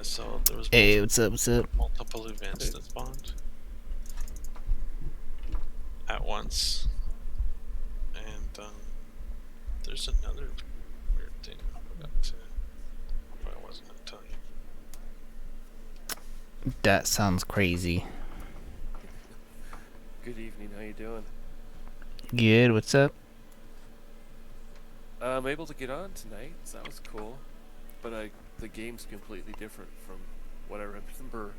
So there was Hey, what's up? What's up? multiple events that spawned at once, and there's another weird thing I forgot to. But I wasn't gonna tell you. That sounds crazy. Good evening, how you doing? Good. What's up? I'm able to get on tonight, so that was cool. But the game's completely different from what I remember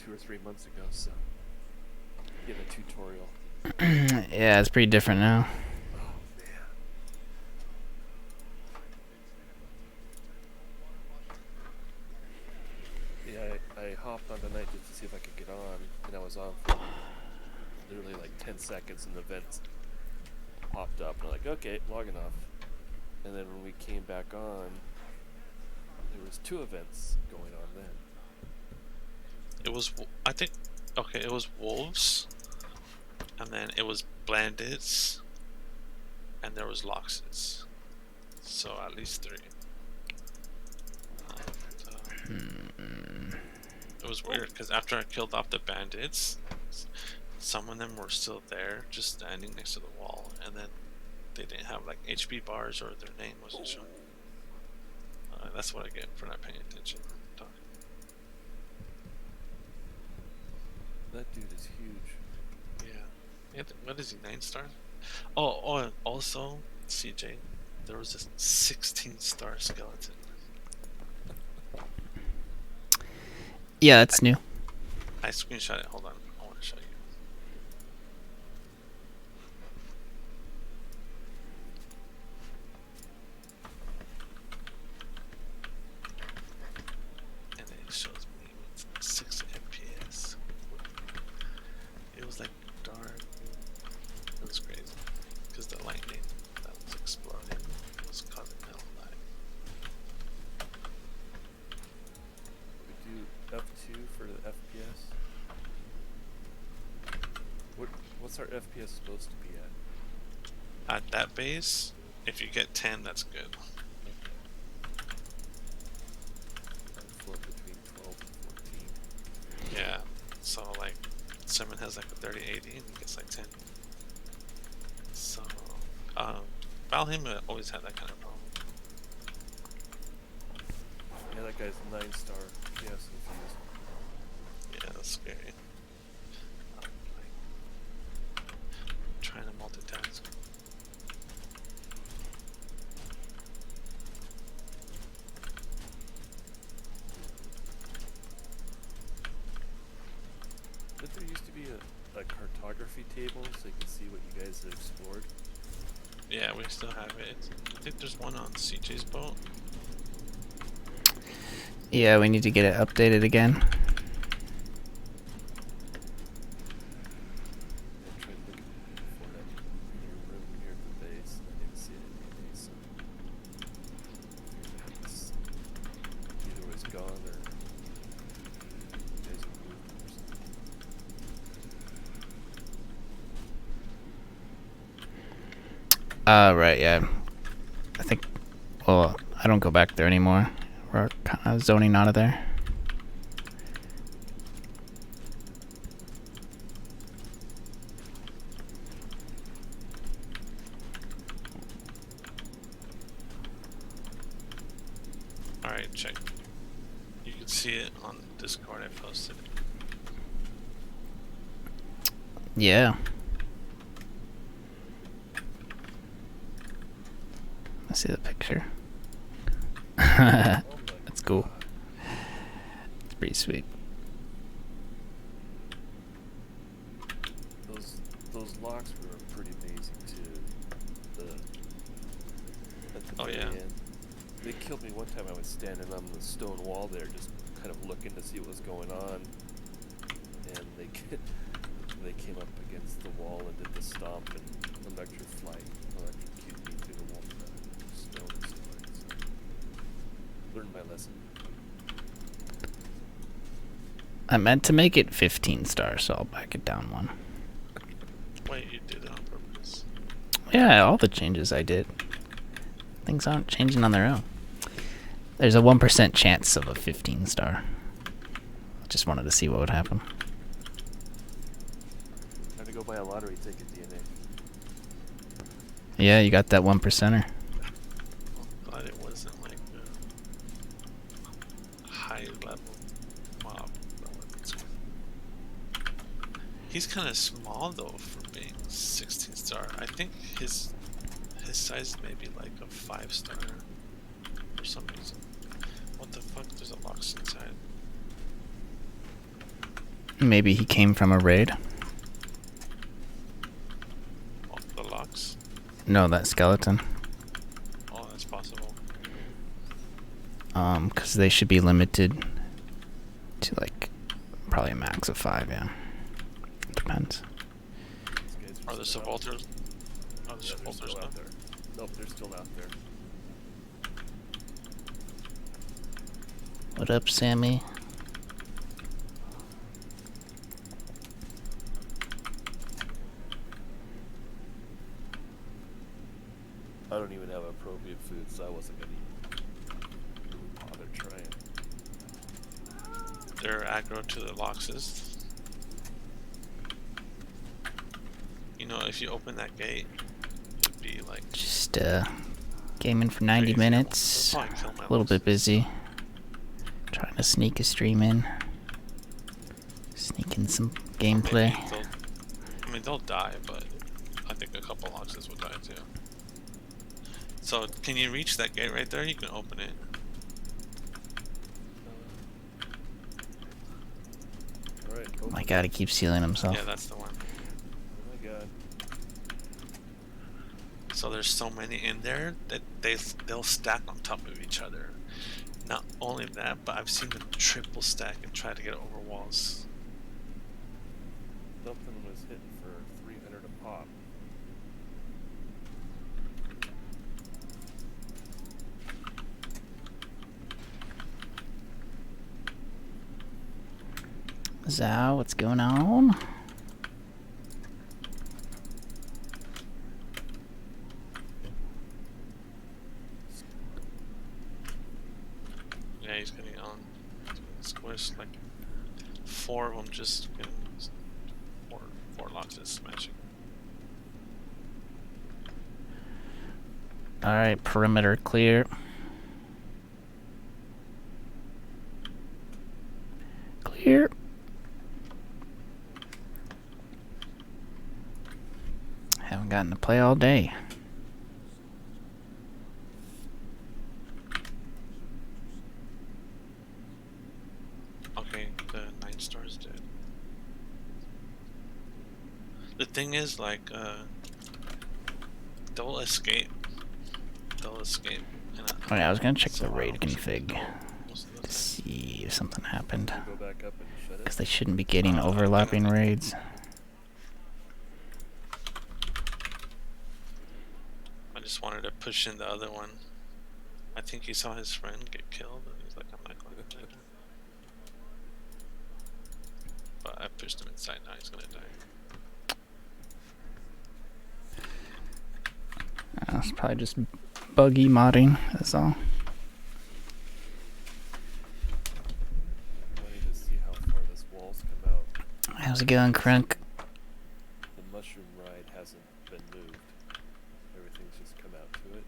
2 or 3 months ago, so get a tutorial. Yeah, it's pretty different now. Oh man. Yeah, I hopped on tonight just to see if I could get on, and I was on for literally like 10 seconds and the events popped up, and I'm like, okay, logging off. And then when we came back on, there was 2 events going on then. It was, I think, okay, it was wolves, and then it was bandits, and there was loxes. So at least 3. It was weird because after I killed off the bandits, some of them were still there, just standing next to the wall, and then they didn't have like HP bars or their name wasn't showing. That's what I get for not paying attention. That dude is huge. Yeah. What is he? 9 stars? Oh, and also CJ, there was a 16-star skeleton. Yeah, that's new. I screenshot it. Hold on, I want to show you. And it shows me with 6 FPS. It was like dark. It was crazy because the lightning that was exploding was causing hell light. We do F2 for the FPS. What's our FPS supposed to be at? At that base, if you get 10, that's good. I float between 12 and 14. Yeah, so like 7 has like a 3080 and it gets like 10. So, Valheim always had that kind of problem. Yeah, that guy's 9-star. Yes, confused. Yeah, that's scary. Trying to multitask. But there used to be a cartography table so you can see what you guys have explored. Yeah, we still have it. I think there's one on CJ's boat. Yeah, we need to get it updated again. I tried looking for that near room near the base, and I didn't see it anyway, so it's either was gone or you guys have moved it or something. Right, yeah. I think, well, I don't go back there anymore. We're kind of zoning out of there. Alright, check. You can see it on Discord, I posted it. Yeah. I see the picture. That's cool. It's pretty sweet. Those locks were pretty amazing too. At the Oh, very yeah. end. They killed me one time. I was standing on the stone wall there, just kind of looking to see what was going on, and they came up against the wall and did the stomp and electrocuted me through the wall. Stone and stuff. So learned my lesson. I meant to make it 15 stars, so I'll back it down 1. Wait, you did it on purpose? Yeah, all the changes I did. Things aren't changing on their own. There's a 1% chance of a 15 star. Just wanted to see what would happen. Time to go buy a lottery ticket, DNA. Yeah, you got that 1%er. I'm glad it wasn't like a high level mob. He's kind of small though for being 16 star. I think his size may be like a 5 star for some reason. What the fuck? There's a Lox inside. Maybe he came from a raid. Oh, the Lox? No, that skeleton. Oh, that's possible. 'Cause they should be limited to like probably a max of 5. Yeah, depends. Are the Sepulchers? Are the Yeah, they're Sepulchers still now? out there. Nope, they're still out there. What up, Sammy? I don't even have appropriate food, so I wasn't gonna even bother trying. They're aggro to the Loxes. You know, if you open that gate, it'd be like Just gaming for 90 crazy. minutes. They'll probably kill my A little bit Loxes. busy. Trying to sneak a stream in. Sneak in some gameplay. Maybe they'll die, but I think a couple Loxes will die too. So, can you reach that gate right there? You can open it. Alright, Oh open. my god, he keeps healing himself. Yeah, that's the one. Oh my god. So there's so many in there that they'll stack on top of each other. Not only that, but I've seen them triple stack and try to get over walls. Something was hitting for 300 a pop. Zao, what's going on? Yeah, he's getting on. Squished like 4 of them just getting four Loxes smashing. Alright, perimeter clear. Clear. Haven't gotten to play all day. Okay, the 9 stars dead. The thing is, like, they'll escape. They'll escape. And Oh yeah, I was gonna check so the I raid don't config most of the to time. see if something happened. Go back up and shut it. Because they shouldn't be getting I overlapping don't think- raids. I just wanted to push in the other one. I think he saw his friend get killed and he's like, I'm not going to die. But I pushed him inside, now he's gonna die. It's probably just buggy modding, that's all. Funny to see how far this wall's come out. How's it going, Crunk? The mushroom ride hasn't been moved. Everything's just come out to it.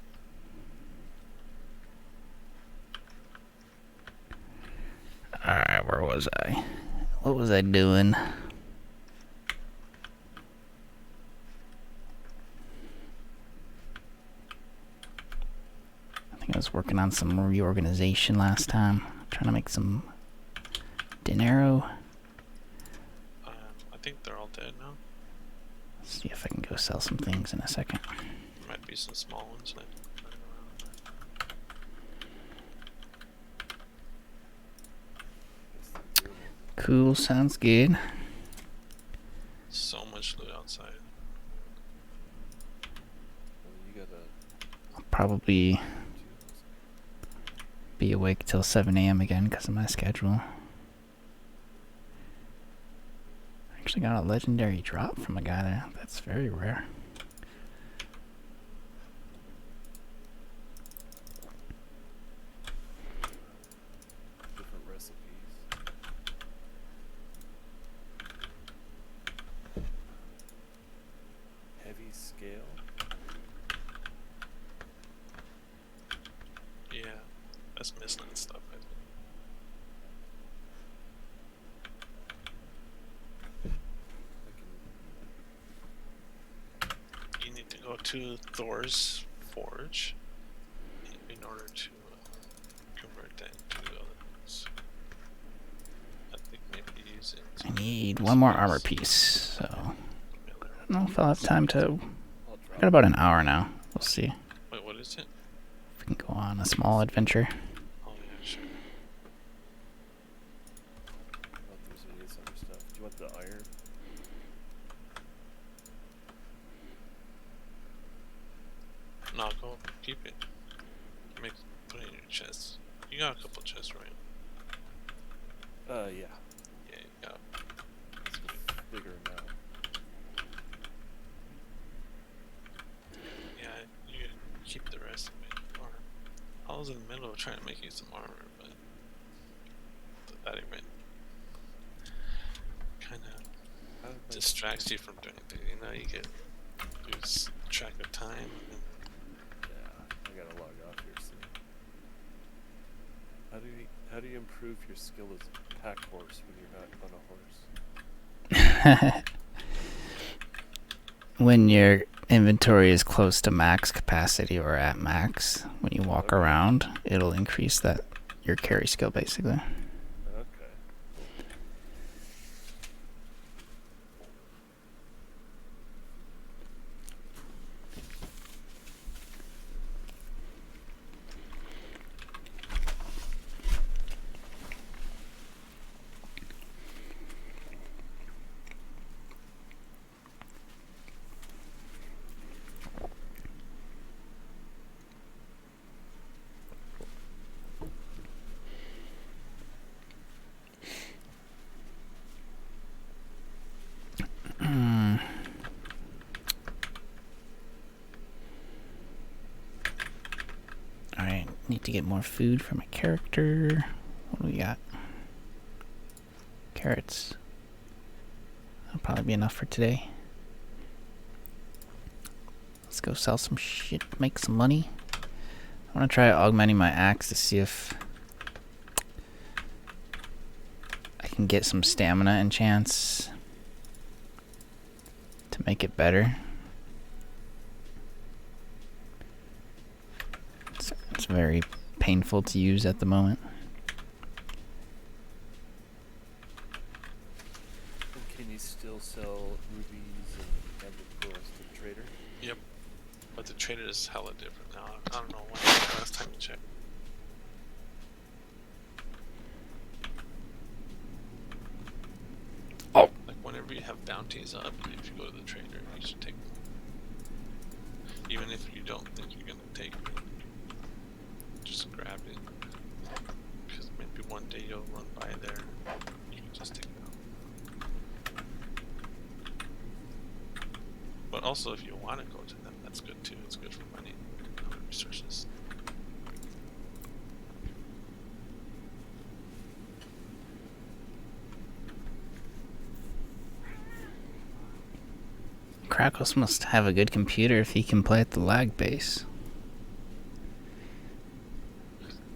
Alright, where was I? What was I doing? I think I was working on some reorganization last time. Trying to make some dinero. I think they're all dead now. See if I can go sell some things in a second. There might be some small ones that running around. Guess the deer will- Cool, sounds good. So much loot outside. Well, you gotta I'll probably do be awake till 7 a.m. again because of my schedule. Actually got a legendary drop from a guy there. That's very rare. That's Mistlands stuff, I think. You need to go to Thor's Forge in order to convert that into elements. I think maybe use it. I need one more armor piece, so I don't know if I'll have time to. I'll drop Got about an hour now. We'll see Wait, what is it? if we can go on a small adventure. Oh yeah, sure. if there's any other stuff. Do you want the iron? No, go keep it. Put it in your chest. You got a couple chests, right? Yeah. Yeah, you got. It's a bigger amount. Yeah, you can keep the rest of it. Or I was in the middle of trying to make you some armor, but that event kind of How did my- distracts you from doing things. You know, you get lose track of time. And Yeah, I gotta log off here soon. How do you improve your skill as a pack horse when you're not on a horse? When your inventory is close to max capacity or at max, when you walk Okay. around, it'll increase that your carry skill basically. Okay. Alright, need to get more food for my character. What do we got? Carrots. That'll probably be enough for today. Let's go sell some shit, make some money. I want to try augmenting my axe to see if I can get some stamina enchants to make it better. It's very painful to use at the moment. And can you still sell rubies and emerald pearls to the trader? yep, but the trader is hella different now. I don't know when was the last time you checked. Oh. Like whenever you have bounties up, if you go to the trader, you should take them. Even if you don't think you're gonna take it, just grab it. Because maybe one day you'll run by there, you can just take it out. But also, if you want to go to them, that's good too. It's good for money and resources. Krakos must have a good computer if he can play at the lag base.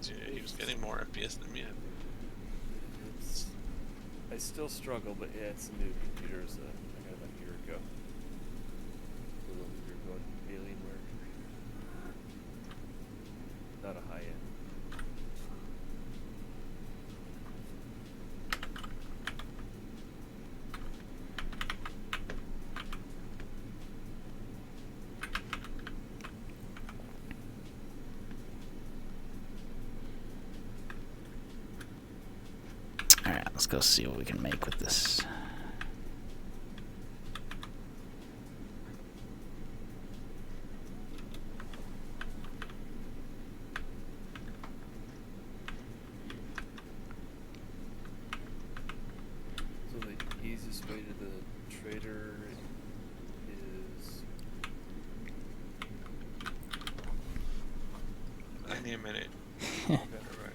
Yeah, he was getting more FPS than me. It's, I still struggle, but yeah, it's a new computer. So I got it a year ago. A little year ago, Alienware computer. Not a high end. Alright, let's go see what we can make with this. So the easiest way to the trader is I need a minute. Better, right?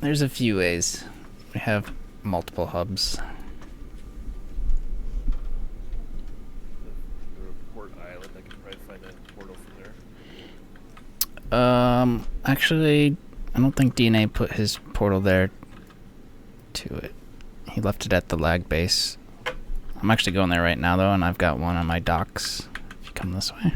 There's a few ways. We have multiple hubs. the port island. I can probably find a portal from Actually, I don't think DNA put his portal there to it. He left it at the lag base. I'm actually going there right now, though, and I've got one on my docks. If you come this way.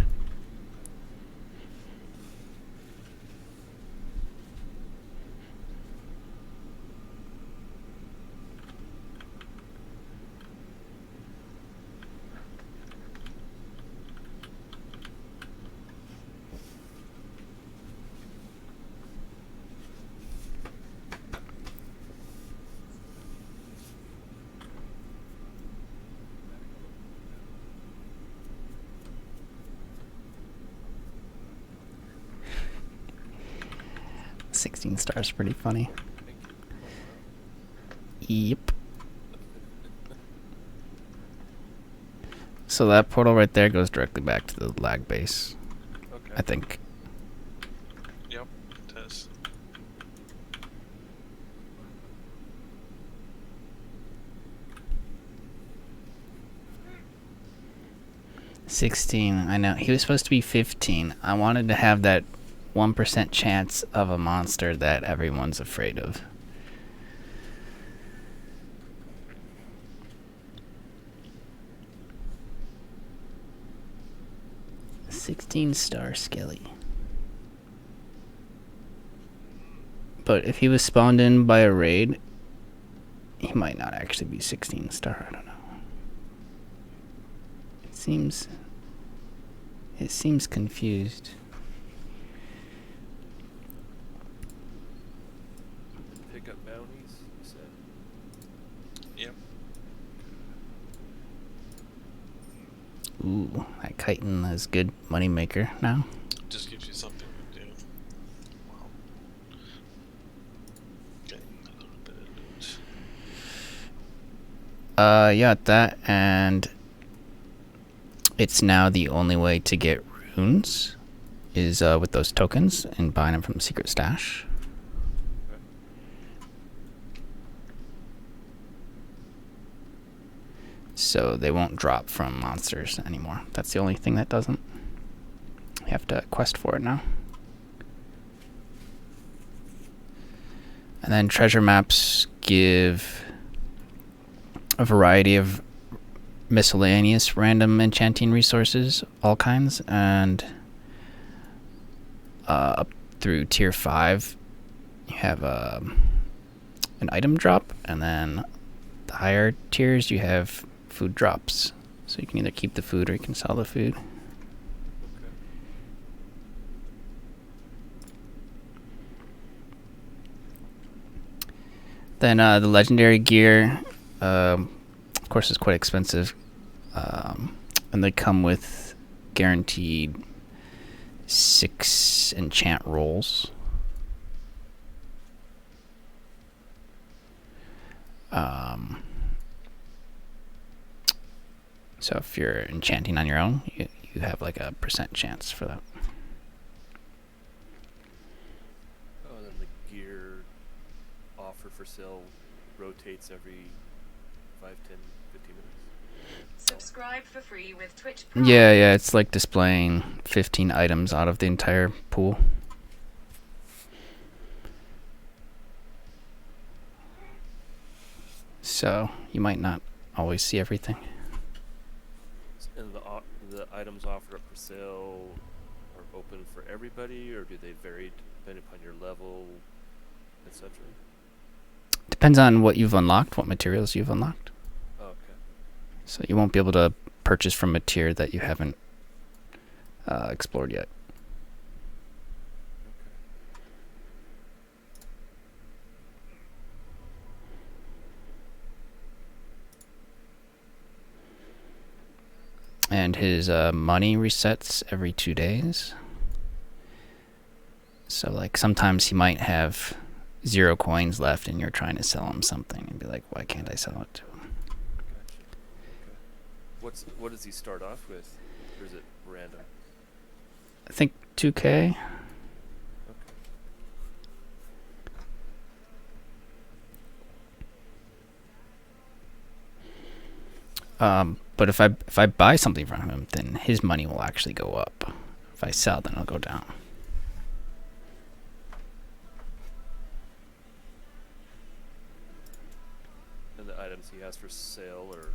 $16 pretty funny. Yep. So that portal right there goes directly back to the lag base. Okay. I think. Yep, it does. $16. I know. He was supposed to be $15. I wanted to have that 1% chance of a monster that everyone's afraid of. $16 Skelly. But if he was spawned in by a raid, he might not actually be 16-star. I don't know. It seems confused. Pick up bounties, you said? Yep. Ooh, that chitin is good moneymaker now. Just gives you something to do. Wow. Getting a little bit of loot. Yeah, that, and it's now the only way to get runes is with those tokens and buying them from the secret stash. Okay. So they won't drop from monsters anymore. That's the only thing that doesn't. You have to quest for it now. And then treasure maps give a variety of miscellaneous random enchanting resources, all kinds, and up through tier 5 you have an item drop, and then the higher tiers you have food drops, so you can either keep the food or you can sell the food. Okay. Then the legendary gear, of course, is quite expensive, and they come with guaranteed 6 enchant rolls. So if you're enchanting on your own, you have like a % chance for that. Oh, and then the gear offer for sale rotates every 5, 10, 15 minutes. Subscribe for free with Twitch Prime. Yeah, it's like displaying 15 items out of the entire pool. So you might not always see everything. And the items offered up for sale are open for everybody, or do they vary depending upon your level, etc.? Depends on what you've unlocked, what materials you've unlocked. Oh, okay. So you won't be able to purchase from a tier that you haven't explored yet. And his money resets every 2 days. So like sometimes he might have 0 coins left and you're trying to sell him something and be like, why can't I sell it to him? Gotcha. Okay. What does he start off with? Or is it random? I think 2K. But if I buy something from him, then his money will actually go up. If I sell, then it'll go down. items he has for sale are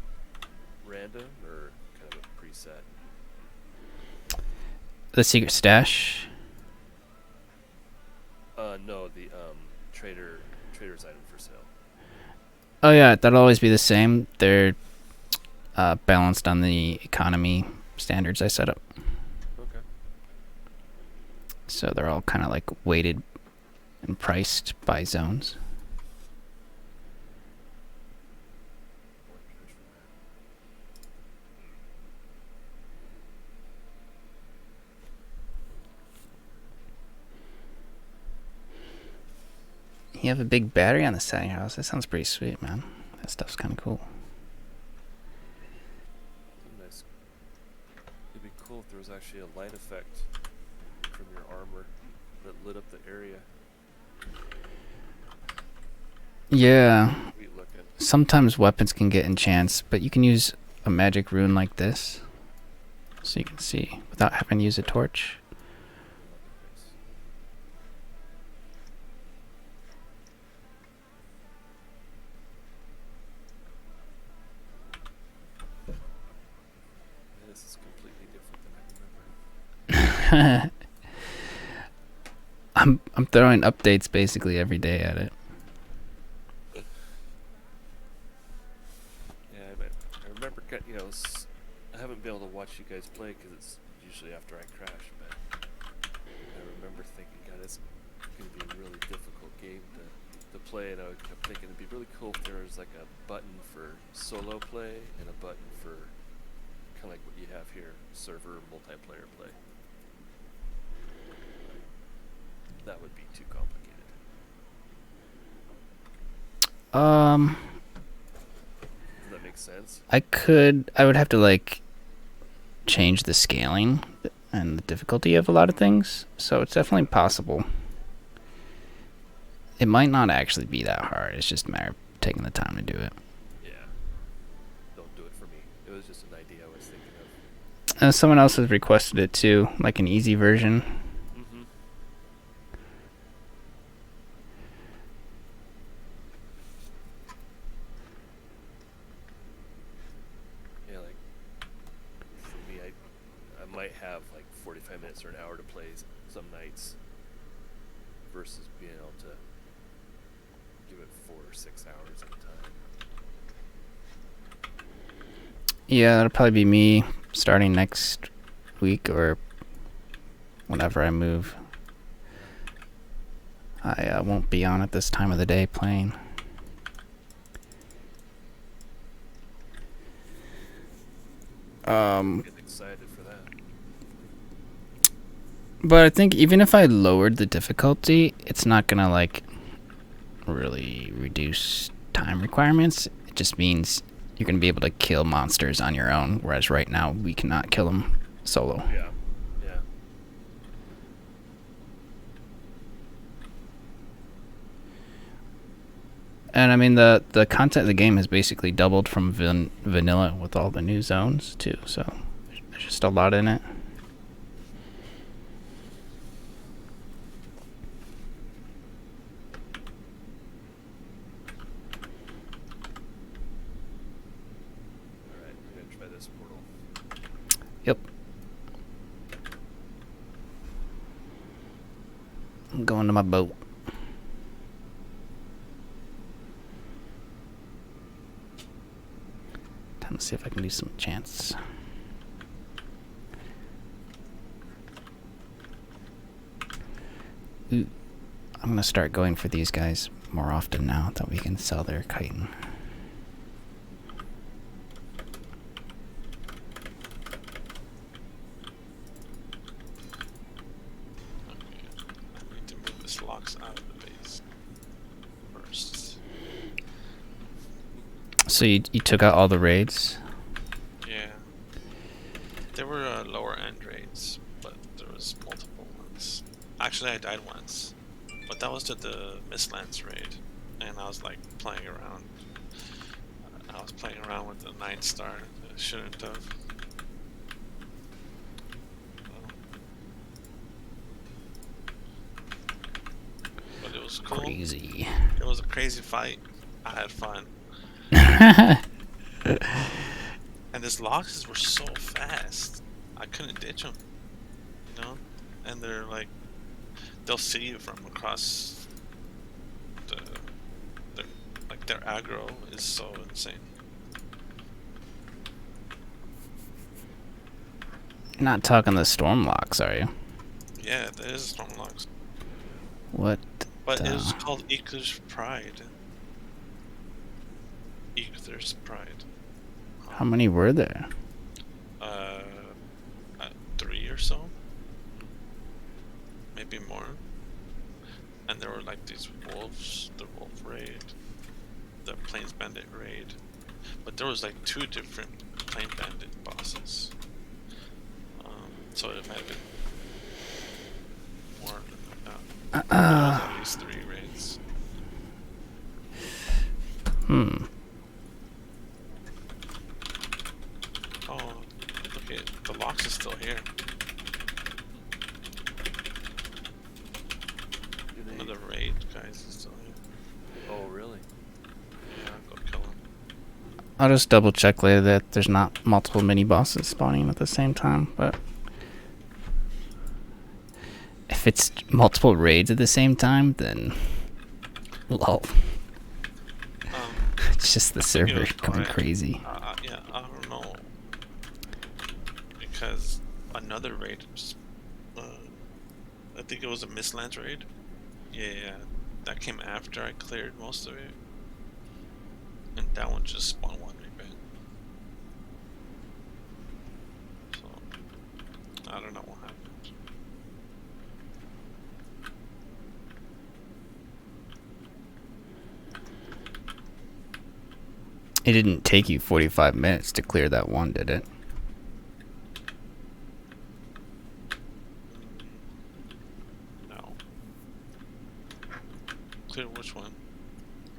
random or kind of a preset? The secret stash. No, the trader's item for sale. Oh yeah, that'll always be the same. They're balanced on the economy standards I set up. Okay. So they're all kind of like weighted and priced by zones. You have a big battery on the side of your house. That sounds pretty sweet, man. That stuff's kind of cool. Nice. It'd be cool if there was actually a light effect from your armor that lit up the area. Yeah. Sweet looking. Sometimes weapons can get enchants, but you can use a magic rune like this, so you can see without having to use a torch. This is completely different than I remember. I'm throwing updates basically every day at it. Yeah, I remember, I haven't been able to watch you guys play because it's usually after I crash, but I remember thinking, God, it's going to be a really difficult game to play, and I kept thinking it'd be really cool if there was like a button for solo play and a button for kind of like what you have here, server multiplayer play. That would be too complicated. Does that make sense? I would have to like change the scaling and the difficulty of a lot of things, so it's definitely possible. It might not actually be that hard. It's just a matter of taking the time to do it. Yeah. Don't do it for me. It was just an idea I was thinking of. Someone else has requested it too, like an easy version. Mm-hmm. Yeah, like for me, I might have like 45 minutes or an hour to play some nights versus being able to give it 4 or 6 hours at a time. Yeah, that'll probably be me starting next week or whenever I move. I won't be on at this time of the day playing. Getting excited for that. But I think even if I lowered the difficulty, it's not gonna like really reduce time requirements. It just means you're gonna be able to kill monsters on your own, whereas right now we cannot kill them solo. Yeah. Yeah. And I mean the content of the game has basically doubled from vanilla with all the new zones too. So there's just a lot in it. Alright, I'm gonna try this portal. Yep. I'm going to my boat. Time to see if I can do some chants. Ooh, I'm gonna start going for these guys more often now that we can sell their chitin. I need to move this locks out of the base first. So you took out all the raids? Yeah. There were lower end raids, but there was multiple ones. Actually, I died once, but that was to the Mistlands raid, and I was like playing around. I was playing around with the 9-star. I shouldn't have. But it was cool. Crazy. It was a crazy fight. I had fun. And his locks were so fast, I couldn't ditch them, you know. And they're like, they'll see you from across the, their, like their aggro is so insane. You're not talking the storm locks, are you? Yeah, there is storm locks, What but it was the... called Aether's Pride. Aether's Pride. How many were there? Uh, 3 or so, maybe more. And there were like these wolves, the wolf raid, the plains bandit raid, but there was like 2 different plain bandit bosses. So it might have been more than that. There was at least 3 raids. Oh, look at the locks is still here. Another raid, guys, is still here. Oh, really? Yeah, go kill him. I'll just double check later that there's not multiple mini bosses spawning at the same time, but if it's multiple raids at the same time, then lol. It's just the server going crazy. Yeah, I don't know. Because another raid, just, I think it was a Mistlands raid. Yeah, that came after I cleared most of it. And that one just spawned 1 event. So, I don't know what happened. It didn't take you 45 minutes to clear that one, did it? No. Clear which one?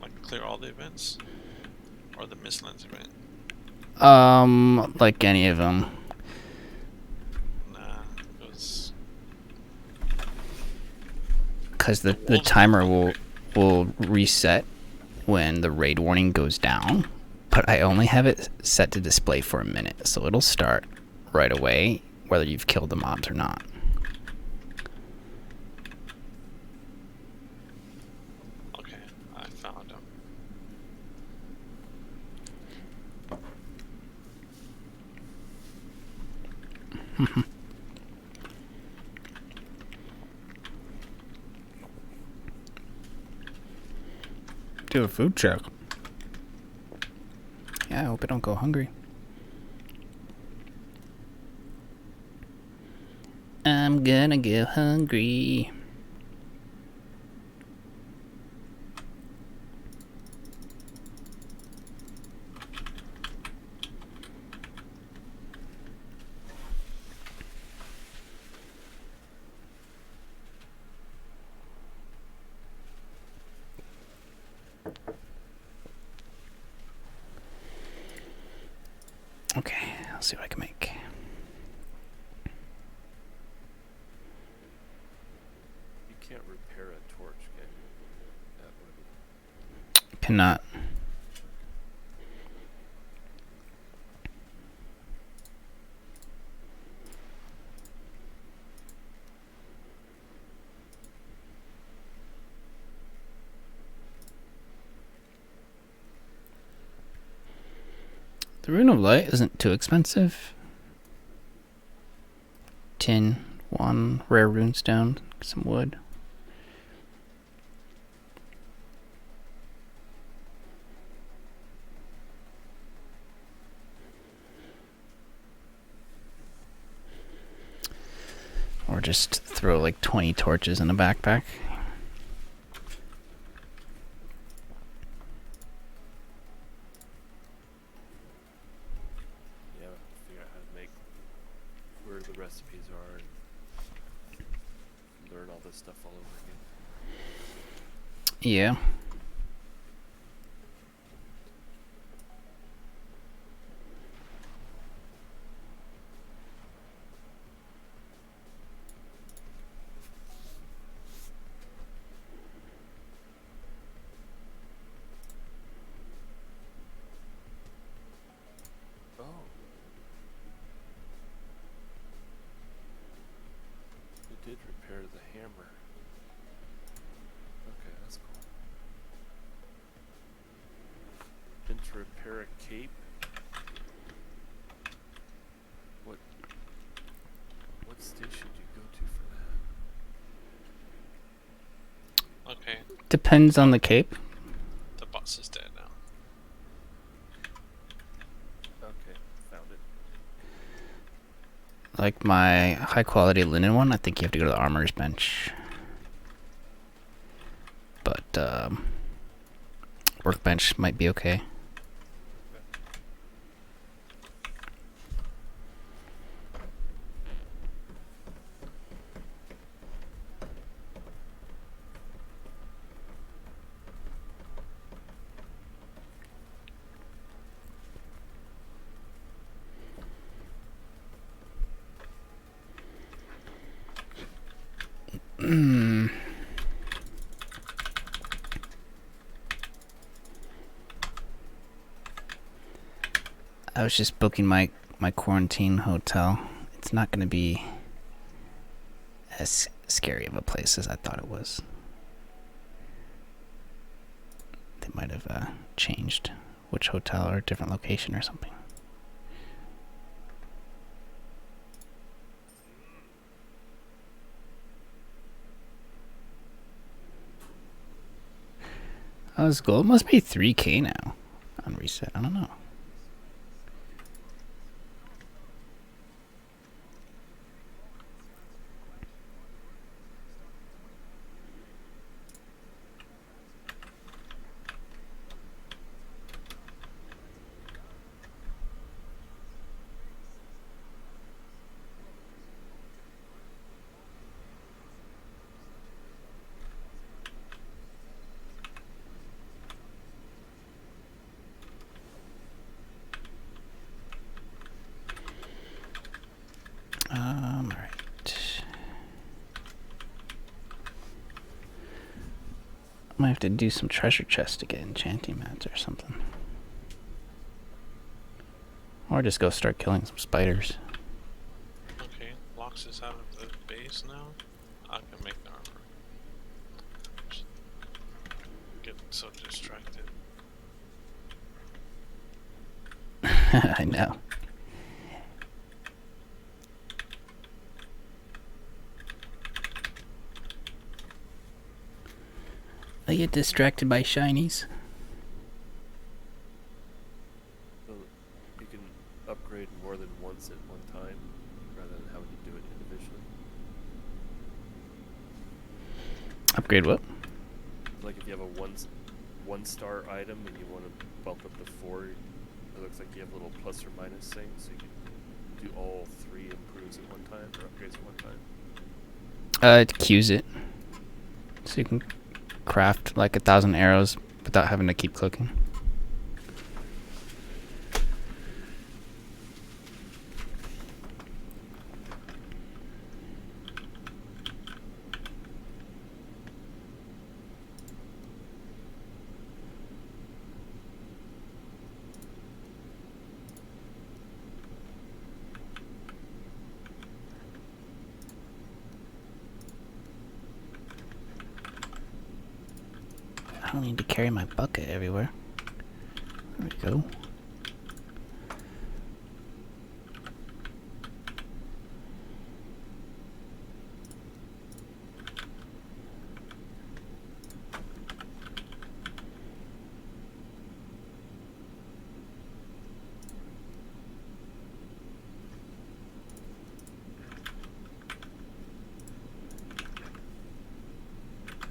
Like clear all the events? Or the Mistlands event? Like any of them. Nah, it was... Because the wolves timer were will reset when the raid warning goes down. But I only have it set to display for a minute, so it'll start right away, whether you've killed the mobs or not. Okay, I found him. Do a food check. Yeah, I hope I don't go hungry. I'm gonna go hungry. Okay, I'll see what I can make. You can't repair a torch, can you? That would Cannot. The Rune of Light isn't too expensive. Tin, 1 rare runestone, some wood. Or just throw like 20 torches in a backpack. yeah, figure out how to make where the recipes are and learn all this stuff all over again. Yeah. repair a cape. What station do you go to for that? Okay, Depends on the cape. the boss is dead now. Okay, found it. Like my high quality linen one, I think you have to go to the armorer's bench. But workbench might be okay. I was just booking my quarantine hotel. It's not going to be as scary of a place as I thought it was. They might have changed which hotel or a different location or something. Oh, his gold must be 3K now on reset. I don't know. Alright. Might have to do some treasure chests to get enchanting mats or something. Or just go start killing some spiders. Okay, Lox is out of the base now. I can make the armor. Just get so distracted. I know. I get distracted by shinies. So you can upgrade more than once at one time, rather than having to do it individually. Upgrade what? Like if you have a one-star item and you want to bump up to 4, it looks like you have a little plus or minus thing, so you can do all 3 improves at one time, or upgrades at one time. It queues it. So you can craft like 1,000 arrows without having to keep clicking. I don't need to carry my bucket everywhere. There we go.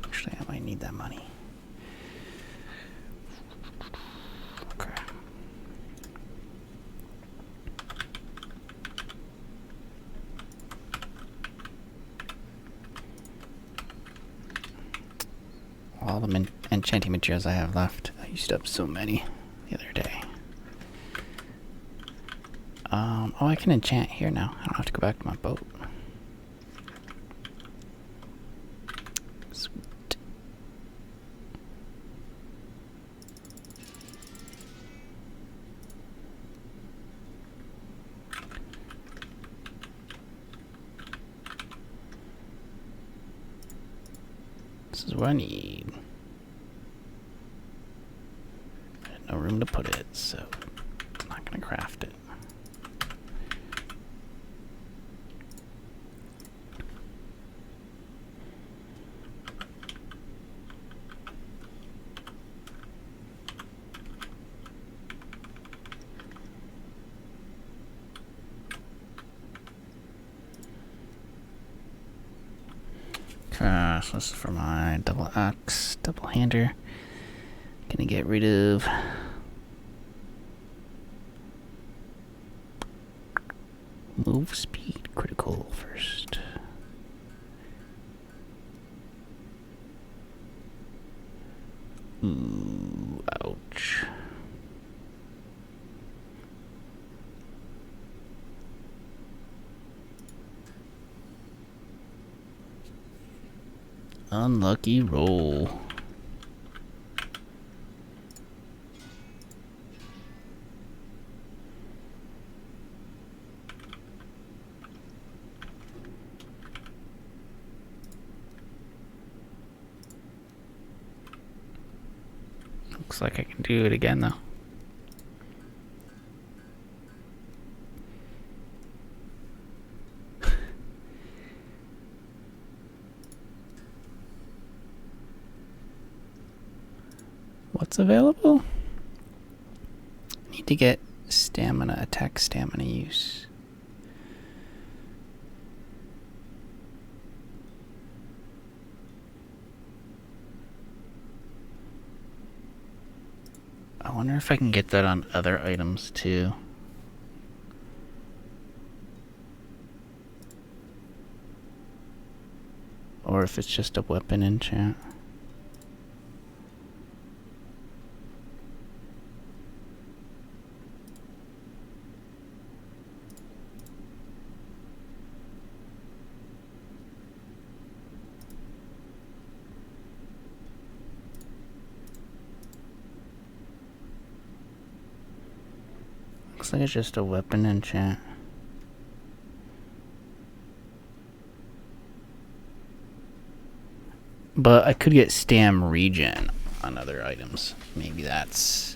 Actually, I might need that money. Okay. All the enchanting materials I have left. I used up so many the other day. Oh, I can enchant here now. I don't have to go back to my boat. Sweet. This is what I need. No room room to put it, so it's not gonna craft it. Okay, so this is for my double axe, double hander. Gonna get rid of move speed critical first. Ooh, ouch. Unlucky roll. Looks like I can do it again though. What's available? Need to get stamina, attack stamina use. I wonder if I can get that on other items too. Or if it's just a weapon enchant. Looks like it's just a weapon enchant. But I could get stam regen on other items. Maybe that's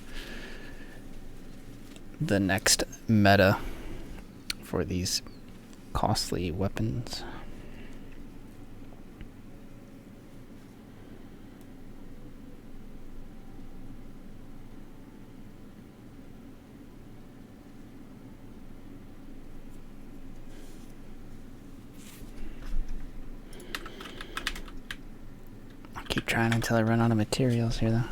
the next meta for these costly weapons. Keep trying until I run out of materials here, though.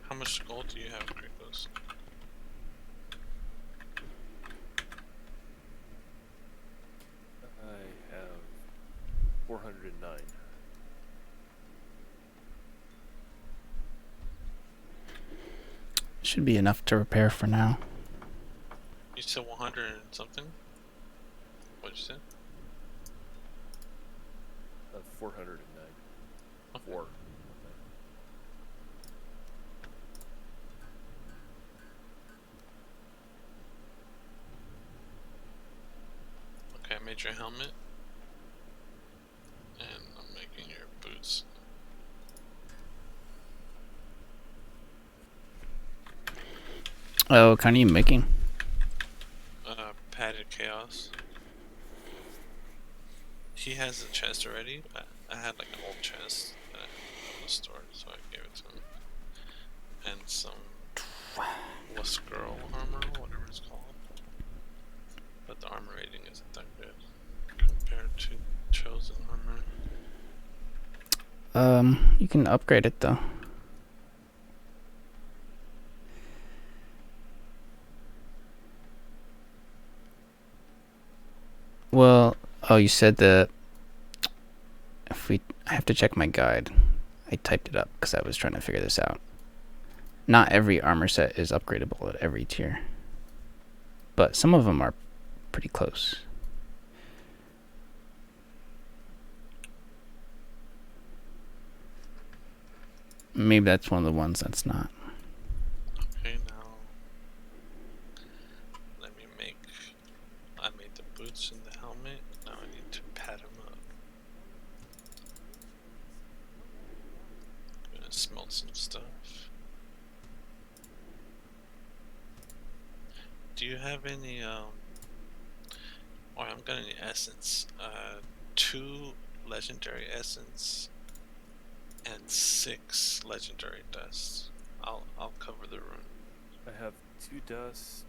How much gold do you have, Krikos? I have 409. Should be enough to repair for now. You said 100 and something? What'd you say? 409. Okay. 4. Okay, I made your helmet. And I'm making your boots. Oh, what kind are you making? Padded chaos. He has a chest already, but I had like an old chest that I had in the store, so I gave it to him. And some Girl armor, whatever it's called. But the armor rating isn't that good compared to chosen armor. You can upgrade it though. Well, oh, you said that I have to check my guide. I typed it up because I was trying to figure this out. Not every armor set is upgradable at every tier, but some of them are pretty close. Maybe that's one of the ones that's not. Okay, now let me make. I made the boots and the helmet. Now I need to pad them up. I'm gonna smelt some stuff. Do you have any I'm gonna need essence. 2 legendary essence and 6 legendary dust. I'll cover the rune. I have 2 dust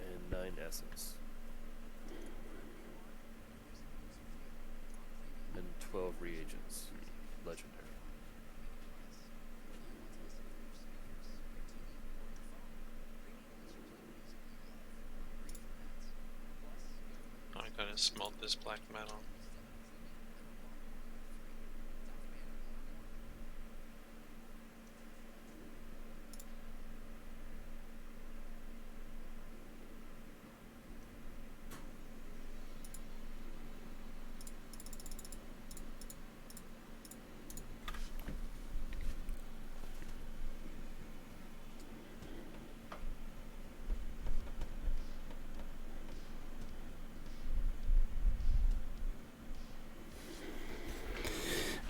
and 9 essence. And 12 reagents. Legendary. I gotta smelt this black metal.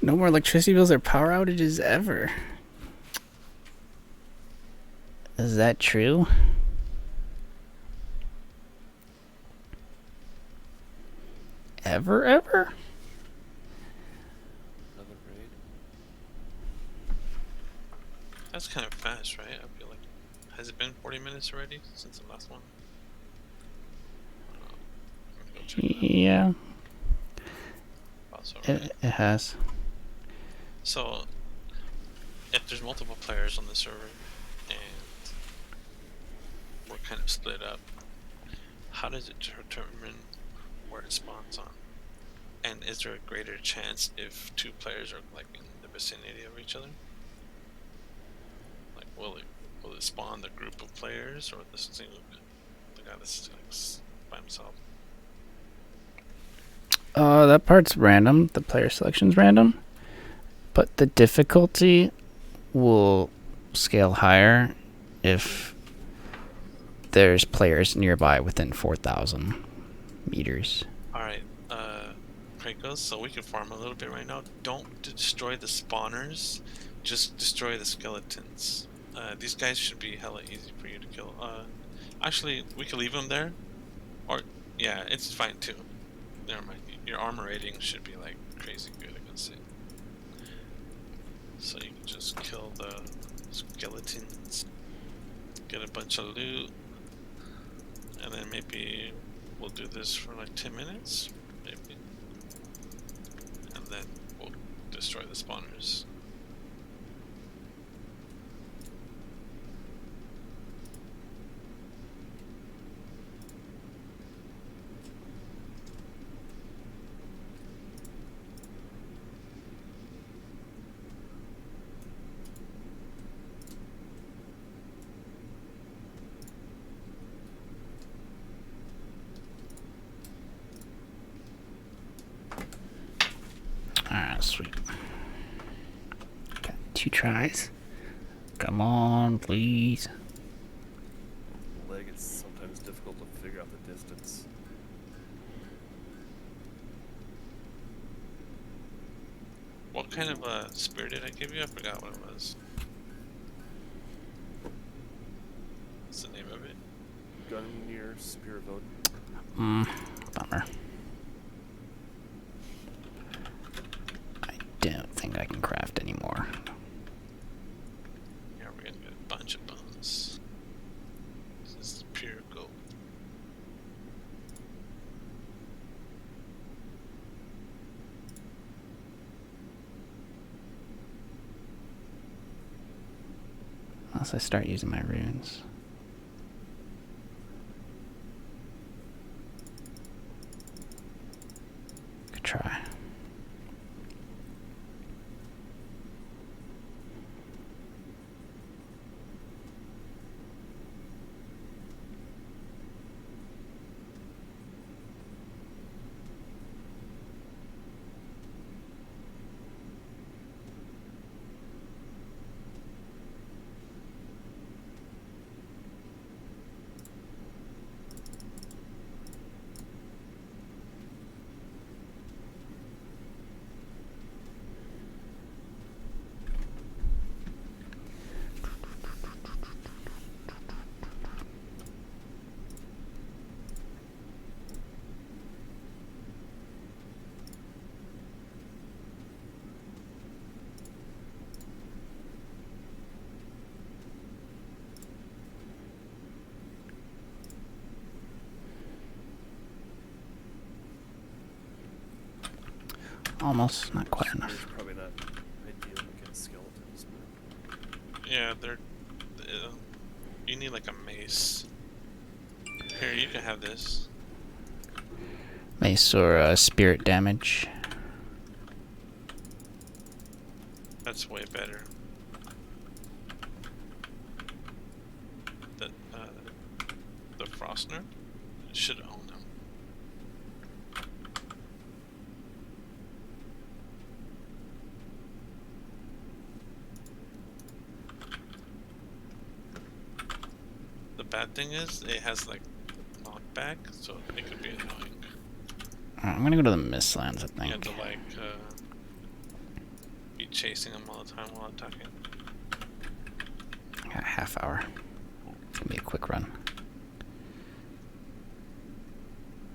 No more electricity bills or power outages ever. Is that true? Ever? Another raid. That's kind of fast, right? I feel like. Has it been 40 minutes already since the last one? Let me go check that. Yeah, Also, right. it has. So, if there's multiple players on the server and we're kind of split up, how does it determine where it spawns on? And is there a greater chance if 2 players are like in the vicinity of each other? Like, will it spawn the group of players or the guy that's like by himself? That part's random. The player selection's random, but the difficulty will scale higher if there's players nearby within 4,000 meters. Alright, Kratos, so we can farm a little bit right now. Don't destroy the spawners, just destroy the skeletons. These guys should be hella easy for you to kill. Actually, we can leave them there. Or, yeah, it's fine too. Never mind. Your armor rating should be like crazy good against it. So you can just kill the skeletons, get a bunch of loot, and then maybe we'll do this for like 10 minutes, maybe. And then we'll destroy the spawners. Alright, sweet. Got 2 tries. Come on, please. Leg, it's sometimes difficult to figure out the distance. What kind of spear did I give you? I forgot what it was. What's the name of it? Gungnir Spear of Odin. Bummer. I don't think I can craft anymore. Yeah, we're gonna get a bunch of bones. This is pure gold. Unless I start using my runes. Could try. almost, not quite Spear's enough. probably not ideal against skeletons, but Yeah, they're. You need like a mace. Here, you can have this. Mace or spirit damage. That's way better. The Frostner should own him. The bad thing is it has like knockback, so it could be annoying. Alright, I'm gonna go to the Mistlands, I think. You have to like be chasing him all the time while attacking. Got a half hour. It's gonna be a quick run.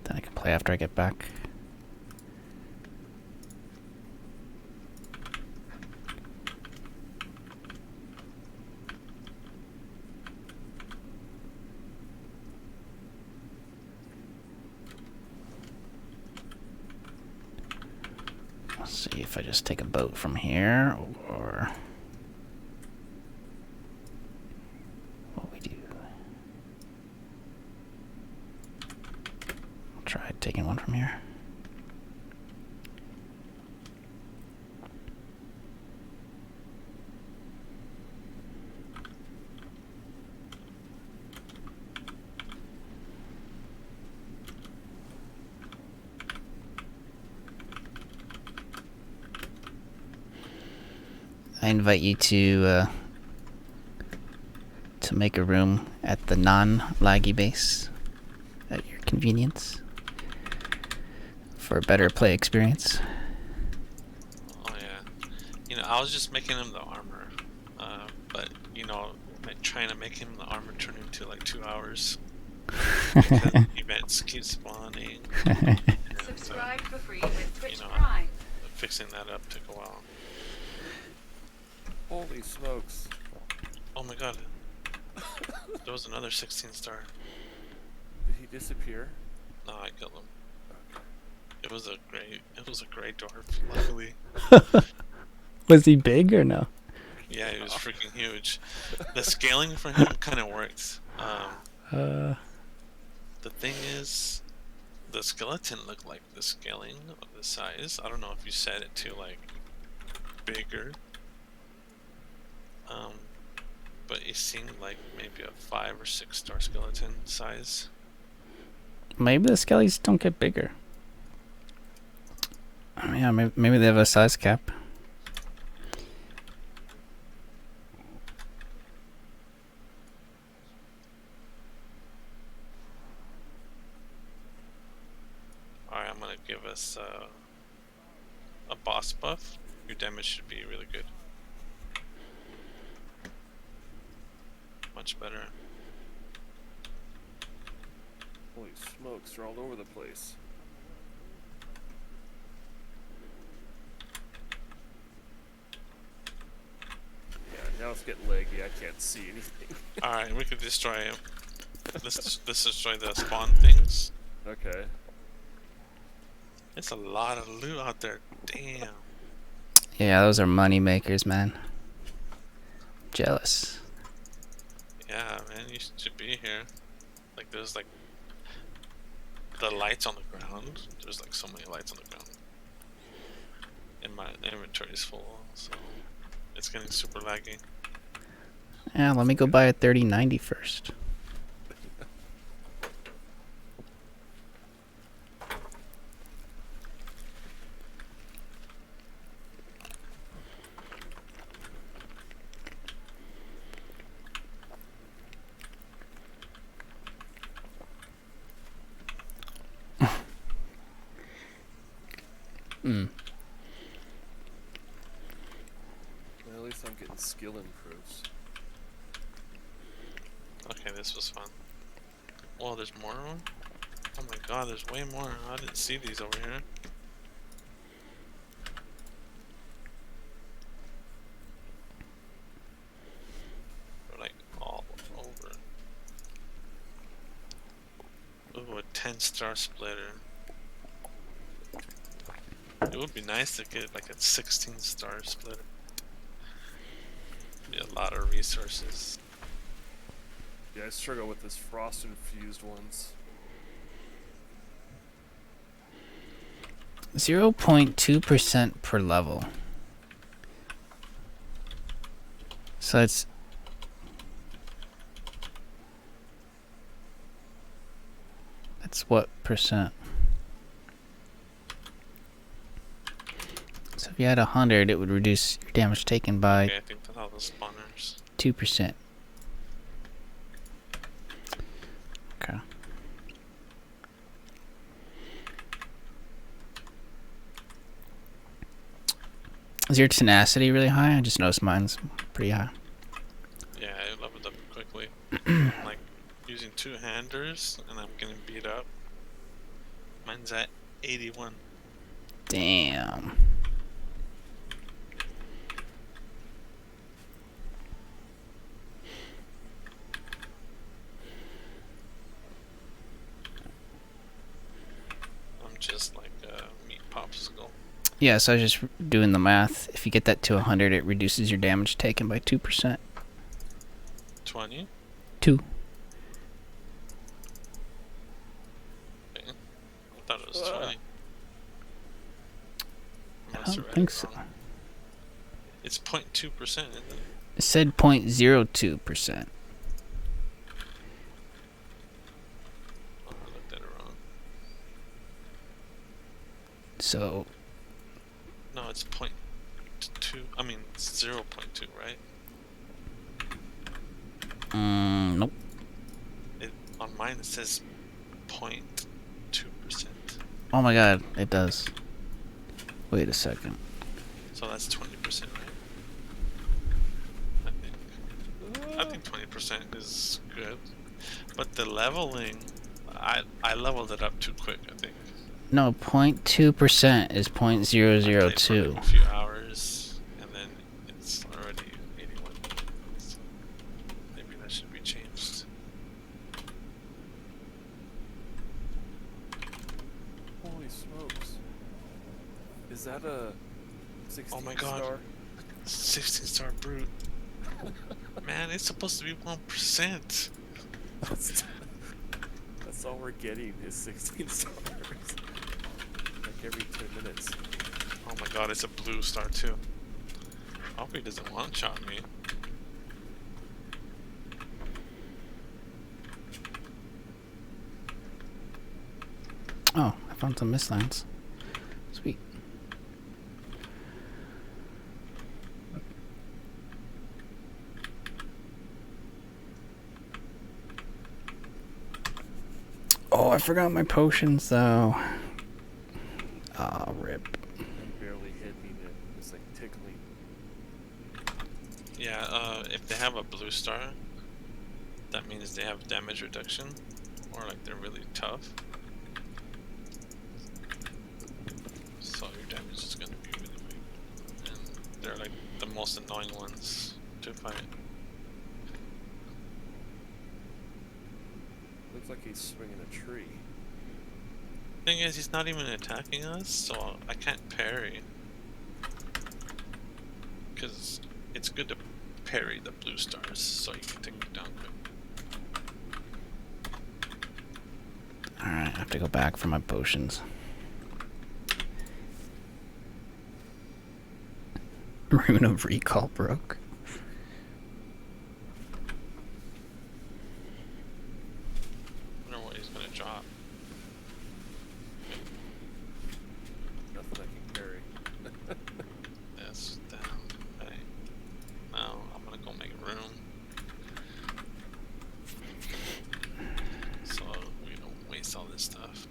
Then I can play after I get back. Let's see if I just take a boat from here or what we do. I'll try taking one from here. I invite you to make a room at the non-laggy base at your convenience for a better play experience. Oh yeah. You know, I was just making him the armor, but you know, trying to make him the armor turn into like 2 hours. Because events keep spawning. And, Subscribe for free with Twitch you know, Prime. fixing that up took a while. holy smokes! Oh my god. There was another 16 star. Did he disappear? No, I killed him. Okay. It was a gray dwarf, luckily. Was he big or no? Yeah, he was freaking huge. The scaling for him kind of works. The thing is, the skeleton looked like the scaling of the size. I don't know if you set it to like bigger. But it seemed like maybe a 5 or 6 star skeleton size. Maybe the skellies don't get bigger. Yeah, maybe they have a size cap. Alright, I'm gonna give us a boss buff. Your damage should be really good. Much better. Holy smokes, they're all over the place. Yeah, now it's getting laggy, I can't see anything. Alright, we could destroy him. Let's destroy the spawn things. Okay. It's a lot of loot out there. Damn. Yeah, those are money makers, man. Jealous. Yeah, man, you should be here. Like, there's like the lights on the ground. There's like so many lights on the ground. And my inventory is full, so it's getting super laggy. Yeah, let me go buy a 3090 first. Well, at least I'm getting skill improves. Okay, this was fun. Well, there's more of them? Oh my god, there's way more. I didn't see these over here. They're like all over. Ooh, a 10-star splitter. It would be nice to get like a 16-star splitter. Be a lot of resources. Yeah, I struggle with this frost infused ones. 0.2% per level. So that's what percent? So if you had 100, it would reduce your damage taken by Okay, I think that's all the spawners. 2%. Okay. Is your tenacity really high? I just noticed mine's pretty high. Yeah, I leveled up quickly. I'm like using 2-handers and I'm getting beat up. Mine's at 81. Damn. I'm just like a meat popsicle. Yeah, so I was just doing the math. If you get that to 100, it reduces your damage taken by 2%. 20? 2. Okay. I thought it was 20. I Must have don't read think it so. wrong. It's 0.2%, isn't it? It said 0.02%. Oh, I looked at it wrong. So, No, it's 0.2. I mean, it's 0.2, right? nope. On mine it says 0.2%. Oh my god, it does. Wait a second. So that's 20%, right? I think 20% is good. But the leveling, I leveled it up too quick, I think. No, 0.2% is I played for 0.002. like a few hours, and then it's already 81. So maybe that should be changed. Holy smokes. Is that a 16 Oh my god. star? 16-star brute. Man, it's supposed to be 1%. That's all we're getting is 16 stars. Like every 10 minutes. Oh my god, it's a blue star too. I hope he doesn't one-shot me. Oh, I found some Mistlands. Sweet. Oh, I forgot my potions though. Ah, rip. I'm barely hitting it. It's like tickling. Yeah, if they have a blue star, that means they have damage reduction, or like they're really tough. So your damage is gonna be really big. And they're like the most annoying ones to fight. Looks like he's swinging a tree. Thing is, he's not even attacking us, so I can't parry. Because it's good to parry the blue stars, so you can take them down quick. Alright, I have to go back for my potions. Rune of Recall broke. I wonder what he's gonna drop. Nothing I can carry. That's down. Okay. Now I'm gonna go make room. So we don't waste all this stuff.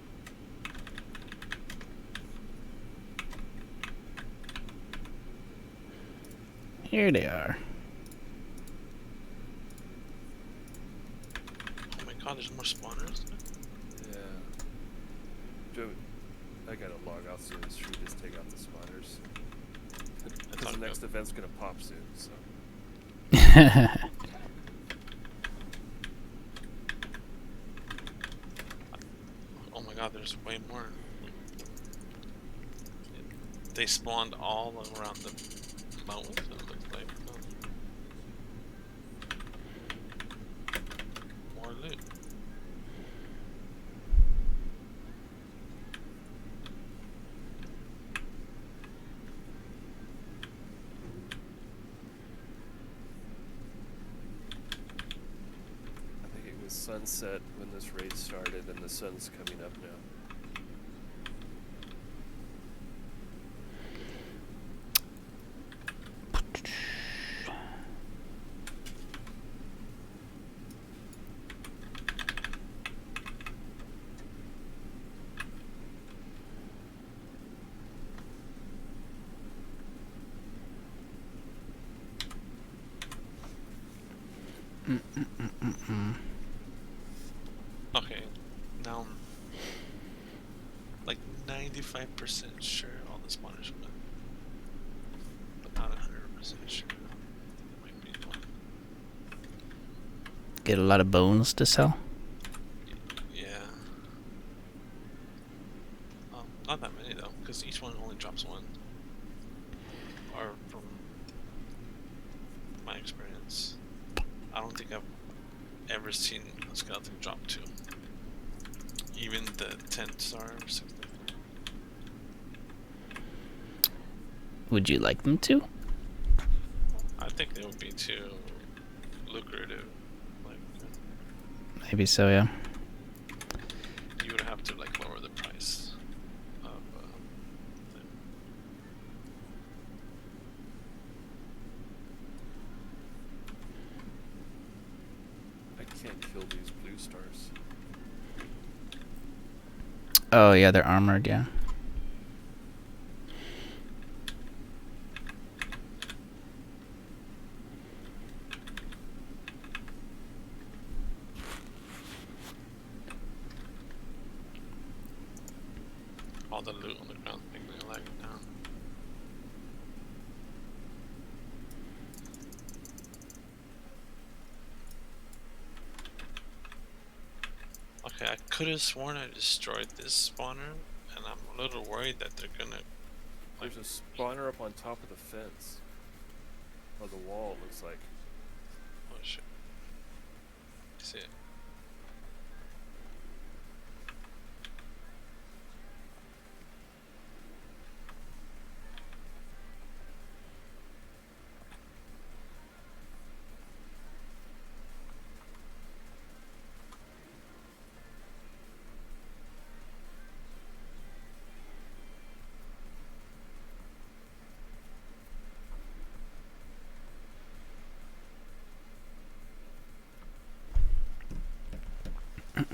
Here they are. Oh my god, there's more spawners? Yeah. Joe, I gotta log out soon. Should we just take out the spawners? Because the next event's gonna pop soon, so. Oh my god, there's way more. they spawned all around the mountains. It looks like more loot. I think it was sunset when this raid started, and the sun's coming up now. Okay, now I'm like 95% sure all the spawners went, but not 100% sure. There might be one. Get a lot of bones to sell. Yeah. Not that many though, because each one only drops one. Or from my experience, I don't think I've ever seen a skeleton drop two. Even the 10-star or something. Would you like them to? I think they would be too lucrative. Like, Maybe so, yeah. you would have to like lower the price of them. I can't kill these blue stars. Oh, yeah, they're armored, yeah. All the loot on the ground, making me lag down. Okay, I could have sworn I destroyed this spawner, and I'm a little worried that they're gonna. There's a spawner up on top of the fence. Or the wall, looks like. Oh shit. See it. Oh,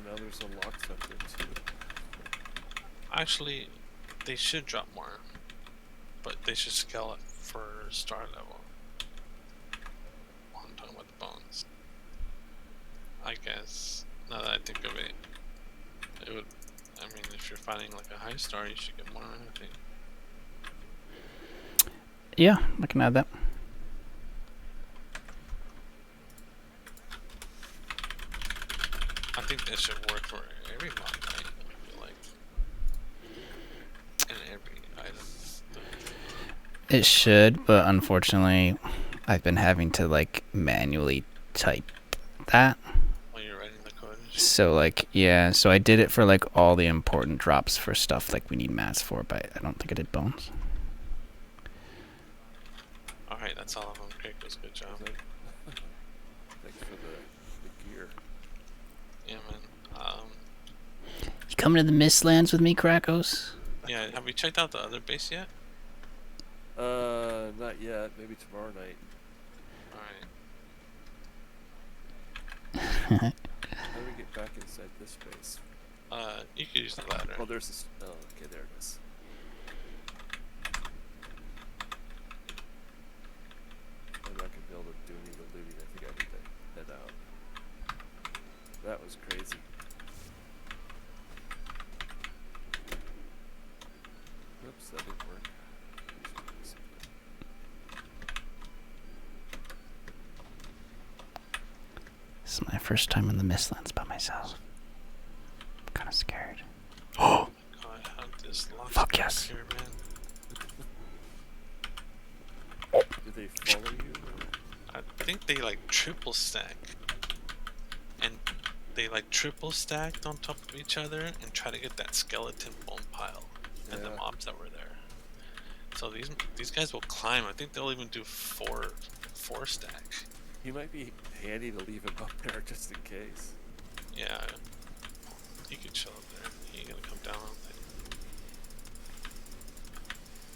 now there's a lock up there too. Actually, they should drop more, but they should scale it for star level. I'm talking about the bones. I guess, now that I think of it, it would. I mean, if you're finding like a high star, you should get more. I think. Yeah, I can add that. I think that should work for every mod, right? I feel like, and every item. It should, but unfortunately, I've been having to, like, manually type that. When you're writing the code. And shit. So, like, yeah, so I did it for, like, all the important drops for stuff, like, we need mats for, but I don't think I did bones. Alright, that's all of them. Great, good job. Is that- Thanks for the gear. Yeah, man. You coming to the Mistlands with me, Krakos? Yeah, have we checked out the other base yet? Not yet. Maybe tomorrow night. Alright. How do we get back inside this space? You could use the ladder. Oh, there's this. Oh, okay, there it is. I'm not gonna be able to do any of the looting. I think I need to head out. That was crazy. Oops, that didn't work. This is my first time in the Mistlands by myself. I'm kind of scared. Oh my god, how this locks Fuck back yes. here, man. Do they follow you? Or? I think they like triple stack. And they like triple stacked on top of each other and try to get that skeleton bone pile and the Yeah. mobs that were there. So these guys will climb. I think they'll even do four stack. He might be handy to leave him up there just in case. Yeah. He could chill up there. He ain't gonna come down, I don't think.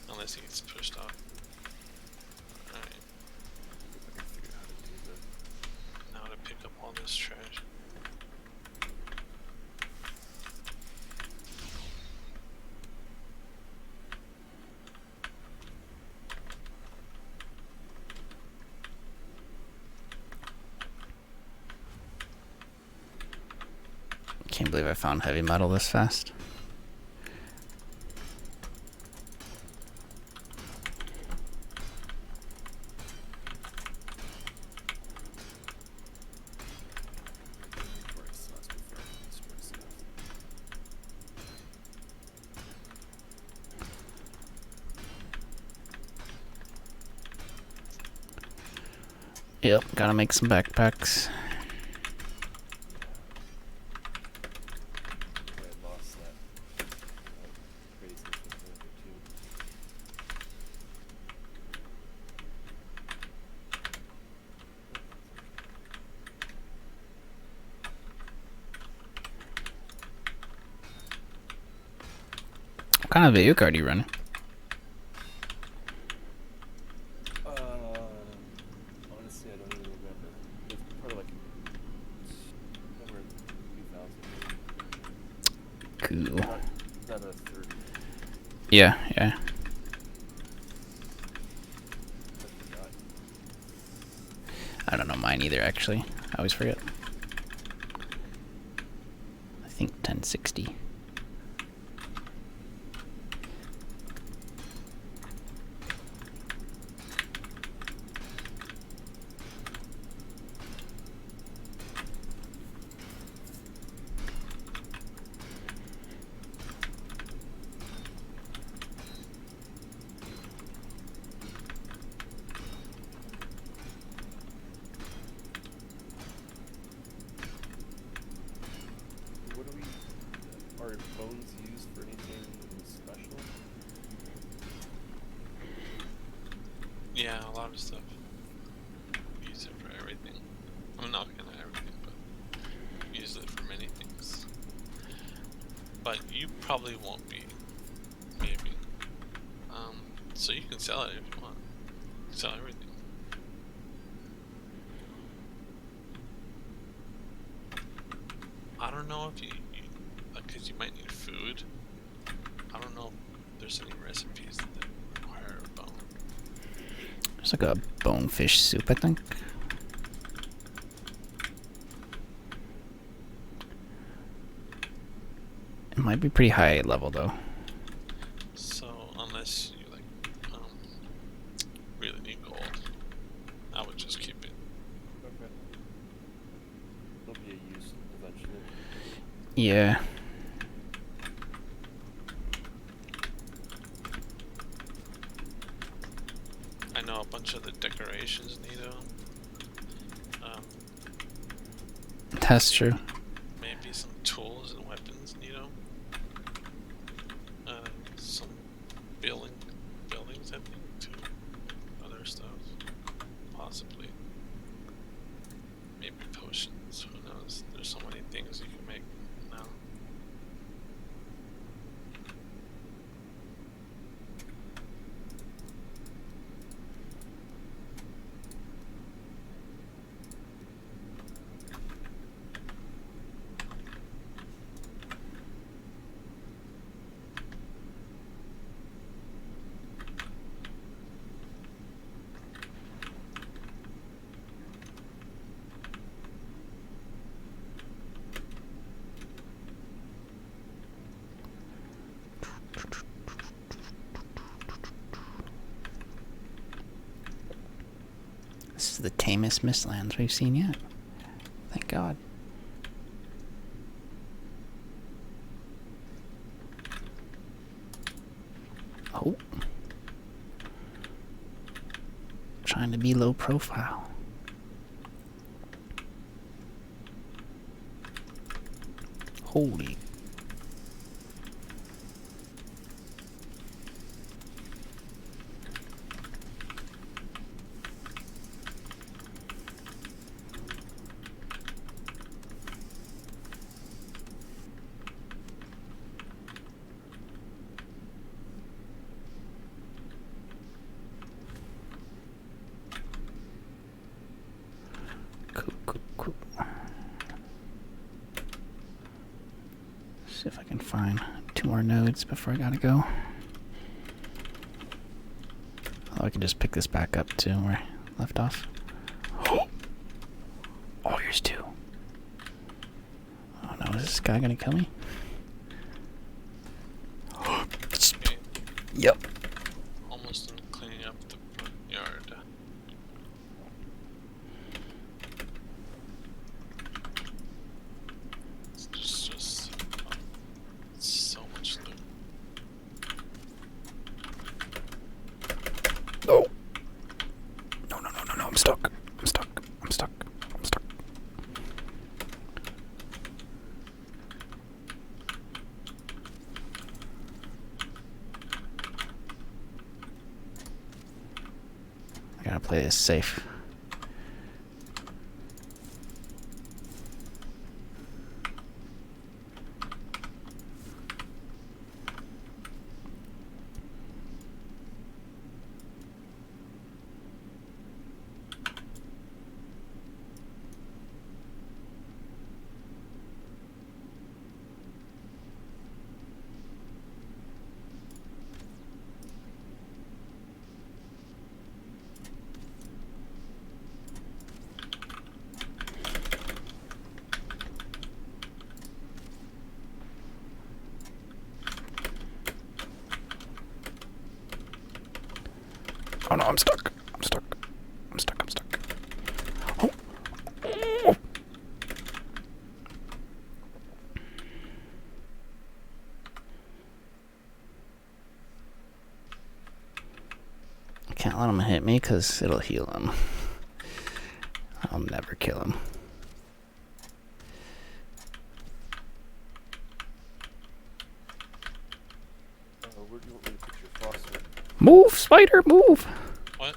Unless he gets pushed off. Alright. I can figure out how to do this. Now to pick up all this trash. Can't believe I found heavy metal this fast. Yep, gotta make some backpacks. I lost that. Crazy thing too. What kind of video card are you running? Honestly, I don't even remember. It's probably like somewhere in 2000. Cool. Not a 30. Yeah. I forgot. I don't know mine either, actually. I always forget. I think 1060. What do we? Are bones used for anything special? Yeah, a lot of stuff. Use it for everything. I'm not gonna everything, but use it for many things. But you probably won't be. Maybe. So you can sell it if you want. Sell everything. I don't know if you because you might need food. I don't know if there's any recipes that require a bone. It's like a bonefish soup, I think. It might be pretty high level, though. So unless you like really need gold, I would just keep it. Okay. There'll be a use eventually. Yeah. I know a bunch of the decorations need them. That's true. Maybe some tools and weapons need them. Some buildings, I think, too. Other stuff, possibly. Maybe potions. Who knows? There's so many things you can make now. This is the tamest Mistlands we've seen yet. Thank God. god. Oh. Trying to be low profile. Holy. Cool. See if I can find 2 more nodes before I gotta go. Oh, I can just pick this back up too where I left off. Oh, here's 2. Oh no, is this guy gonna kill me? Yep. Almost done cleaning up the front yard. It's just so much loot. No. No, I'm stuck. I gotta play this safe. Oh no, I'm stuck. Oh. I can't let him hit me because it'll heal him. I'll never kill him. Where do you want me to put your Froster? Move, spider, move! What?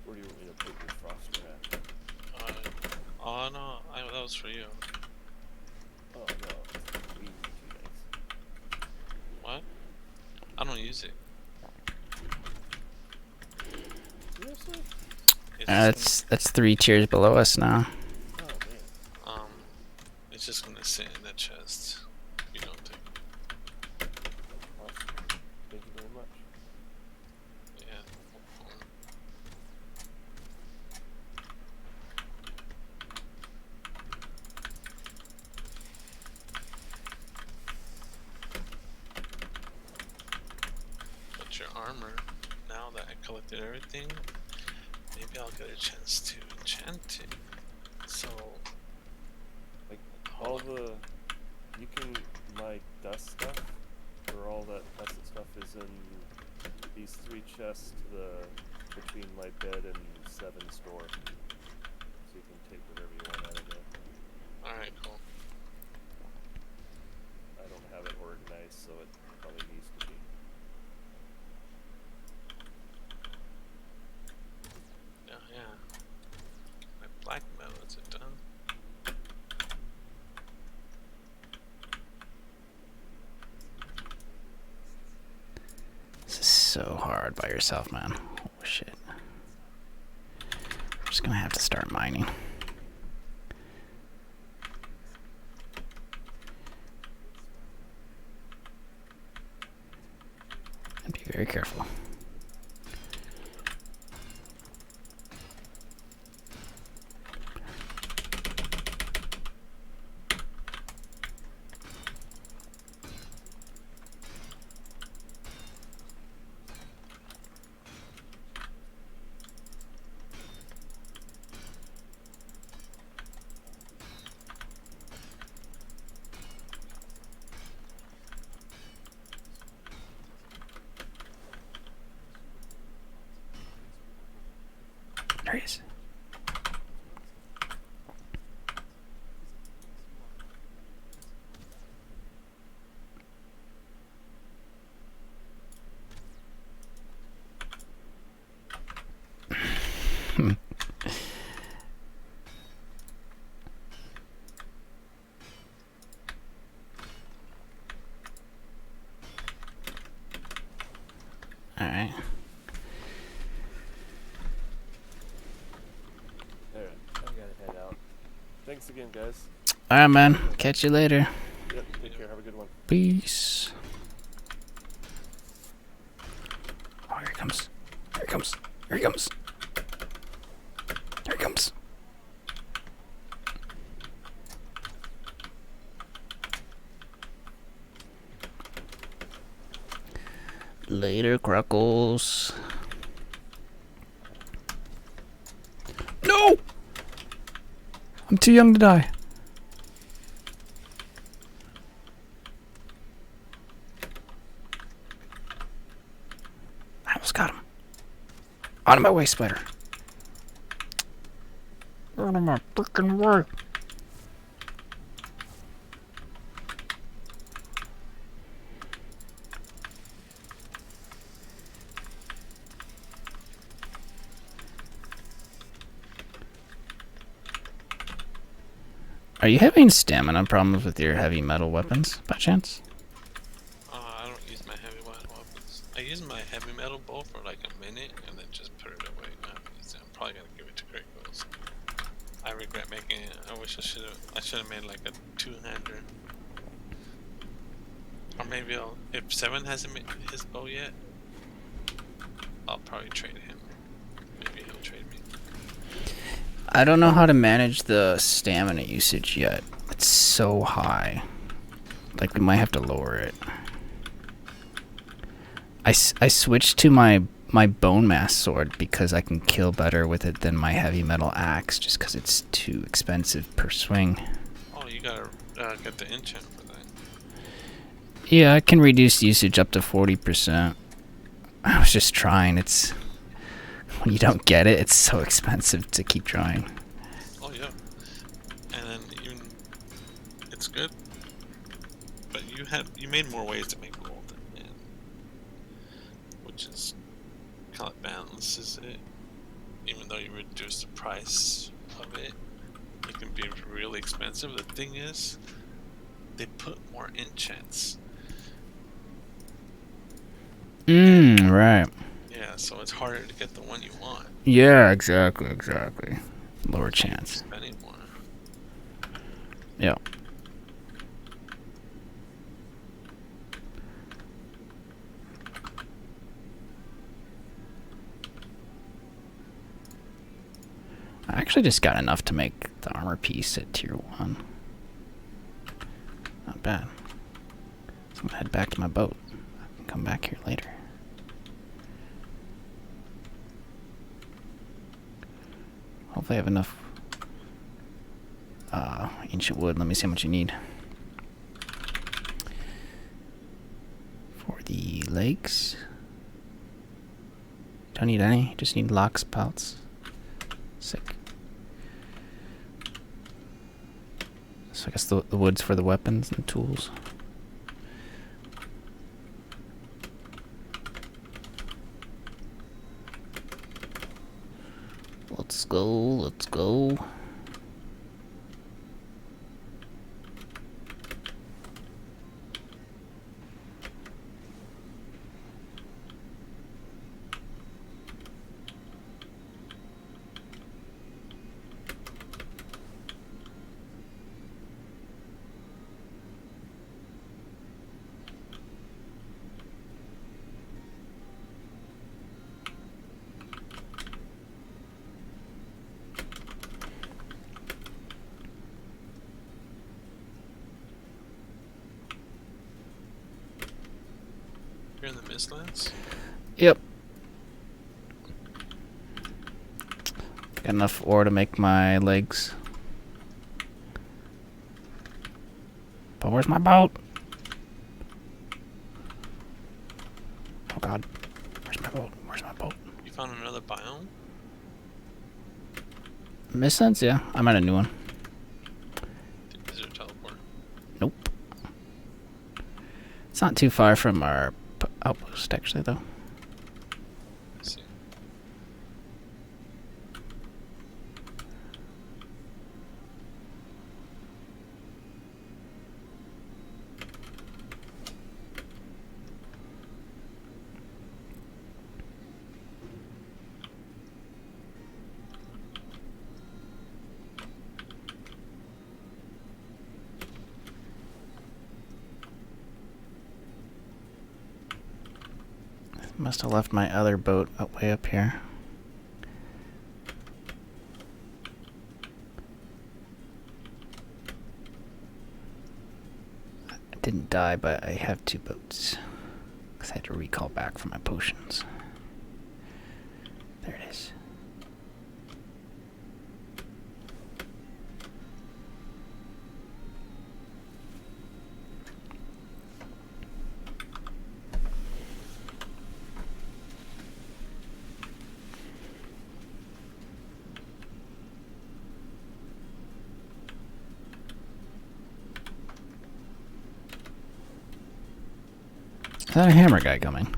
Where do you want me to put your Froster at? Oh no, that was for you. Oh no, we need 2 nights. What? I don't use it. Seriously? It's That's 3 tiers below us now. Oh man. it's just gonna sit in the chest. You don't think? Awesome. Thank you very much. Yeah. But your armor, now that I collected everything, maybe I'll get a chance to enchant it. So, Like all the, you can my dust stuff, or all that dust stuff is in these 3 chests, between my bed and 7 store. So you can take whatever you want out of there. alright, cool. I don't have it organized, so it probably needs to be. Yeah. My black metal, is it done? This is so hard by yourself, man. Oh shit. I'm just gonna have to start mining. And be very careful. he is. Alright. Alright, I gotta head out. Thanks again, guys. Alright, man. Catch you later. Yep, take care. Have a good one. Peace. Oh, here he comes. Here he comes. Here he comes. Here he comes. Later, Crackles. No! I'm too young to die. I almost got him. Out of my way, spider. Out of my freaking way. Are you having stamina problems with your heavy metal weapons, by chance? I don't use my heavy metal weapons. I use my heavy metal bow for like a minute and then just put it away. I'm probably gonna give it to Great Ghost. I regret making it. I wish I should have made like a two-hander. Or maybe if Seven hasn't made his bow yet, I'll probably trade him. Maybe he'll trade me. I don't know how to manage the stamina usage yet. It's so high. Like, we might have to lower it. I switched to my bone mass sword because I can kill better with it than my heavy metal axe, just because it's too expensive per swing. Oh, you gotta get the enchant for that. Yeah, I can reduce usage up to 40%. I was just trying. It's... When you don't get it, it's so expensive to keep trying. Oh yeah, and then even it's good, but you made more ways to make gold, and which is kind of balances it. Even though you reduce the price of it, it can be really expensive. The thing is, they put more enchants. Right. Yeah, so it's harder to get the one you want. Yeah, exactly. Lower chance. Spending more. Yeah. I actually just got enough to make the armor piece at tier 1. Not bad. So I'm gonna head back to my boat. I can come back here later. Hopefully I have enough ancient wood. Let me see how much you need. For the legs. Don't need any. Just need locks, pelts. Sick. So I guess the wood's for the weapons and tools. Let's go. You're in the Mistlands? Yep. Got enough ore to make my legs. But where's my boat? Oh god. Where's my boat? You found another biome? Mistlands, yeah. I'm at a new one. Is there a teleport? Nope. It's not too far from our outpost, actually, though. Let's see. Must have left my other boat way up here. I didn't die, but I have 2 boats. Because I had to recall back for my potions. There it is. Is that a hammer guy coming?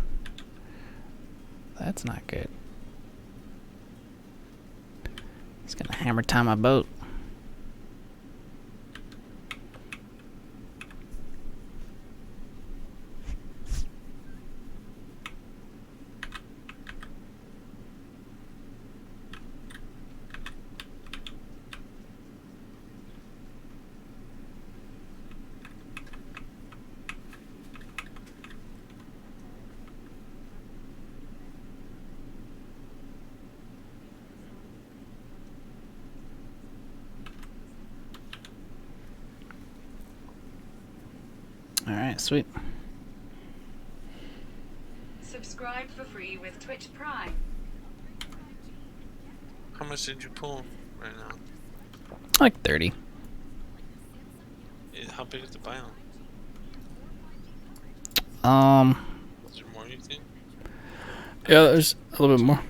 That's not good. He's gonna hammer time my boat. Alright, sweet. Subscribe for free with Twitch Prime. How much did you pull right now? Like 30. How big is the biome? Is there more, you think? Yeah, there's a little bit more.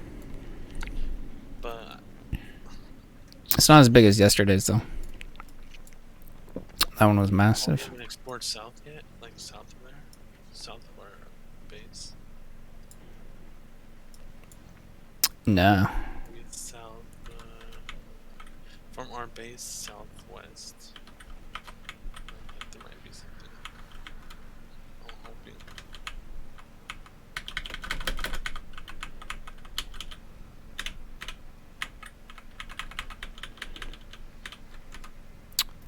But It's not as big as yesterday's, though. That one was have massive. you even explored south yet? Like south of there? South of our base? No. Maybe it's south, from our base, southwest. I think there might be something. I'm hoping.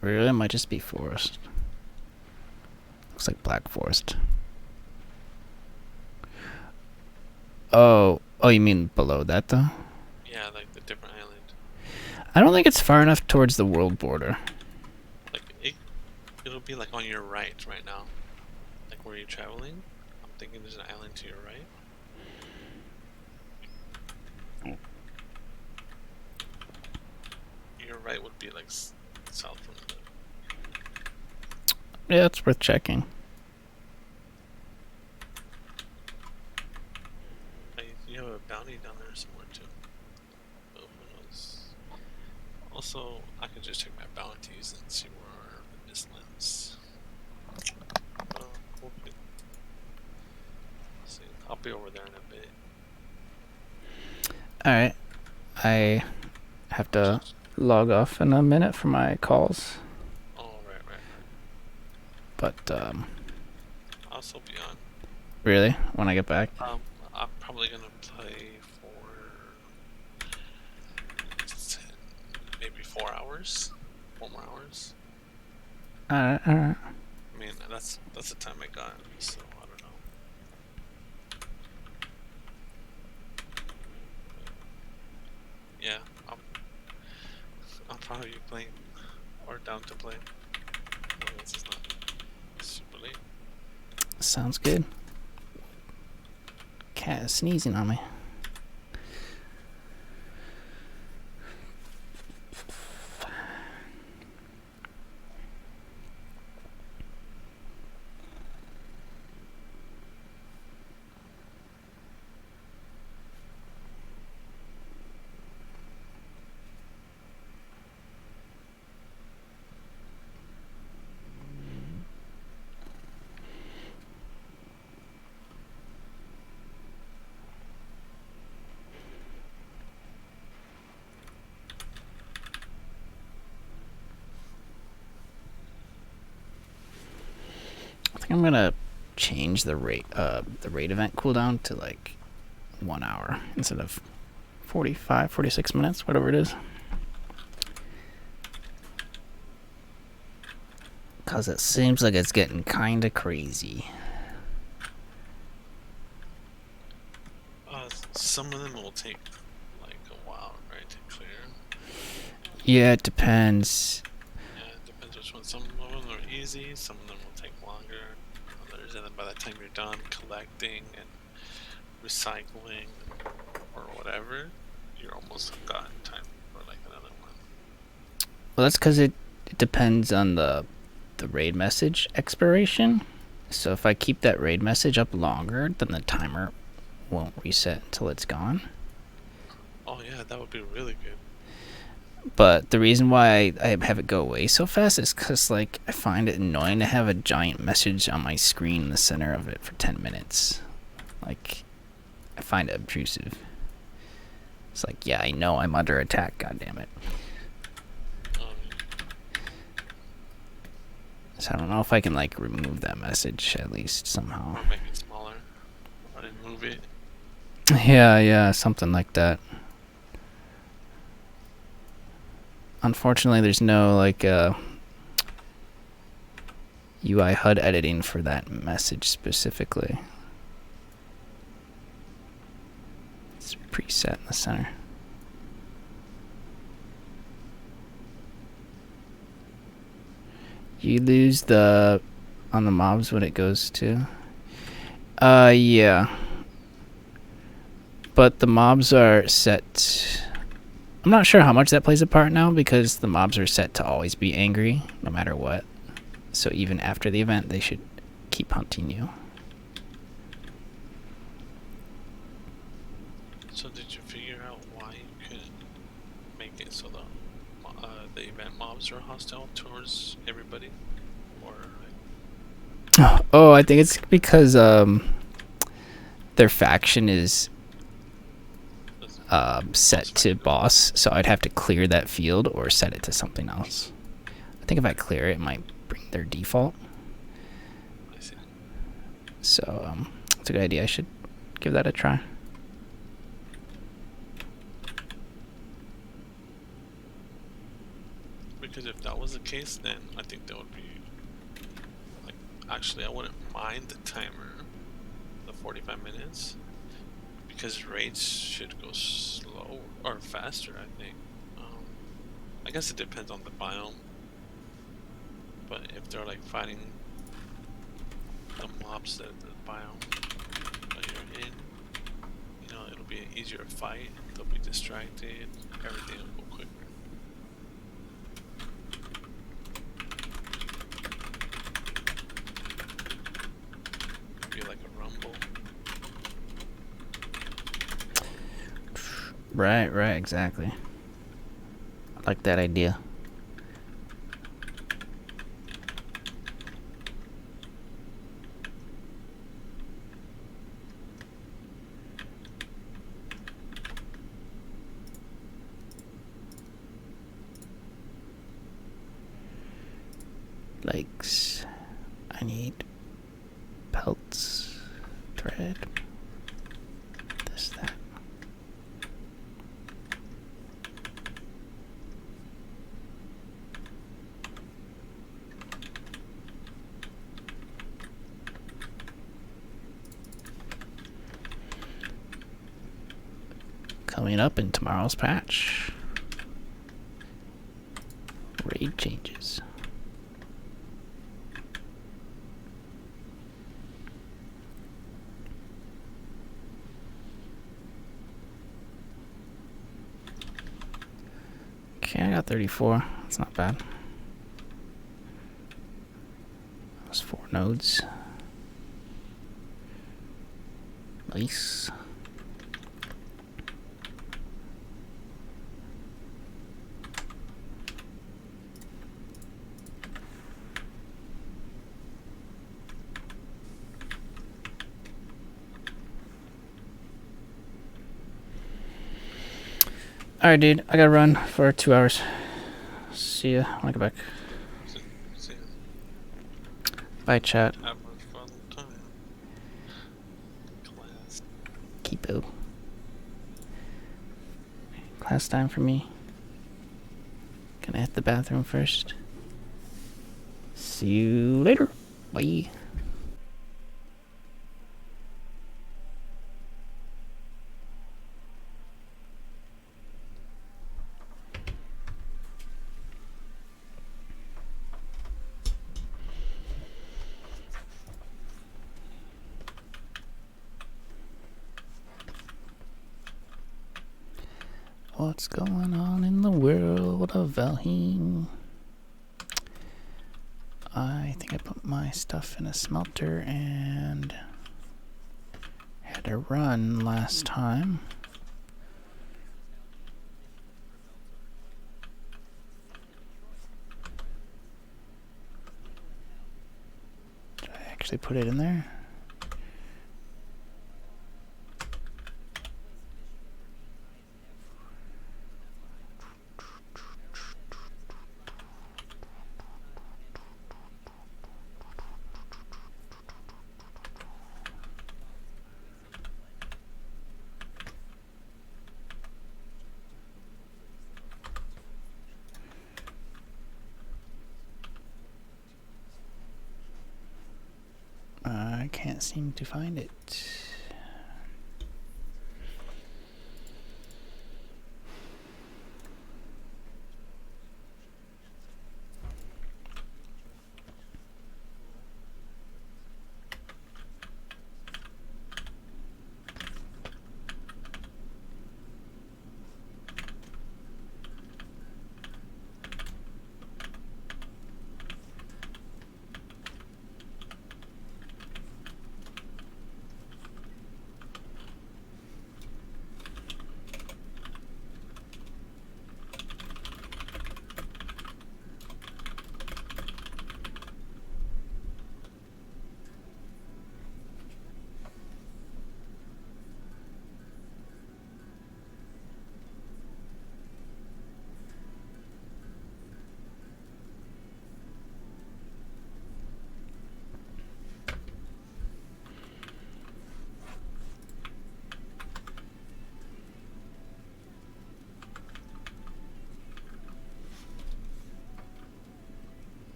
Really, it might just be forest. Looks like black forest. Oh, you mean below that, though? Yeah, like the different island. I don't think it's far enough towards the world border. Like it'll be like on your right now. Like where you're traveling. I'm thinking there's an island to your right. Your right would be like south from the. Yeah, it's worth checking. You have a bounty down there somewhere too. But who knows? Also, I could just check my bounties and see where are the Mistlands. Hopefully. See, I'll be over there in a bit. Alright. I have to log off in a minute for my calls. Oh, right. But, I'll still be on. really? When I get back? I'm probably gonna play for 10, maybe 4 hours, 4 more hours. Alright. I mean, that's the time I got, so I don't know. Yeah, I'll probably be playing or down to play. Well, this is not super late. Sounds good. Cat is sneezing on me. think I'm gonna change the raid event cooldown to like 1 hour instead of 45, 46 minutes, whatever it is. Cause it seems like it's getting kinda crazy. Some of them will take like a while, right, to clear. Yeah, it depends. Yeah, it depends which one. Some of them are easy, some of them will take longer. Others, and then by the time you're done collecting and recycling or whatever, you're almost got time for like another one. Well, that's because it depends on the raid message expiration. So if I keep that raid message up longer, then the timer won't reset until it's gone. Oh yeah, that would be really good. But the reason why I have it go away so fast is because, like, I find it annoying to have a giant message on my screen in the center of it for 10 minutes. Like, I find it obtrusive. It's like, yeah, I know I'm under attack, goddammit. So I don't know if I can, like, remove that message at least somehow. Or make it smaller. Or remove it. Yeah, something like that. Unfortunately, there's no, like, UI HUD editing for that message specifically. It's preset in the center. You lose the on the mobs when it goes to. Yeah. But the mobs are set. I'm not sure how much that plays a part now because the mobs are set to always be angry no matter what. So even after the event, they should keep hunting you. So did you figure out why you couldn't make it so the event mobs are hostile towards everybody? Or like... Oh, I think it's because their faction is set to boss, so I'd have to clear that field or set it to something else. I think if I clear it, it might bring their default. I see. So it's a good idea. I should give that a try. Because if that was the case, then I think that would be like, actually I wouldn't mind the timer, the 45 minutes, because raids should go slow or faster, I think. I guess it depends on the biome, but if they're like fighting the mobs that the biome that you're in, you know, it'll be an easier fight, they'll be distracted, everything will go quicker. Be like a rumble. Right, exactly. I like that idea. Legs. I need pelts, thread, this, that. Coming up in tomorrow's patch. Raid changes. Okay, I got 34. That's not bad. That's 4 nodes. Nice. Alright, dude. I gotta run for 2 hours. See ya when I get back. See ya. Bye, chat. Have keepo. Class time for me. Gonna hit the bathroom first. See you later. Bye. What's going on in the world of Valheim? I think I put my stuff in a smelter and had a run last time. Did I actually put it in there? I can't seem to find it.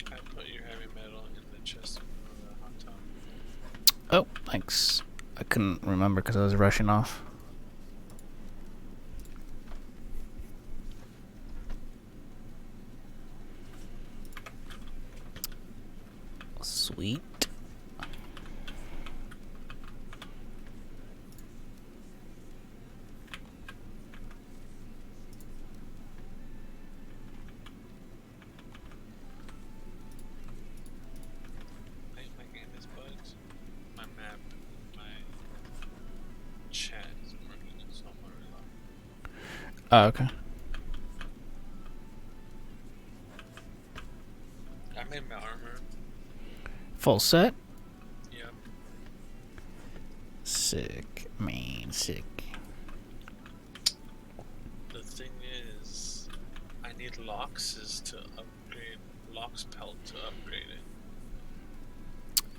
I put your heavy metal in the chest of the hot tub. Oh, thanks. I couldn't remember because I was rushing off. Sweet. I think my game is bugged. My map, my chat isn't working, so I'm worried about. Oh, okay. I made my armor. Full set? Yep. Sick. Man, sick. The thing is, I need Lox's to upgrade, Lox pelt to upgrade it.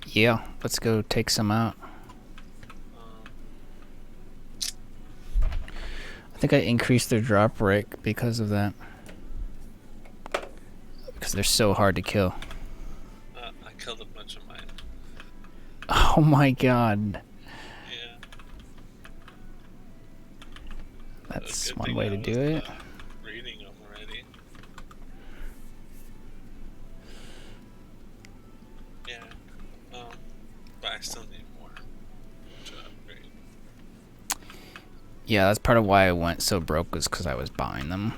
Yeah, let's go take some out. I think I increased their drop rate because of that. Because they're so hard to kill. I killed a bunch of mine. Oh my god. Yeah. That's Good one thing way I to was, do it. Reading them already. Yeah. But I still need more to upgrade. Yeah, that's part of why I went so broke was because I was buying them.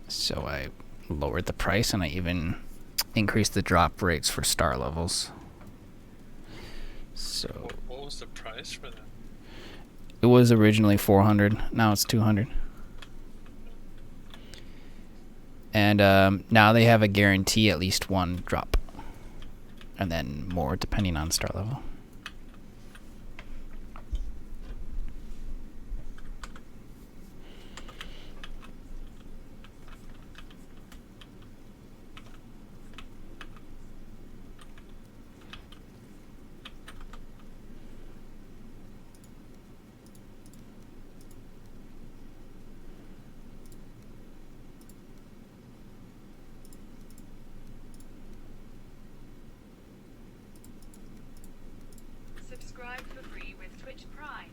So I lowered the price and I even increased the drop rates for star levels. So What was the price for that? it was originally 400, now it's 200. And now they have a guarantee at least one drop. And then more depending on star level. Subscribe for free with Twitch Prime.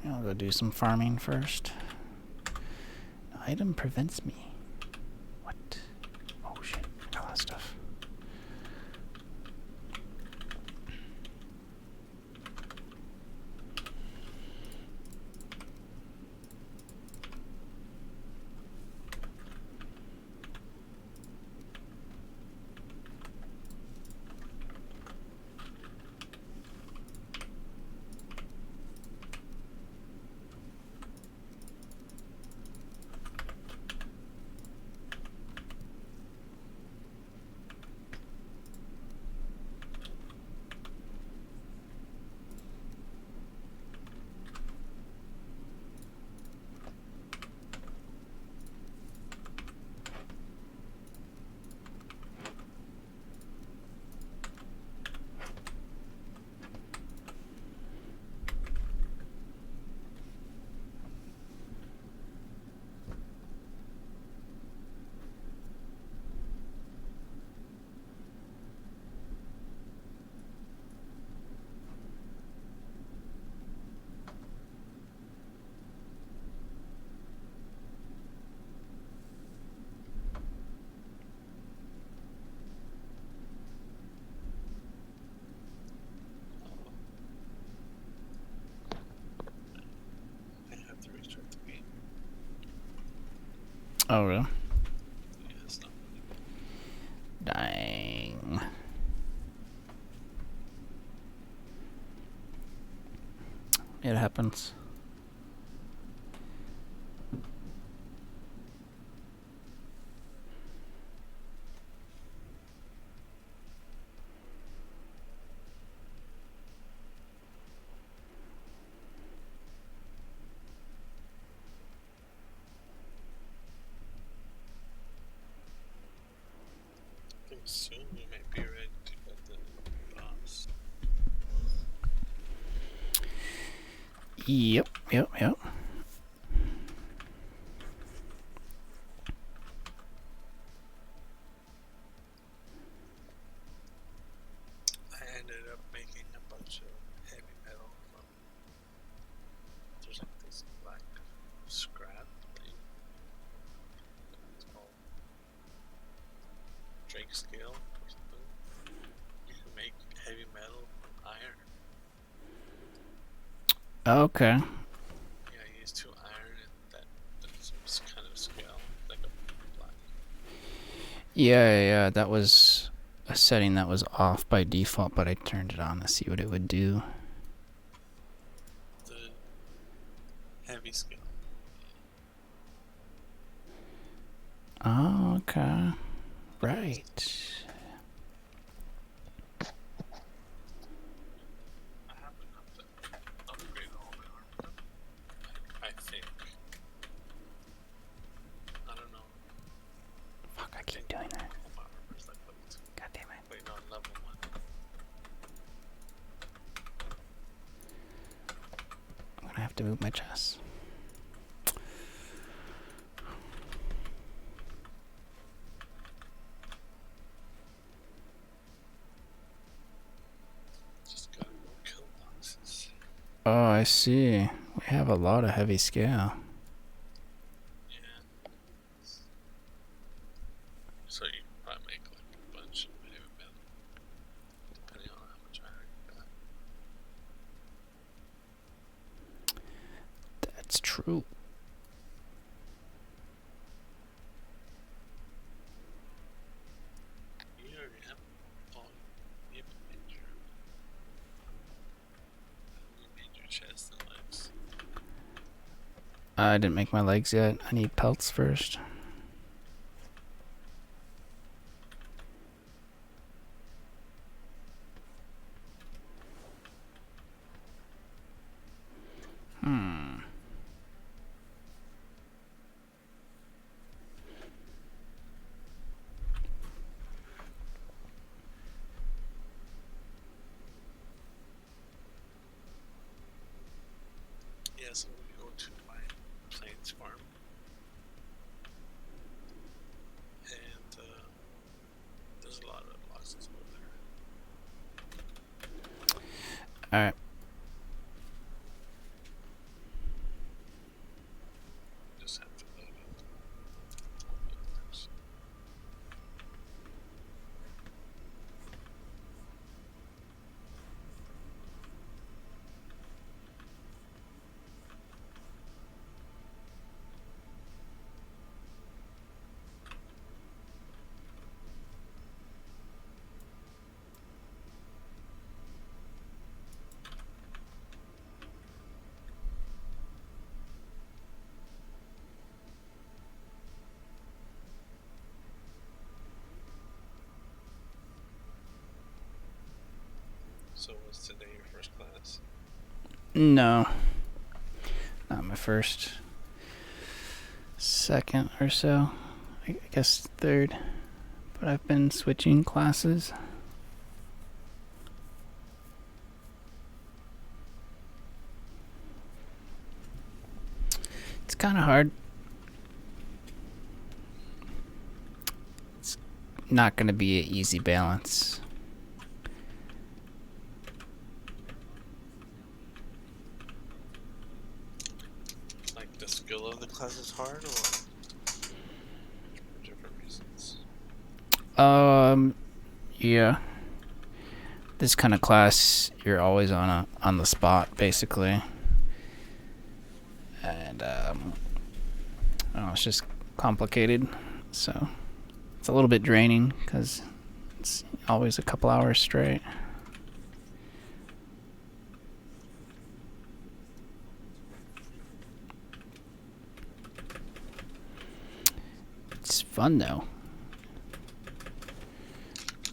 I'll go do some farming first. Item prevents me. What? Oh shit, all that stuff. I have to restart the game. Oh really? Yeah, it's not really. Dang. It happens. I think soon we might be ready to get the boss. Yep. I ended up making a bunch of heavy metal from. There's like this black scrap thing. It's called Drake scale or something. You can make heavy metal from iron. Okay. Yeah, I used 2 iron and that's kind of scale, like a black. Yeah. That was a setting that was off by default, but I turned it on to see what it would do. The heavy scale. Oh, okay. Right. I have enough to upgrade all my armor. I think. I don't know. Fuck, I keep doing that. All my armor is like level 2. God damn it. Wait, no, level 1. I'm gonna have to move my chest. Just gotta go kill boxes. Oh, I see. We have a lot of heavy scale. Yeah. So you can probably make like a bunch of heavy metal, depending on how much iron you got. That's true. You already have all you made your chest and legs. I didn't make my legs yet. I need pelts first. guess I'm gonna go to my plains farm. And there's a lot of boxes over there. Alright. Just have to load it. So was today your first class? No. Not my first. Second or so. I guess third. But I've been switching classes. It's kind of hard. It's not going to be an easy balance. Like the skill of the class is hard, or for different reasons? Yeah. This kind of class, you're always on the spot, basically. And I don't know, it's just complicated. So it's a little bit draining because it's always a couple hours straight. It's fun though.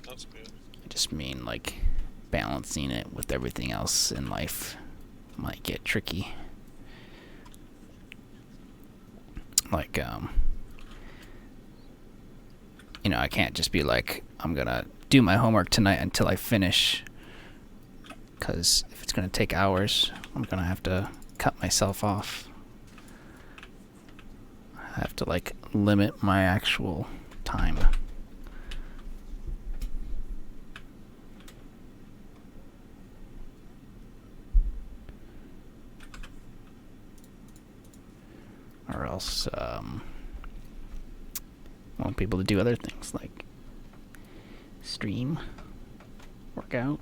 That's good. I just mean like balancing it with everything else in life might get tricky. Like, you know, I can't just be like, I'm gonna do my homework tonight until I finish. Because if it's gonna take hours, I'm gonna have to cut myself off. I have to, like, limit my actual time. Or else, won't be able to do other things like stream, work out.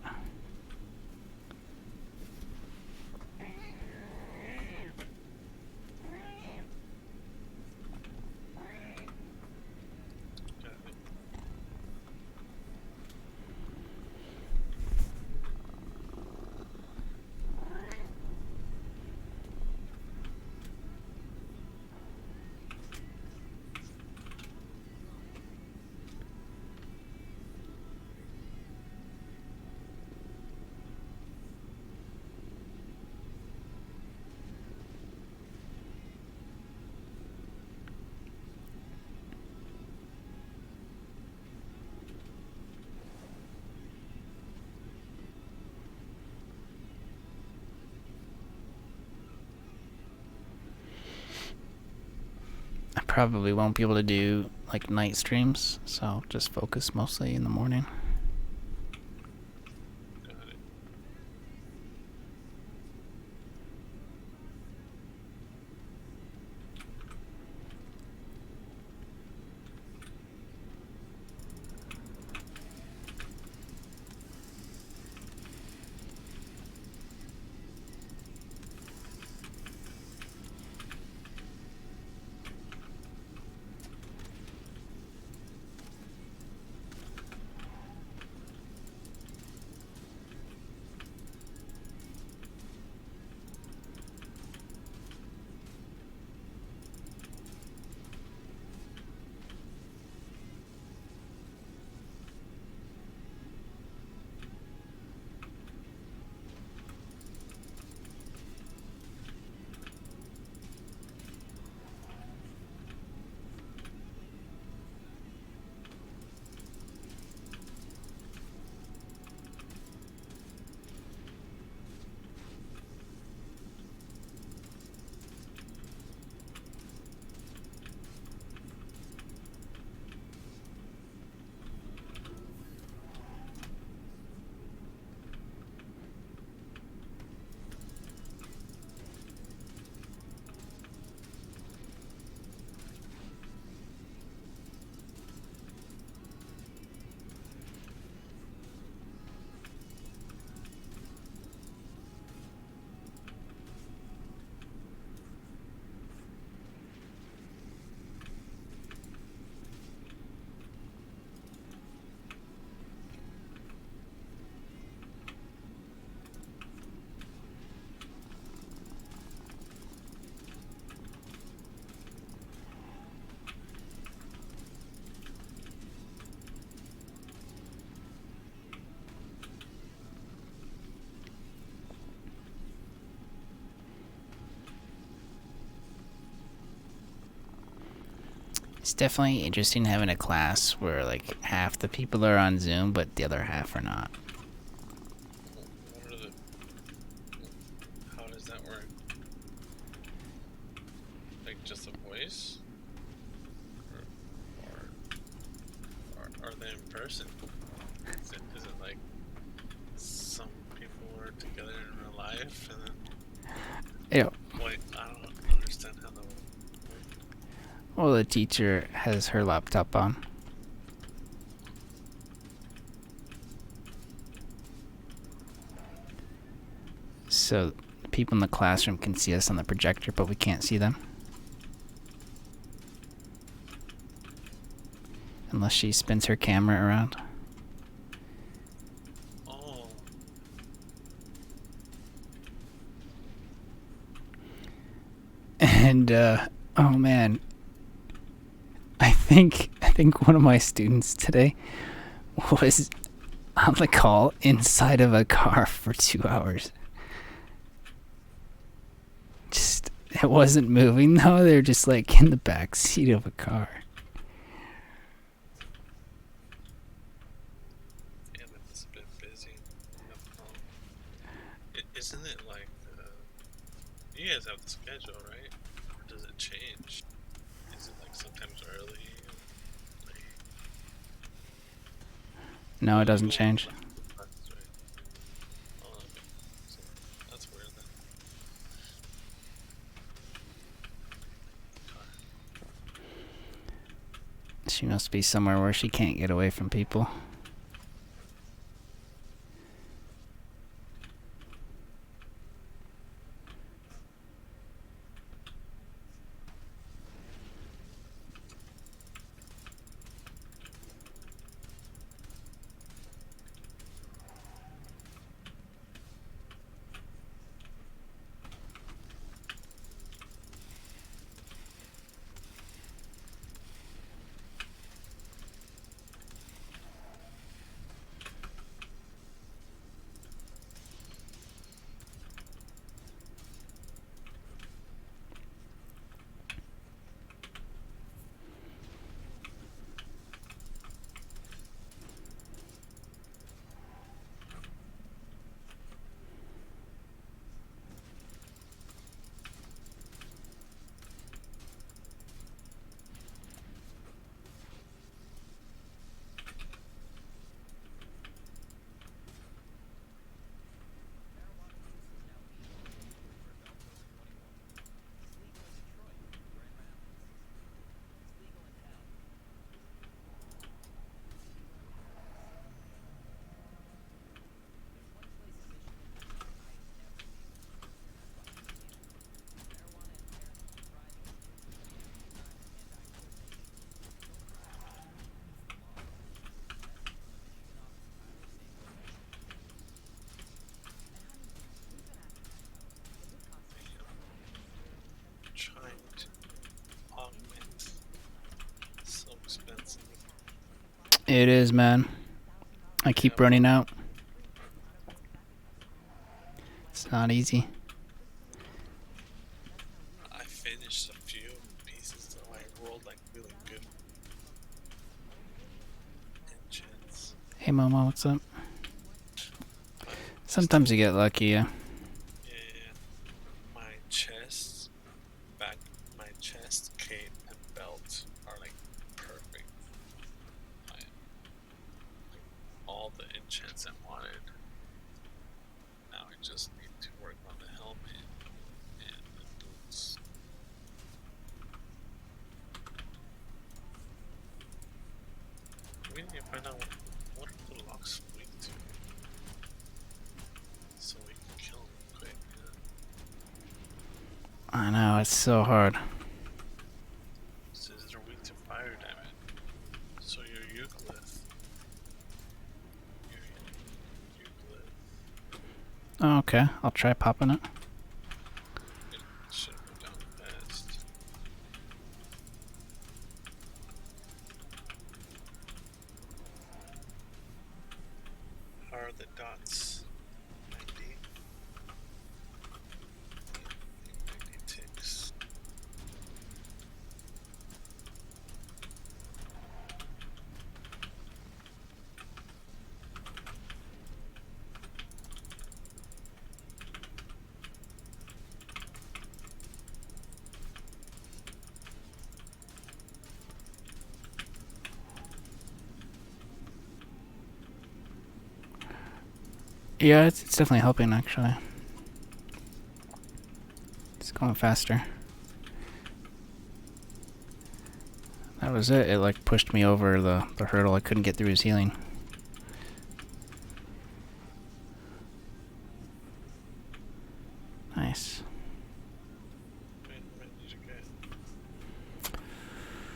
Got it. I probably won't be able to do like night streams, so I'll just focus mostly in the morning. Got it. It's definitely interesting having a class where like half the people are on Zoom, but the other half are not. What are the? How does that work? Like just a voice, or are they in person? Is it like some people are together in real life and then? Yeah. Wait, I don't understand how that works. Well, the teacher has her laptop on. So people in the classroom can see us on the projector, but we can't see them. Unless she spins her camera around. Oh, And oh man, I think one of my students today was on the call inside of a car for 2 hours. Just it wasn't moving though. They're just like in the back seat of a car. yeah, that's a bit busy. Isn't it like you guys have the schedule, right? Or does it change? Is it like sometimes early? Or late? No, it doesn't You go change. classes, right? Oh, okay. So that's weird then. She must be somewhere where she can't get away from people. Trying to augment. So expensive. It is, man. I keep Yep. running out. It's not easy. I finished a few pieces though. I rolled like really good enchants. Hey, Momo, what's up? But Sometimes you get lucky, yeah. yeah, my chest, my chest, cape, and belt are like perfect. Like all the enchants I wanted. Now I just need to work on the helmet and the boots. We need to find out what are the locks weak to, so we can kill them quick. I know, it's so hard. Says they're weak to fire damage. So your Euclid. Your Euclid. Oh, okay, I'll try popping it. It should go down fast. How are the dots? 90. 90 ticks. Yeah, it's definitely helping actually. It's going faster. That was it. It like pushed me over the hurdle. I couldn't get through his healing. Nice. When did you get?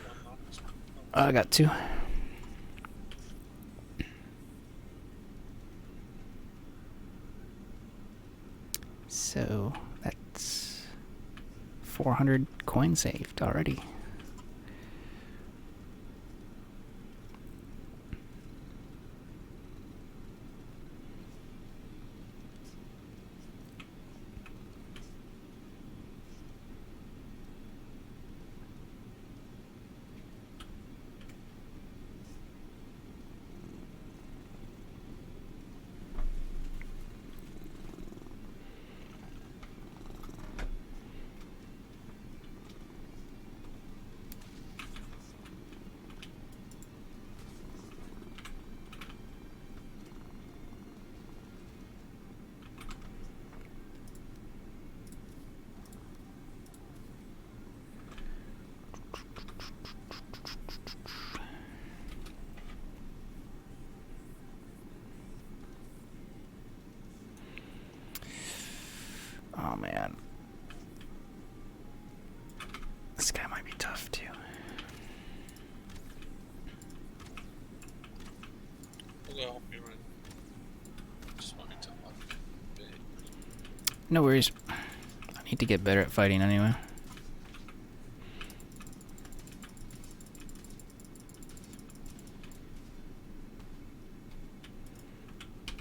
One locked? I got 2. So that's 400 coins saved already. Oh man. This guy might be tough too. We'll go help you run. Just wanted to lock a bit. No worries. I need to get better at fighting anyway.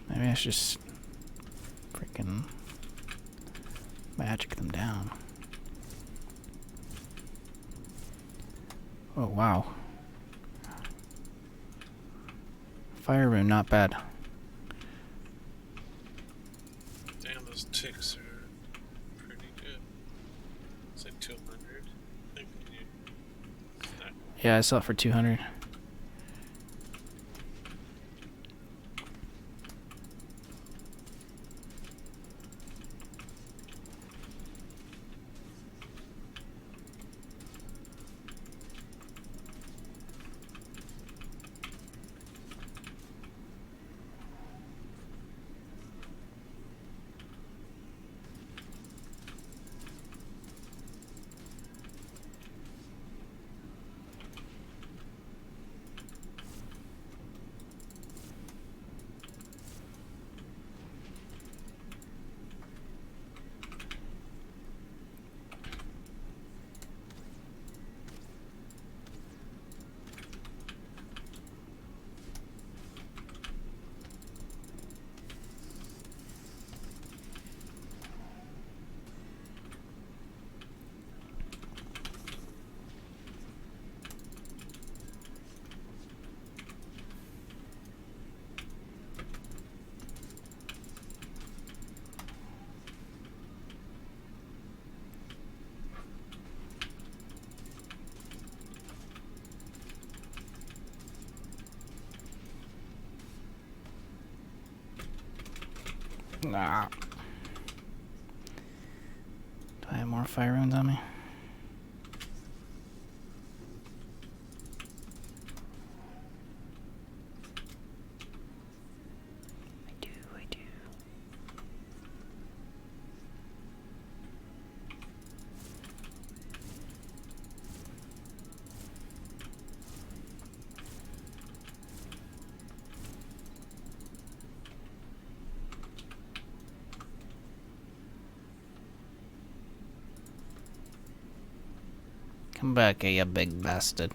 Maybe I should just freaking magic them down. Oh wow. Fire rune, not bad. Damn, those ticks are pretty good. It's like 200. I think when you stack. Yeah, I saw it for 200. Nah. Do I have more fire runes on me? I do. Come back here, you big bastard.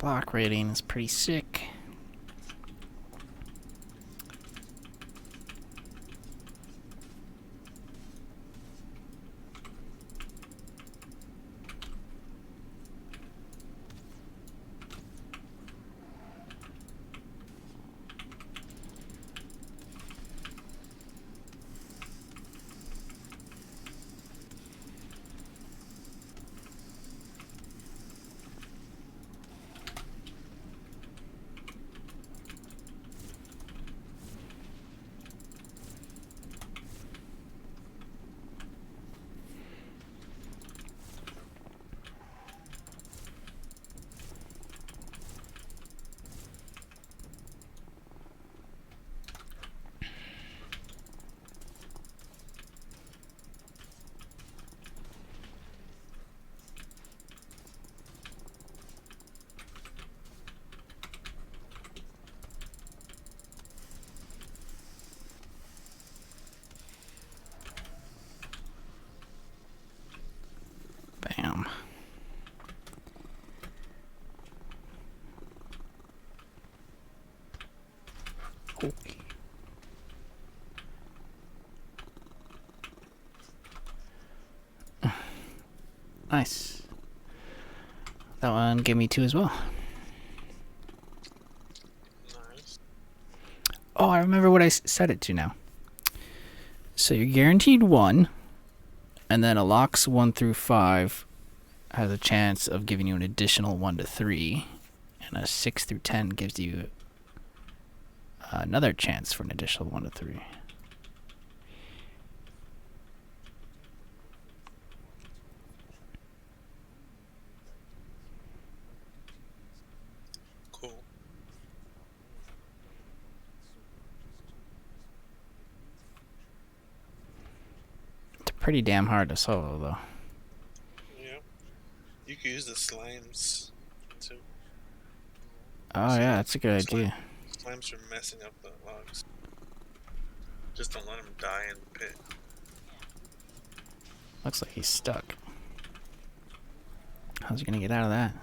block rating is pretty sick. Bam. Okay. Nice. That one gave me 2 as well. Nice. Oh, I remember what I set it to now. So you're guaranteed 1, and then a locks 1 through 5 has a chance of giving you an additional 1 to 3, and a 6 through 10 gives you another chance for an additional 1 to 3. Cool. It's pretty damn hard to solo, though. Yeah. You could use the slimes too. Oh, yeah, that's a good idea. Slimes are messing up the logs. Just don't let them die in the pit. Looks like he's stuck. How's he gonna get out of that?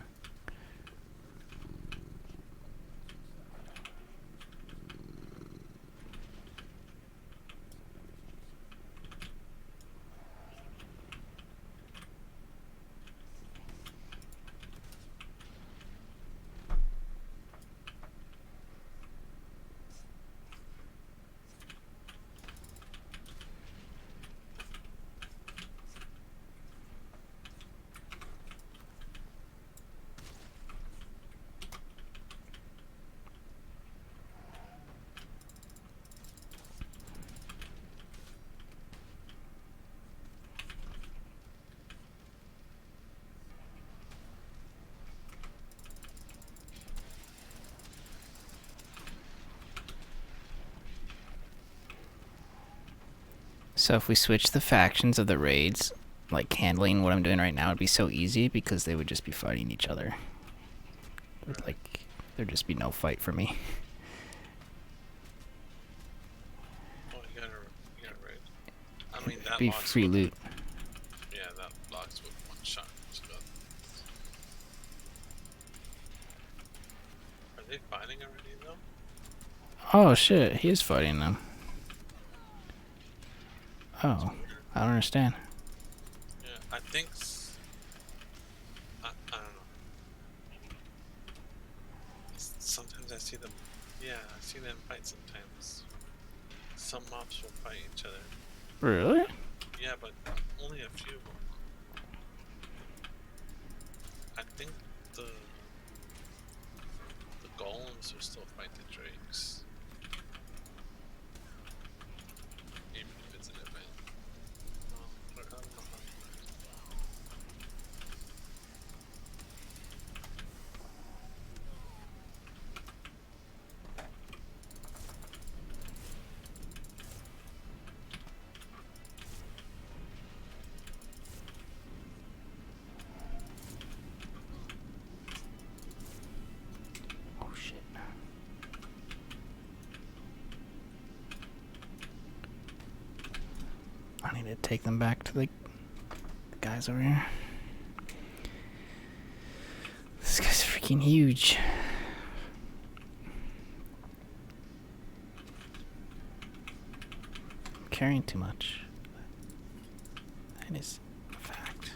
So if we switch the factions of the raids, like handling what I'm doing right now would be so easy because they would just be fighting each other. Like, there'd just be no fight for me. Oh, you gotta raid. I mean, that Be locks free with- loot. Yeah, that locks with 1 shot. Are they fighting already though? Oh shit, he is fighting them. Oh, I don't understand. Yeah, I think. I don't know. Sometimes I see them. Yeah, I see them fight sometimes. Some mobs will fight each other. Really? Yeah, but only a few. I think the golems will still fight the drakes. Even if it's an event. I don't know how it works. Oh shit. I need to take them back to the guys over here. This guy's freaking freaking huge. I'm carrying too much. That is a fact.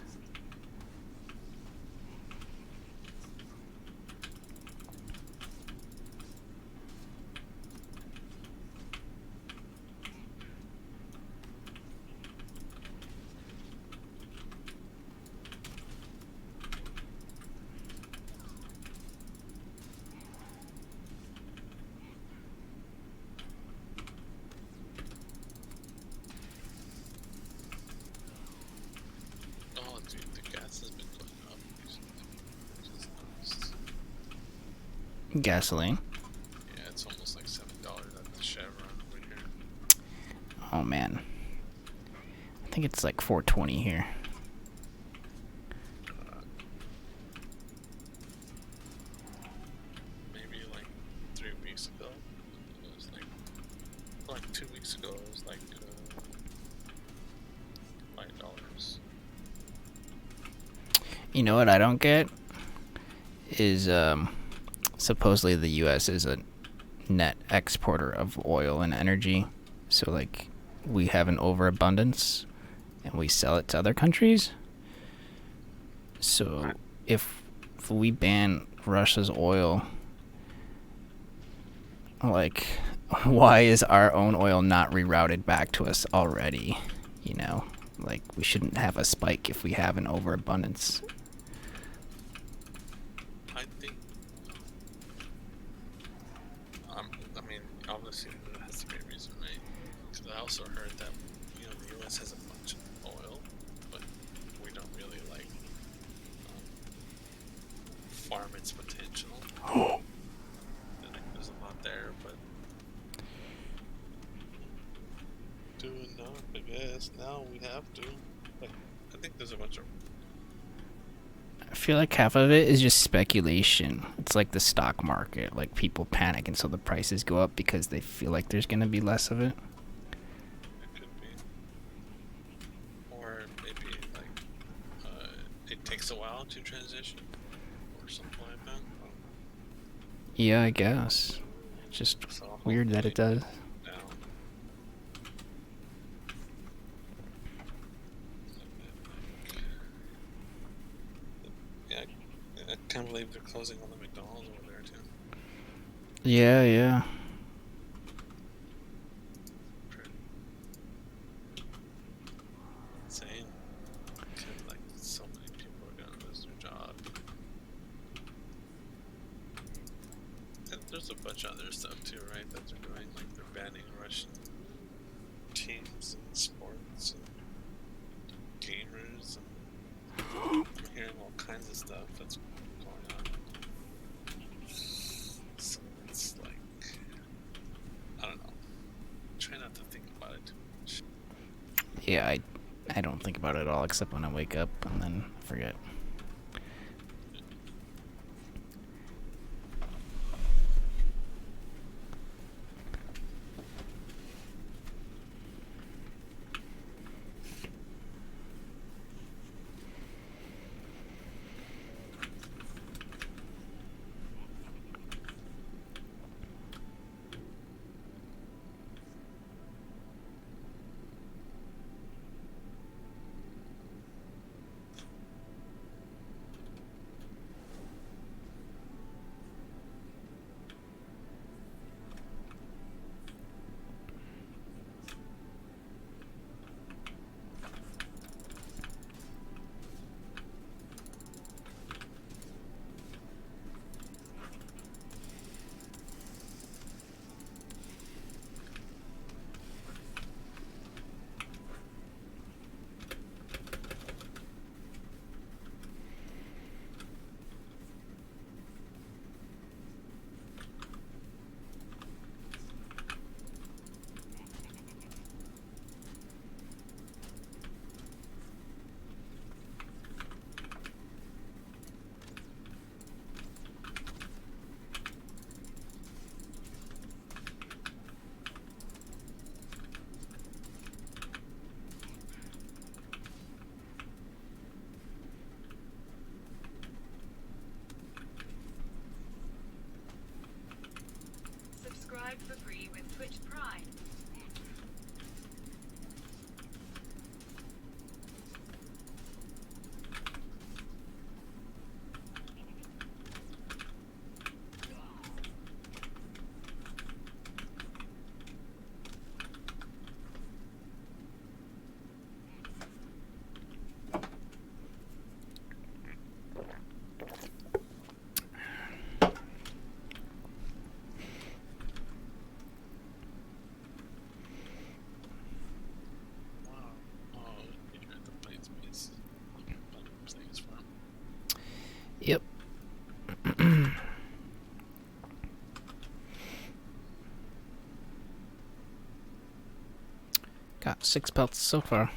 Oh, dude, the gas has been going up recently. I just noticed. Gasoline. Yeah, it's almost like $7 at the Chevron over here. Oh man. I think it's like 420 here. Maybe like 3 weeks ago, it was like 2 weeks ago, it was like $5. You know what I don't get is supposedly the US is a net exporter of oil and energy. So like we have an overabundance and we sell it to other countries. So if we ban Russia's oil, like why is our own oil not rerouted back to us already? You know, like we shouldn't have a spike if we have an overabundance. I think, I mean, obviously there has to be a reason, right? Because I also heard that, the U.S. has a bunch of oil, but we don't really farm its potential. I think there's a lot there, but doing enough, I guess. Now we have to. But I think there's a bunch of. I feel like half of it is just speculation. It's like the stock market. Like people panic and so the prices go up because they feel like there's going to be less of it. It could be. Or maybe it takes a while to transition or something like that. Yeah, I guess. It's just So weird that it does. Down. Yeah, I can't believe they're closing on the McDonald's over there too. Yeah, yeah. Insane. Like so many people are gonna lose their job. And there's a bunch of other stuff too, right? That they're doing, like they're banning Russian teams and sports and gamers, and I'm hearing all kinds of stuff that's going on. So it's like, I don't know. Try not to think about it too much. Yeah, I don't think about it at all except when I wake up and then forget. 6 pelts so far.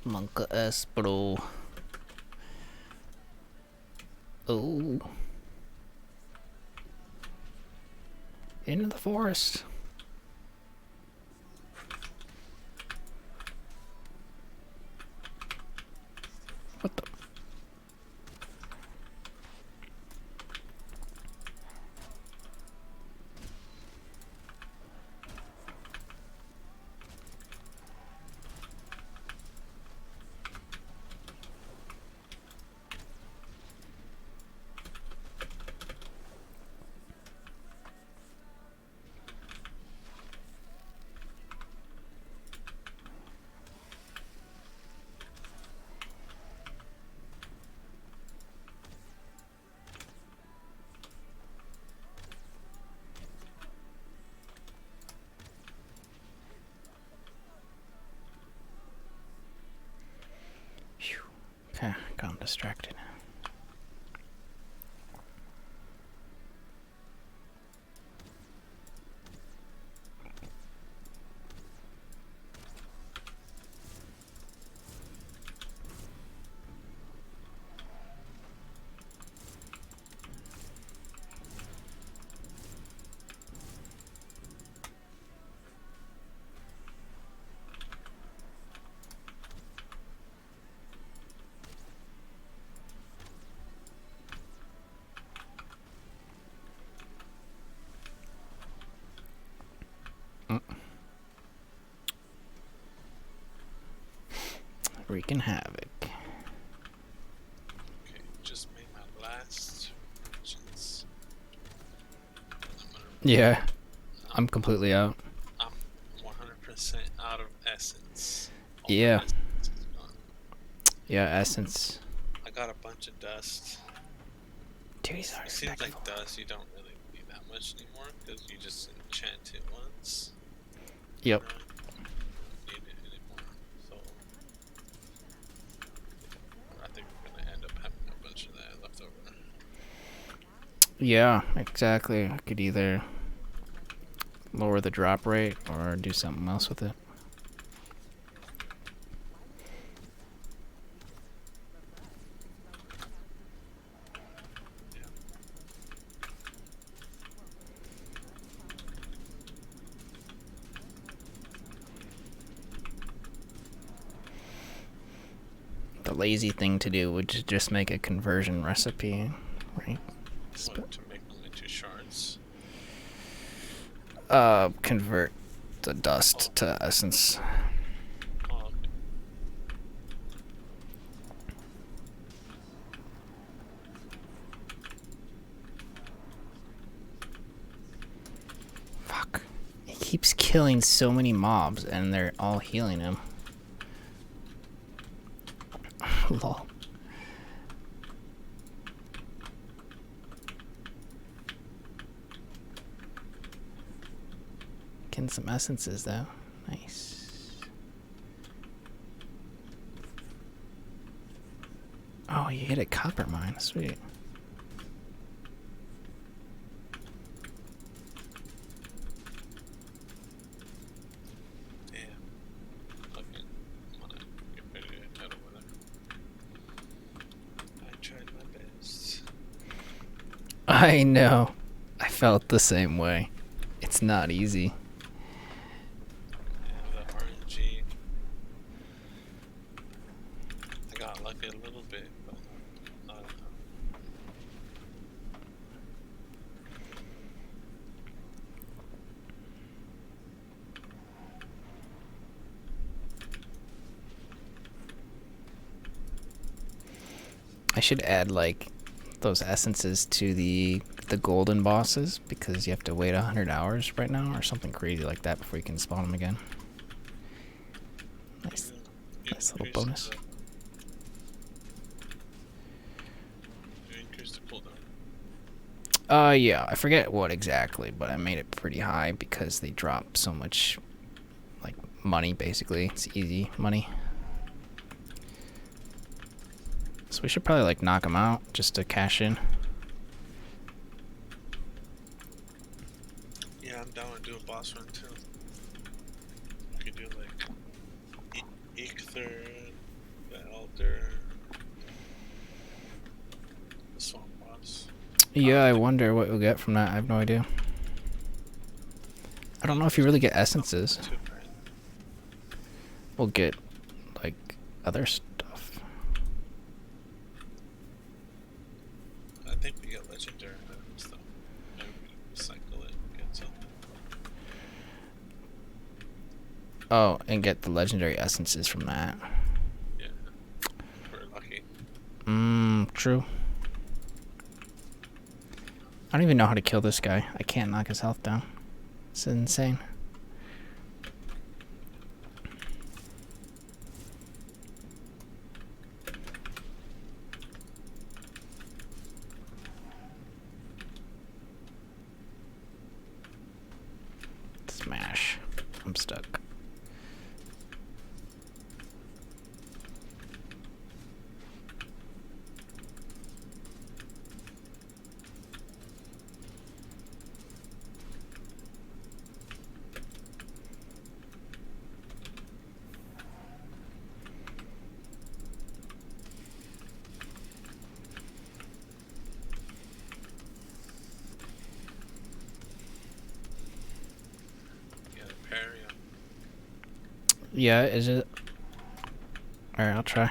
Monka S, bro. Oh. Into the forest. What the? Phew. Okay, got distracted. Wreaking havoc. Okay, just made my last vengeance. Yeah, I'm completely out. I'm 100% out of essence. All my Yeah. essence is gone. Yeah, essence. I got a bunch of dust. Dude, he's It seems like dust you don't really need that much anymore because you just enchant it once. Yep. You don't need it anymore. So I think we're gonna end up having a bunch of that left over. Yeah, exactly. I could either lower the drop rate or do something else with it. The lazy thing to do would just make a conversion recipe, right? What, to make them into shards? Convert the dust to essence. Oh, okay. Fuck. He keeps killing so many mobs and they're all healing him. Lol. Getting some essences though. Nice. Oh, you hit a copper mine. Sweet. I know. I felt the same way. It's not easy. Yeah, the RNG. I got lucky a little bit, but not enough. I should add like those essences to the golden bosses because you have to wait 100 hours right now or something crazy like that before you can spawn them again. Nice, nice little bonus. You increase the cooldown. Yeah, I forget what exactly, but I made it pretty high because they drop so much, like, money, basically. It's easy money. So we should probably, like, knock them out just to cash in. Yeah, I'm down to do a boss run too. You could do like Eikthyr, the Elder, the Swamp Boss. Yeah, I wonder what we'll get from that. I have no idea. I don't know if you really get essences. We'll get, like, other stuff. I think we get legendary items though. Maybe we cycle it and get something. Oh, and get the legendary essences from that. Yeah. If we're lucky. True. I don't even know how to kill this guy. I can't knock his health down. It's insane. Smash. I'm stuck. Yeah, parry him. Yeah, is it? Alright, I'll try.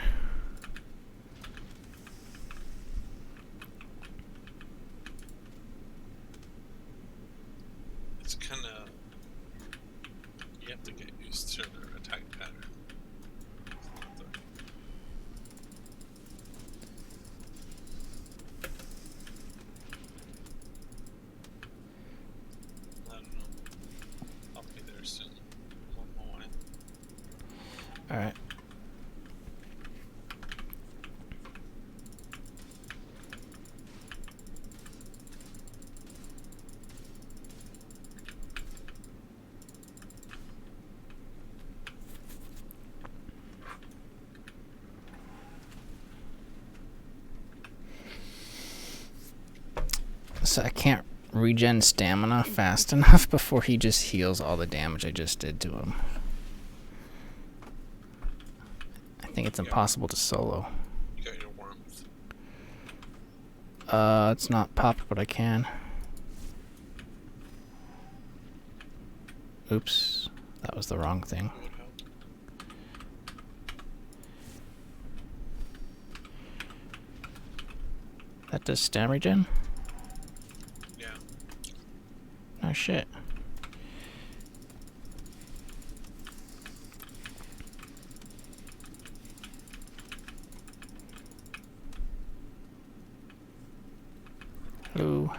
It's kinda, you have to get used to their attack pattern. I don't know. I'll be there soon. One more wine. Alright. So I can't regen stamina fast enough before he just heals all the damage I just did to him. I think it's impossible to solo. You got your warmth. It's not popped, but I can. Oops, that was the wrong thing. That would help. That does stam regen? Yeah. Oh shit. Hello.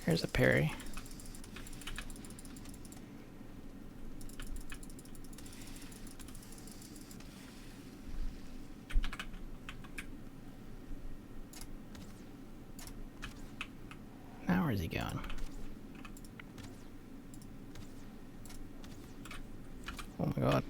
Here's a parry. Now where's he going? Oh my god.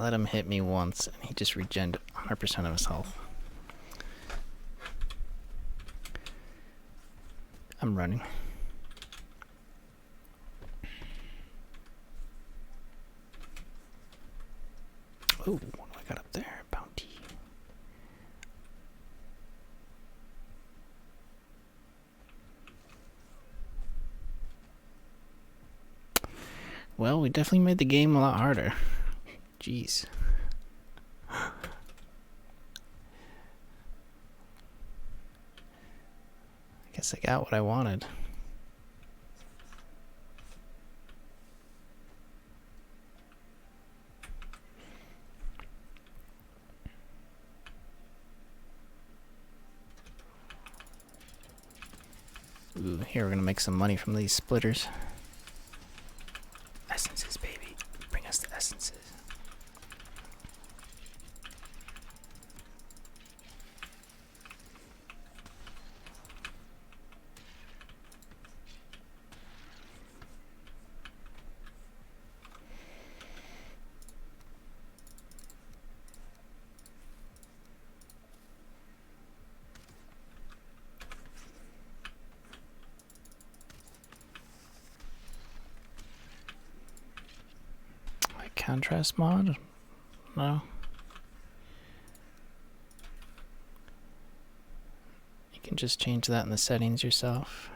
let him hit me once, and he just regened 100% of his health. I'm running. Oh, what do I got up there? Bounty. Well, we definitely made the game a lot harder. Jeez. I guess I got what I wanted. Ooh, here we're gonna make some money from these splitters. Essences, baby. Bring us the essences. Contrast mod? No. You can just change that in the settings yourself.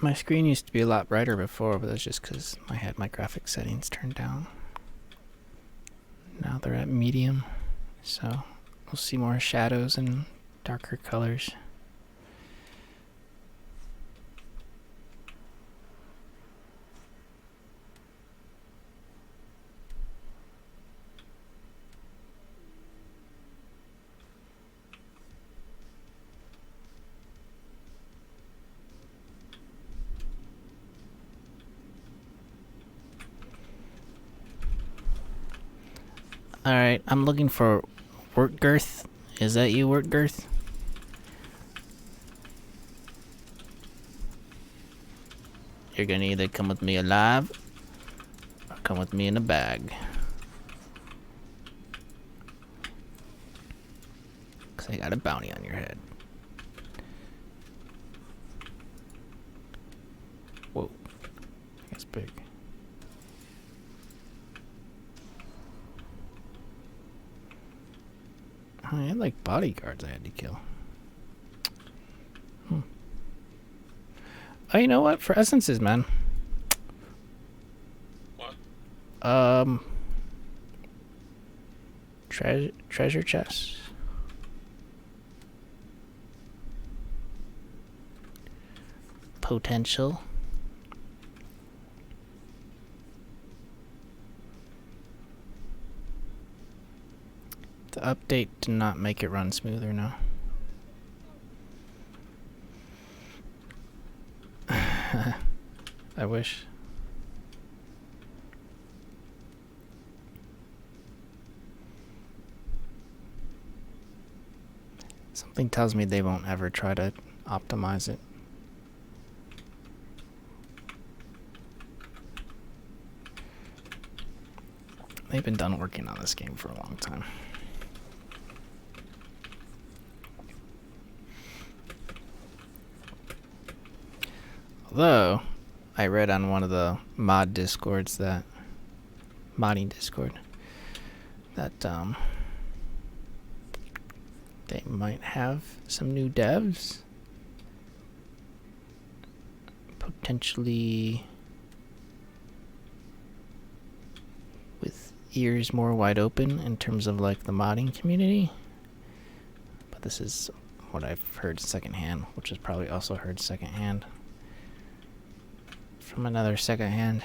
My screen used to be a lot brighter before, but that's just because I had my graphics settings turned down. Now they're at medium, so we'll see more shadows and darker colors. Alright, I'm looking for Wortgirth. Is that you, Wortgirth? You're gonna either come with me alive or come with me in a bag. Cause I got a bounty on your head. Whoa. That's big. I had like bodyguards I had to kill. Oh, you know what? For essences, man. What? Treasure chest. Potential. The update did not make it run smoother, no. I wish. Something tells me they won't ever try to optimize it. They've been done working on this game for a long time. Although, I read on one of the modding Discord, that they might have some new devs. Potentially with ears more wide open in terms of like the modding community. But this is what I've heard secondhand, which is probably also heard secondhand from another secondhand.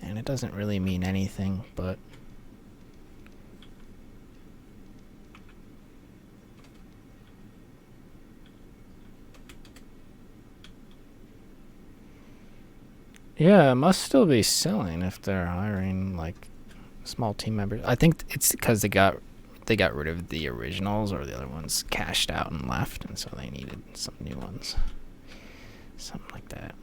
And it doesn't really mean anything, but yeah, it must still be selling if they're hiring like small team members. I think it's because they got rid of the originals, or the other ones cashed out and left, and so they needed some new ones. Something like that.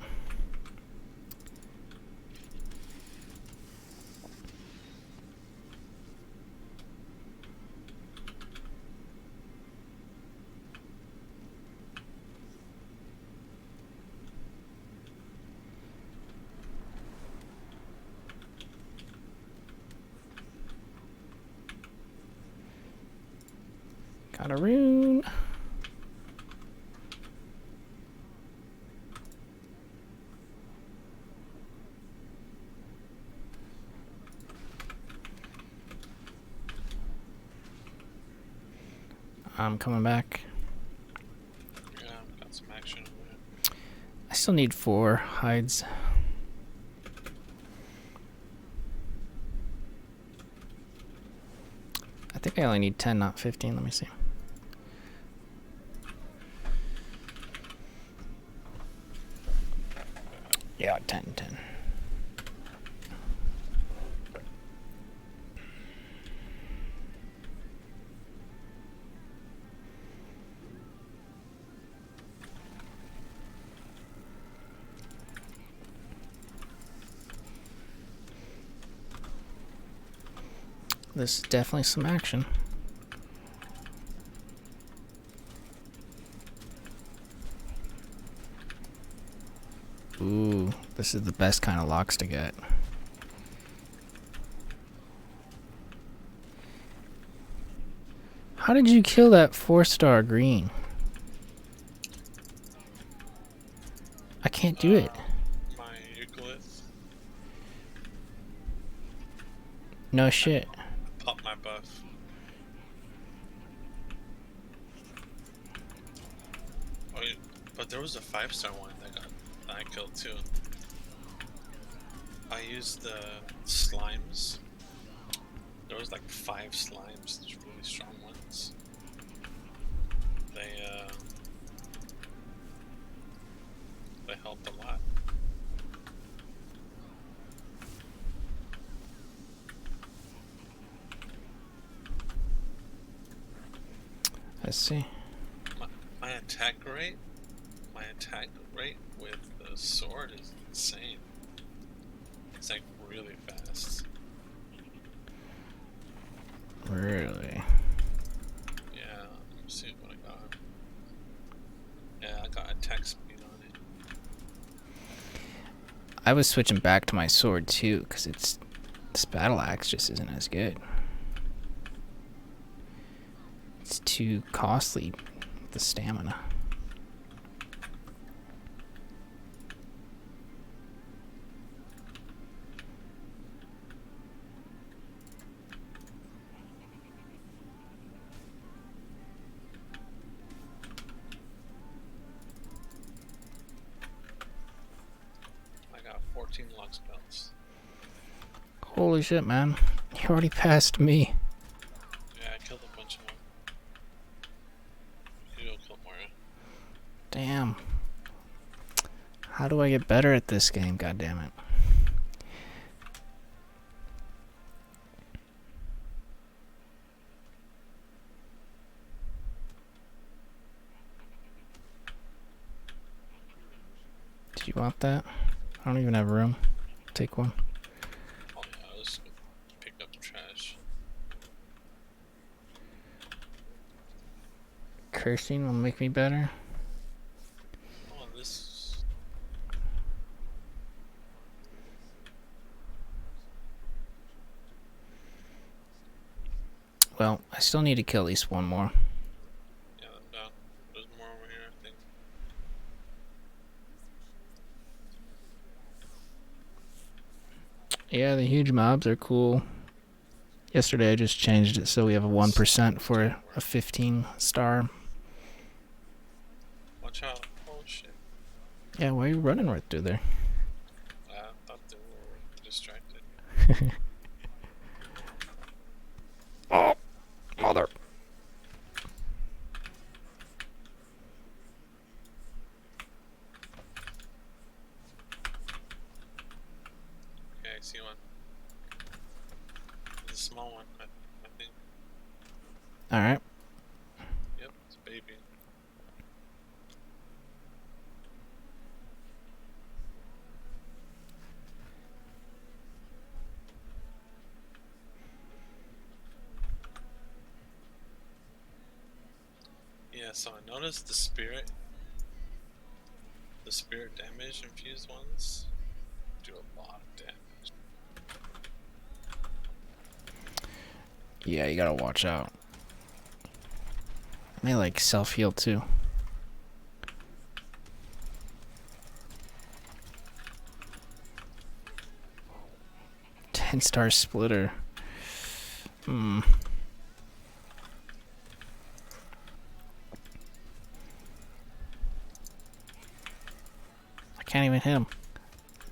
Got a rune. I'm coming back. Yeah, I've got some action over there. I still need 4 hides. I think I only need 10, not 15. Let me see. Yeah, 10. This is definitely some action. Ooh, this is the best kind of locks to get. How did you kill that 4-star green? I can't do it. My Euclid No shit. popped my buff. Oh, yeah, but there was a 5-star one that I killed too. I used the slimes. There was like 5 slimes, really strong ones. They helped a lot. Let's see. My attack rate with the sword is insane. It's like really fast. Really? Yeah, let me see what I got. Yeah, I got attack speed on it. I was switching back to my sword too, because this battle axe just isn't as good. It's too costly, the stamina. I got 14 lux belts. Holy shit, man. You already passed me. Yeah, I killed a bunch of them. You go kill Moira. Damn. How do I get better at this game? God damn it. you want that? I don't even have room. Take one. Oh yeah, I was gonna pick up the trash. Cursing will make me better. Oh, this. Well, I still need to kill at least one more. Yeah, I'm down. There's more over here, I think. Yeah, the huge mobs are cool. Yesterday I just changed it so we have a 1% for a 15 star. Watch out. Oh shit. Yeah, why are you running right through there? I thought they were distracted. Oh, mother. Okay, I see one. It's a small one, I think. Alright. Yep, it's a baby. Yeah, so I noticed the spirit damage infused ones do a lot of damage. Yeah, you gotta watch out. And they like self-heal too. 10-star splitter. Hmm. I can't even hit him.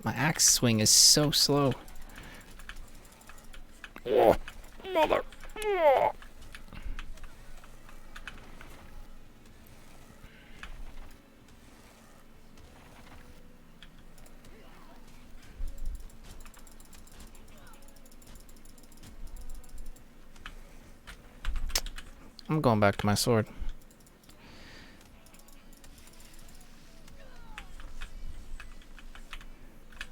My axe swing is so slow. Oh, mother. Oh. I'm going back to my sword.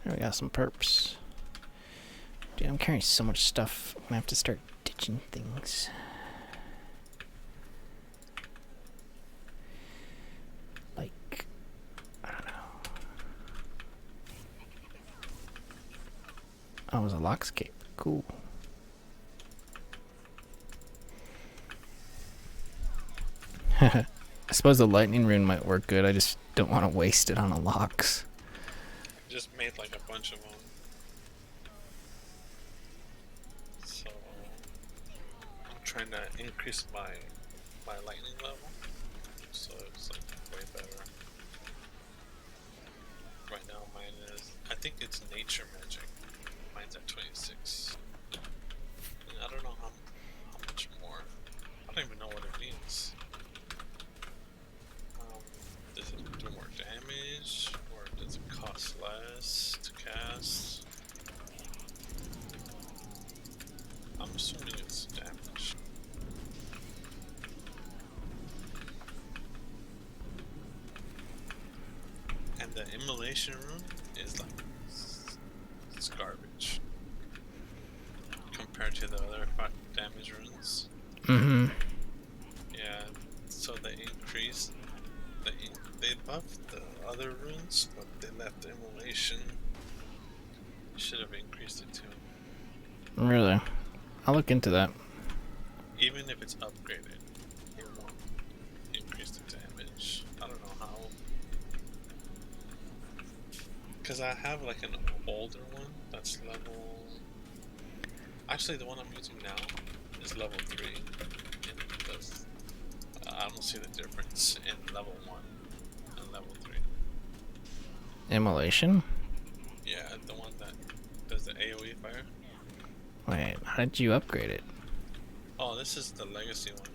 There we got some perps. Dude, I'm carrying so much stuff. I'm gonna have to start ditching things. Like, I don't know. Oh, it was a lockscape. Cool. I suppose the lightning rune might work good. I just don't want to waste it on a locks. I just made like a bunch of them. So I'm trying to increase my lightning level. So it's like way better. Right now mine is, I think it's nature magic. Mine's at 26. And I don't know how much more. I don't even know what it means. Does it do more damage, or does it cost less to cast? I'm assuming it's damage. And the immolation rune is like, it's garbage compared to the other damage runes. Mm-hmm. Yeah, so they increased. They buffed the other runes, but they left the immolation. Should have increased it too. Really? I'll look into that. Even if it's upgraded, it won't increase the damage. I don't know how. Because I have like an older one that's level. Actually, the one I'm using now is level 3. And does, I don't see the difference in level 1 and level 3. Immolation? Yeah, the one that does the AoE fire. Wait, how did you upgrade it? Oh, this is the legacy one.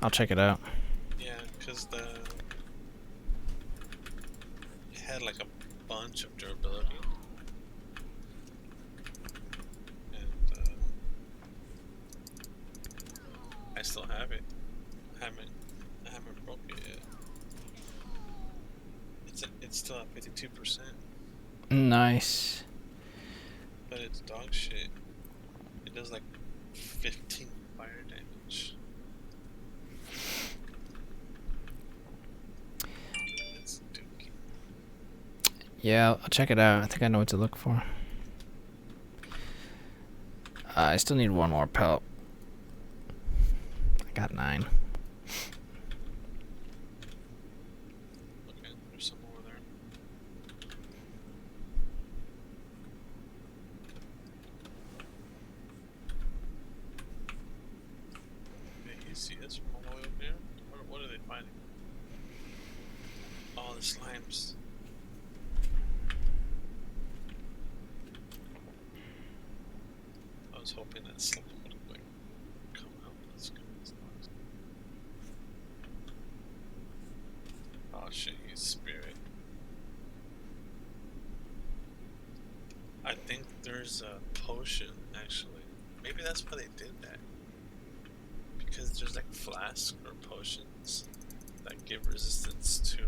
I'll check it out. Yeah, because it had like a bunch of durability. And still have it. I haven't broke it yet. It's still at 52%, Nice. but it's dog shit. It does like 15 fire damage. It's dookie. Yeah, I'll check it out. I think I know what to look for. I still need one more pelt. I got 9. Okay, there's some over there. Did you see us from all the way over here? What are they fighting? Oh, the slimes. I was hoping that slime would like come out. Let's go. Oh shit, he's spirit. I think there's a potion actually. Maybe that's why they did that. Because there's like flasks or potions that give resistance to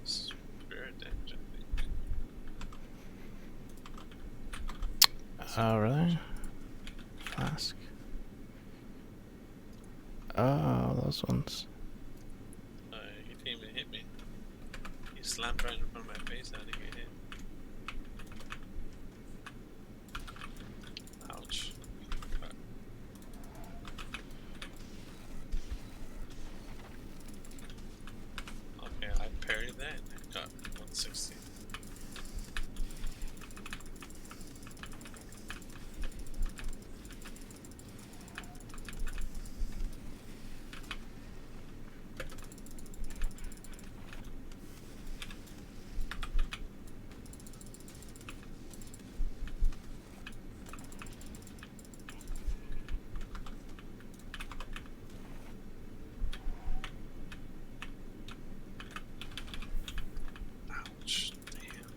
spirit damage, I think. Oh, really? Flask. Oh, those ones. He didn't even hit me. He slammed right in front of my face and I didn't get hit. Ouch. Okay, I parried that and I got 160. Ouch. Damn.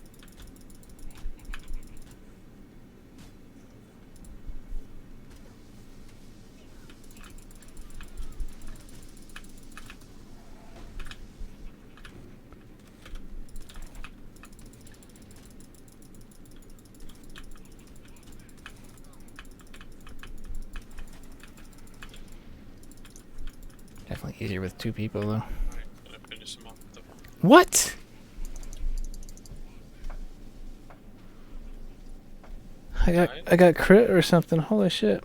Definitely easier with 2 people, though. Alright, gonna finish him off with the What? I got crit or something. Holy shit.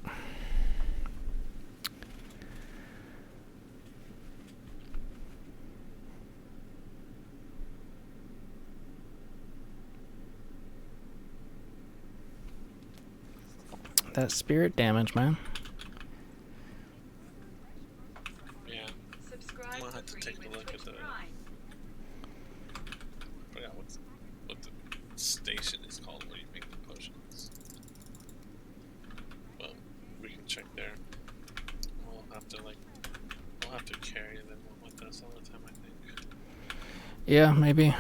That spirit damage, man. yeah. Subscribe I'm gonna have for to free take a with look at Twitch the Prime. I forgot what the station is called where you make the potions. Well, we can check there. We'll have to carry them with us all the time, I think. Yeah, maybe.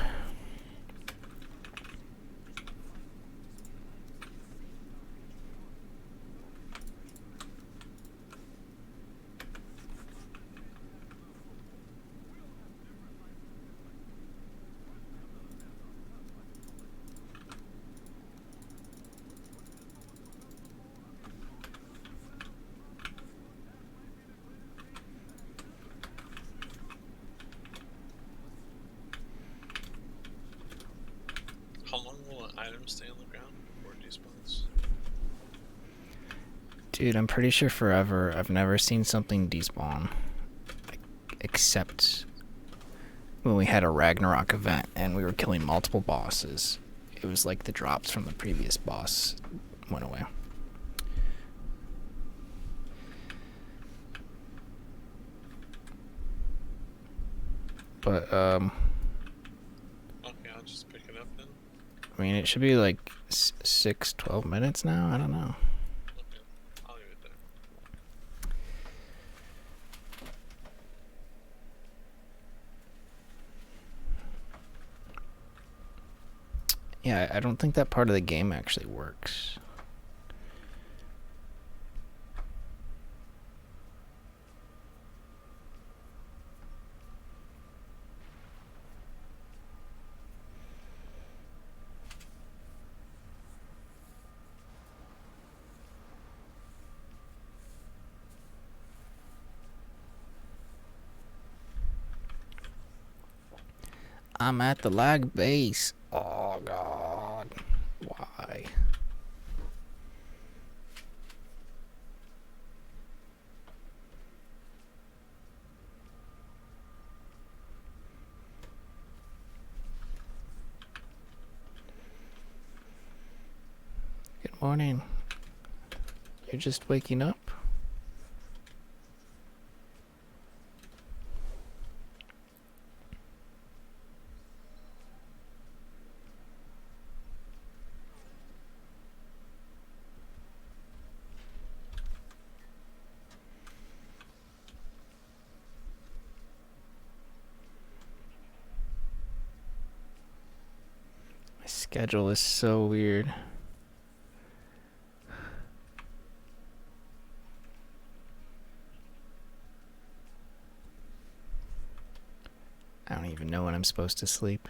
How long will an item stay on the ground before it despawns? Dude, I'm pretty sure forever. I've never seen something despawn. Except when we had a Ragnarok event and we were killing multiple bosses. It was like the drops from the previous boss went away. But, Okay, I'll just pick it up then. I mean, it should be like 12 minutes now? I don't know. Okay, I'll leave it there. Yeah, I don't think that part of the game actually works. I'm at the lag base. Oh god. Why? Good morning. You're just waking up? My schedule is so weird. I don't even know when I'm supposed to sleep.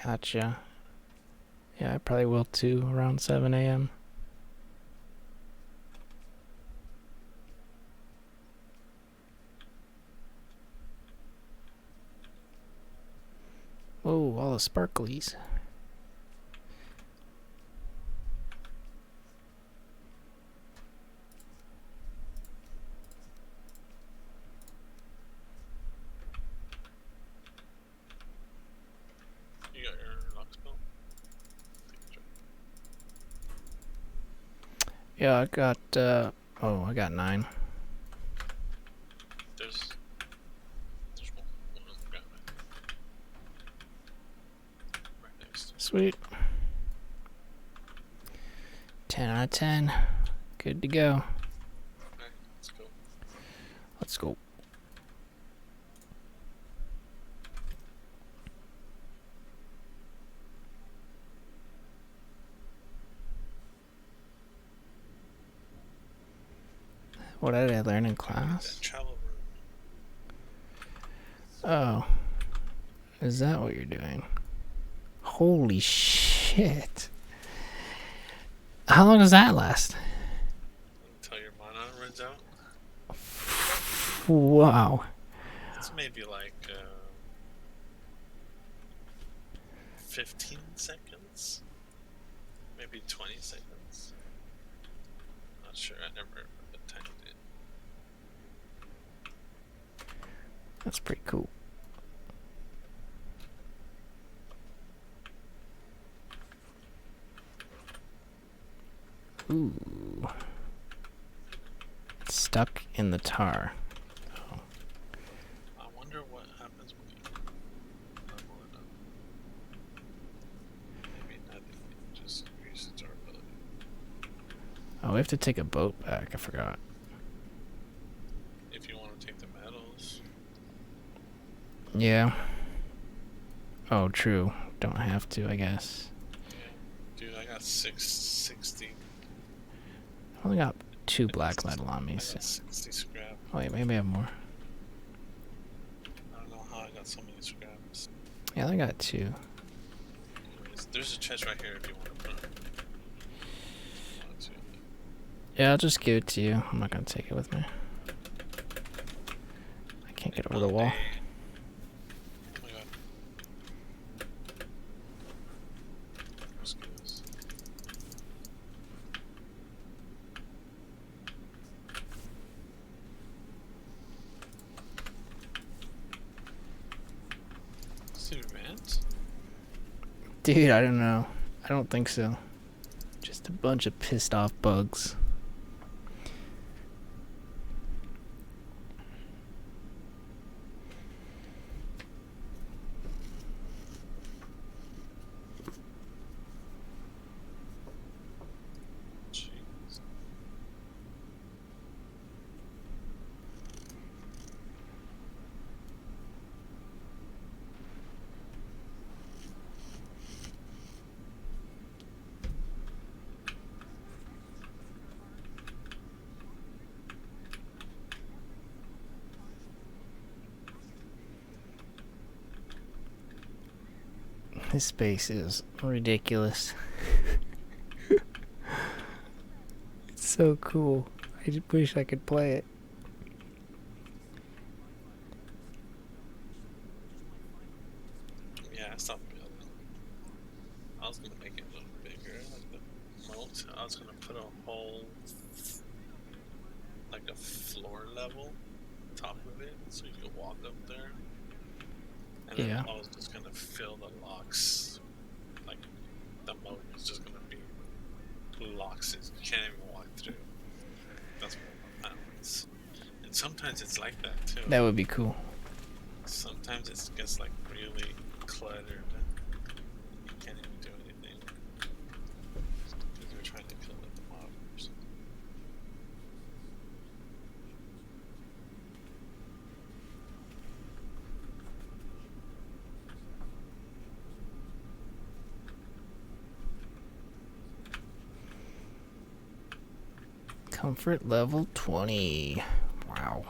Gotcha. Yeah, I probably will too, around 7 a.m. Whoa, all the sparklies. You got your lock spell? Yeah, I got, I got 9. There's one on the ground right next to it. Sweet. 10 out of 10. Good to go. Okay, let's go. Let's go. What did I learn in class? That travel room. Oh. Is that what you're doing? Holy shit. How long does that last? Until your mana runs out. Wow. It's maybe like 15 seconds, maybe 20 seconds. Not sure. I never timed it. That's pretty cool. Ooh. It's stuck in the tar. Oh. I wonder what happens when you level it up. Maybe nothing. It just increases our ability. Oh, we have to take a boat back. I forgot. If you want to take the medals. Yeah. Oh, true. Don't have to, I guess. Yeah. Dude, I got 660. I only got 2 black metal on me. I So. got 60 scrap. Oh, wait, maybe I have more. I don't know how I got so many scraps. Yeah, I got 2. Anyways, there's a chest right here if you want to put it. Yeah, I'll just give it to you. I'm not gonna take it with me. I can't get over the wall. Oh my god. Let's get this. Is it advanced? Dude, I don't know. I don't think so. Just a bunch of pissed off bugs. Jeez. This space is ridiculous. It's so cool. I just wish I could play it. Yeah, I stopped building. I was gonna make it a little bigger, like the moat. I was gonna put a whole, like a floor level, top of it, so you could walk up there. And then Yeah. I was just gonna fill the locks, like the moat is just gonna be locks that you can't even walk through. That's what my plan was. And sometimes it's like that too. That would be cool. Sometimes it gets like really cluttered. You can't even do anything because you're trying to kill like the mob or something. Comfort level 20. Wow.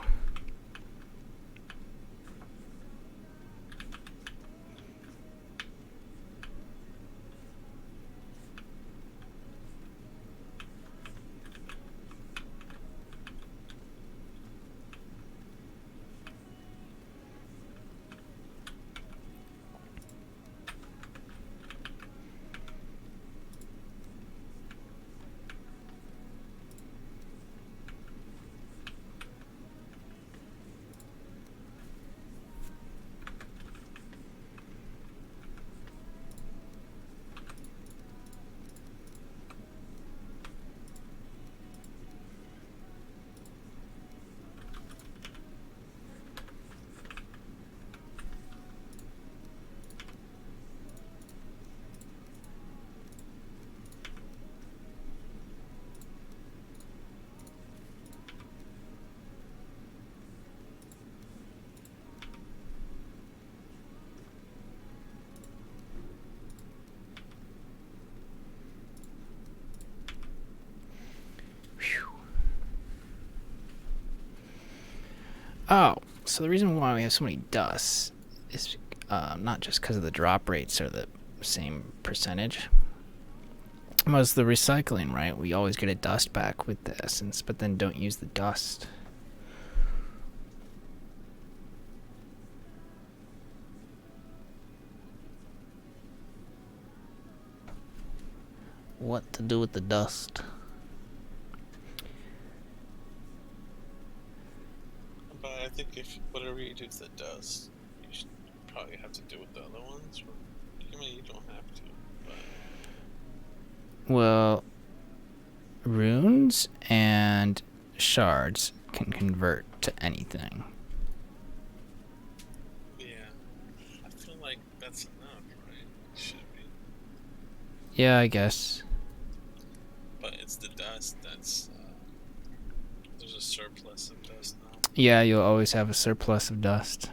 Oh, so the reason why we have so many dusts is not just because of the drop rates are the same percentage. Most the recycling, right? We always get a dust back with the essence, but then don't use the dust. What to do with the dust? But I think if whatever you do to the dust, you should probably have to do with the other ones. Or, I mean, you don't have to. But Well, runes and shards can convert to anything. yeah, I feel like that's enough, right? It should be. Yeah, I guess. But it's the dust that's. There's a surplus of dust now. Yeah, you'll always have a surplus of dust.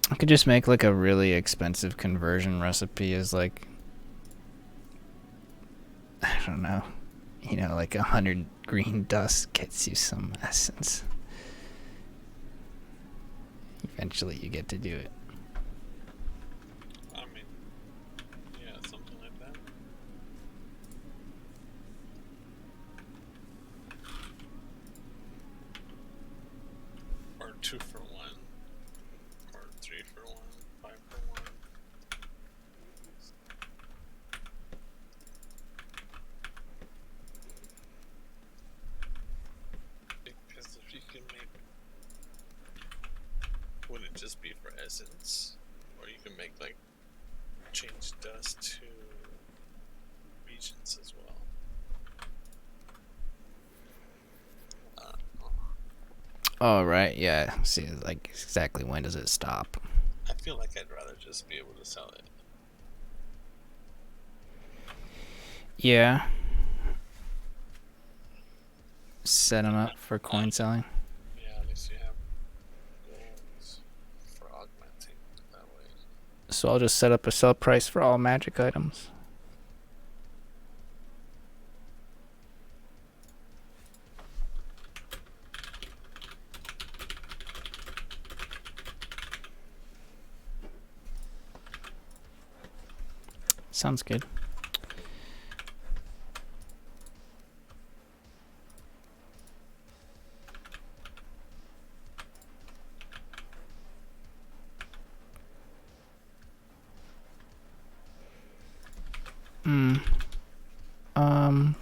I could just make like a really expensive conversion recipe as like, I don't know, like 100 green dust gets you some essence. Eventually you get to do it. I mean, yeah, something like that. Or 2 for 1. Or 3 for 1. 5 for 1. Because if you can make. Would it just be for essence? Or you can make like. Change dust to. Regions as well. Oh, right, yeah. See, like, exactly when does it stop? I feel like I'd rather just be able to sell it. Yeah. set them up for coin selling. Yeah, at least you have goals for augmenting that way. So I'll just set up a sell price for all magic items. Sounds good.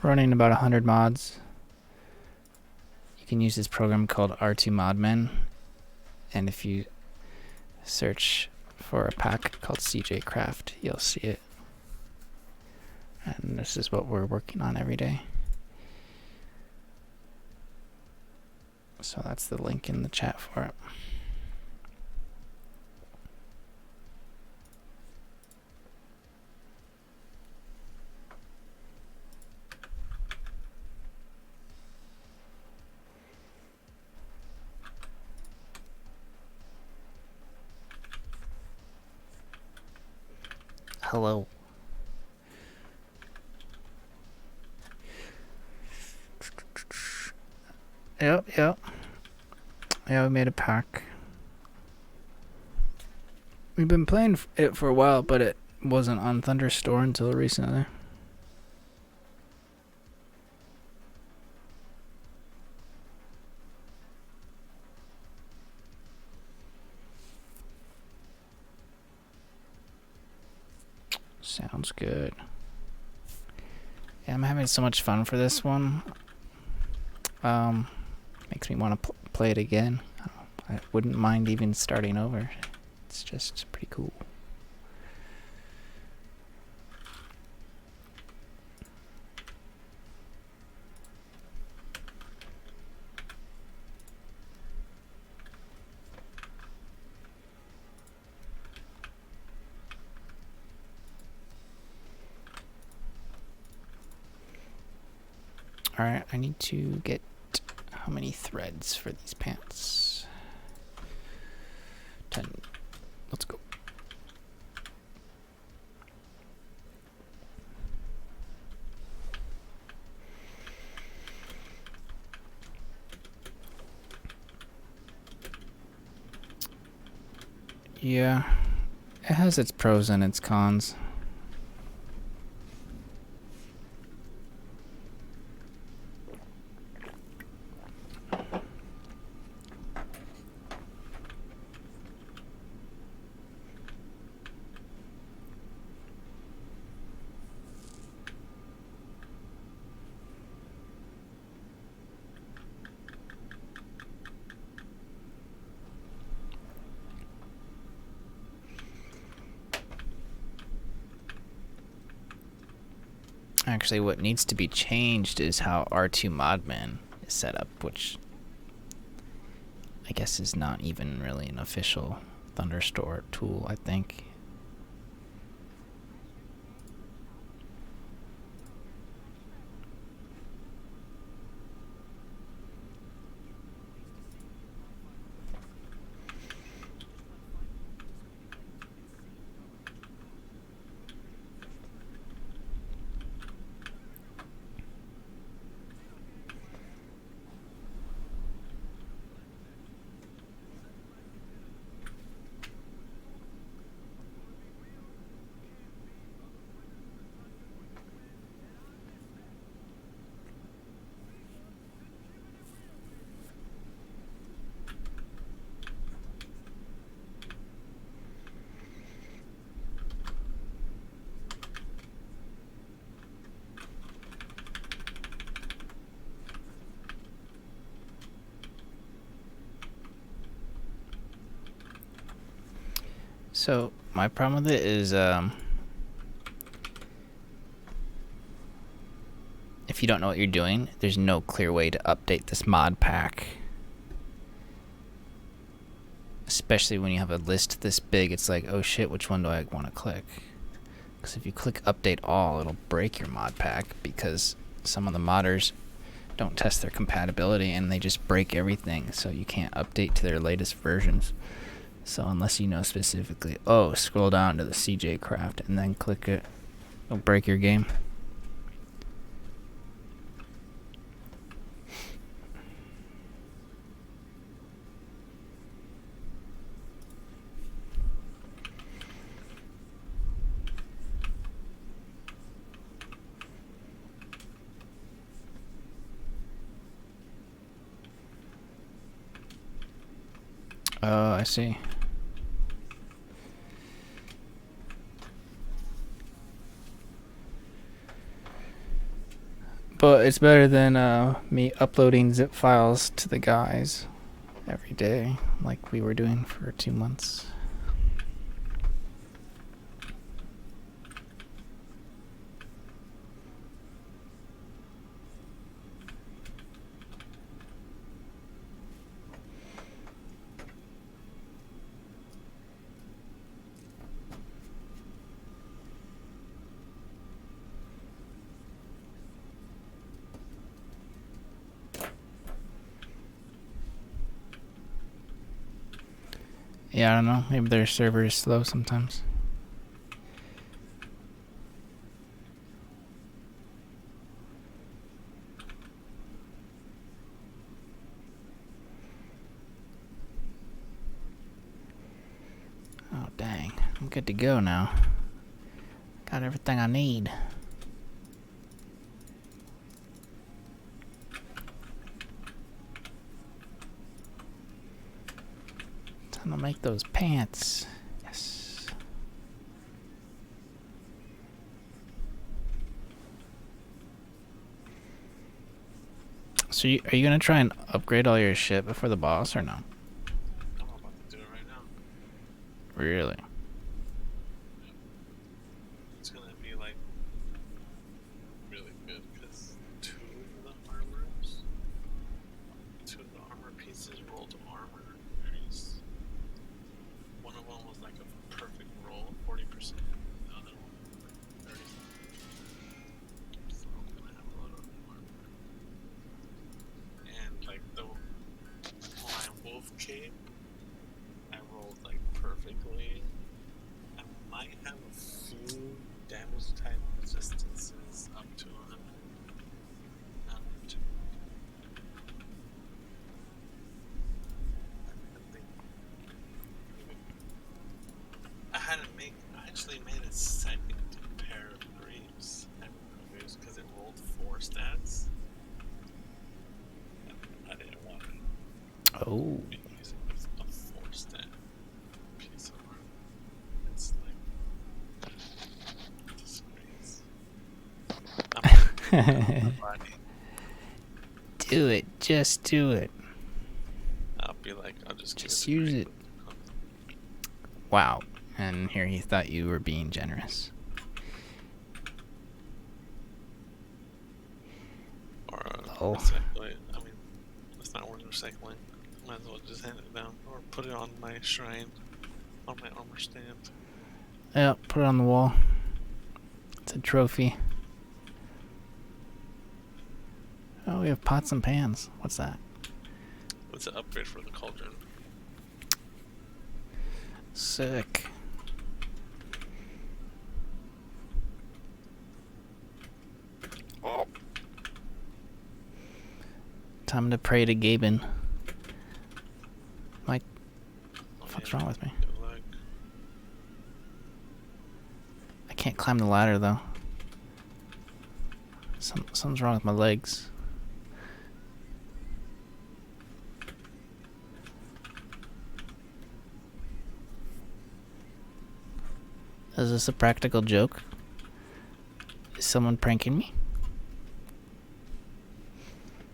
Running about 100 mods. You can use this program called R2 Modman, and if you search for a pack called CJ Craft, you'll see it. And this is what we're working on every day. So that's the link in the chat for it. Hello. Yep. Yeah, we made a pack. We've been playing it for a while, but it wasn't on Thunderstore until recently. Sounds good. Yeah, I'm having so much fun for this one. Makes me want to play it again. I wouldn't mind even starting over. It's just pretty cool. Alright, I need to get how many threads for these pants? 10. Let's go. Yeah, it has its pros and its cons. Actually, what needs to be changed is how R2 Modman is set up, which I guess is not even really an official Thunderstore tool, I think. So my problem with it is if you don't know what you're doing, there's no clear way to update this mod pack. Especially when you have a list this big, it's like, oh shit, which one do I want to click? Because if you click update all, it'll break your mod pack because some of the modders don't test their compatibility, and they just break everything, so you can't update to their latest versions. So unless you know specifically, scroll down to the CJ Craft and then click it, it'll break your game. Oh, I see. But it's better than me uploading zip files to the guys every day, like we were doing for 2 months. Yeah, I don't know. Maybe their server is slow sometimes. Oh, dang. I'm good to go now. Got everything I need. Time to make those pants. Yes. So are you gonna try and upgrade all your shit before the boss or no? I'm about to do it right now. Really? It's gonna be like really good because two of the armor pieces rolled armor. One of them was like a perfect roll, 40%. The other one was like 30. So I'm gonna have a lot of armor. And like my wolf cape, I rolled like perfectly. I might have a few damage type resistances up to 100. Not too. I think I actually made a second pair of greaves. Because it rolled 4 stats. And I didn't want to Oh. be using a 4 stat piece of armor. It's like disgrace. I'm body. Do it. Just do it. I'll be like, I'll just Just give use a it. Wow. And here he thought you were being generous. Or Oh. recycle it. I mean, it's not worth recycling. Might as well just hand it down or put it on my shrine, on my armor stand. Yeah, put it on the wall. It's a trophy. Oh, we have pots and pans. What's that? It's an upgrade for the cauldron. Sick. Time to pray to Gaben. Mike, what's wrong with me? Good luck. I can't climb the ladder though. Something's wrong with my legs. Is this a practical joke? Is someone pranking me?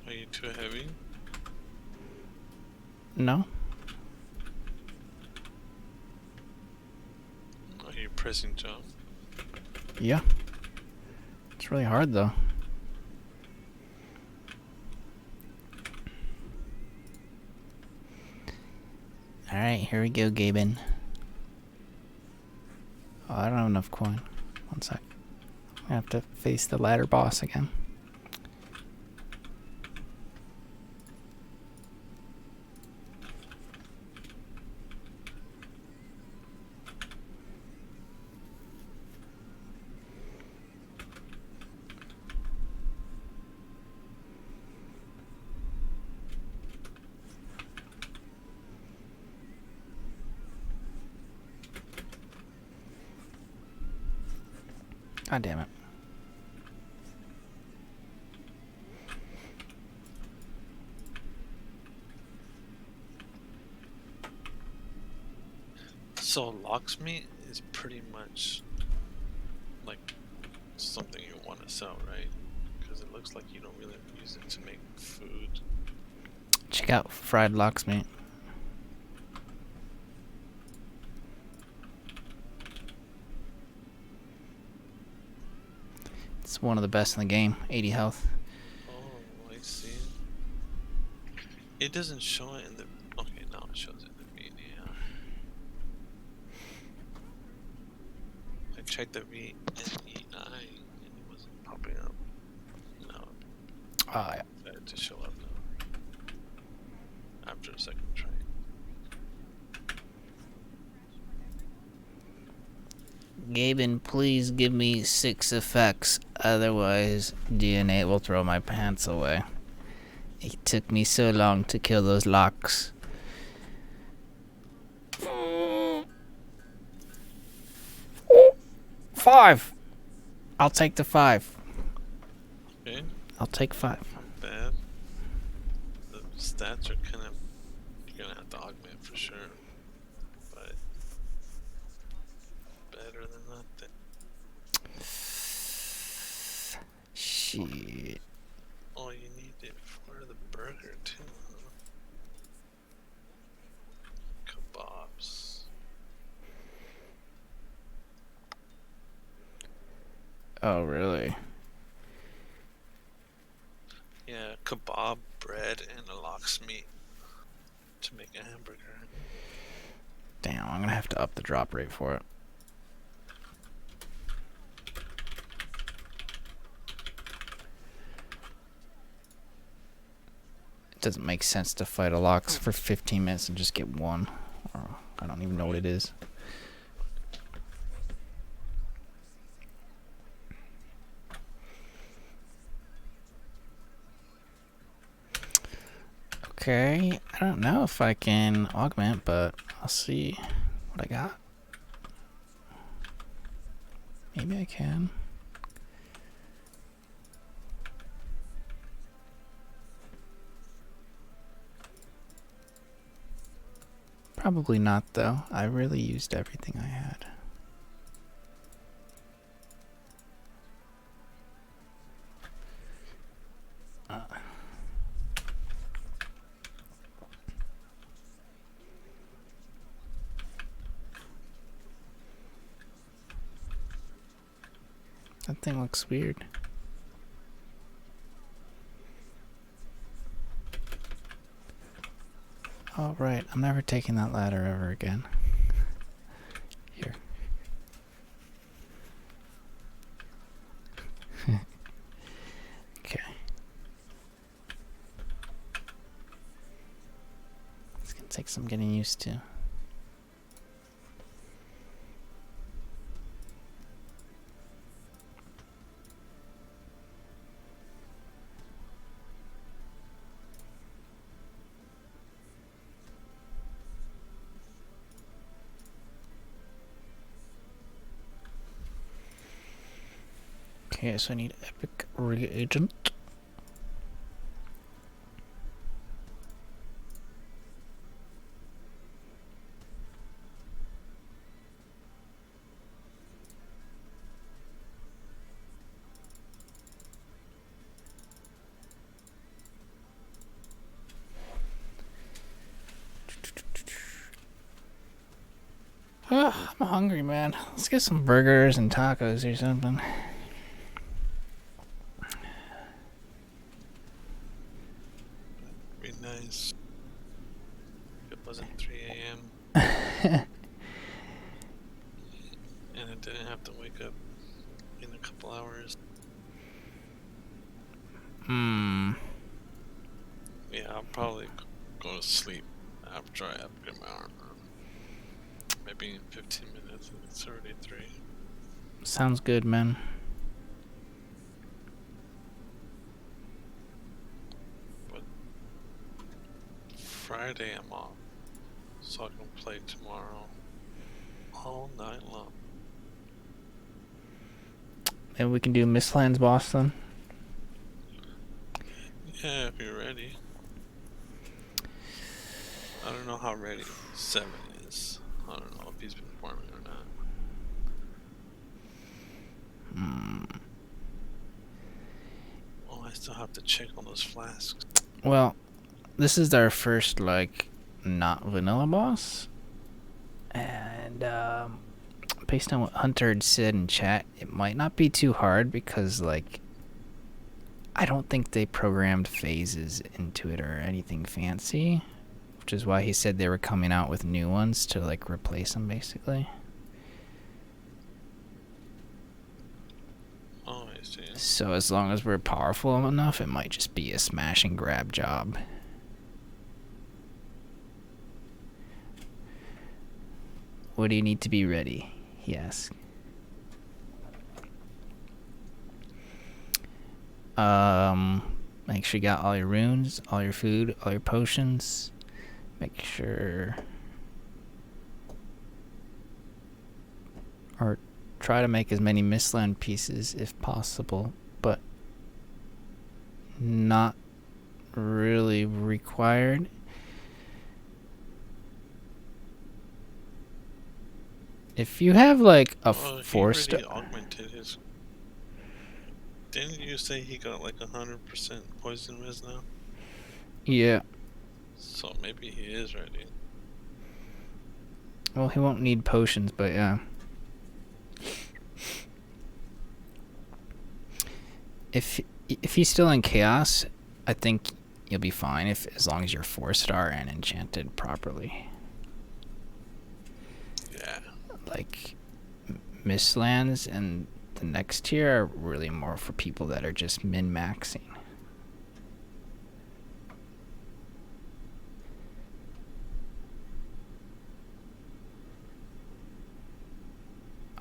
Are you too heavy? No? Are you pressing jump? Yeah. It's really hard though. Alright, here we go, Gaben. Oh, I don't have enough coin. One sec. I have to face the ladder boss again. God damn it. So locksmith is pretty much like something you want to sell, right? Because it looks like you don't really use it to make food. Check out fried locksmith. It's one of the best in the game. 80 health. Oh, I see. It doesn't show it in the. Okay, now it shows it in the V. Yeah. I checked the V and E9 and it wasn't popping up. No, Yeah. it had to show up now. After a second try. Gaben, please give me 6 effects. Otherwise, DNA will throw my pants away. It took me so long to kill those locks. 5. I'll take the 5. Okay, I'll take 5. not bad. The stats are kind of. You're gonna have to augment for sure. But. Better than nothing. Shit. Oh, you need it for the burger too, huh? Kebabs. Oh, really? Yeah, kebab, bread, and a locksmith to make a hamburger. Damn, I'm gonna have to up the drop rate for it. It doesn't make sense to fight a lox for 15 minutes and just get one. Or I don't even know what it is. Okay, I don't know if I can augment, but I'll see what I got. Maybe I can. Probably not, though. I really used everything I had. That thing looks weird. Oh, right. I'm never taking that ladder ever again. Here. Okay. It's gonna take some getting used to. Okay, so I need epic reagent. Oh, I'm hungry, man. Let's get some burgers and tacos or something. Be nice. If it wasn't 3 a.m. and I didn't have to wake up in a couple hours. Yeah, I'll probably go to sleep after I upgrade my armor. Maybe in 15 minutes, and it's already 3. Sounds good, man. But Friday I'm off, so I can play tomorrow all night long. Maybe we can do Mistlands boss then. Yeah, if you're ready. I don't know how ready 7 is. I don't know if he's been farming or not. Oh, I still have to check on those flasks. Well, this is our first, like, not vanilla boss. And, based on what Hunter had said in chat, it might not be too hard because, like, I don't think they programmed phases into it or anything fancy. Which is why he said they were coming out with new ones to, like, replace them, basically. Oh, I see. So as long as we're powerful enough, it might just be a smash and grab job. What do you need to be ready? He asked. Make sure you got all your runes, all your food, all your potions. Make sure... Or try to make as many Mistland pieces if possible, but not really required. If you have like a He 4-star, already augmented his. Didn't you say he got like 100% poison res now? yeah. So maybe he is ready. Well, he won't need potions, but yeah. If he's still in chaos, I think you'll be fine as long as you're 4-star and enchanted properly. Yeah. Like Mistlands and the next tier are really more for people that are just min-maxing.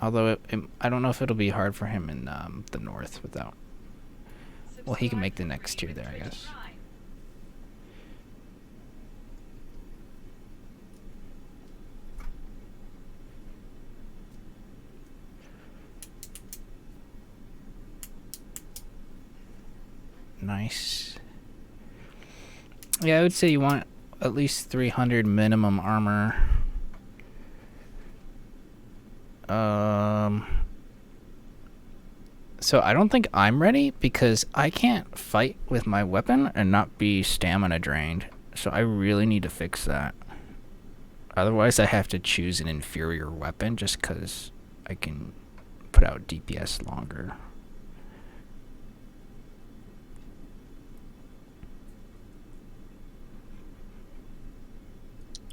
Although I don't know if it'll be hard for him in the north without. Well, he can make the next tier there, I guess. Nice. Yeah, I would say you want at least 300 minimum armor. So I don't think I'm ready because I can't fight with my weapon and not be stamina drained. So I really need to fix that. Otherwise, I have to choose an inferior weapon just because I can put out DPS longer.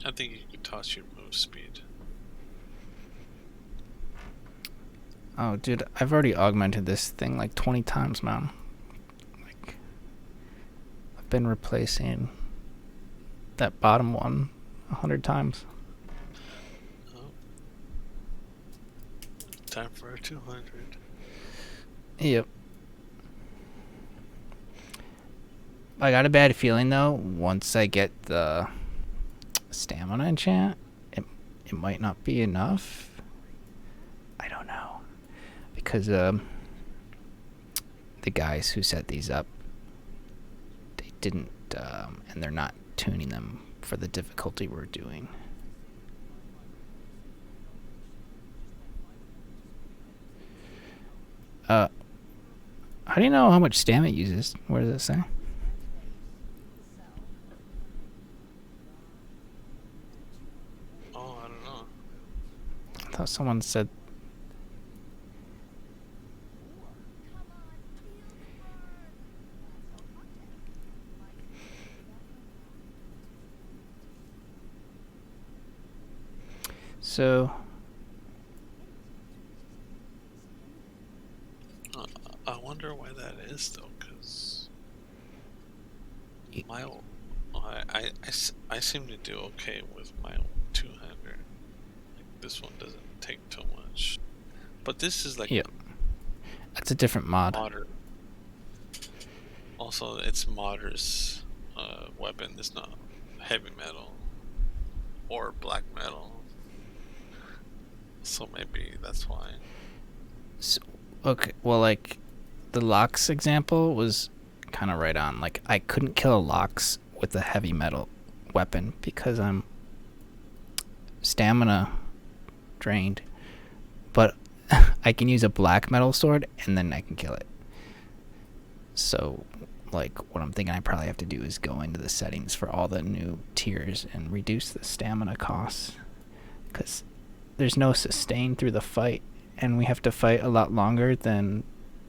I think you could toss your move speed. Oh, dude, I've already augmented this thing like 20 times, man. Like, I've been replacing that bottom one 100 times. Oh. Time for a 200. Yep. I got a bad feeling, though, once I get the stamina enchant, it might not be enough. I don't know. Because the guys who set these up, they didn't, and they're not tuning them for the difficulty we're doing. How do you know how much stamina it uses? Where does it say? Oh, I don't know. I thought someone said. So. I wonder why that is though, because my I seem to do okay with my 200. Like, this one doesn't take too much, but this is like Yep. That's a different mod. modder. Also, it's modder's weapon. It's not heavy metal or black metal, so maybe that's why. So Okay, well, like, the Lox example was kind of right on. Like, I couldn't kill a Lox with a heavy metal weapon because I'm stamina drained. But I can use a black metal sword and then I can kill it. So, like, what I'm thinking I probably have to do is go into the settings for all the new tiers and reduce the stamina costs. Because there's no sustain through the fight, and we have to fight a lot longer than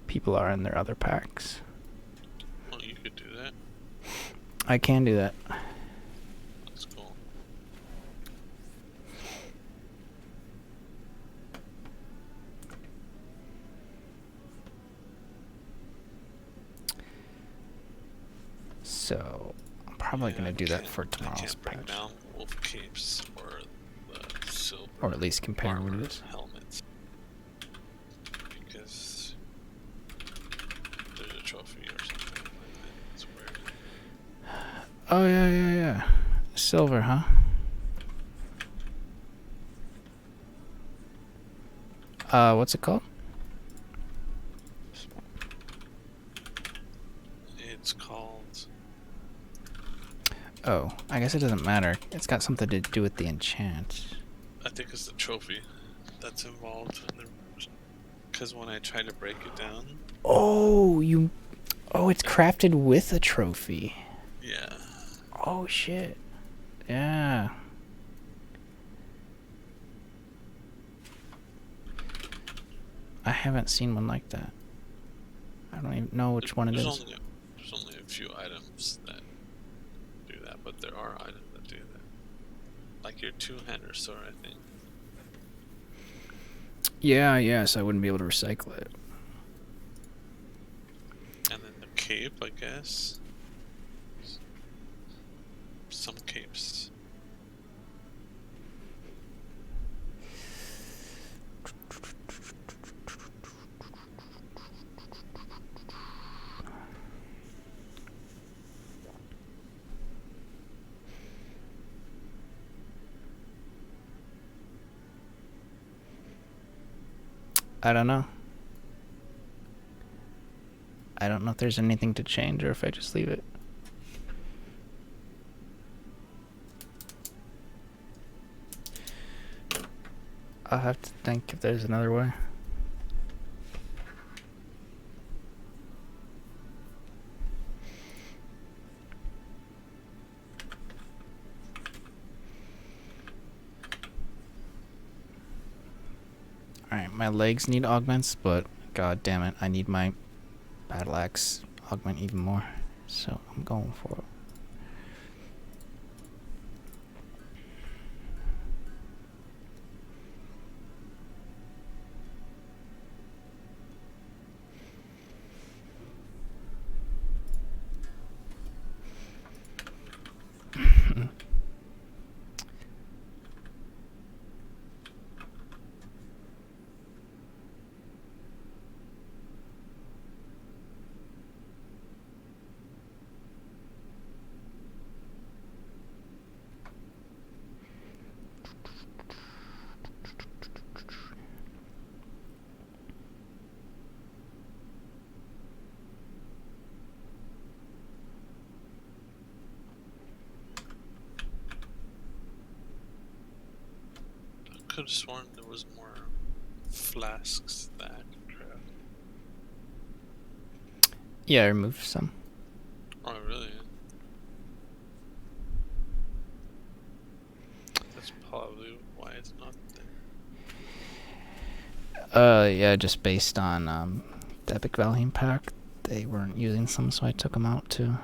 people are in their other packs. Well, you could do that. I can do that. That's cool. So, I'm probably going to do that for I tomorrow's can't bring patch. down wolf capes or the silver. Or at least compare what it armor is. helmets. Because there's a trophy or something like that. It's weird. Oh, yeah. Silver, huh? What's it called? It's called. Oh, I guess it doesn't matter. It's got something to do with the enchant. I think it's the trophy that's involved. Because when I try to break it down. Oh, it's crafted with a trophy. Yeah. Oh, shit. Yeah. I haven't seen one like that. I don't even know which one it is. There's only a few items that do that, but there are items that do that. Like your two-hander sword, I think. Yeah, so I wouldn't be able to recycle it. And then the cape, I guess. Some capes. I don't know. I don't know if there's anything to change or if I just leave it. I'll have to think if there's another way. Alright, my legs need augments, but god damn it, I need my battle axe augment even more. So I'm going for it. I could have sworn there was more flasks that I could craft. Yeah, I removed some. Oh, really? That's probably why it's not there. Yeah, just based on the Epic Valheim pack, they weren't using some, so I took them out too.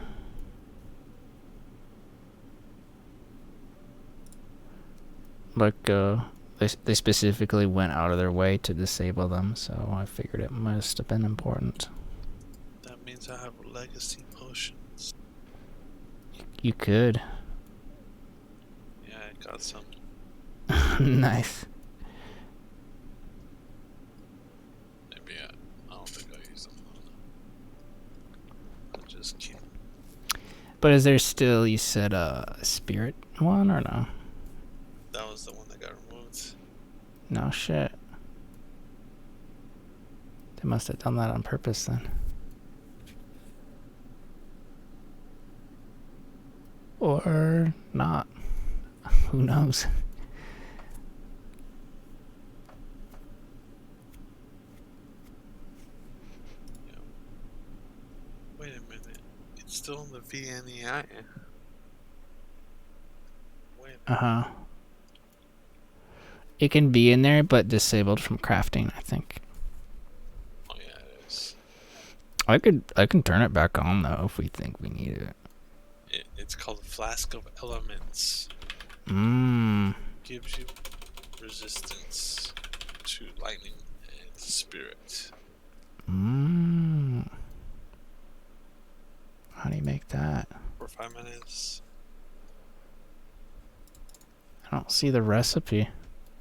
Like, they specifically went out of their way to disable them, so I figured it must have been important. That means I have legacy potions. You could. Yeah, I got some. Nice. Maybe I don't think I'll use them. I'll just keep. But is there still, you said, a spirit one or no? That was the one that got removed. No shit. They must have done that on purpose then. Or not. Who knows? Yeah. Wait a minute. It's still in the VNEI. Wait a minute. Uh-huh. It can be in there, but disabled from crafting, I think. Oh yeah, it is. I can turn it back on though if we think we need it. It's called Flask of Elements. Mmm. Gives you resistance to lightning and spirit. Mmm. How do you make that? For 5 minutes. I don't see the recipe.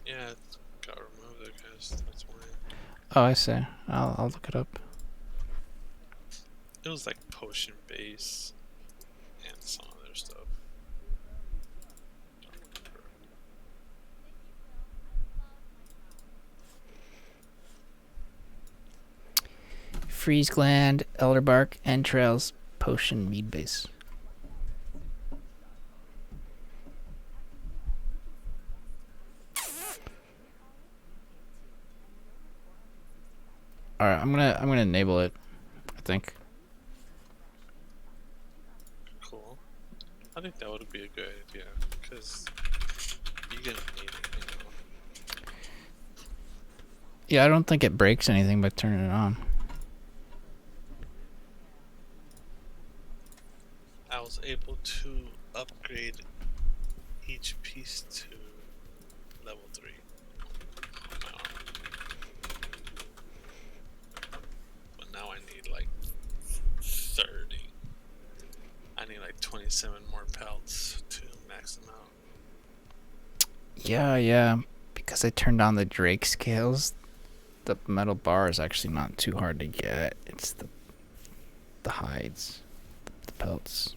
Yeah, it's got removed, I guess. That's why. Oh, I see. I'll look it up. It was like potion base and some other stuff. Don't remember. Freeze gland, elder bark, entrails, potion mead base. All right, I'm gonna enable it. I think. Cool. I think that would be a good idea because you're gonna need it, you know. Yeah, I don't think it breaks anything by turning it on. I was able to upgrade each piece to level 3. But now I need like 30. I need like 27 more pelts to max them out. Yeah. Because I turned on the Drake scales, the metal bar is actually not too hard to get. It's the hides, the pelts.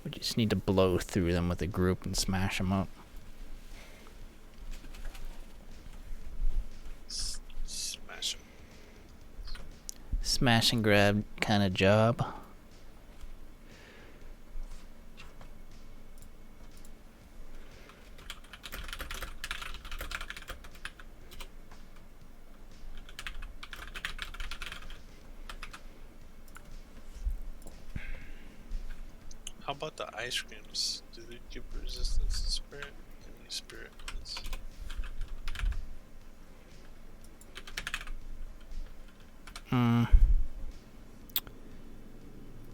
We just need to blow through them with a group and smash them up. Smash them. Smash and grab kind of job. How about the ice creams? Do they give resistance to spirit? Any spirit ones?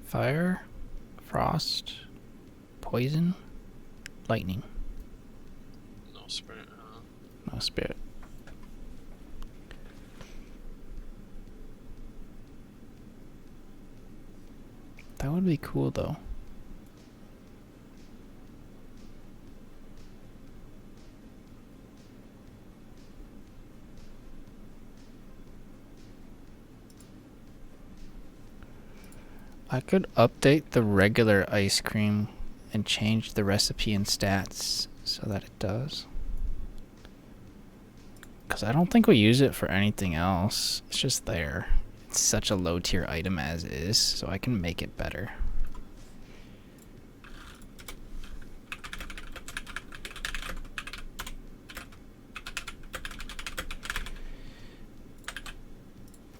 Fire, frost, poison, lightning. No spirit, huh? No spirit. That would be cool though. I could update the regular ice cream and change the recipe and stats so that it does. Because I don't think we use it for anything else. It's just there. It's such a low tier item as is, so I can make it better.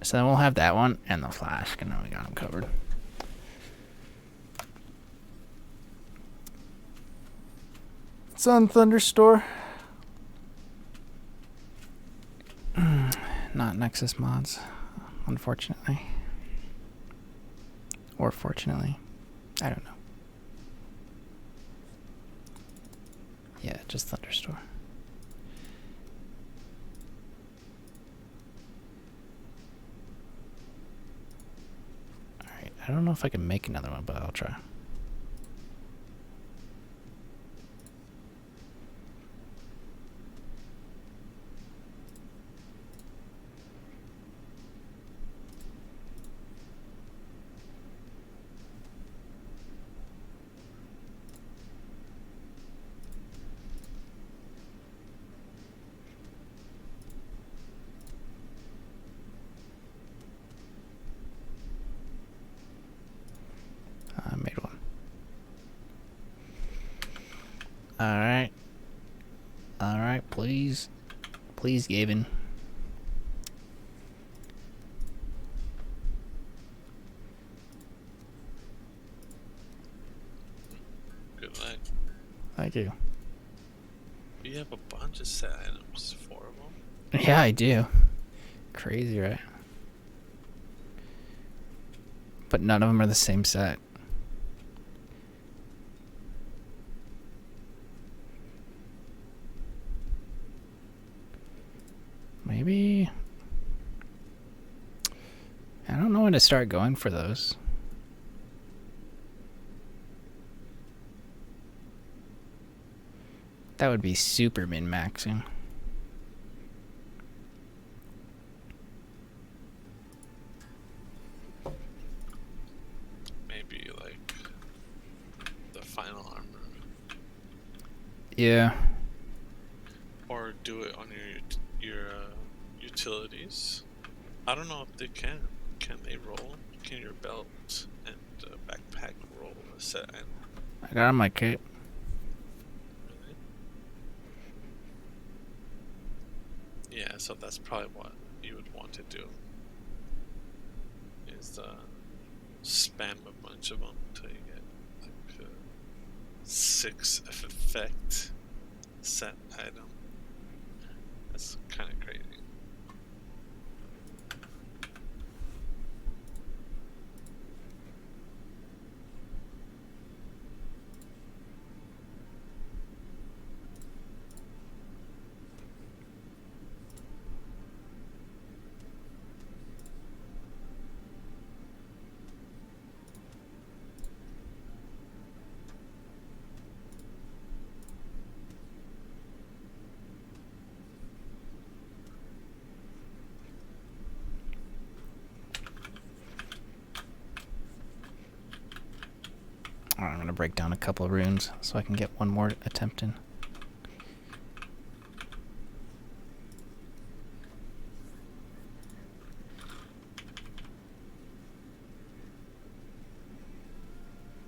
So then we'll have that one and the flask, and then we got them covered. It's on Thunderstore. Not Nexus mods, unfortunately. Or fortunately. I don't know. Yeah, just Thunderstore. Alright, I don't know if I can make another one, but I'll try. Alright. Alright, please. Please, Gavin. Good luck. Thank you. You have a bunch of set items, 4 of them. Yeah, I do. Crazy, right? But none of them are the same set. Maybe... I don't know when to start going for those. That would be super min-maxing. Maybe like the final armor. Yeah. Or do it on your utilities. I don't know if they can. Can they roll? Can your belt and backpack roll a set item? I got on my cape. Really? Yeah, so that's probably what you would want to do. Is spam a bunch of them until you get like 6 effect set item. That's kind of crazy. Alright, I'm gonna break down a couple of runes so I can get one more attempt in.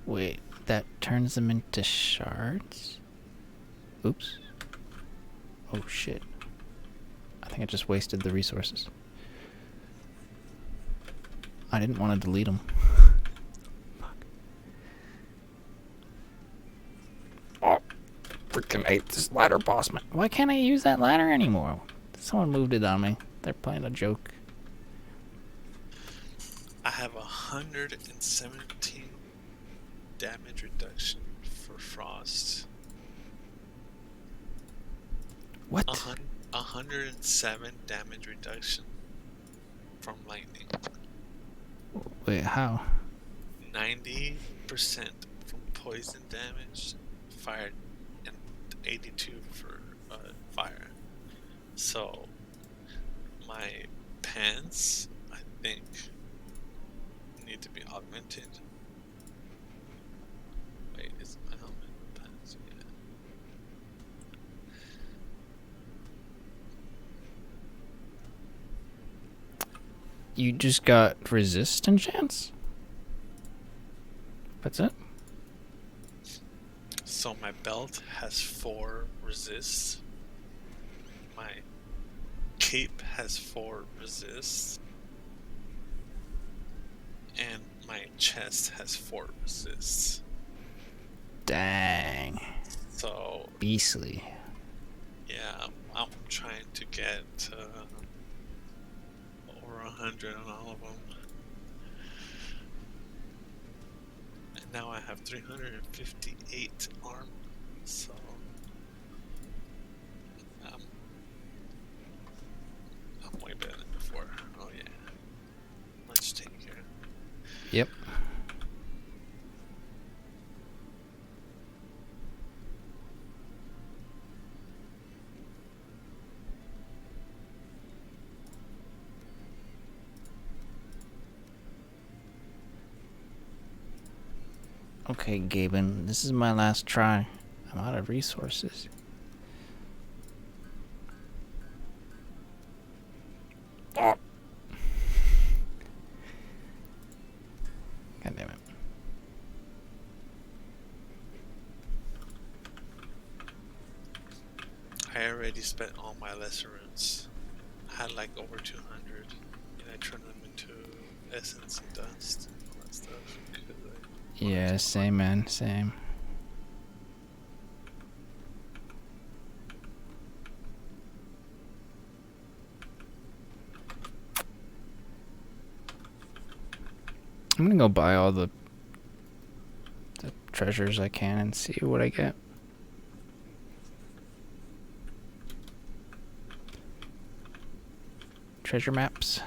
Wait, that turns them into shards? Oops. Oh shit. I think I just wasted the resources. I didn't want to delete them. Oh, freaking hate this ladder, boss man. Why can't I use that ladder anymore? Someone moved it on me. They're playing a joke. I have 117 damage reduction for frost. What? 107 damage reduction from lightning. Wait, how? 90% from poison damage, fire, and 82 for fire. So my pants, I think, need to be augmented. Wait, is my helmet pants? Yeah. You just got resist enchants? That's it? So my belt has 4 resists. My cape has 4 resists. And my chest has 4 resists. Dang. So Beastly. yeah, I'm trying to get over 100 on all of them. And now I have 358 armor. So I'm way better than before. Oh yeah. Let's take care. Yep. Okay, Gaben, this is my last try. I'm out of resources. God damn it. already spent all my lesser runes. I had like over 200, and I turned them into essence and dust and all that stuff. 'cause I wanted Yeah, to- same, man. Same. I'm gonna go buy all the treasures I can and see what I get. Treasure maps.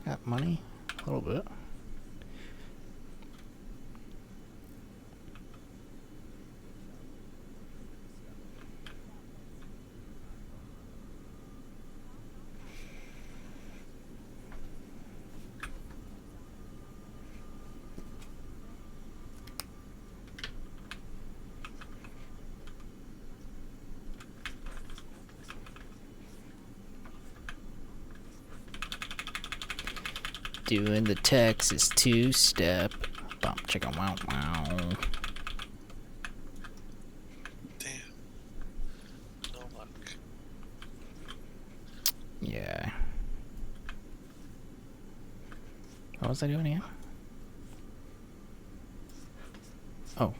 Got money? A little bit. Doing the Texas two-step. Bump chicka wow wow. Damn. No luck. Yeah. What was I doing here? Oh.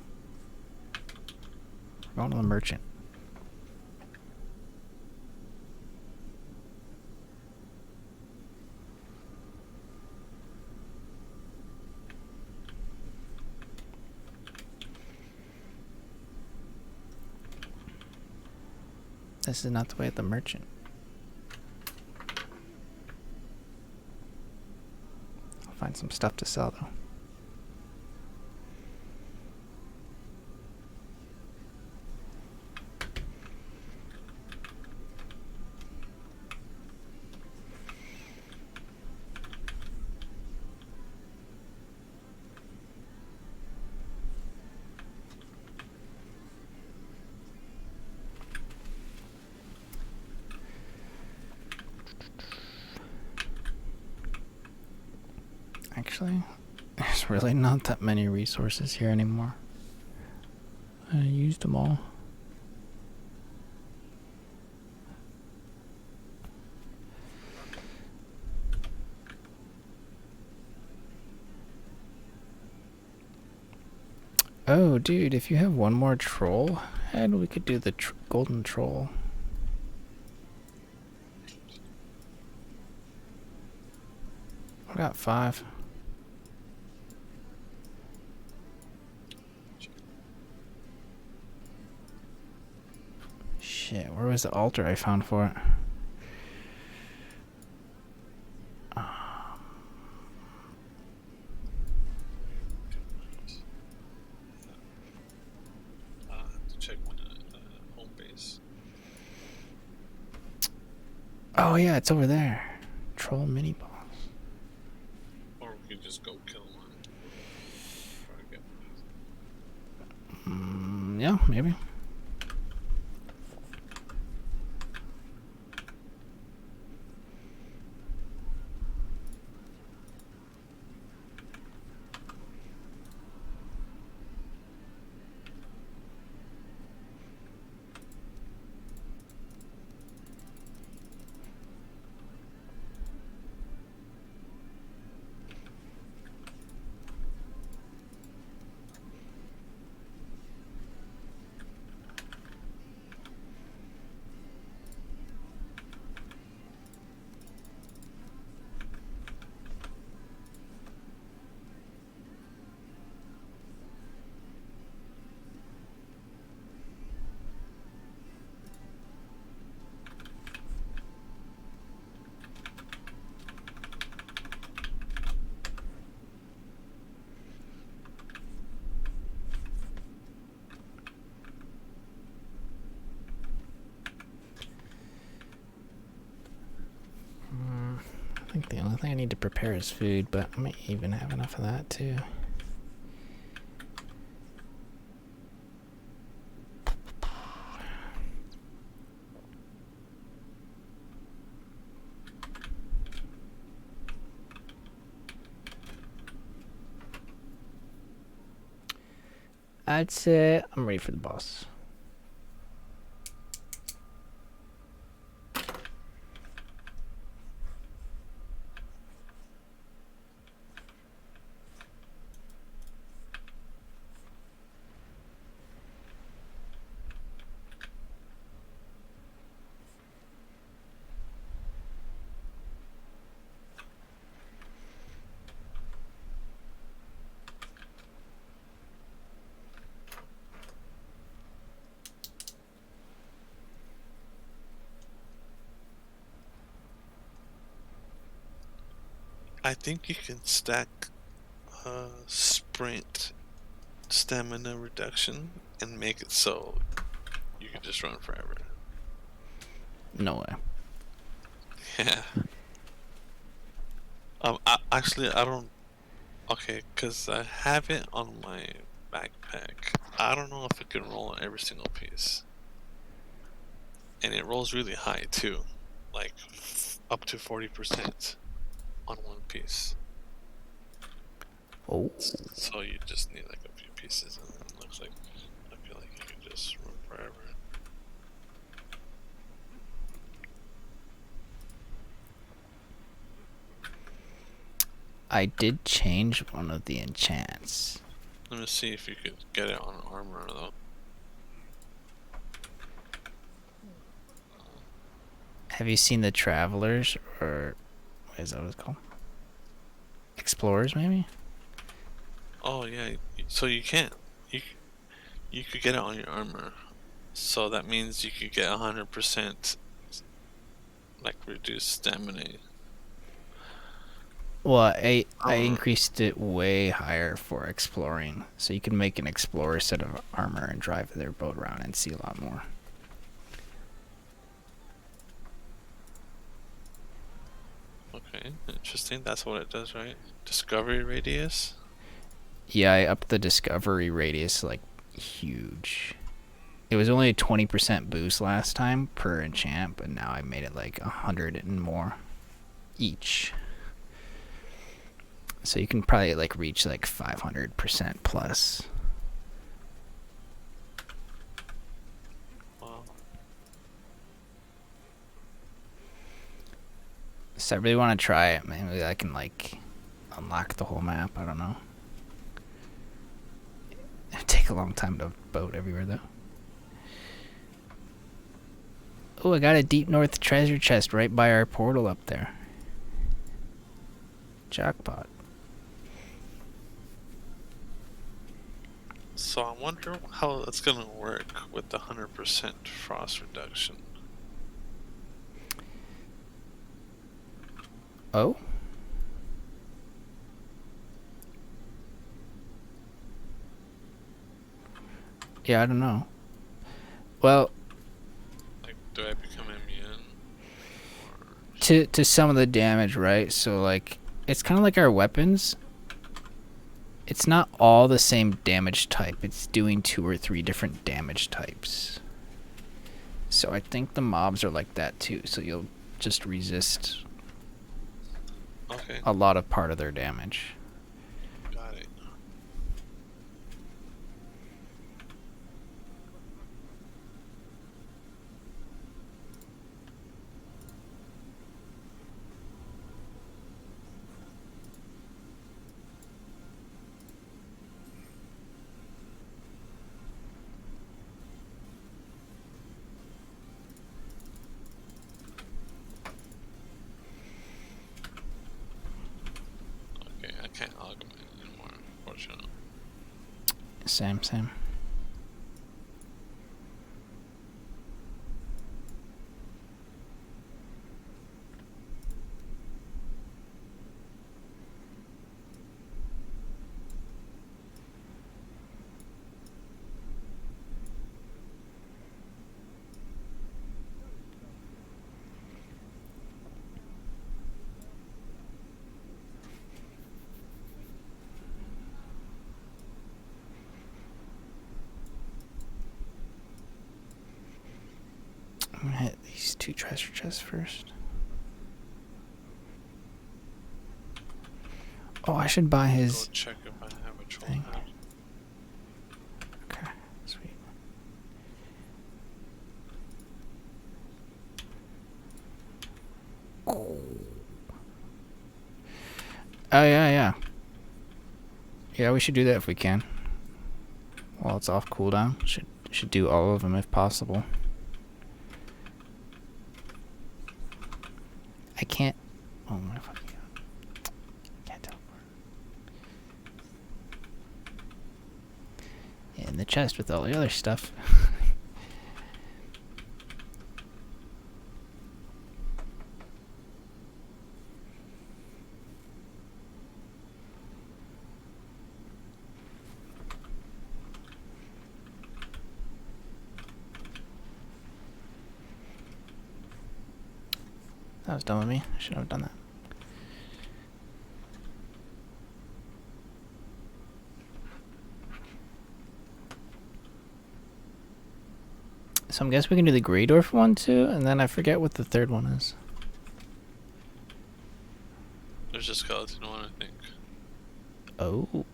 We're going to the merchant. This is not the way at the merchant. I'll find some stuff to sell though. Actually, there's really not that many resources here anymore. I used them all. Oh, dude, if you have one more troll head, we could do the golden troll. I got 5. Shit, where was the altar I found for it? I have to check my home base. Oh yeah, it's over there. Troll mini boss. Or we could just go kill one. Try to get Yeah, maybe. I think the only thing I need to prepare is food, but I might even have enough of that too. That's it. I'm ready for the boss. I think you can stack sprint stamina reduction and make it so you can just run forever. No way. Yeah. Actually, I don't. Okay, because I have it on my backpack. I don't know if it can roll on every single piece. And it rolls really high too. Like up to 40% on one piece. Oh. So you just need like a few pieces, and then it looks like I feel like you can just run forever. I did change one of the enchants. Let me see if you could get it on armor though. Have you seen the Travelers, or what is that what it's called? Explorers, maybe? Oh yeah, so you can't. You could get it on your armor. So that means you could get 100% like reduced stamina. Well, I Oh. increased it way higher for exploring, so you can make an explorer set of armor and drive their boat around and see a lot more. Okay, interesting. That's what it does, right? Discovery radius. Yeah, I upped the discovery radius like huge. It was only a 20% boost last time per enchant, but now I made it like 100 and more each. So you can probably like reach like 500% plus. Wow. So I really want to try it. Maybe I can like unlock the whole map. I don't know. It'd take a long time to boat everywhere though. Oh, I got a deep north treasure chest right by our portal up there. Jackpot. So I wonder how that's gonna work with the 100% frost reduction. Oh? Yeah, I don't know. Well, Like, do I become immune? Or... to some of the damage, right? So like it's kind of like our weapons. It's not all the same damage type. It's doing 2 or 3 different damage types. So I think the mobs are like that too. So you'll just resist Okay, a lot of part of their damage. got it. Okay, I can't augment anymore, unfortunately. Same. I'm gonna hit these 2 treasure chests first. Oh, I should buy Go his check if I have a troll thing. head. Oh, yeah, yeah. Yeah, we should do that if we can. While it's off cooldown. Should do all of them if possible. I can't... Oh, my fucking God. Can't teleport. In the chest with all the other stuff. That was dumb of me. I shouldn't have done that. So I guess we can do the Grey Dwarf one too, and then I forget what the third one is. There's a skeleton one, I think. Oh.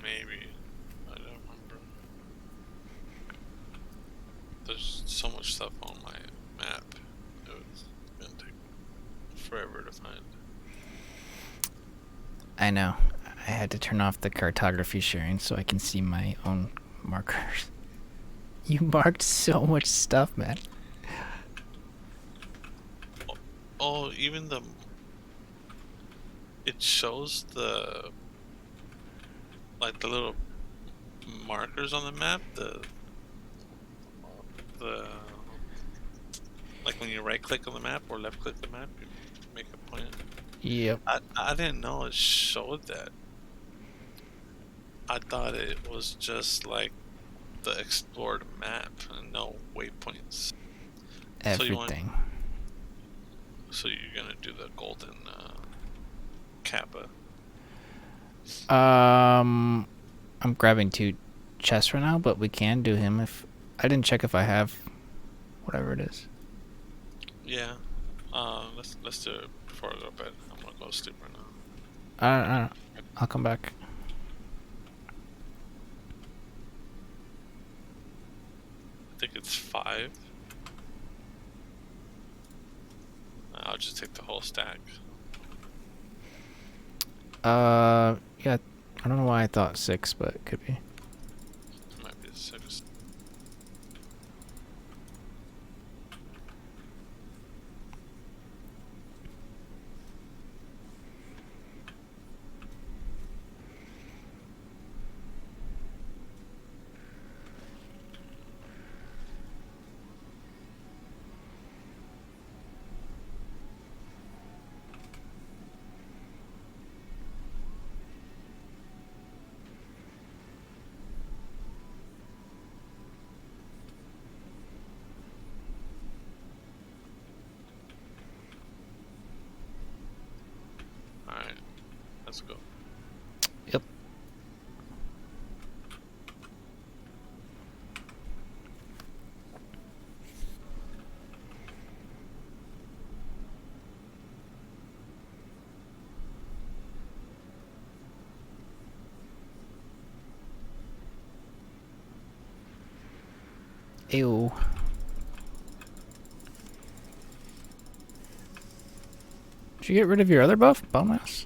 Maybe. I don't remember. There's so much stuff on my map. It was gonna take forever to find. I know. I had to turn off the cartography sharing so I can see my own markers. You marked so much stuff, man. Oh, even the... It shows the... Like the little markers on the map, the like when you right click on the map or left click the map, you make a point. Yep. I didn't know it showed that. I thought it was just like the explored map and no waypoints. Everything. So you're gonna do the golden Kappa. I'm grabbing 2 chests right now, but we can do him if... I didn't check if I have whatever it is. Yeah. Let's do it before I go to bed. I'm gonna go sleep right now. I don't, I'll come back. I think it's 5. I'll just take the whole stack. Yeah, I don't know why I thought 6, but it could be. It might be 6. Alright, let's go. Yep. Ew. Did you get rid of your other buff, Bonus?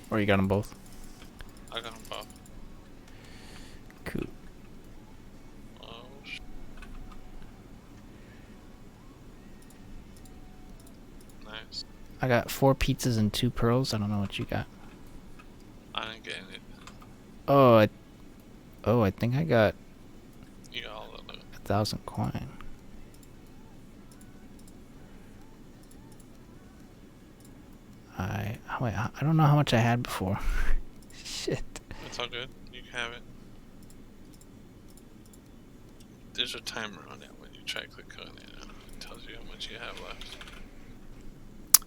Or you got them both? I got him buff. Cool. Oh, nice. I got 4 pizzas and 2 pearls. I don't know what you got. I didn't get anything. Oh, I think I got You got all the loot. 1,000 coin. Wait, I don't know how much I had before. Shit. It's all good. You can have it. There's a timer on it when you try to click on it. It tells you how much you have left.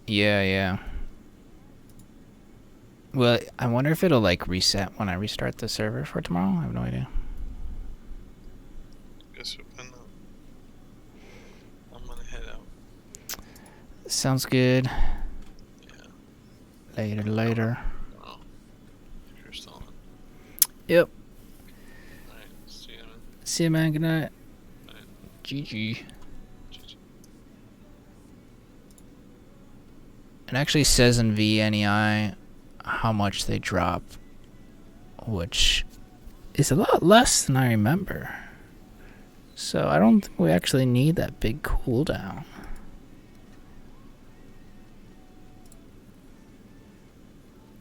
Yeah. Well, I wonder if it'll like reset when I restart the server for tomorrow. I have no idea. Guess we'll find out. I'm gonna head out. Sounds good. Yeah. Later. Oh. If you're still on. Yep. See you, man. Good night. GG. It actually says in VNEI how much they drop, which is a lot less than I remember. So I don't think we actually need that big cooldown.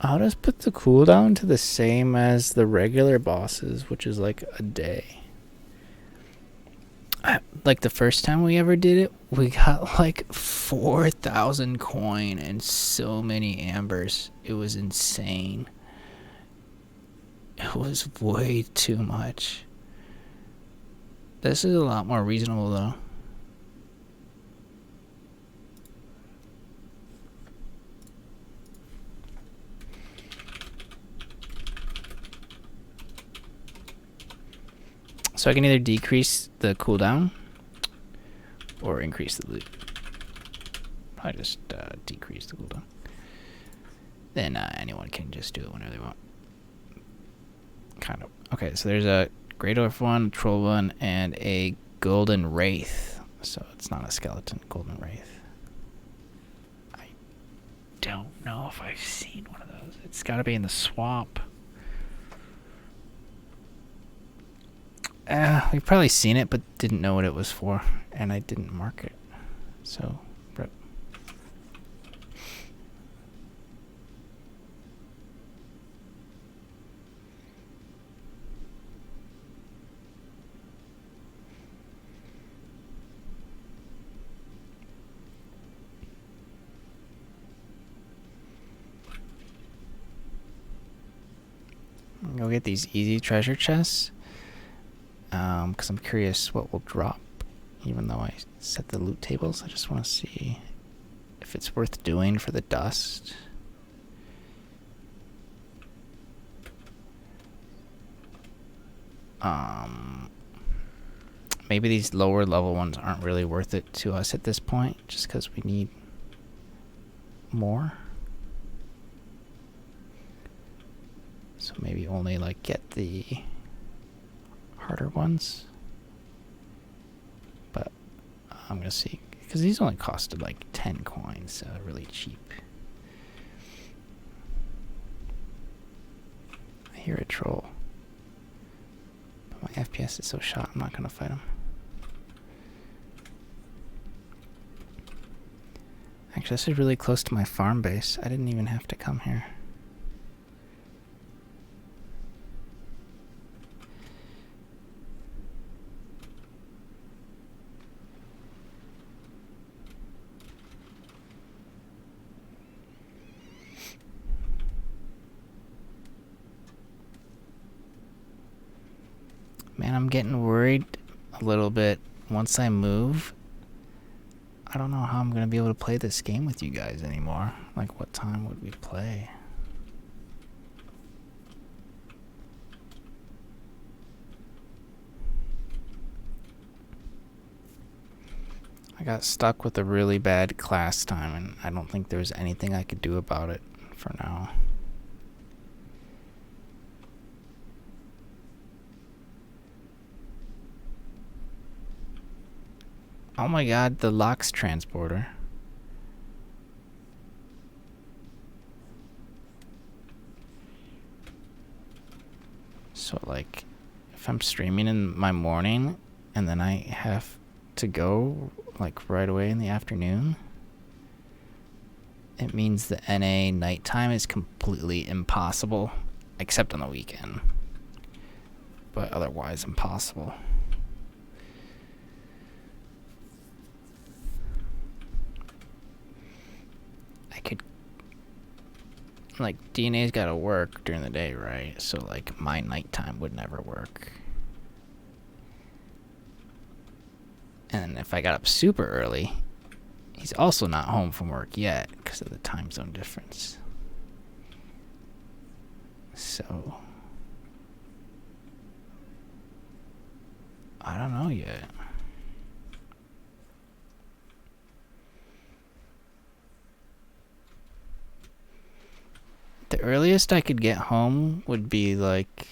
I'll just put the cooldown to the same as the regular bosses, which is like a day. Like the first time we ever did it, we got like 4,000 coin and so many ambers. It was insane. It was way too much. This is a lot more reasonable though. So I can either decrease the cooldown or increase the loot. Probably just decrease the cooldown. Then anyone can just do it whenever they want. Kind of. Okay, so there's a Great Dwarf one, Troll one, and a Golden Wraith. So it's not a skeleton, Golden Wraith. I don't know if I've seen one of those. It's got to be in the swamp. We've probably seen it, but didn't know what it was for, and I didn't mark it. So, rip. Go get these easy treasure chests. Because I'm curious what will drop, even though I set the loot tables. I just want to see if it's worth doing for the dust. Maybe these lower level ones aren't really worth it to us at this point, just because we need more. So maybe only like get the harder ones, but I'm gonna see, because these only costed like 10 coins, so really cheap. I hear a troll, but my FPS is so shot, I'm not gonna fight him. Actually, this is really close to my farm base. I didn't even have to come here. Man, I'm getting worried a little bit. Once I move, I don't know how I'm going to be able to play this game with you guys anymore. Like, what time would we play? I got stuck with a really bad class time, and I don't think there's anything I could do about it for now. Oh my god, the Lox transporter. So like, if I'm streaming in my morning and then I have to go like right away in the afternoon, it means the NA nighttime is completely impossible, except on the weekend. But otherwise impossible. Like, DNA's gotta work during the day, right? So, like, my nighttime would never work. And if I got up super early, he's also not home from work yet because of the time zone difference. So, I don't know yet. The earliest I could get home would be like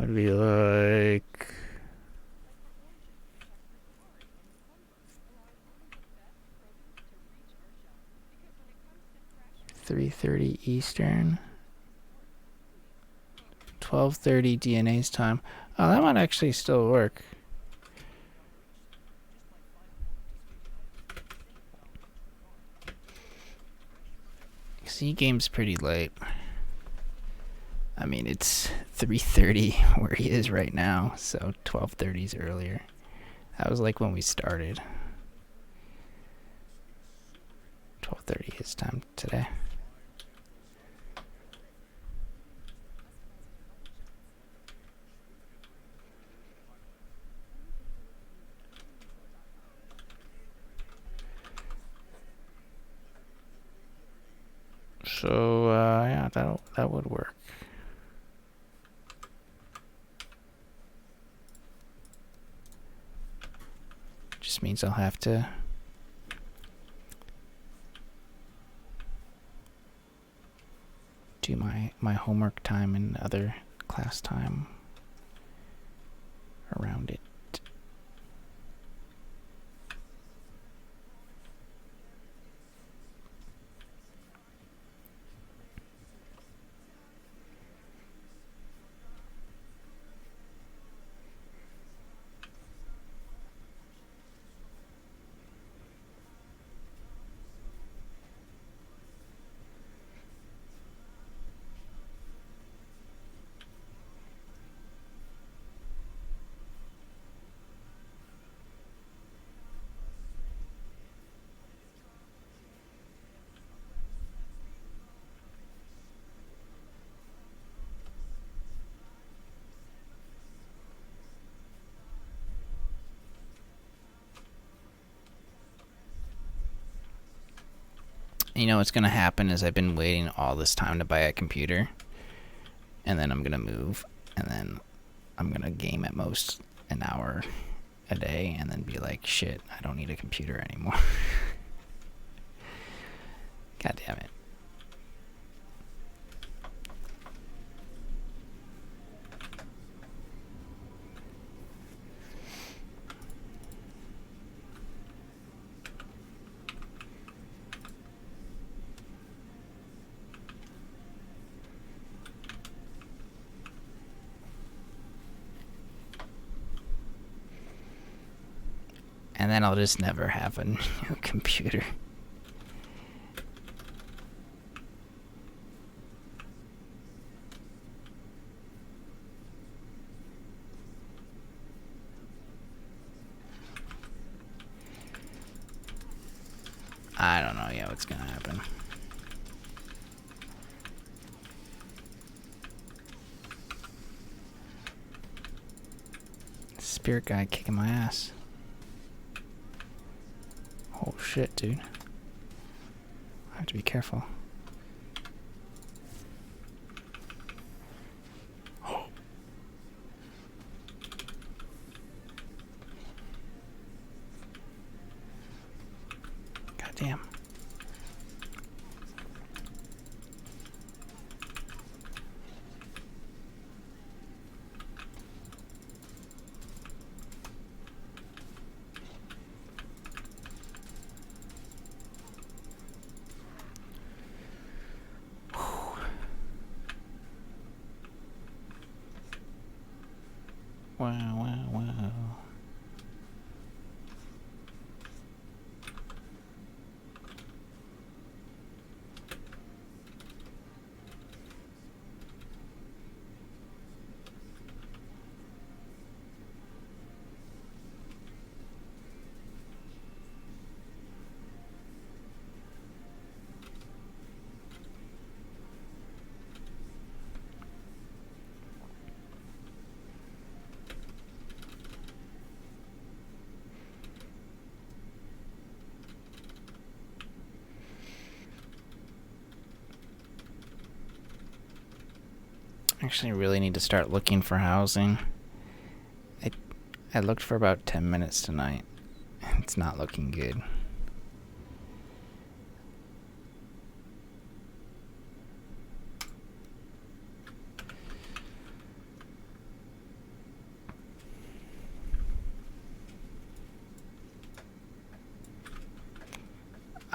would be like 3:30 Eastern, 12:30 DNA's time. Oh, that might actually still work. C game's pretty late. I mean, it's 3:30 where he is right now, so 12:30 is earlier. That was like when we started. 12:30 his time today. So yeah, that would work. Just means I'll have to do my homework time and other class time around it. You know what's gonna happen is I've been waiting all this time to buy a computer, and then I'm gonna move, and then I'm gonna game at most an hour a day, and then be like, shit, I don't need a computer anymore. God damn it. And then I'll just never have a new computer. I don't know yet what's gonna happen. Spirit guy kicking my ass. Oh shit, dude. I have to be careful. God damn. Wow, wow, wow. Actually, really need to start looking for housing. I looked for about 10 minutes tonight. It's not looking good.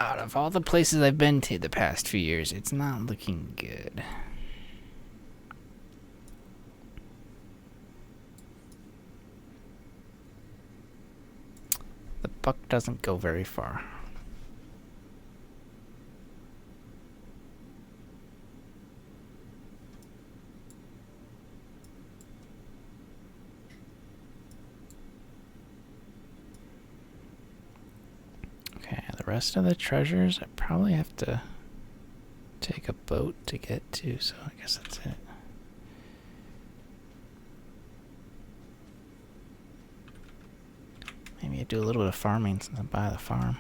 Out of all the places I've been to the past few years, it's not looking good. The buck doesn't go very far. Okay, the rest of the treasures I probably have to take a boat to get to, so I guess that's it. Maybe I do a little bit of farming since I buy the farm.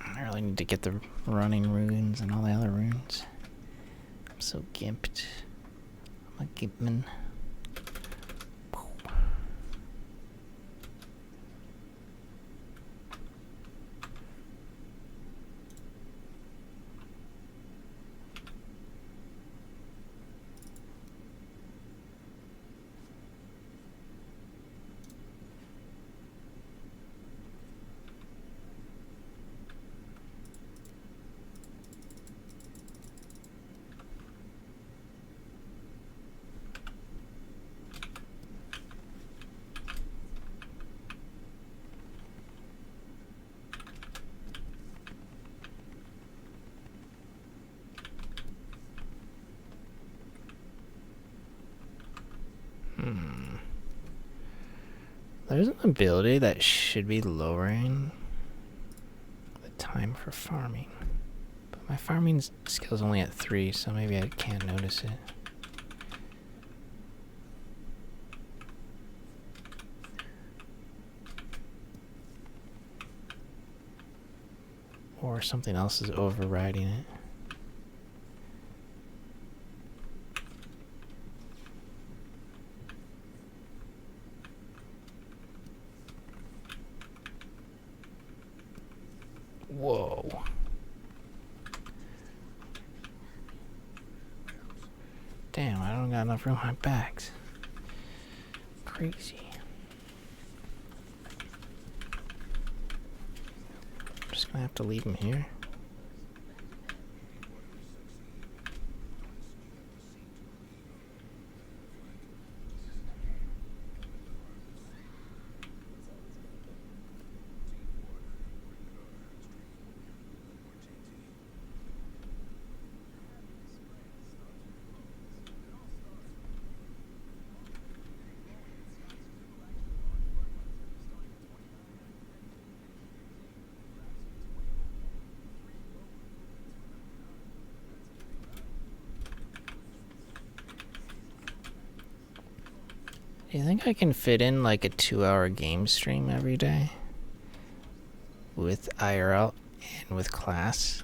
I really need to get the running runes and all the other runes. I'm so gimped. I'm a gimpman. There's an ability that should be lowering the time for farming. But my farming skill's only at 3, so maybe I can't notice it. Or something else is overriding it. Whoa. Damn, I don't got enough room on my backs. Crazy. I'm just gonna have to leave him here. Do you think I can fit in like a 2-hour game stream every day? With IRL and with class?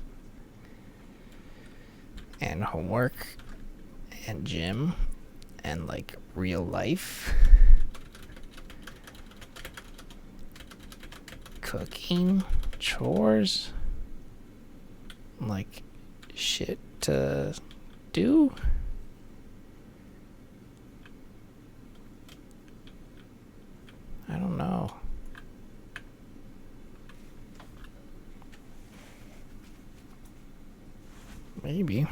And homework? And gym? And like real life? Cooking? Chores? Like shit to do? I don't know. Maybe.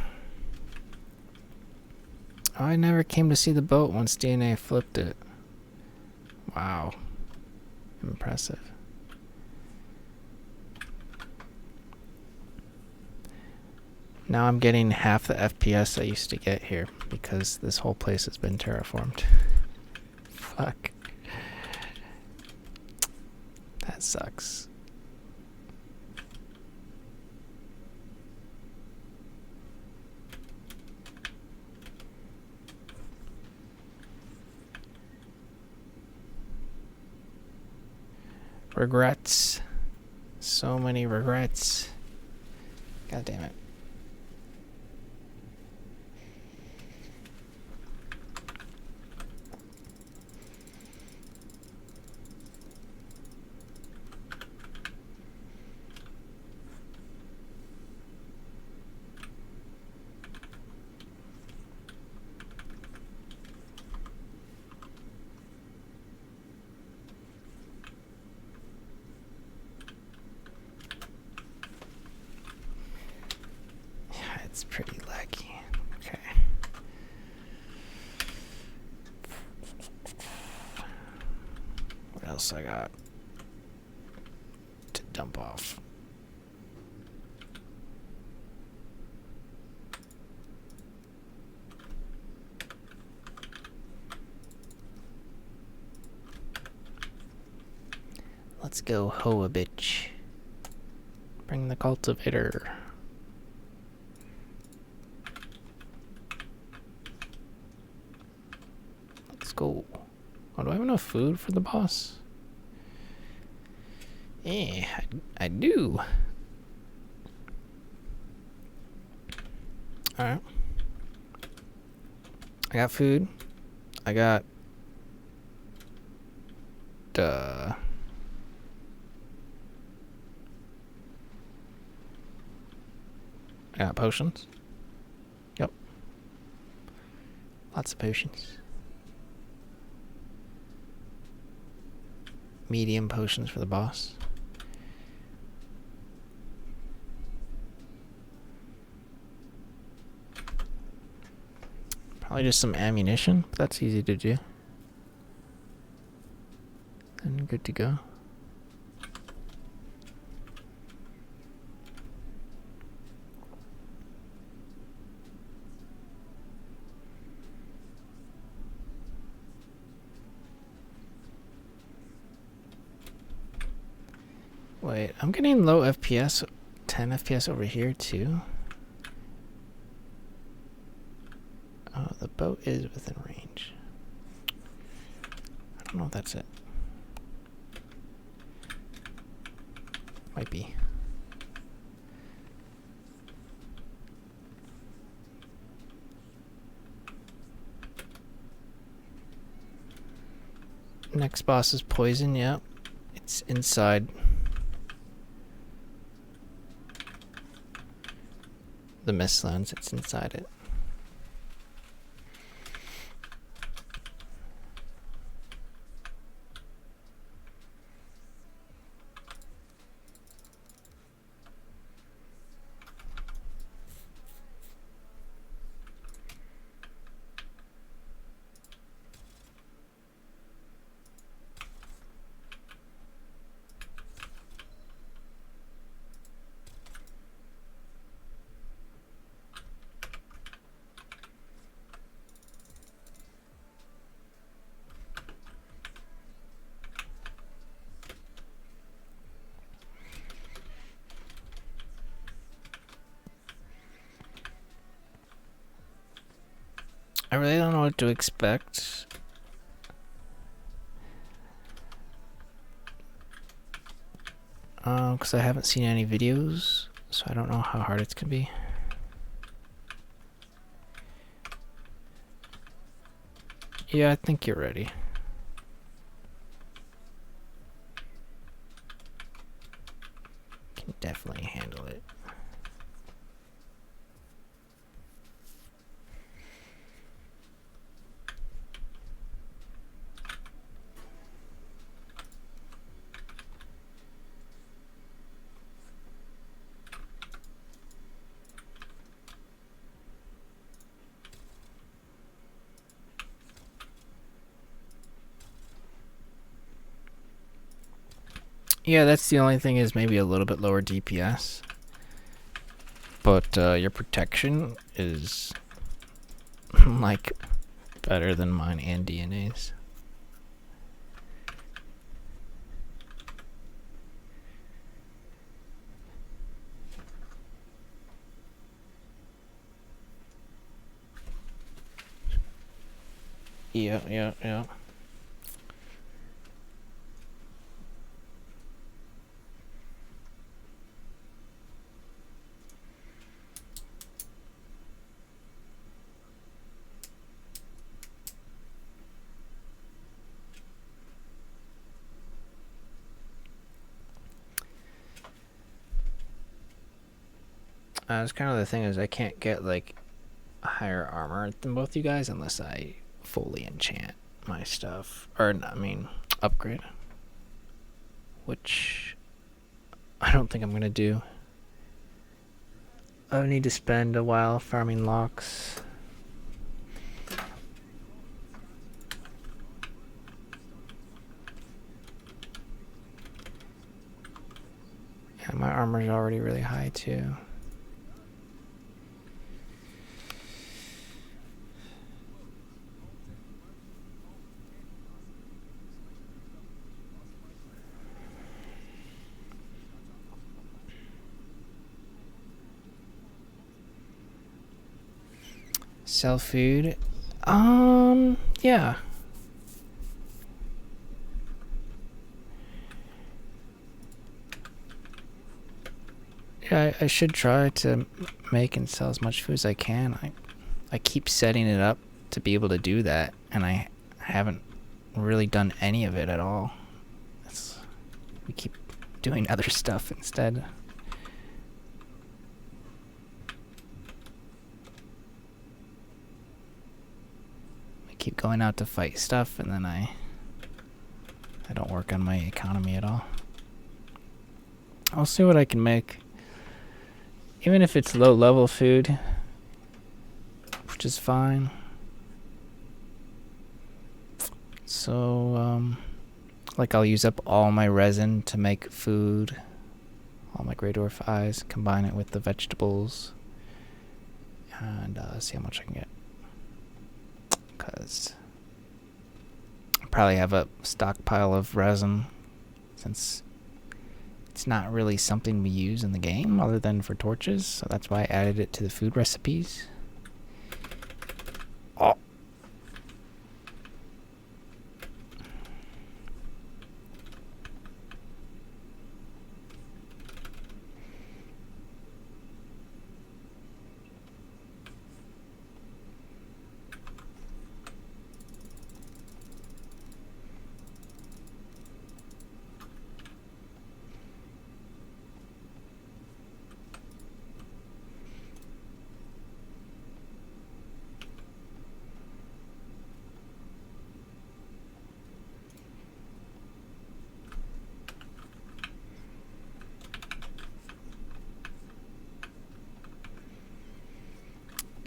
Oh, I never came to see the boat once DNA flipped it. Wow. Impressive. Now I'm getting half the FPS I used to get here because this whole place has been terraformed. Fuck. That sucks. Regrets. So many regrets. God damn it. It's pretty laggy. Okay. What else I got to dump off? Let's go hoe a bitch. Bring the cultivator. Let's go. Oh, do I have enough food for the boss? Yeah, I do. Alright. I got food. I got... I got potions. Yep. Lots of potions. Medium potions for the boss. Probably just some ammunition, but that's easy to do. And good to go. Wait, I'm getting low FPS, 10 FPS over here too. Oh, the boat is within range. I don't know if that's it. Might be. Next boss is poison, yep. It's inside the Mistlands, it's inside it. I really don't know what to expect. Because I haven't seen any videos, so I don't know how hard it's gonna be. Yeah, I think you're ready. Can definitely handle it. Yeah, that's the only thing, is maybe a little bit lower DPS. But your protection is like better than mine and DNA's. Yeah. It's kind of the thing, is I can't get like higher armor than both you guys unless I fully enchant my stuff, or I mean upgrade, which I don't think I'm gonna do. I need to spend a while farming locks. Yeah, my armor's already really high too. Sell food? Yeah. Yeah, I should try to make and sell as much food as I can. I keep setting it up to be able to do that, and I haven't really done any of it at all. We keep doing other stuff instead. Keep going out to fight stuff, and then I don't work on my economy at all. I'll see what I can make, even if it's low level food, which is fine. So like I'll use up all my resin to make food, all my Grey Dwarf eyes, combine it with the vegetables, and see how much I can get. Because I probably have a stockpile of resin, since it's not really something we use in the game other than for torches, so that's why I added it to the food recipes. Oh.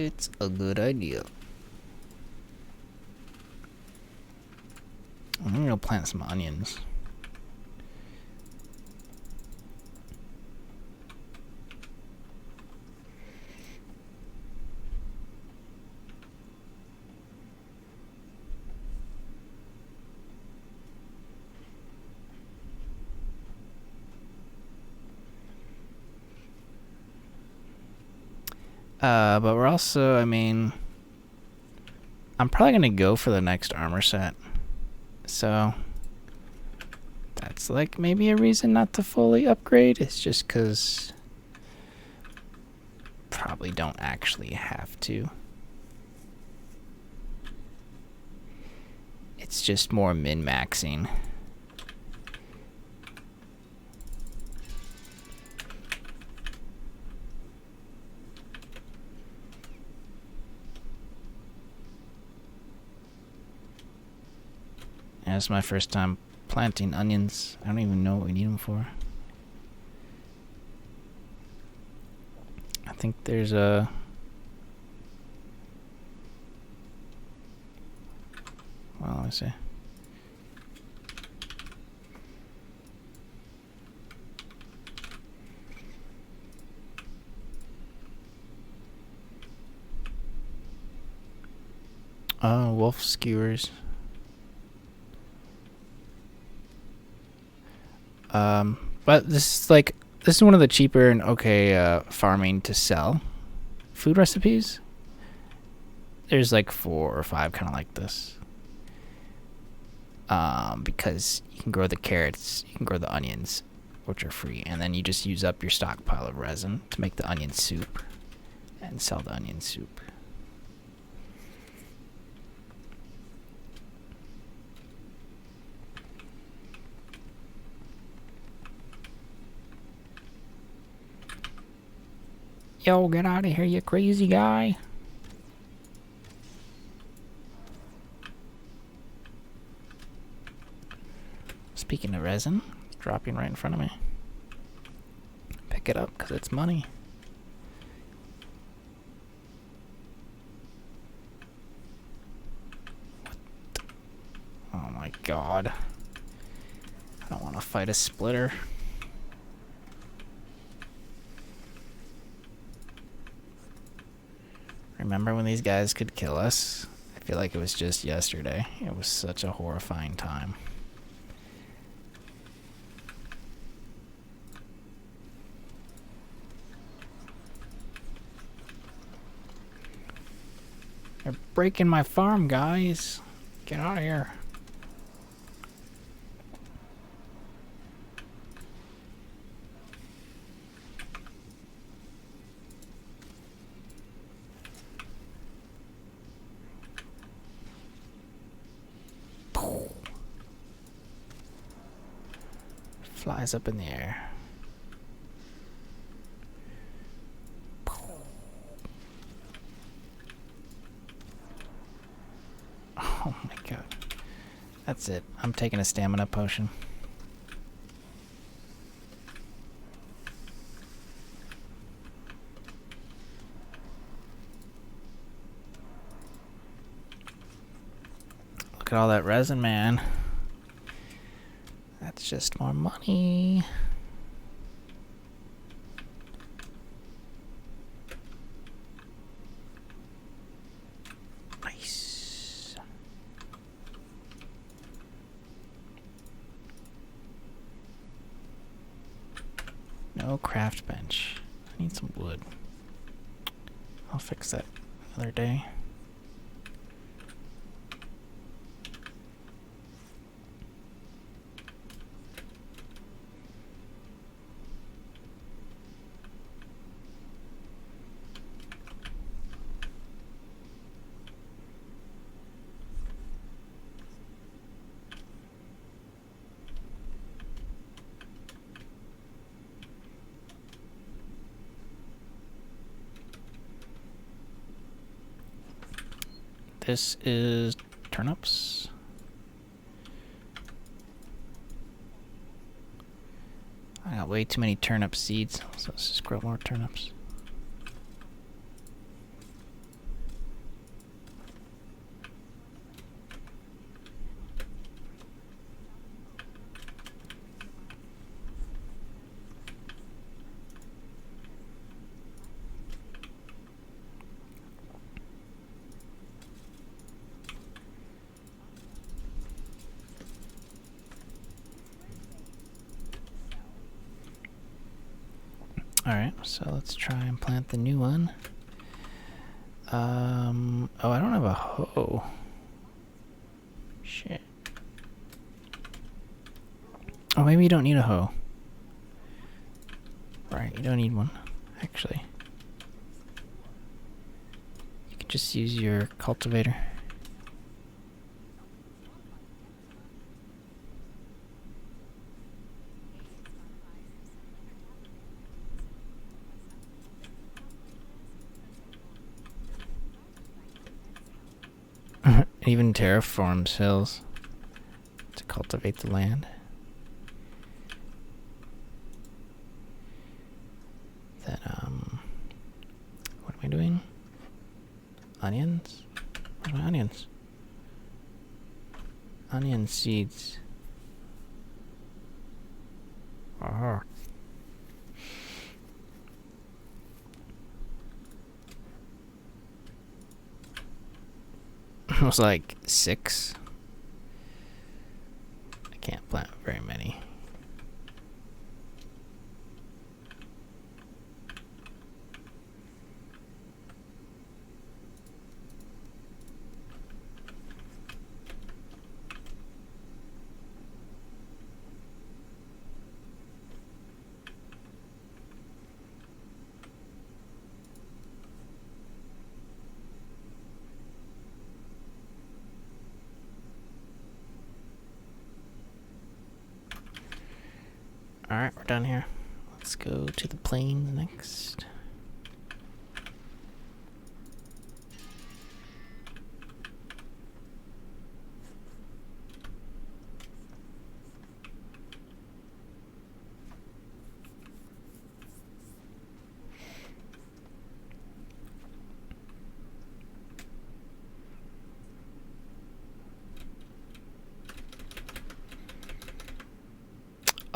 It's a good idea. I'm gonna go plant some onions. But we're also, I mean, I'm probably gonna go for the next armor set. So that's like maybe a reason not to fully upgrade. It's just because probably don't actually have to. It's just more min-maxing. Yeah, it's my first time planting onions. I don't even know what we need them for. I think there's a... Well, let me see. Oh, wolf skewers. But this is one of the cheaper and okay farming to sell food recipes. There's like 4 or 5 kind of like this. Because you can grow the carrots, you can grow the onions, which are free, and then you just use up your stockpile of resin to make the onion soup and sell the onion soup. Yo, get out of here, you crazy guy. Speaking of resin, it's dropping right in front of me. Pick it up, because it's money. Oh my god. I don't want to fight a splitter. Remember when these guys could kill us? I feel like it was just yesterday. It was such a horrifying time. They're breaking my farm, guys. Get out of here. Flies up in the air. Oh my god. That's it. I'm taking a stamina potion. Look at all that resin, man. That's just more money. Nice. No craft bench. I need some wood. I'll fix that another day. This is turnips. I got way too many turnip seeds, so let's just grow more turnips. Alright, so let's try and plant the new one. Oh, I don't have a hoe. Shit. Oh, maybe you don't need a hoe. Right, you don't need one, actually. You can just use your cultivator. It even terraforms hills to cultivate the land. Then, what am I doing? Onions? Where's my onions? Onion seeds. Oh. It was like 6. I can't plant very many. Alright, we're done here. Let's go to the plains next.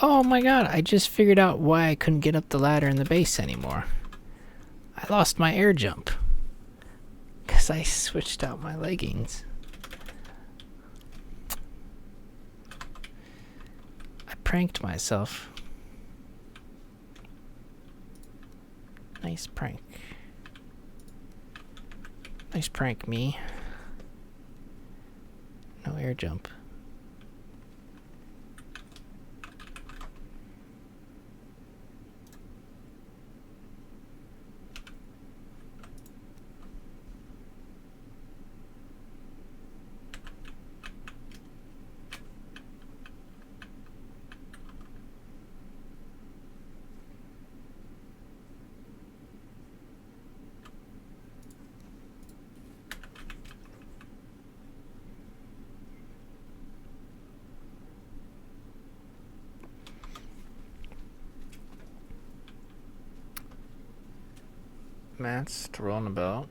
Oh my god, I just figured out why I couldn't get up the ladder in the base anymore. I lost my air jump. Because I switched out my leggings. I pranked myself. Nice prank. Nice prank, me. No air jump. Mats to roll in about.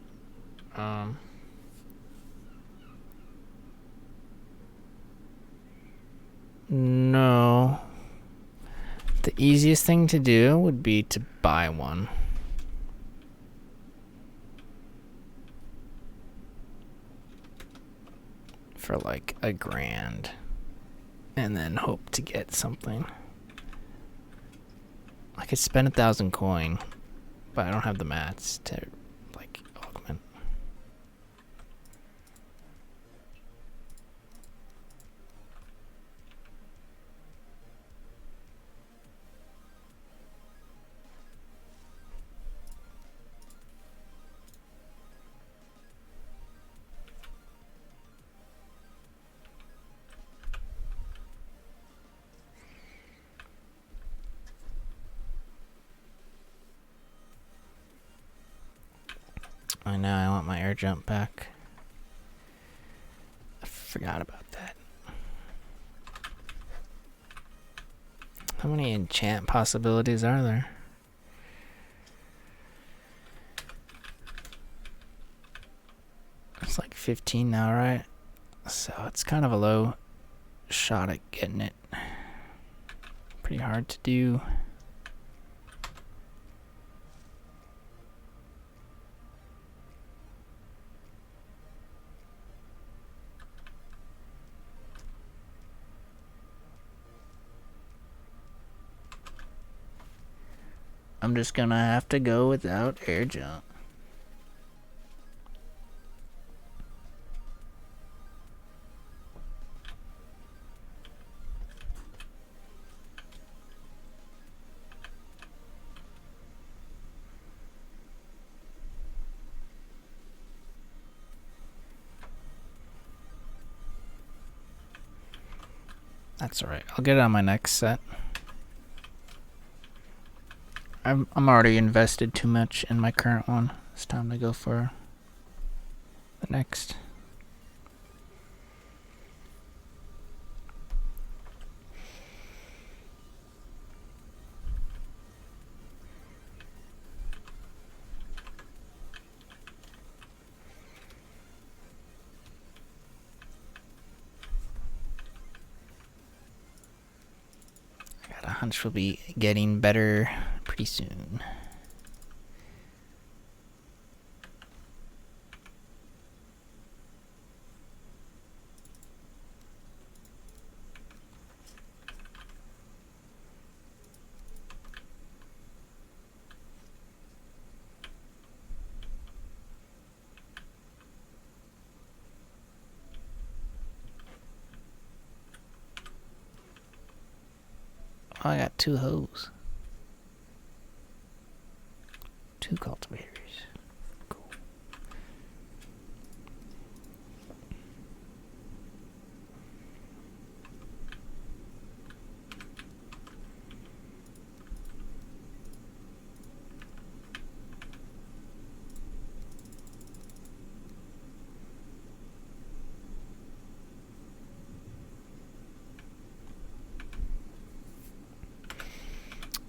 No. The easiest thing to do would be to buy one. For like $1,000. And then hope to get something. I could spend 1,000 coin, but I don't have the mats to like augment. I know, I want my air jump back. I forgot about that. How many enchant possibilities are there? It's like 15 now, right? So it's kind of a low shot at getting it. Pretty hard to do. I'm just gonna have to go without air jump. That's alright. I'll get it on my next set. I'm already invested too much in my current one. It's time to go for the next. I got a hunch we'll be getting better pretty soon. Oh, I got 2 hoes. 2 cultivators. Cool.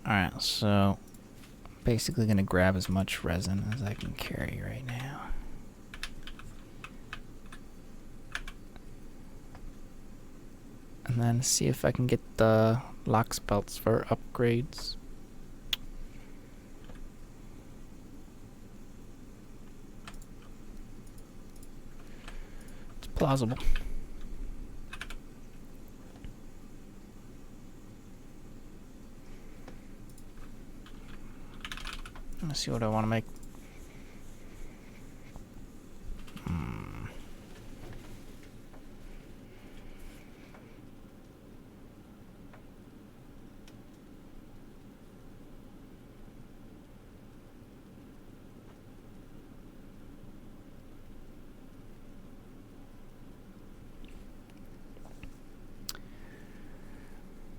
Alright, so basically gonna grab as much resin as I can carry right now. And then see if I can get the lock spelts for upgrades. It's plausible. Let's see what I want to make.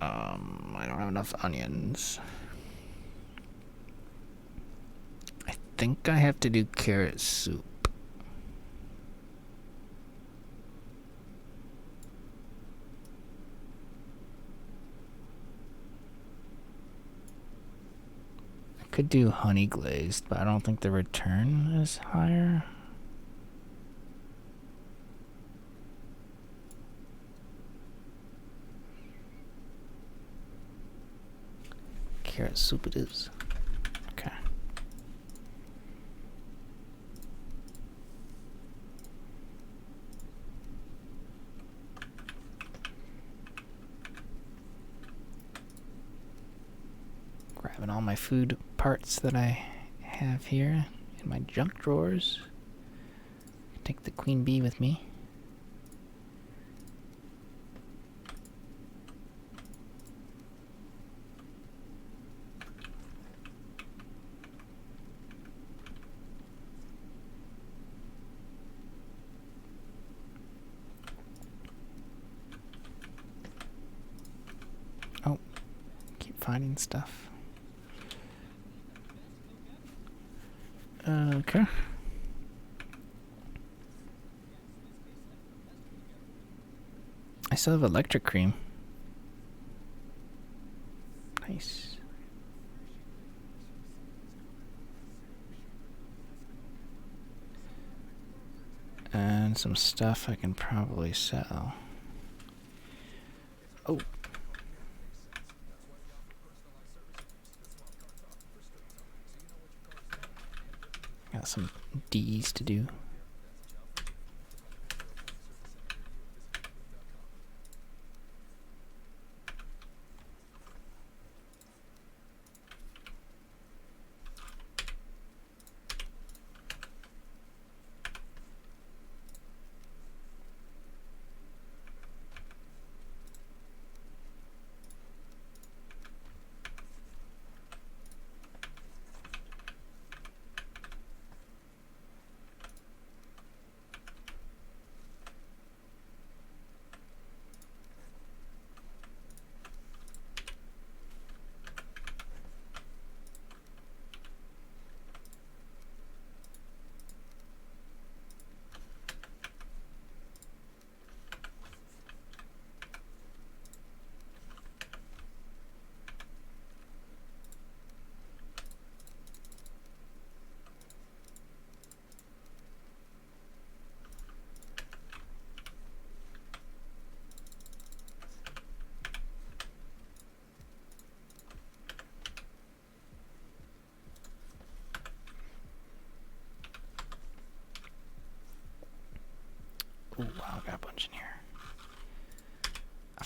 I don't have enough onions. I think I have to do carrot soup. I could do honey glazed, but I don't think the return is higher. Carrot soup it is. Okay. Grabbing all my food parts that I have here in my junk drawers. Take the queen bee with me. Oh, keep finding stuff. Okay. I still have electric cream. Nice. And some stuff I can probably sell. Oh. Got some D's to do.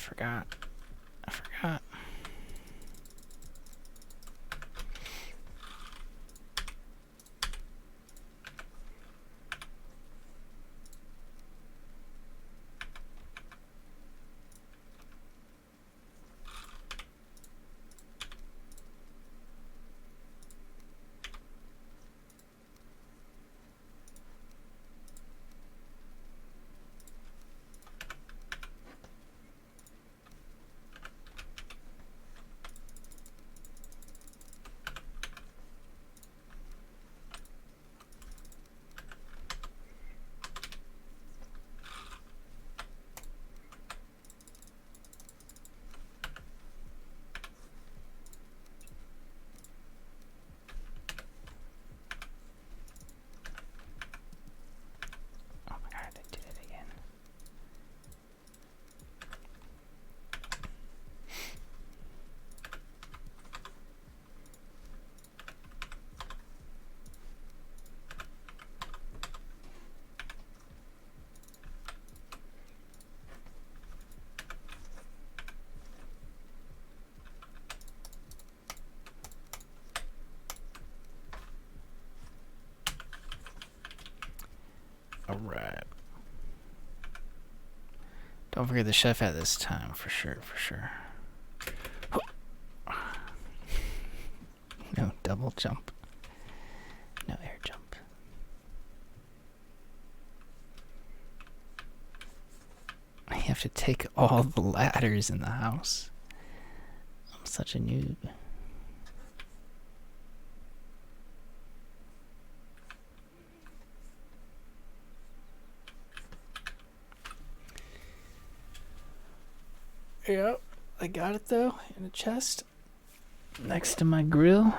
forgot. I forgot. Oh my god, I did it again. Alright. Don't forget the chef at this time, for sure, for sure. No double jump. No air jump. I have to take all the ladders in the house. I'm such a noob. Yep, I got it though, in a chest. Next to my grill.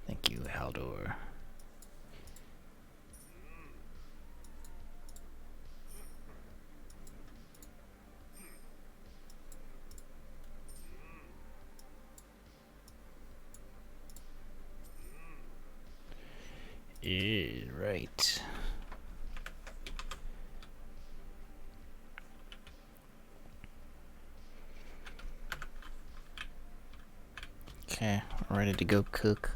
Thank you, Haldor. Yeah, right. Okay, we're ready to go cook.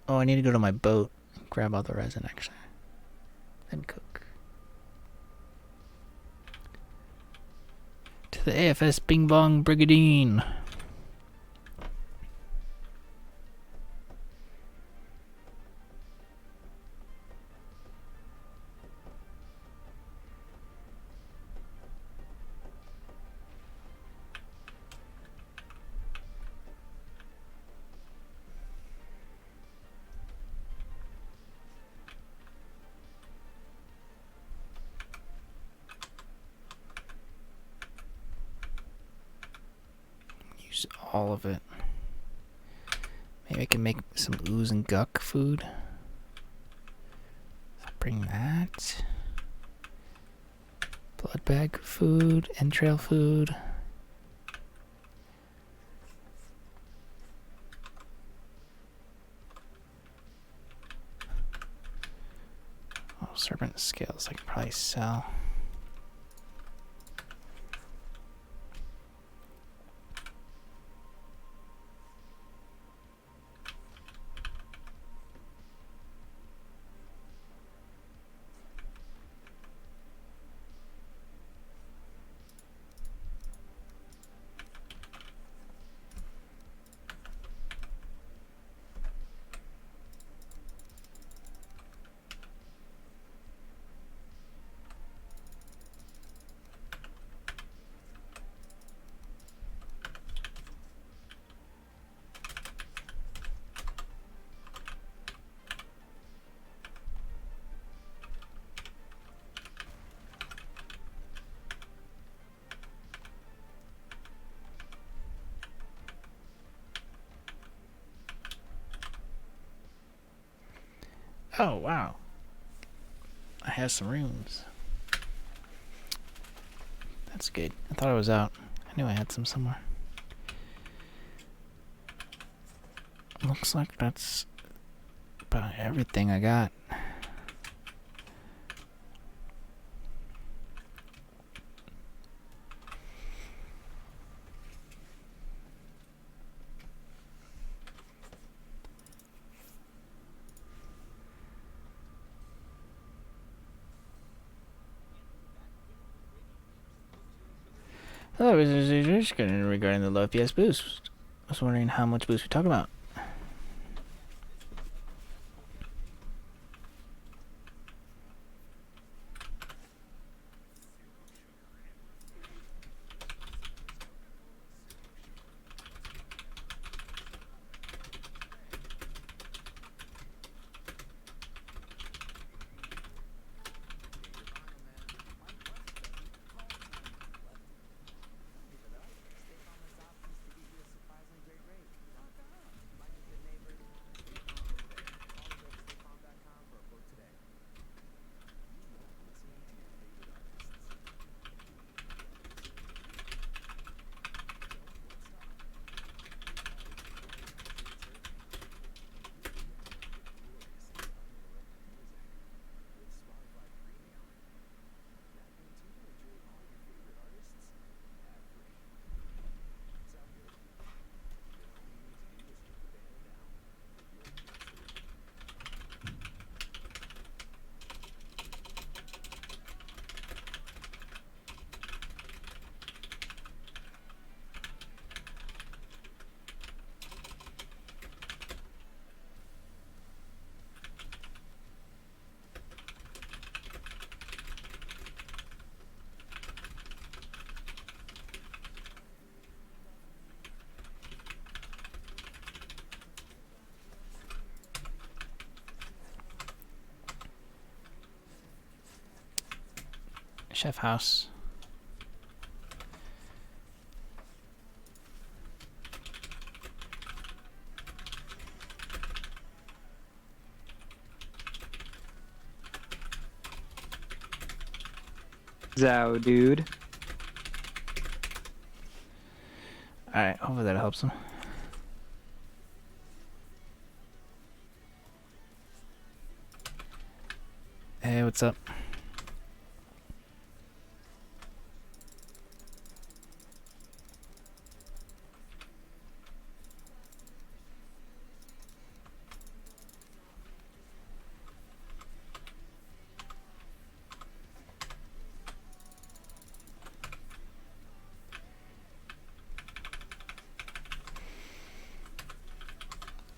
Oh, I need to go to my boat and grab all the resin, actually. Then cook. To the AFS Bing Bong Brigadine. Use all of it. Maybe I can make some ooze and guck food. I'll bring that. Blood bag food, entrail food. Oh, serpent scales I could probably sell. Oh, wow. I have some runes. That's good. I thought I was out. I knew I had some somewhere. Looks like that's about everything I got. Hello, regarding the low FPS boost. I was wondering how much boost we're talking about. Chef house. Zow, dude. Alright, hopefully that helps him. Hey, what's up?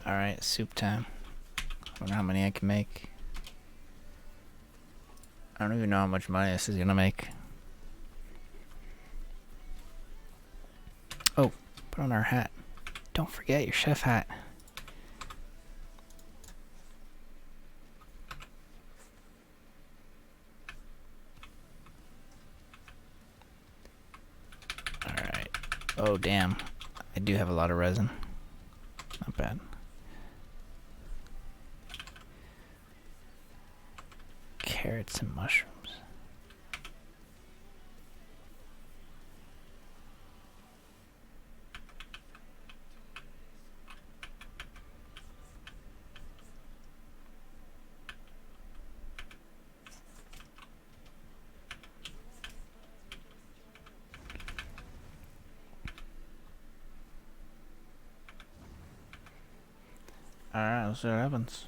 Alright, soup time. I wonder how many I can make. I don't even know how much money this is gonna make. Oh, put on our hat. Don't forget your chef hat. Alright. Oh, damn. I do have a lot of resin. Not bad. Carrots and mushrooms. Alright, let's see what happens.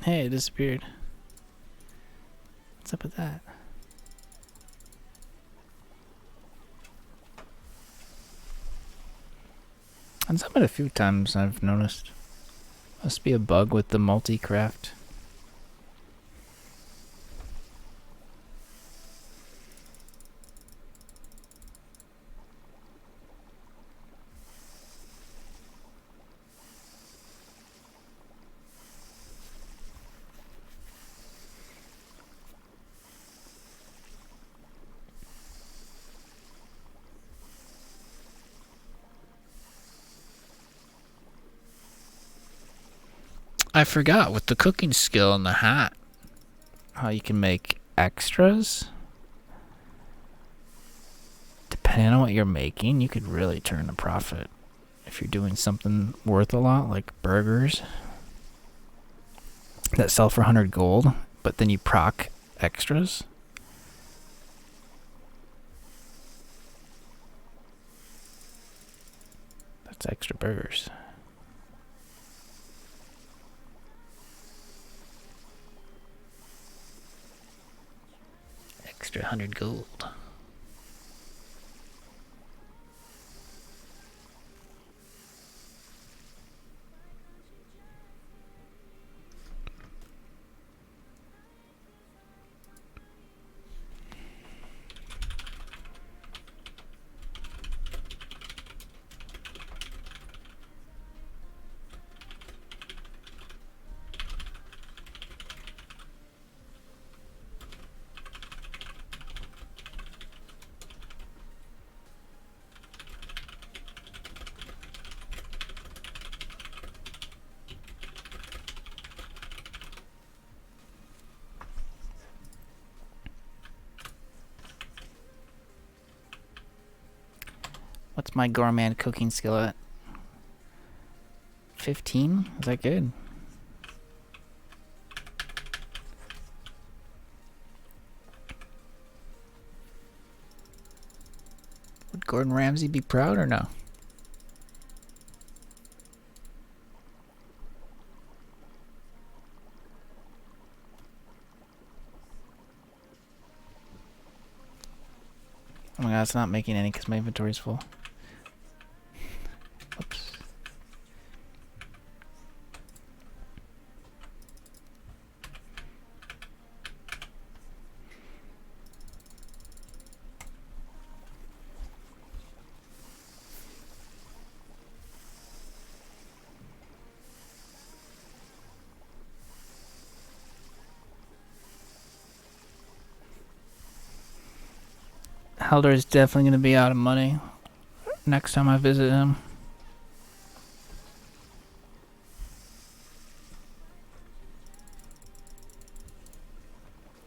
Hey, it disappeared. What's up with that? It's happened a few times, I've noticed. Must be a bug with the multi-craft. I forgot with the cooking skill and the hat, how you can make extras. Depending on what you're making, you could really turn a profit. If you're doing something worth a lot, like burgers that sell for 100 gold, but then you proc extras. That's extra burgers. Extra 100 gold. What's my gourmand cooking skill at? 15? Is that good? Would Gordon Ramsay be proud or no? Oh my god, it's not making any because my inventory's full. Oops. Haldor is definitely going to be out of money next time I visit him.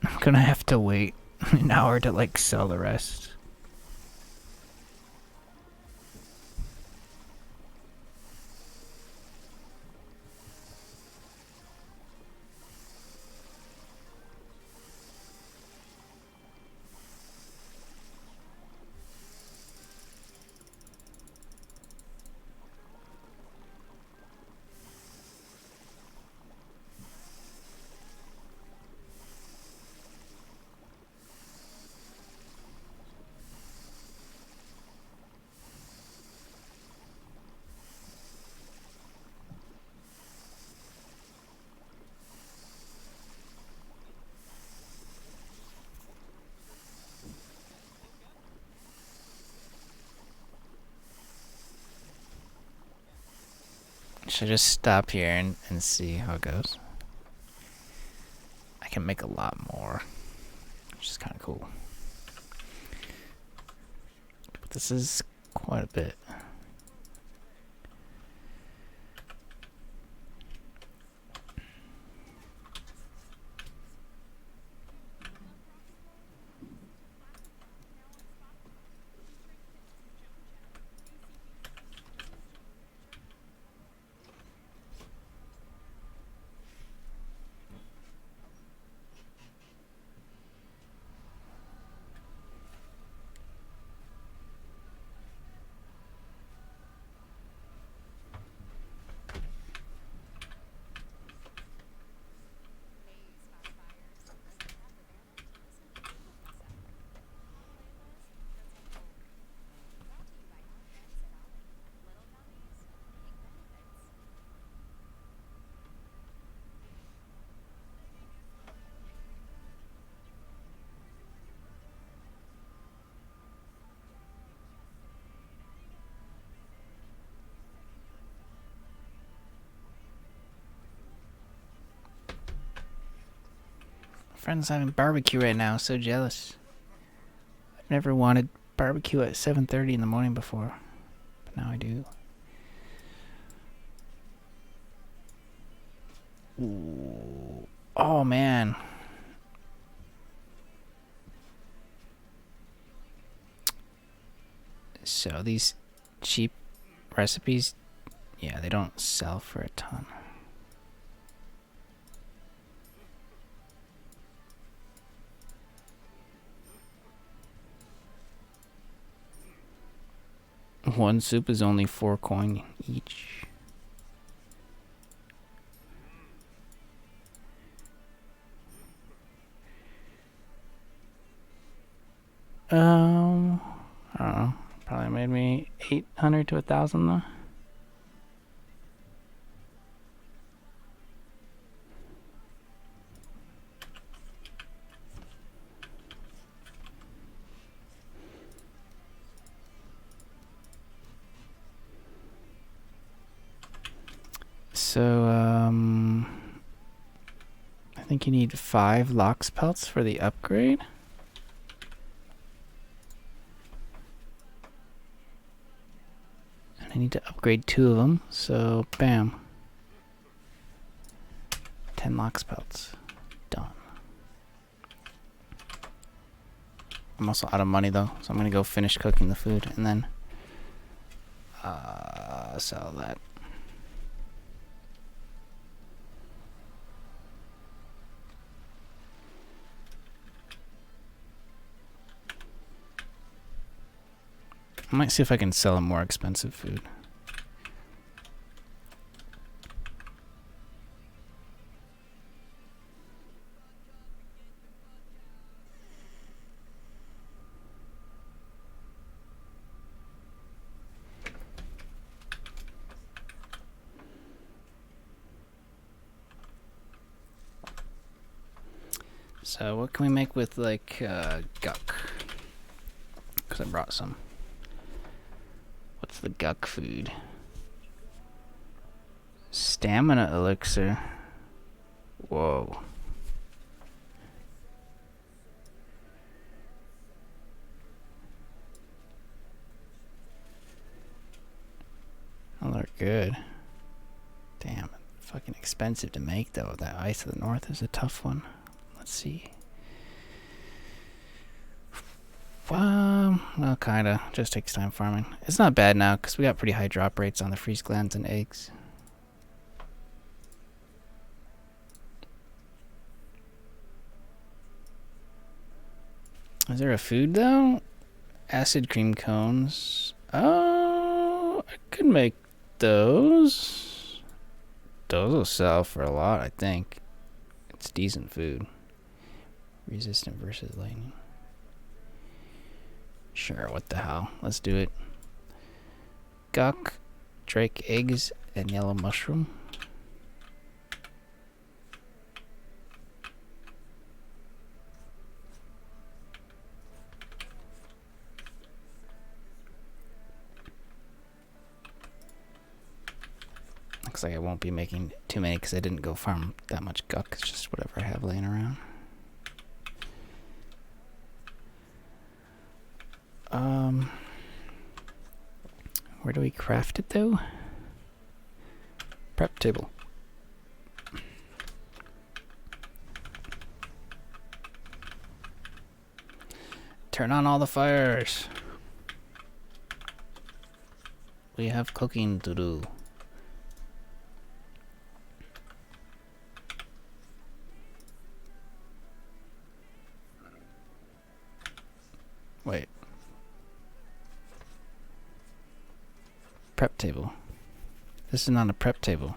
I'm going to have to wait an hour to like sell the rest. Should I just stop here and see how it goes? I can make a lot more, which is kind of cool. But this is quite a bit. Friends having barbecue right now, so jealous. I've never wanted barbecue at 7:30 in the morning before, but now I do. Ooh. Oh, man. So these cheap recipes, yeah, they don't sell for a ton. One soup is only 4 coin each. I don't know. Probably made me 800 to 1,000 though. So, I think you need 5 lox pelts for the upgrade. And I need to upgrade 2 of them, so bam. 10 lox pelts. Done. I'm also out of money though, so I'm gonna go finish cooking the food and then sell that. I might see if I can sell a more expensive food. So what can we make with like guck? Because I brought some. What's the guck food? Stamina elixir. Whoa. Oh, they're good. Damn, fucking expensive to make though. That Ice of the North is a tough one. Let's see. Well, kinda. Just takes time farming. It's not bad now, because we got pretty high drop rates on the freeze glands and eggs. Is there a food, though? Acid cream cones. Oh, I could make those. Those will sell for a lot, I think. It's decent food. Resistant versus lightning. Sure, what the hell. Let's do it. Guck, drake eggs, and yellow mushroom. Looks like I won't be making too many because I didn't go farm that much guck. It's just whatever I have laying around. Where do we craft it though? Prep table. Turn on all the fires. We have cooking to do. Wait. Prep table. This is not a prep table.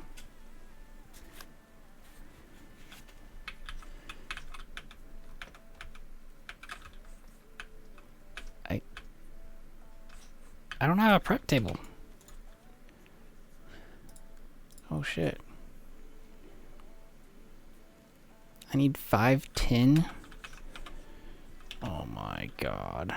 I don't have a prep table. Oh shit. I need 5 tin. Oh my god.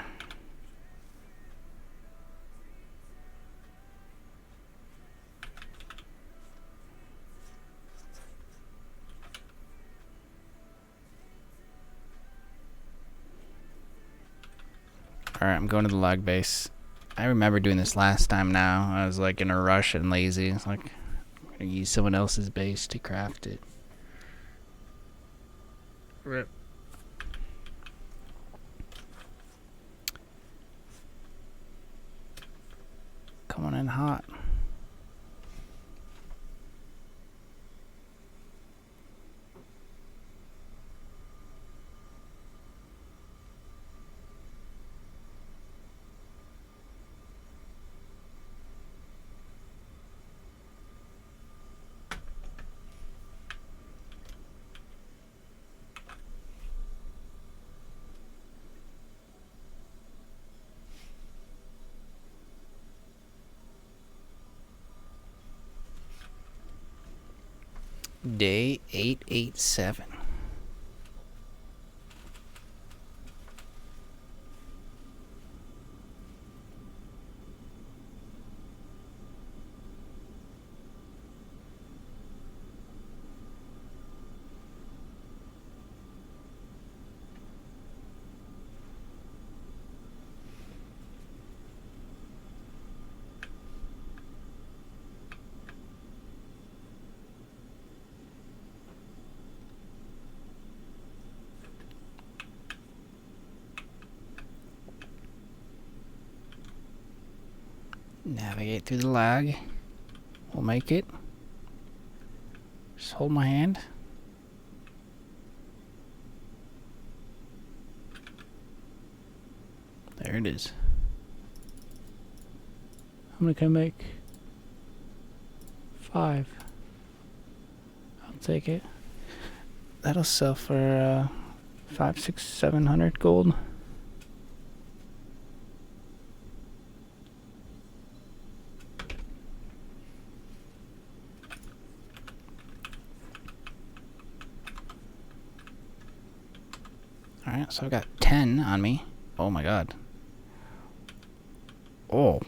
Alright, I'm going to the log base. I remember doing this last time now. I was like in a rush and lazy. It's like, I'm gonna use someone else's base to craft it. Rip. Coming in hot. Day 887. Navigate through the lag. We'll make it. Just hold my hand. There it is. How many can I make? 5. I'll take it. That'll sell for 500, 600, 700 gold. Alright, so I've got 10 on me. Oh my god. Oh.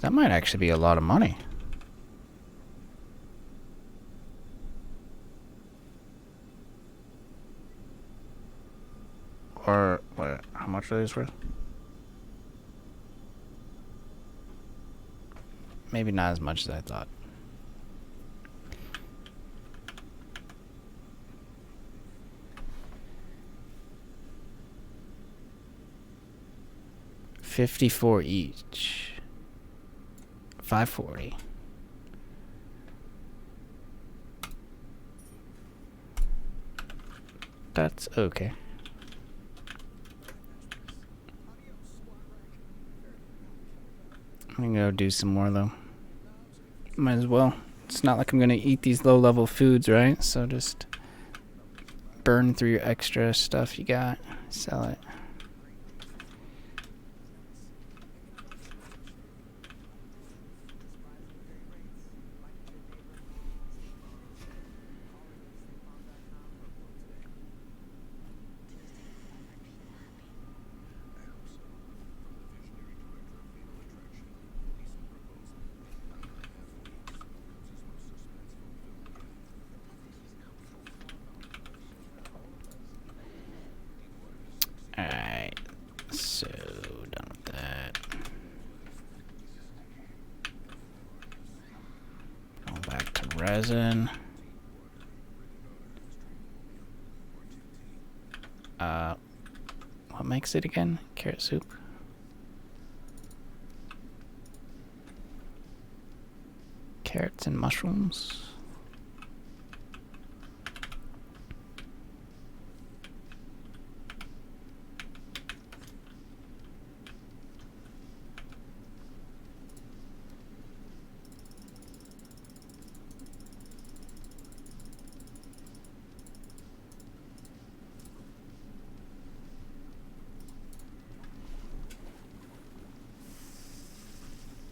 That might actually be a lot of money. Or, what, how much are these worth? Maybe not as much as I thought. $54 each. $540. That's okay. I'm gonna go do some more though. Might as well. It's not like I'm gonna eat these low level foods, right? So just burn through your extra stuff you got. Sell it. Alright, so done with that. Going back to resin. What makes it again? Carrot soup. Carrots and mushrooms.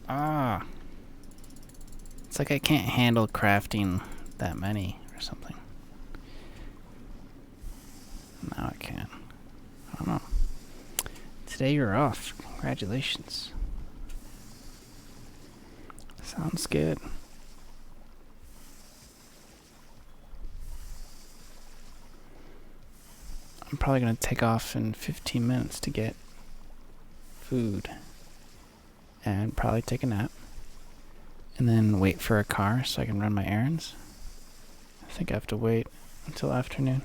Ah. It's like I can't handle crafting that many or something. Now I can. I don't know. Today you're off. Congratulations. Sounds good. I'm probably going to take off in 15 minutes to get food. And probably take a nap. And then wait for a car so I can run my errands. I think I have to wait until afternoon.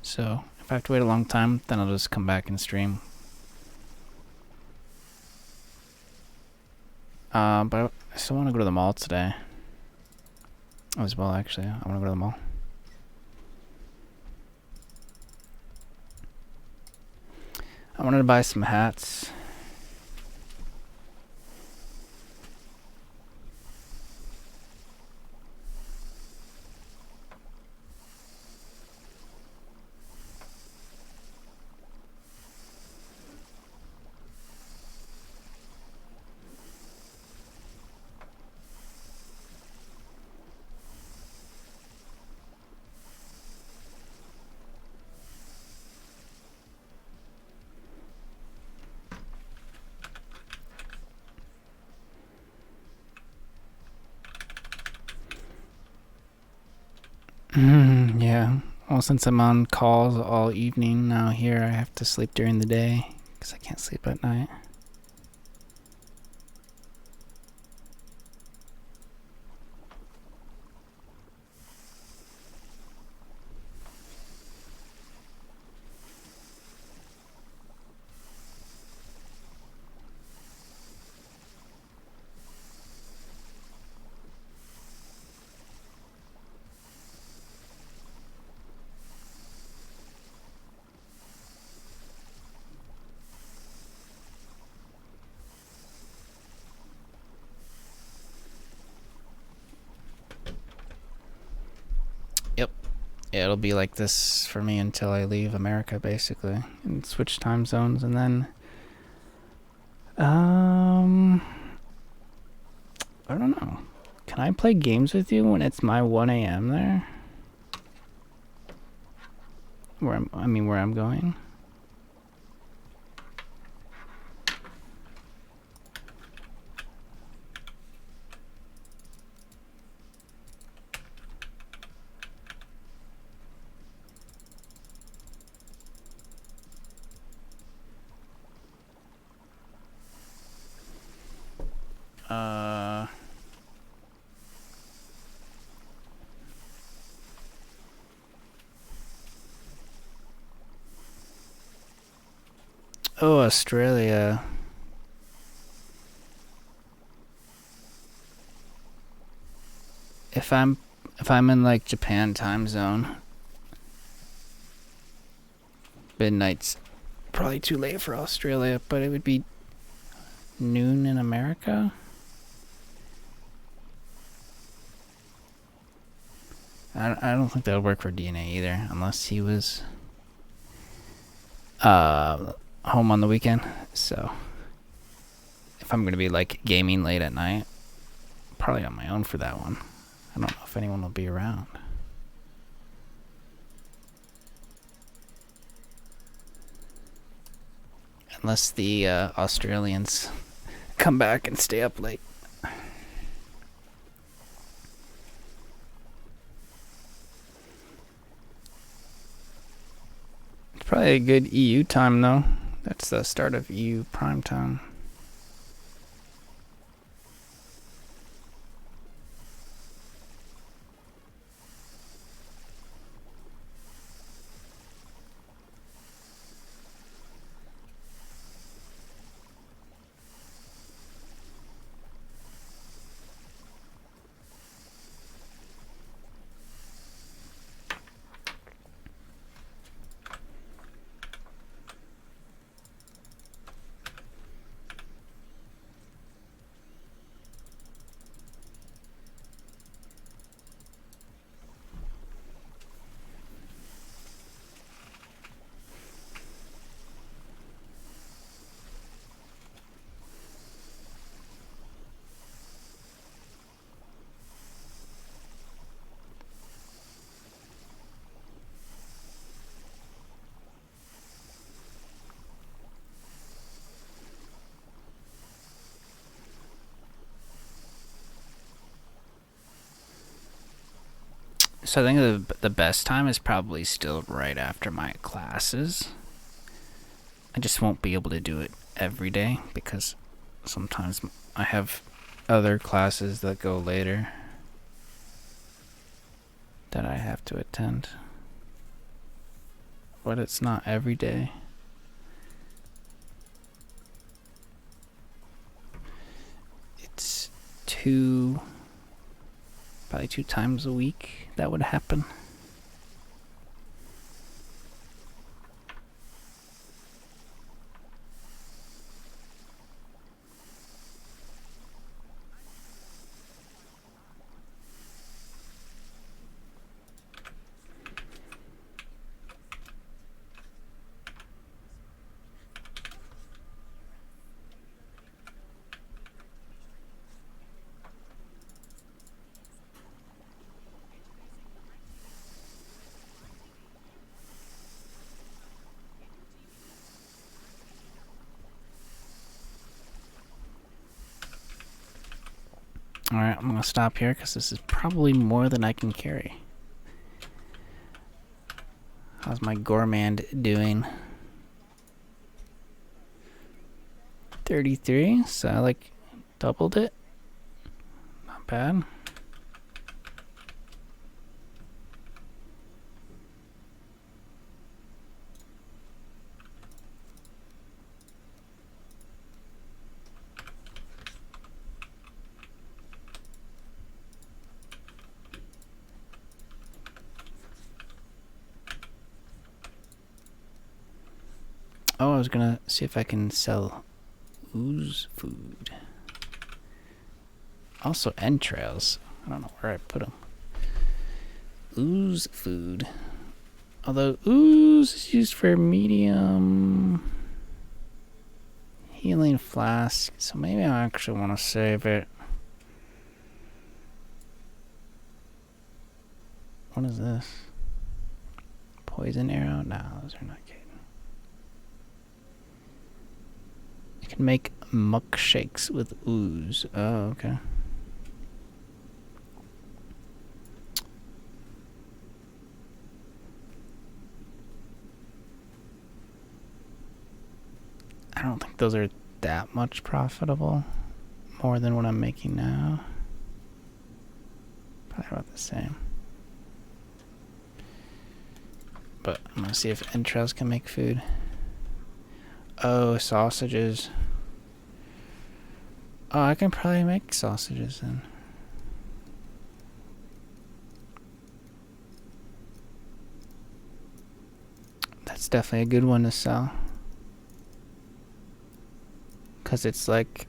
So if I have to wait a long time, then I'll just come back and stream. But I still want to go to the mall today. As well, actually. I want to go to the mall. I wanted to buy some hats. Yeah. Well, since I'm on calls all evening now here, I have to sleep during the day because I can't sleep at night. Yep. Yeah, it'll be like this for me until I leave America, basically, and switch time zones, and then I don't know. Can I play games with you when it's my 1 a.m. there? Where I'm going? Oh, Australia. If I'm in like Japan time zone, midnight's probably too late for Australia, but it would be noon in America. I don't think that would work for DNA either, unless he was home on the weekend. So if I'm gonna be like gaming late at night, probably on my own for that one. I don't know if anyone will be around. Unless the Australians come back and stay up late. It's probably a good EU time though. That's the start of EU prime time. So I think the best time is probably still right after my classes. I just won't be able to do it every day because sometimes I have other classes that go later that I have to attend. But it's not every day. It's probably 2 times a week that would happen. Alright, I'm gonna stop here because this is probably more than I can carry. How's my gourmand doing? 33, so I like doubled it. Not bad. Oh, I was gonna see if I can sell ooze food. Also entrails. I don't know where I put them. Ooze food. Although ooze is used for medium healing flask, so maybe I actually want to save it. What is this? Poison arrow? No, those are not good. You can make muck shakes with ooze. Oh, okay. I don't think those are that much profitable. More than what I'm making now. Probably about the same. But I'm gonna see if entrails can make food. Oh, sausages. Oh, I can probably make sausages then. That's definitely a good one to sell. Because it's like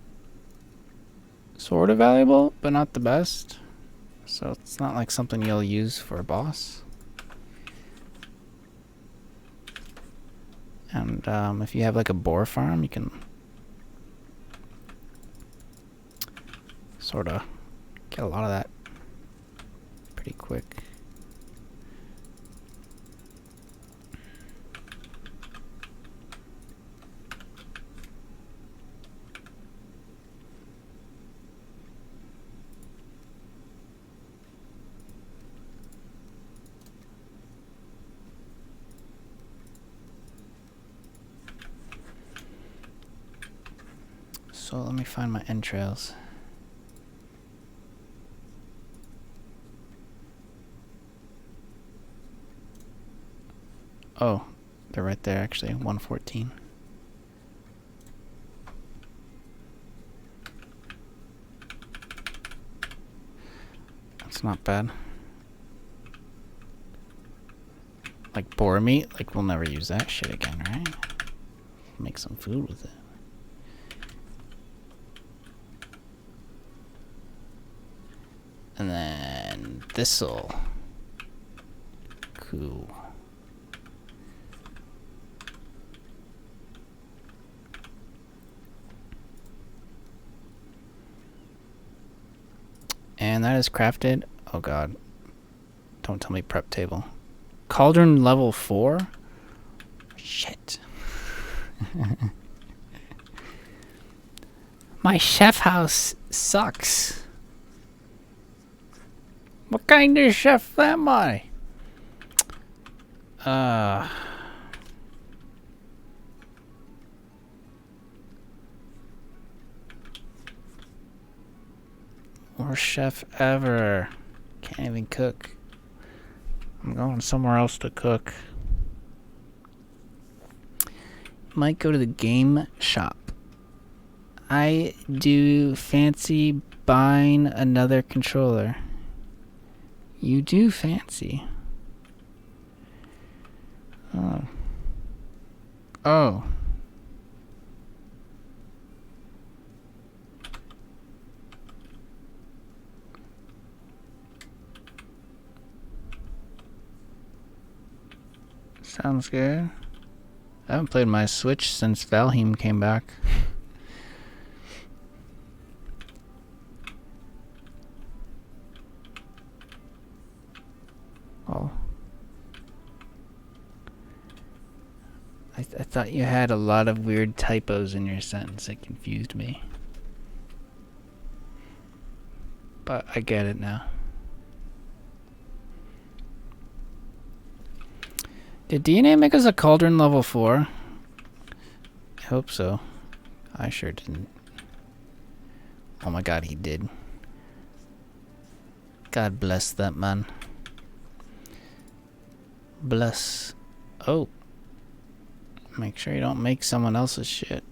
sort of valuable, but not the best. So it's not like something you'll use for a boss. And if you have like a boar farm, you can sort of get a lot of that pretty quick. So let me find my entrails. Oh, they're right there actually, 114. That's not bad. Like boar meat, like we'll never use that shit again, right? Make some food with it. And then this'll. Cool. And that is crafted. Oh god. Don't tell me prep table. Cauldron level 4? Shit. My chef house sucks. What kind of chef am I? Worst chef ever. Can't even cook. I'm going somewhere else to cook. Might go to the game shop. I do fancy buying another controller. You do fancy. Oh. Oh. Sounds good. I haven't played my Switch since Valheim came back. Oh. I thought you had a lot of weird typos in your sentence. It confused me. But I get it now. Did DNA make us a cauldron level 4? I hope so. I sure didn't. Oh my god, he did. God bless that man. Bless. Oh. Make sure you don't make someone else's shit.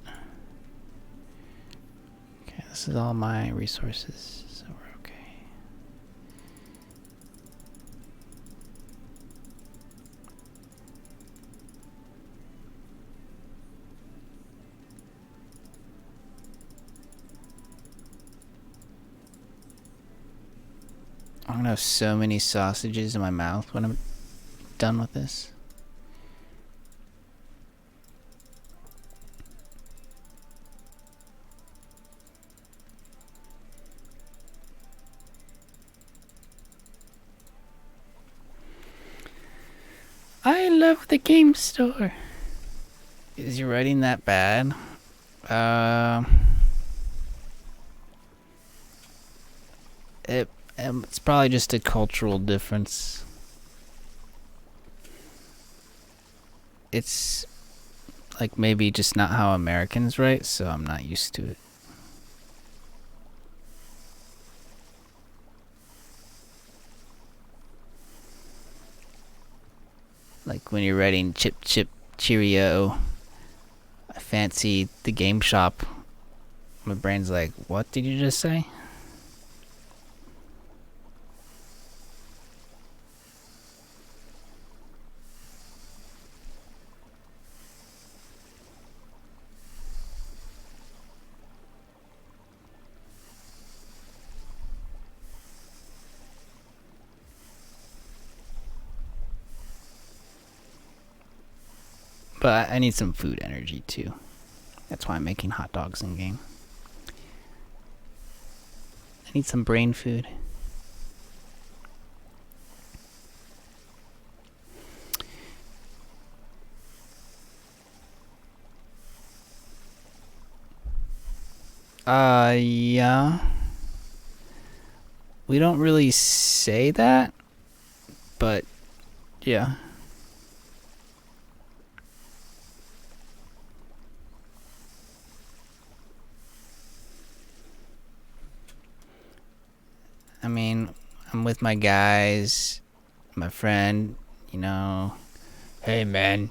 Okay, this is all my resources, so we're okay. I'm gonna have so many sausages in my mouth when I'm done with this. I love the game store. Is your writing that bad? It's probably just a cultural difference. It's like maybe just not how Americans write, so I'm not used to it. Like when you're writing chip chip cheerio, I fancy the game shop. My brain's like, what did you just say? But I need some food energy too. That's why I'm making hot dogs in game. I need some brain food. Yeah. We don't really say that, but yeah. I mean, I'm with my guys, my friend, you know. Hey man,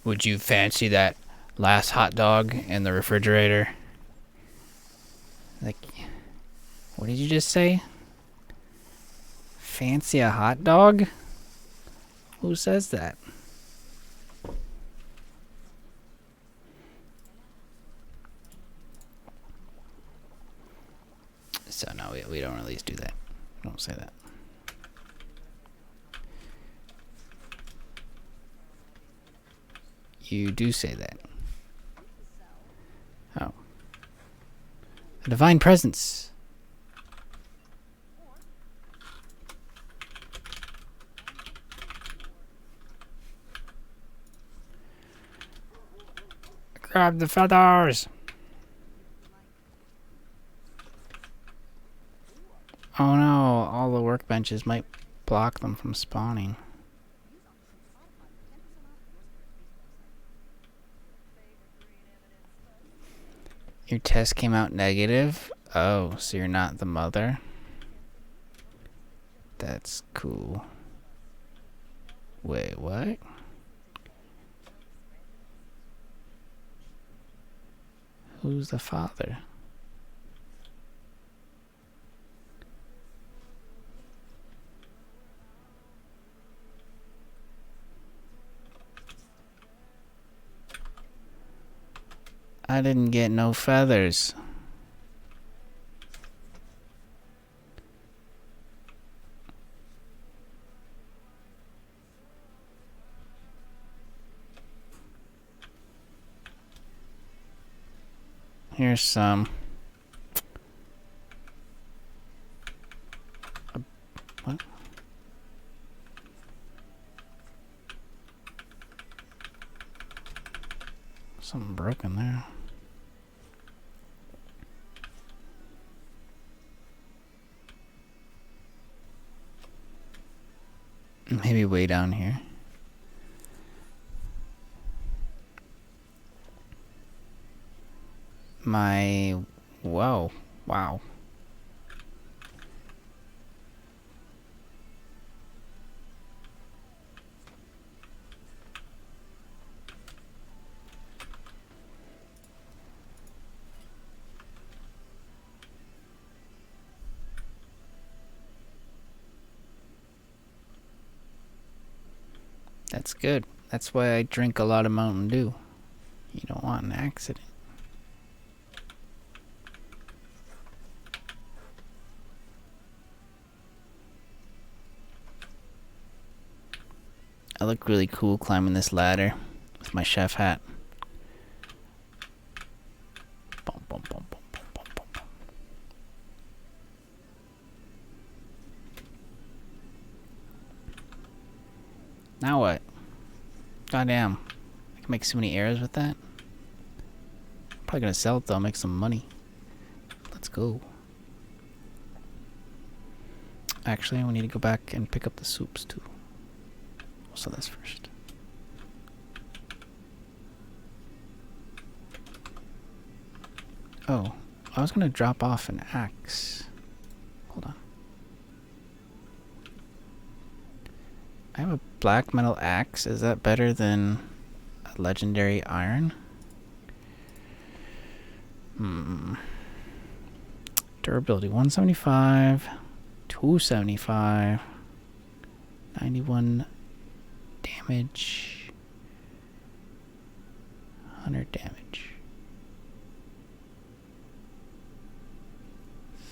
would you fancy that last hot dog in the refrigerator? Like, what did you just say? Fancy a hot dog? Who says that? So no, we don't really do that. Don't say that. You do say that. Oh. A divine presence. Grab the feathers. Oh no, all the workbenches might block them from spawning. Your test came out negative? Oh, so you're not the mother? That's cool. Wait, what? Who's the father? I didn't get no feathers. Here's some. What? Something broken there. Maybe way down here. Whoa. Wow. That's good. That's why I drink a lot of Mountain Dew. You don't want an accident. I look really cool climbing this ladder with my chef hat. Bum, bum, bum, bum, bum, bum, bum, bum. Now what? Goddamn. I can make so many arrows with that. Probably gonna sell it though, make some money. Let's go. Actually, we need to go back and pick up the soups too. We'll sell this first. Oh, I was gonna drop off an axe. Hold on. I have a black metal axe. Is that better than a legendary iron? Durability 175, 275, 91 damage, 100 damage.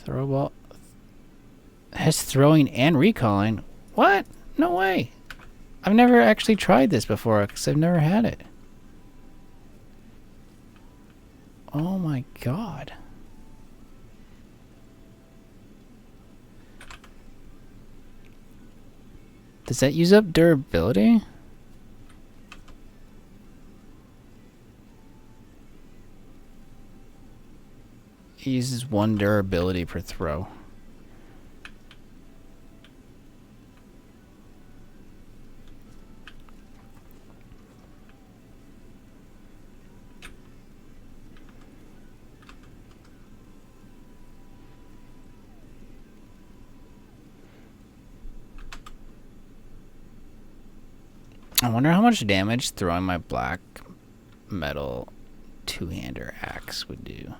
Throw ball. Has throwing and recalling. What? No way. I've never actually tried this before because I've never had it. Oh my god. Does that use up durability? It uses 1 durability per throw. I wonder how much damage throwing my black metal two-hander axe would do.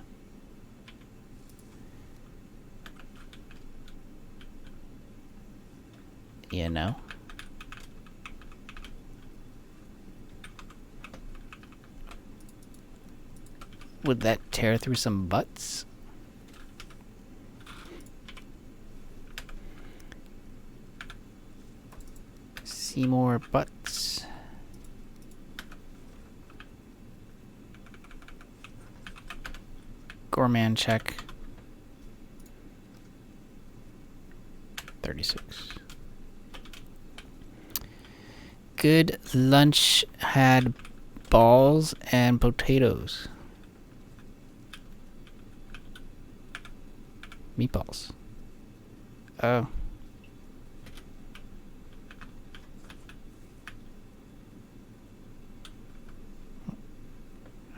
You know? Would that tear through some butts? See more butts. Gourmand check. 36. Good lunch had balls and potatoes. Meatballs. Oh.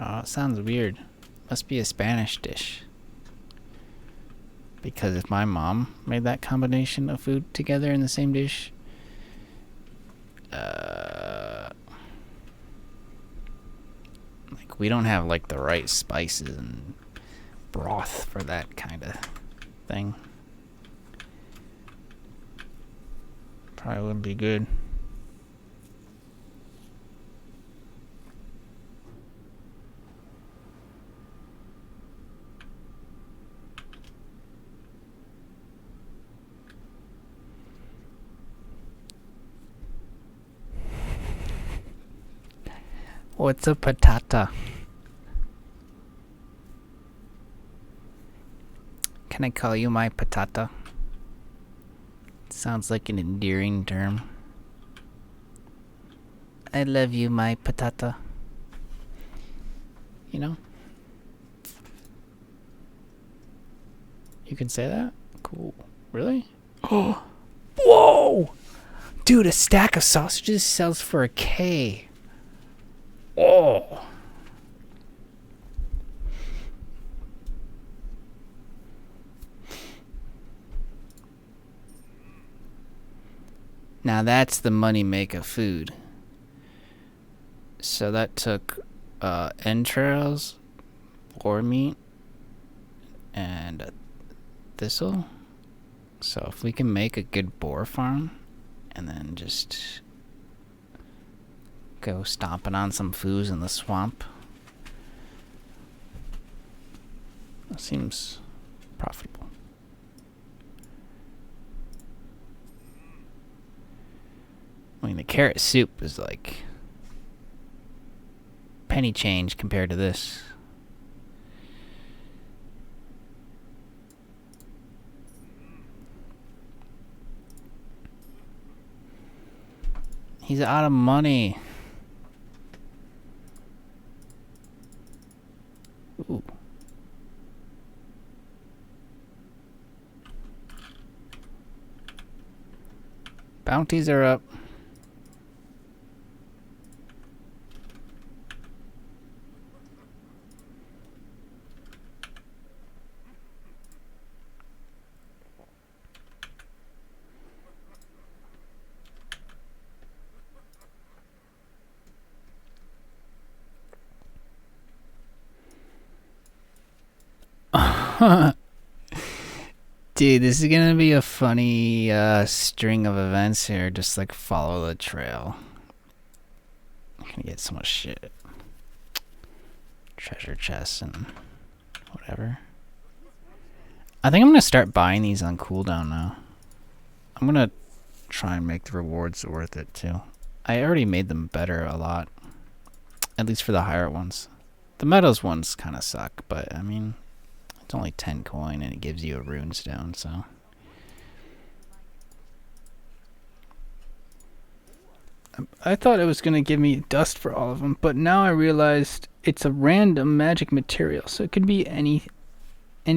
Oh, it sounds weird. Must be a Spanish dish. Because if my mom made that combination of food together in the same dish, like we don't have like the right spices and broth for that kind of thing. Probably wouldn't be good. What's a patata? Can I call you my patata? Sounds like an endearing term. I love you, my patata. You know? You can say that? Cool. Really? Oh! Whoa! Dude, a stack of sausages sells for a K. Oh! Now that's the money maker food. So that took entrails, boar meat, and a thistle. So if we can make a good boar farm and then just go stomping on some foos in the swamp, that seems profitable. I mean, the carrot soup is like penny change compared to this. He's out of money. Ooh. Bounties are up. Dude, this is gonna be a funny string of events here. Just like follow the trail. I'm gonna get so much shit. Treasure chests and whatever. I think I'm gonna start buying these on cooldown now. I'm gonna try and make the rewards worth it too. I already made them better a lot. At least for the higher ones. The metals ones kind of suck, but I mean, it's only 10 coin and it gives you a rune stone, so. I thought it was going to give me dust for all of them, but now I realized it's a random magic material, so it could be any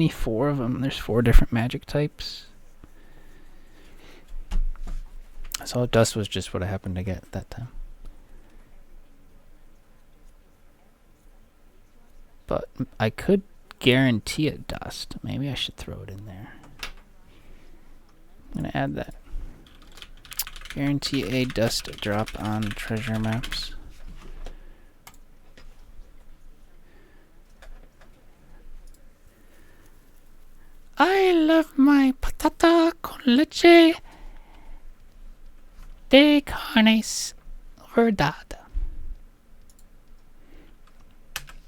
4 of them. There's 4 different magic types. So dust was just what I happened to get at that time. But I could guarantee a dust. Maybe I should throw it in there. I'm gonna add that. Guarantee a dust drop on treasure maps. I love my patata con leche de carnes verdad.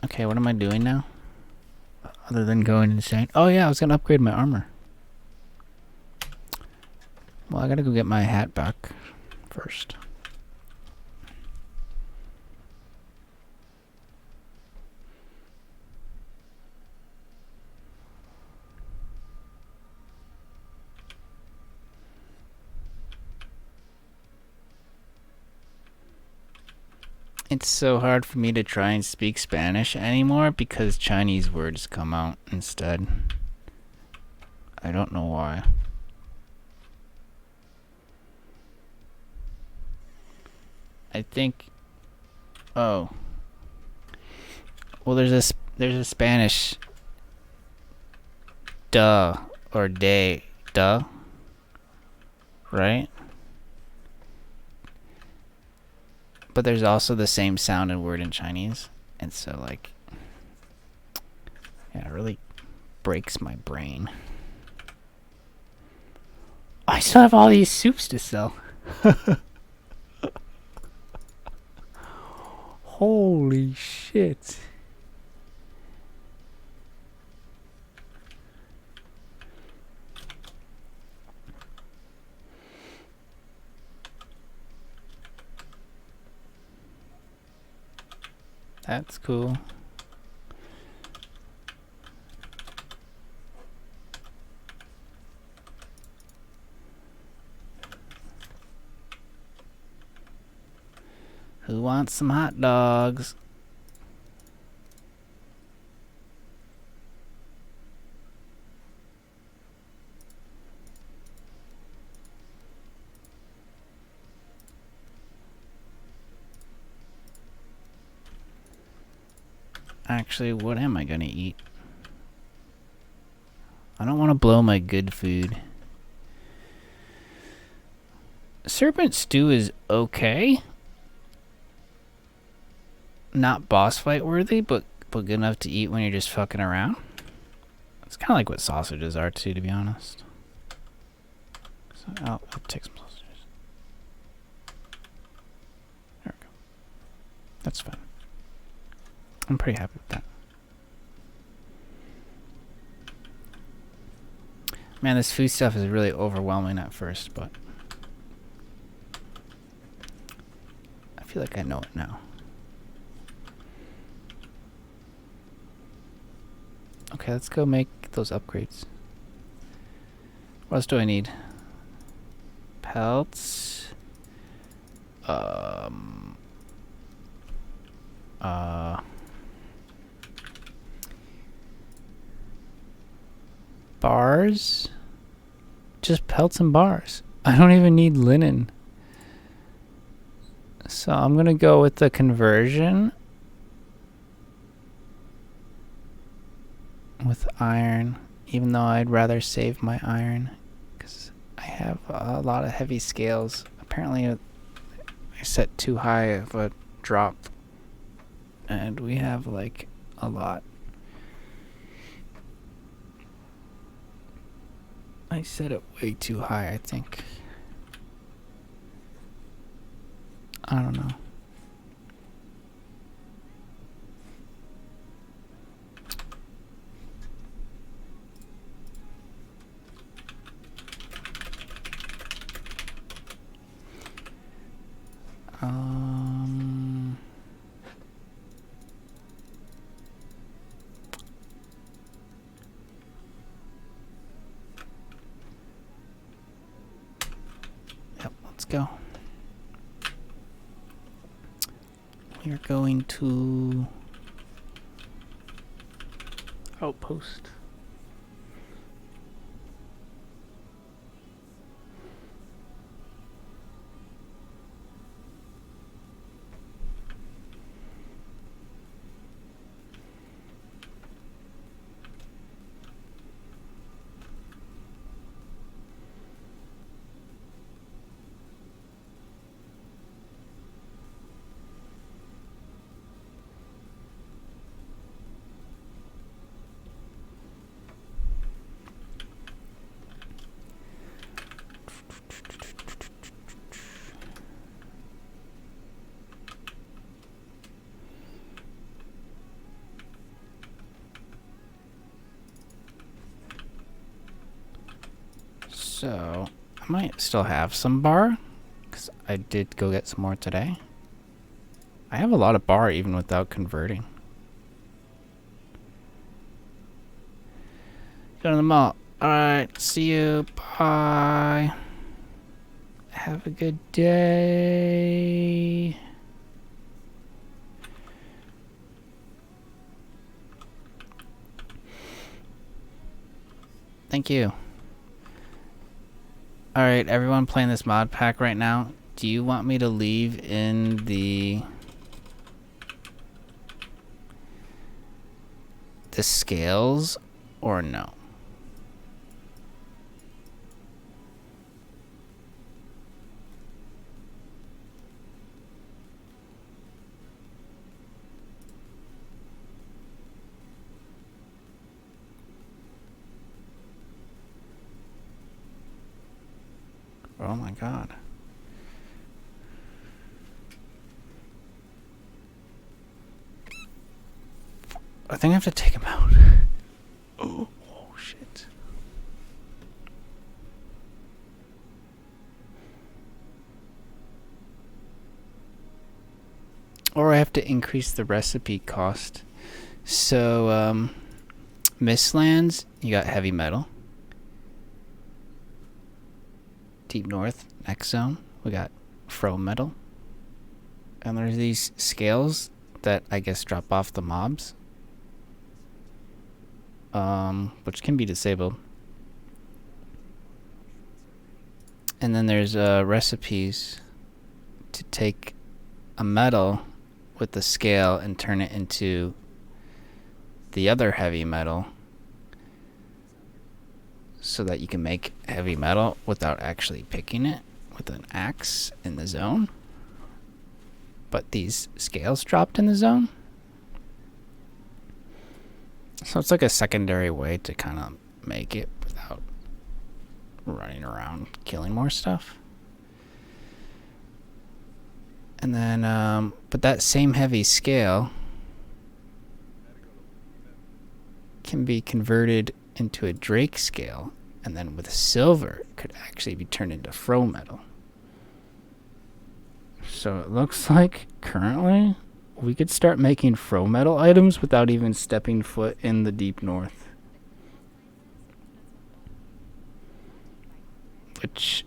Okay, what am I doing now? Other than going insane. Oh yeah, I was gonna upgrade my armor. Well, I gotta go get my hat back first. It's so hard for me to try and speak Spanish anymore because Chinese words come out instead. I don't know why. I think. Oh. Well, there's a Spanish. Duh. or day, duh. Right? But there's also the same sound and word in Chinese. And so, like, yeah, it really breaks my brain. I still have all these soups to sell. Holy shit. That's cool. Who wants some hot dogs? Actually, what am I gonna eat? I don't want to blow my good food. Serpent stew is okay. Not boss fight worthy, but good enough to eat when you're just fucking around. It's kind of like what sausages are too, to be honest. So I'll take some sausages. There we go. That's fine. I'm pretty happy with that. Man, this food stuff is really overwhelming at first, but I feel like I know it now. Okay, let's go make those upgrades. What else do I need? Pelts. Bars. Just pelts and bars. I don't even need linen. So I'm gonna go with the conversion. With iron, even though I'd rather save my iron because I have a lot of heavy scales. Apparently I set too high of a drop and we have like a lot. I set it way too high, I think. I don't know. Yep, let's go. We're going to outpost. So, I might still have some bar, because I did go get some more today. I have a lot of bar even without converting. Go to the mall. Alright, see you. Bye. Have a good day. Thank you. Alright, everyone playing this mod pack right now, do you want me to leave in the scales or no? Oh my god. I think I have to take him out. Oh shit. Or I have to increase the recipe cost. So, Mistlands, you got heavy metal. Deep North, next zone, we got fro metal. And there's these scales that I guess drop off the mobs. Which can be disabled. And then there's recipes to take a metal with the scale and turn it into the other heavy metal so that you can make heavy metal without actually picking it with an axe in the zone. But these scales dropped in the zone. So it's like a secondary way to kind of make it without running around killing more stuff. And then, but that same heavy scale can be converted into a drake scale, and then with silver could actually be turned into fro metal. So it looks like currently we could start making fro metal items without even stepping foot in the deep north. Which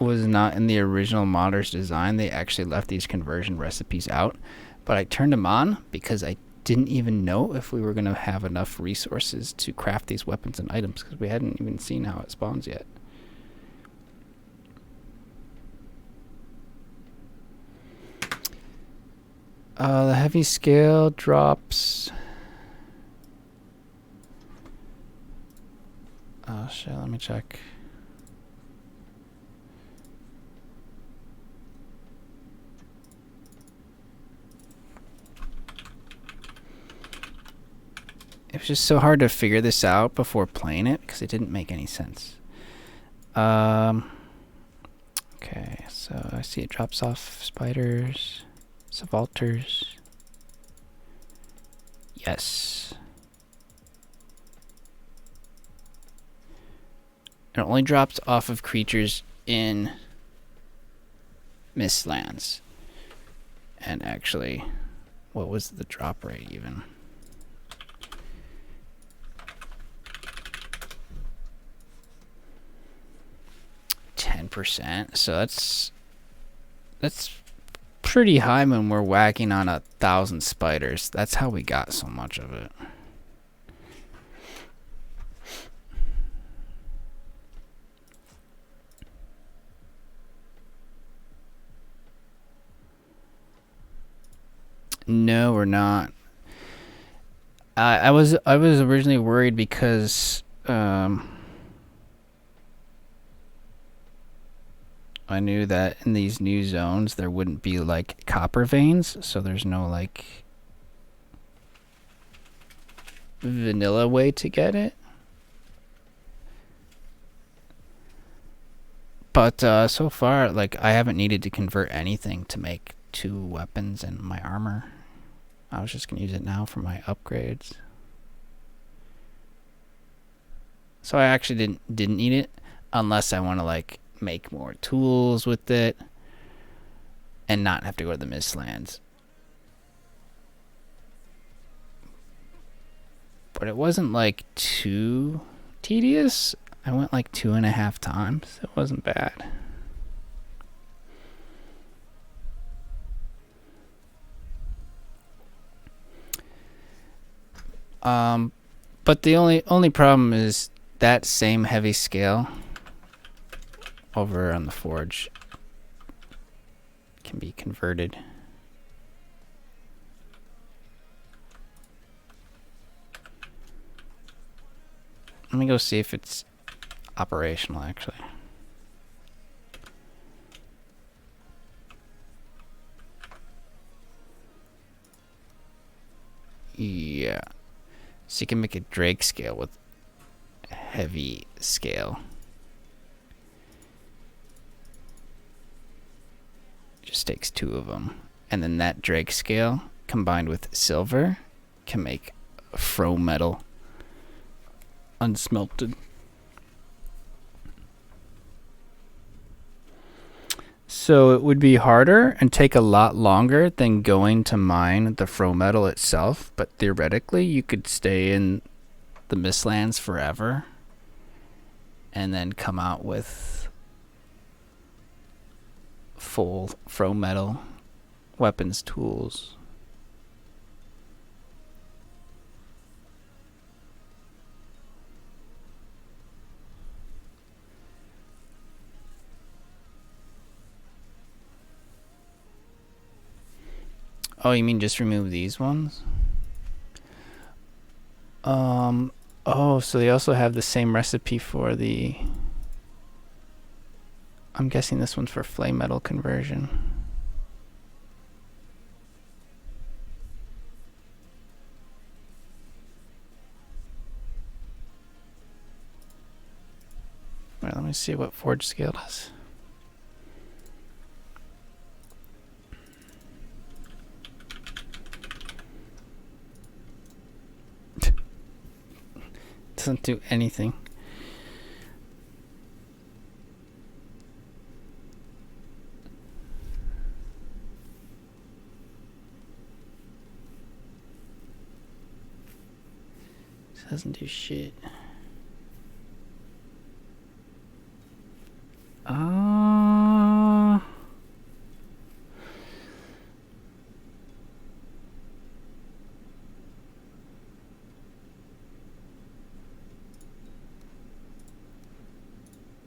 was not in the original modder's design. They actually left these conversion recipes out. But I turned them on because I didn't even know if we were going to have enough resources to craft these weapons and items because we hadn't even seen how it spawns yet. The heavy scale drops. Oh shit, let me check. It was just so hard to figure this out before playing it because it didn't make any sense. Okay, so I see it drops off spiders, subalters. Yes. It only drops off of creatures in Mistlands. And actually, what was the drop rate even? 10%. So that's pretty high when we're whacking on 1,000 spiders. That's how we got so much of it. No, we're not. I was originally worried because I knew that in these new zones there wouldn't be like copper veins, so there's no like vanilla way to get it. But so far, like, I haven't needed to convert anything to make 2 weapons and my armor. I was just gonna use it now for my upgrades. So I actually didn't need it unless I want to like make more tools with it and not have to go to the Mistlands. But it wasn't like too tedious. I went like 2.5 times. It wasn't bad. But the only problem is that same heavy scale over on the forge can be converted. Let me go see if it's operational actually. Yeah. So you can make a drake scale with heavy scale. Just takes 2 of them. And then that Drake scale combined with silver can make fro metal unsmelted. So it would be harder and take a lot longer than going to mine the fro metal itself, but theoretically you could stay in the Mistlands forever and then come out with full fro metal weapons, tools. Oh, you mean just remove these ones? Oh, so they also have the same recipe for the... I'm guessing this one's for flame metal conversion. Alright, let me see what forge scale does. Doesn't do anything. Doesn't do shit.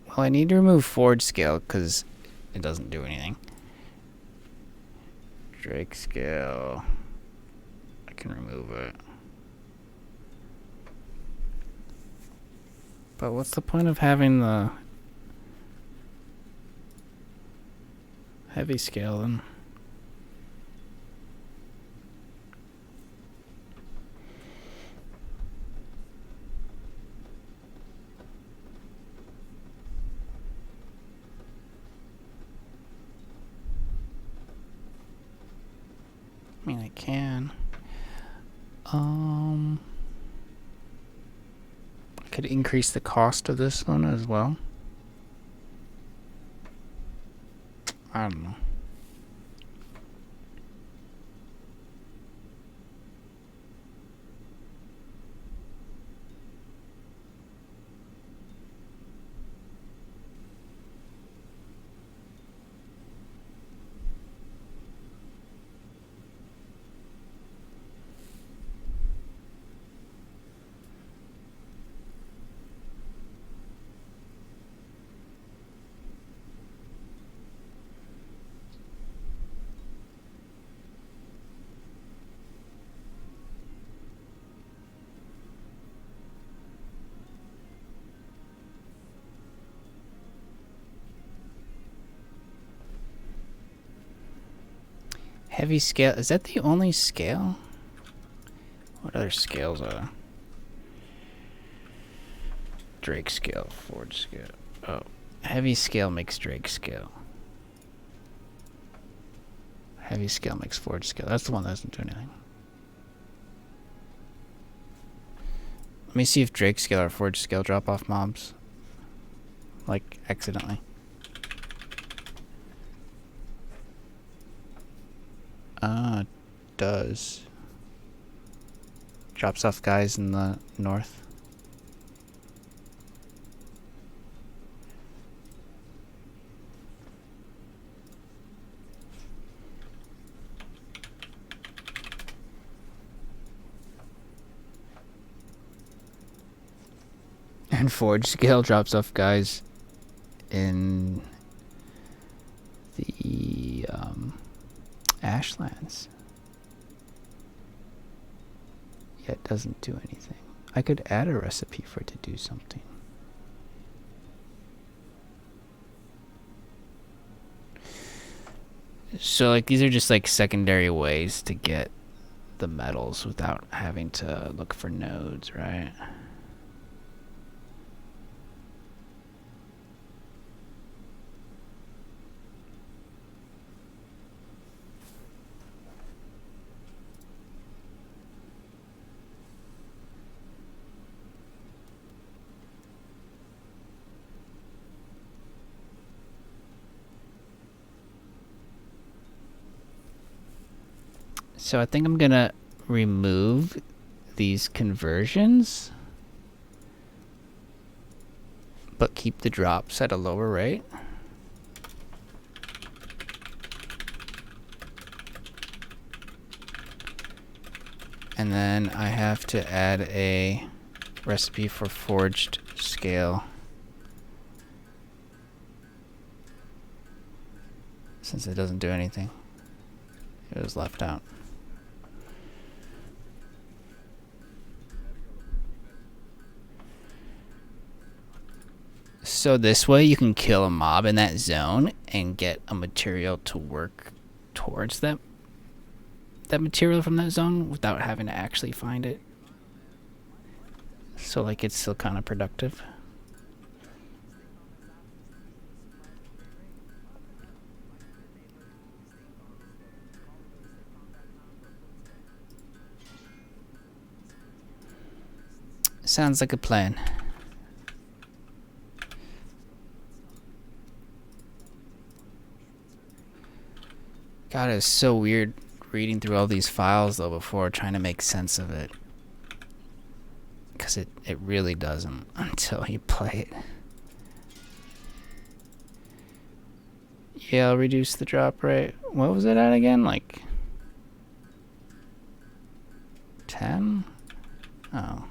Well, I need to remove forge scale because it doesn't do anything. Drake scale. I can remove it. But what's the point of having the heavy scale then? I mean, I can. I could increase the cost of this one as well. I don't know. Heavy scale. Is that the only scale? What other scales are there? Drake scale, forge scale. Oh, heavy scale makes Drake scale. Heavy scale makes forge scale. That's the one that doesn't do anything. Let me see if Drake scale or forge scale drop off mobs. Like, accidentally. It does. Drops off guys in the north. And forge scale drops off guys in the Ashlands. Yeah, it doesn't do anything. I could add a recipe for it to do something. So like these are just like secondary ways to get the metals without having to look for nodes, right? So I think I'm gonna remove these conversions, but keep the drops at a lower rate. And then I have to add a recipe for forged scale, since it doesn't do anything. It was left out. So this way you can kill a mob in that zone and get a material to work towards that material from that zone without having to actually find it. So like it's still kind of productive. Sounds like a plan. God, it's so weird reading through all these files though before trying to make sense of it. Because it really doesn't until you play it. Yeah, I'll reduce the drop rate. What was it at again? Like 10? Oh.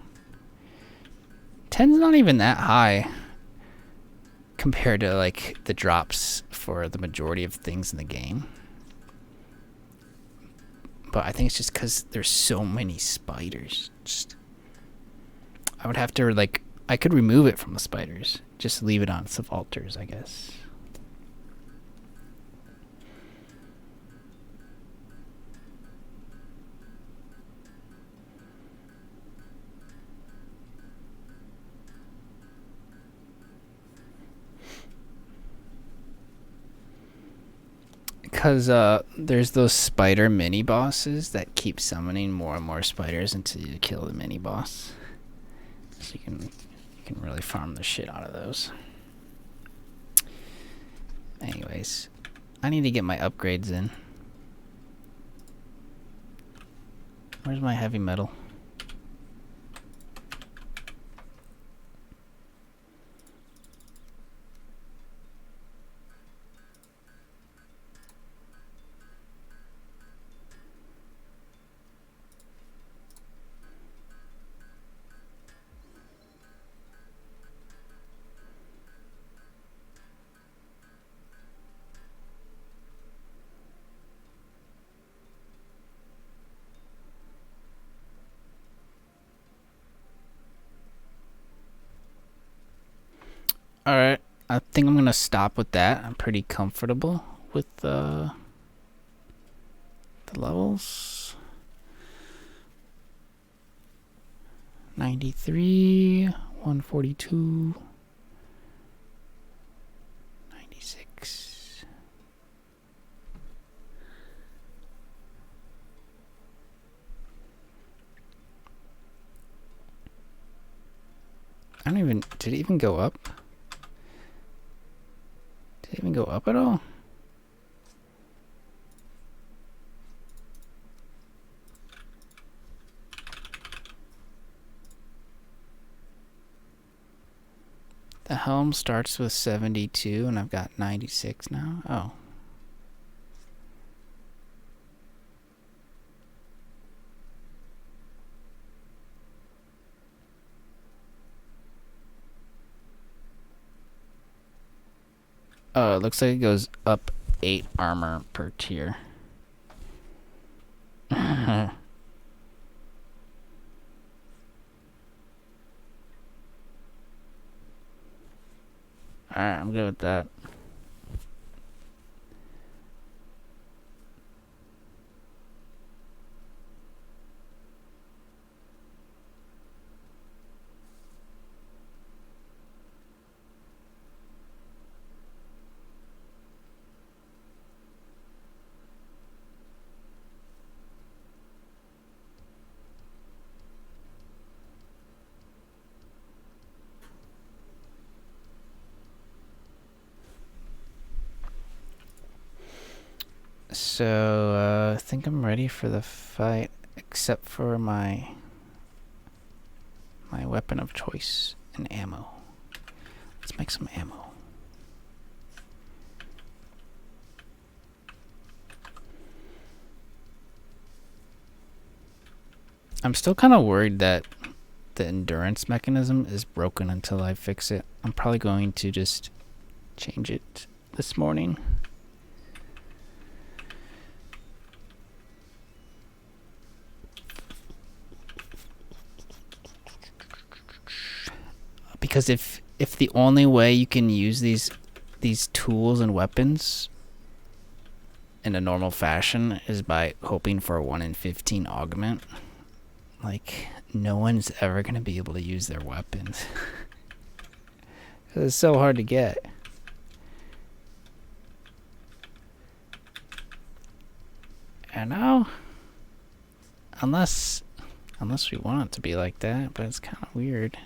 10's not even that high compared to like the drops for the majority of things in the game. But I think it's just because there's so many spiders. I would have to, like, I could remove it from the spiders. Just leave it on subalters, I guess. Because there's those spider mini bosses that keep summoning more and more spiders until you kill the mini boss. So you can really farm the shit out of those. Anyways, I need to get my upgrades in. Where's my heavy metal? Alright, I think I'm gonna stop with that. I'm pretty comfortable with the levels. 93, 142, 96. I don't even, did it even go up? Did it even go up at all? The helm starts with 72 and I've got 96 now. Oh. Oh, it looks like it goes up 8 armor per tier. Alright, I'm good with that. So, I think I'm ready for the fight, except for my weapon of choice and ammo. Let's make some ammo. I'm still kind of worried that the endurance mechanism is broken until I fix it. I'm probably going to just change it this morning. Because if the only way you can use these tools and weapons in a normal fashion is by hoping for a 1 in 15 augment, like, no one's ever going to be able to use their weapons. It's so hard to get. And now, unless we want it to be like that, but it's kind of weird.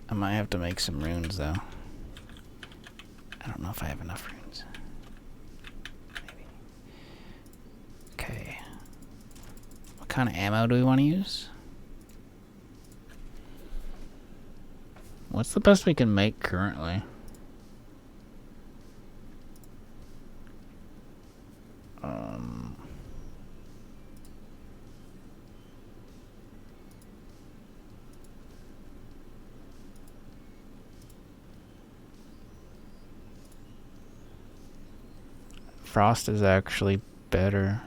I might have to make some runes, though. I don't know if I have enough runes. Maybe. Okay. What kind of ammo do we want to use? What's the best we can make currently? Frost is actually better.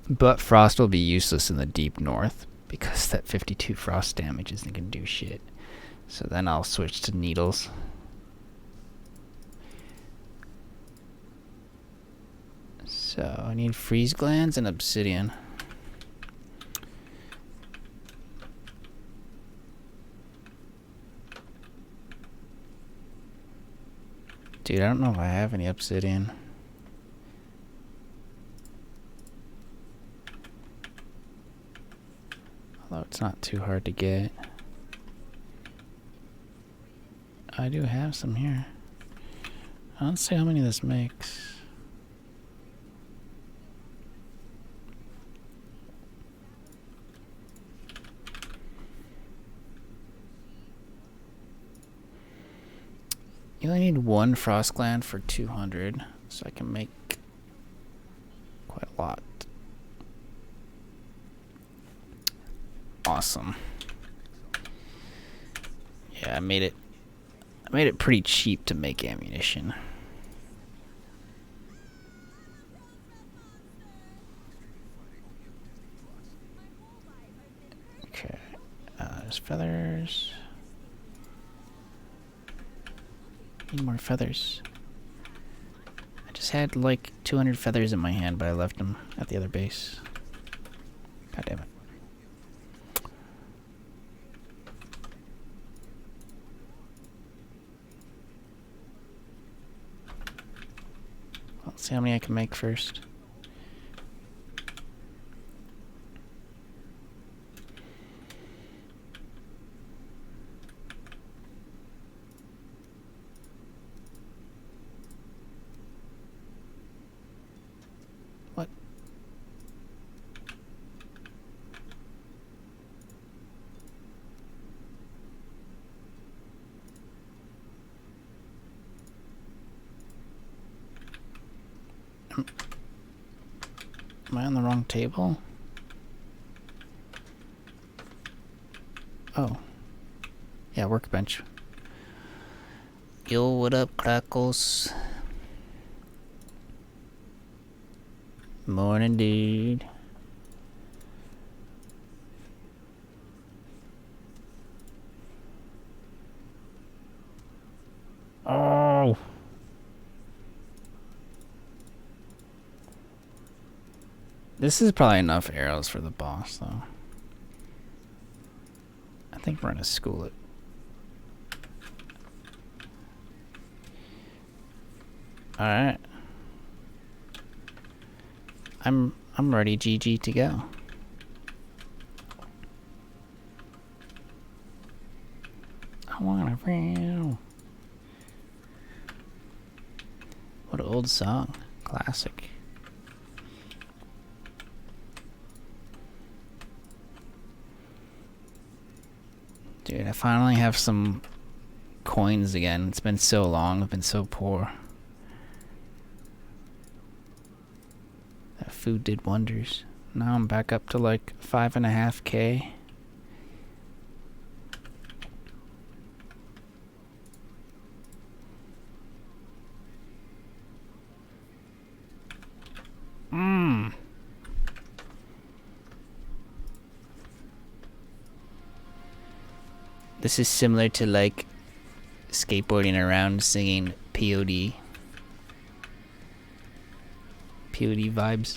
But frost will be useless in the deep north because that 52 frost damage isn't going to do shit. So then I'll switch to needles. So I need freeze glands and obsidian. Dude, I don't know if I have any obsidian. Although it's not too hard to get. I do have some here. Let's see how many this makes. You only need 1 frost gland for 200, so I can make quite a lot. Awesome. Yeah, I made it pretty cheap to make ammunition. Okay, there's feathers. Need more feathers. I just had like 200 feathers in my hand, but I left them at the other base. God damn it. Let's see how many I can make first. What? Am I on the wrong table? Oh. Yeah, workbench. Yo, what up, Crackles? Morning, dude. Oh. This is probably enough arrows for the boss, though. I think we're gonna school it. Alright. I'm ready, GG, to go. I wanna feel. What an old song. Classic. Dude, I finally have some coins again. It's been so long. I've been so poor. That food did wonders. Now I'm back up to like 5.5K. This is similar to like skateboarding around singing POD. POD vibes.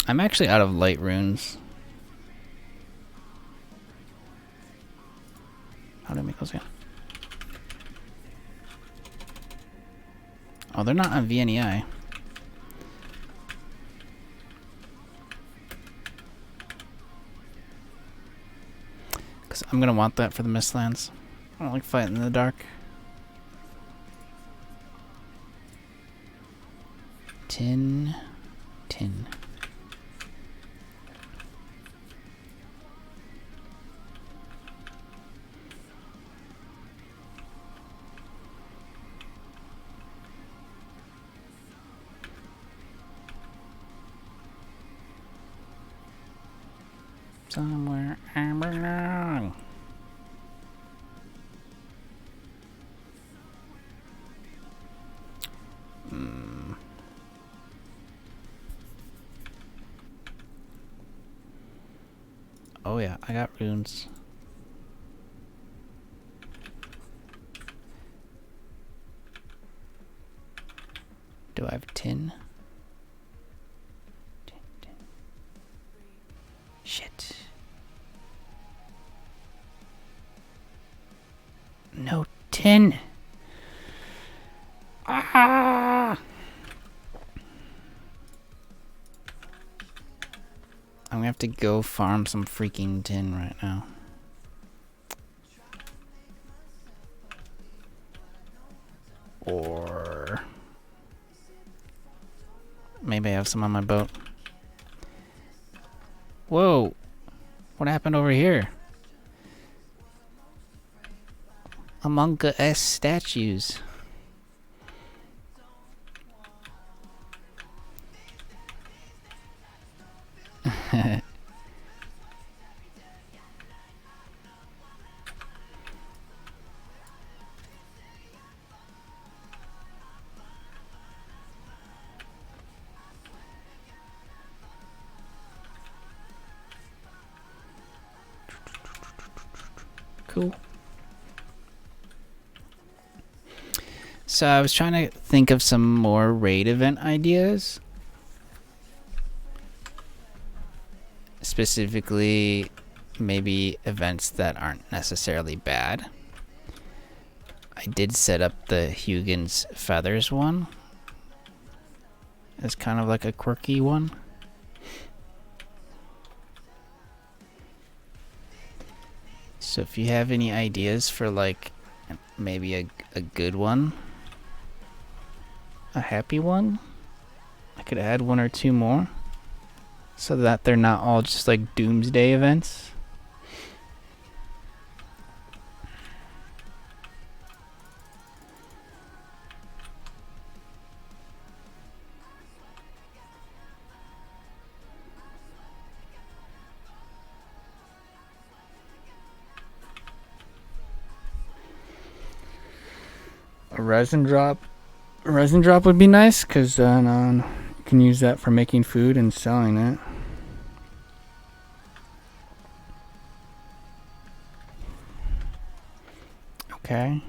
I'm actually out of light runes. How do I make those again? Oh, they're not on VNEI. Because I'm going to want that for the Mistlands. I don't like fighting in the dark. Tin. Somewhere I belong. Oh yeah, I got runes. Do I have tin? Tin. Shit. No tin. Ah! I'm gonna have to go farm some freaking tin right now. Or maybe I have some on my boat. Whoa! What happened over here? Among Us statues. Cool. So I was trying to think of some more raid event ideas. Specifically, maybe events that aren't necessarily bad. I did set up the Hugin's Feathers one. It's kind of like a quirky one. So if you have any ideas for like maybe a good one, a happy one. I could add 1 or 2 more so that they're not all just like doomsday events. A resin drop. A resin drop would be nice because you can use that for making food and selling it. Okay.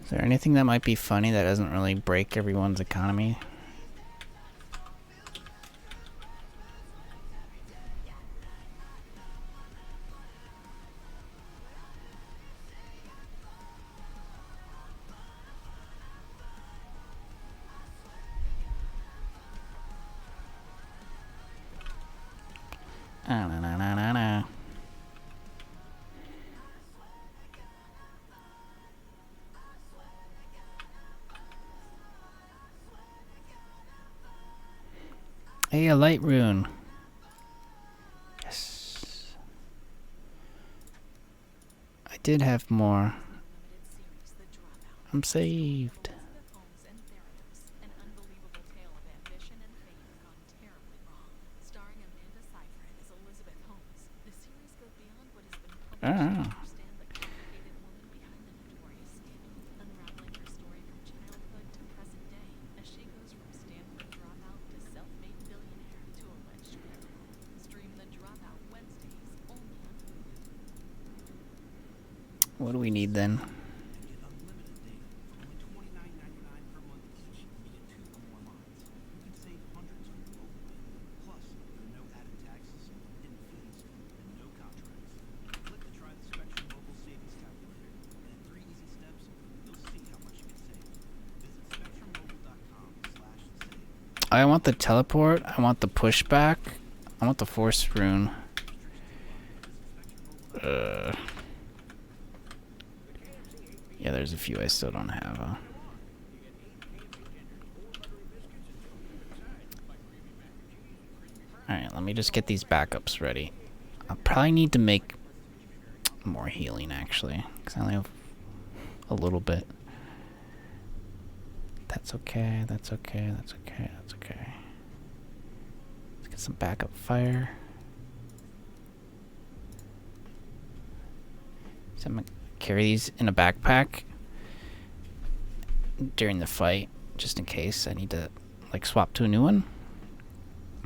Is there anything that might be funny that doesn't really break everyone's economy? Ah, na, na, na, na, na. Hey, a light rune. Yes. I did have more. I'm saved. Ah. What do we need then? I want the teleport, I want the pushback, I want the force rune. Yeah, there's a few I still don't have. Alright, let me just get these backups ready. I'll probably need to make more healing, actually, because I only have a little bit. That's okay, that's okay, that's okay, that's okay. Let's get some backup fire. So I'm gonna carry these in a backpack during the fight, just in case I need to like swap to a new one.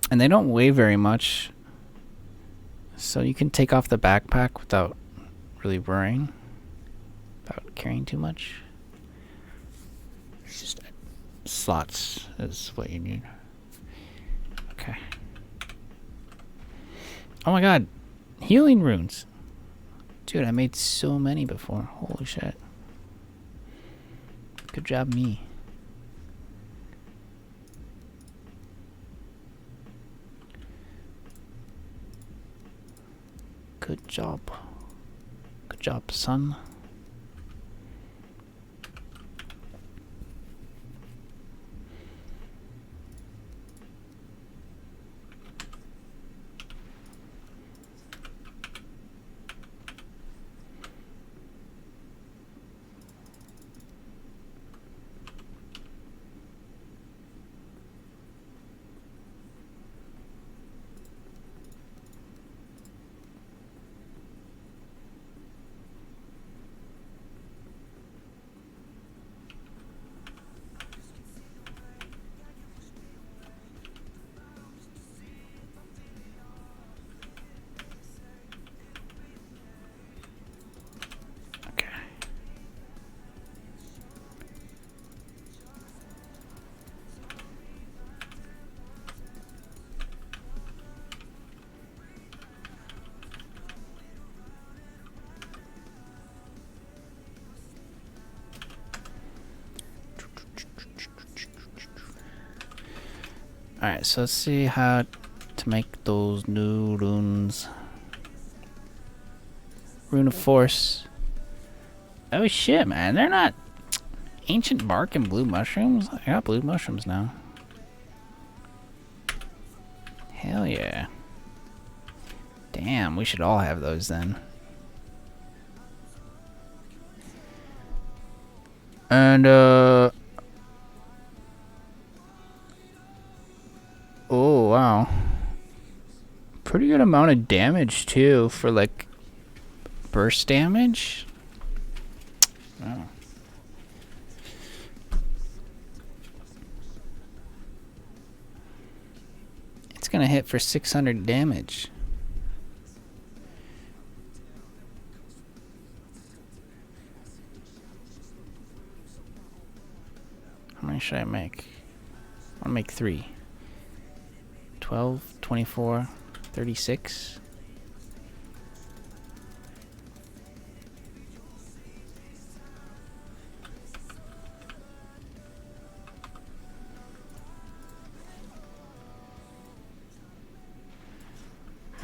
And they don't weigh very much, so you can take off the backpack without really worrying about carrying too much. It's just slots is what you need. Okay. Oh my god, healing runes. Dude, I made so many before. Holy shit. Good job, me. Good job. Good job, son. Alright, so let's see how to make those new runes. Rune of Force. Oh shit, man. They're not ancient bark and blue mushrooms. I got blue mushrooms now. Hell yeah. Damn, we should all have those then. And, oh, wow. Pretty good amount of damage, too, for, like, burst damage. Oh. It's gonna hit for 600 damage. How many should I make? I'll make 3. 12, 24, 36.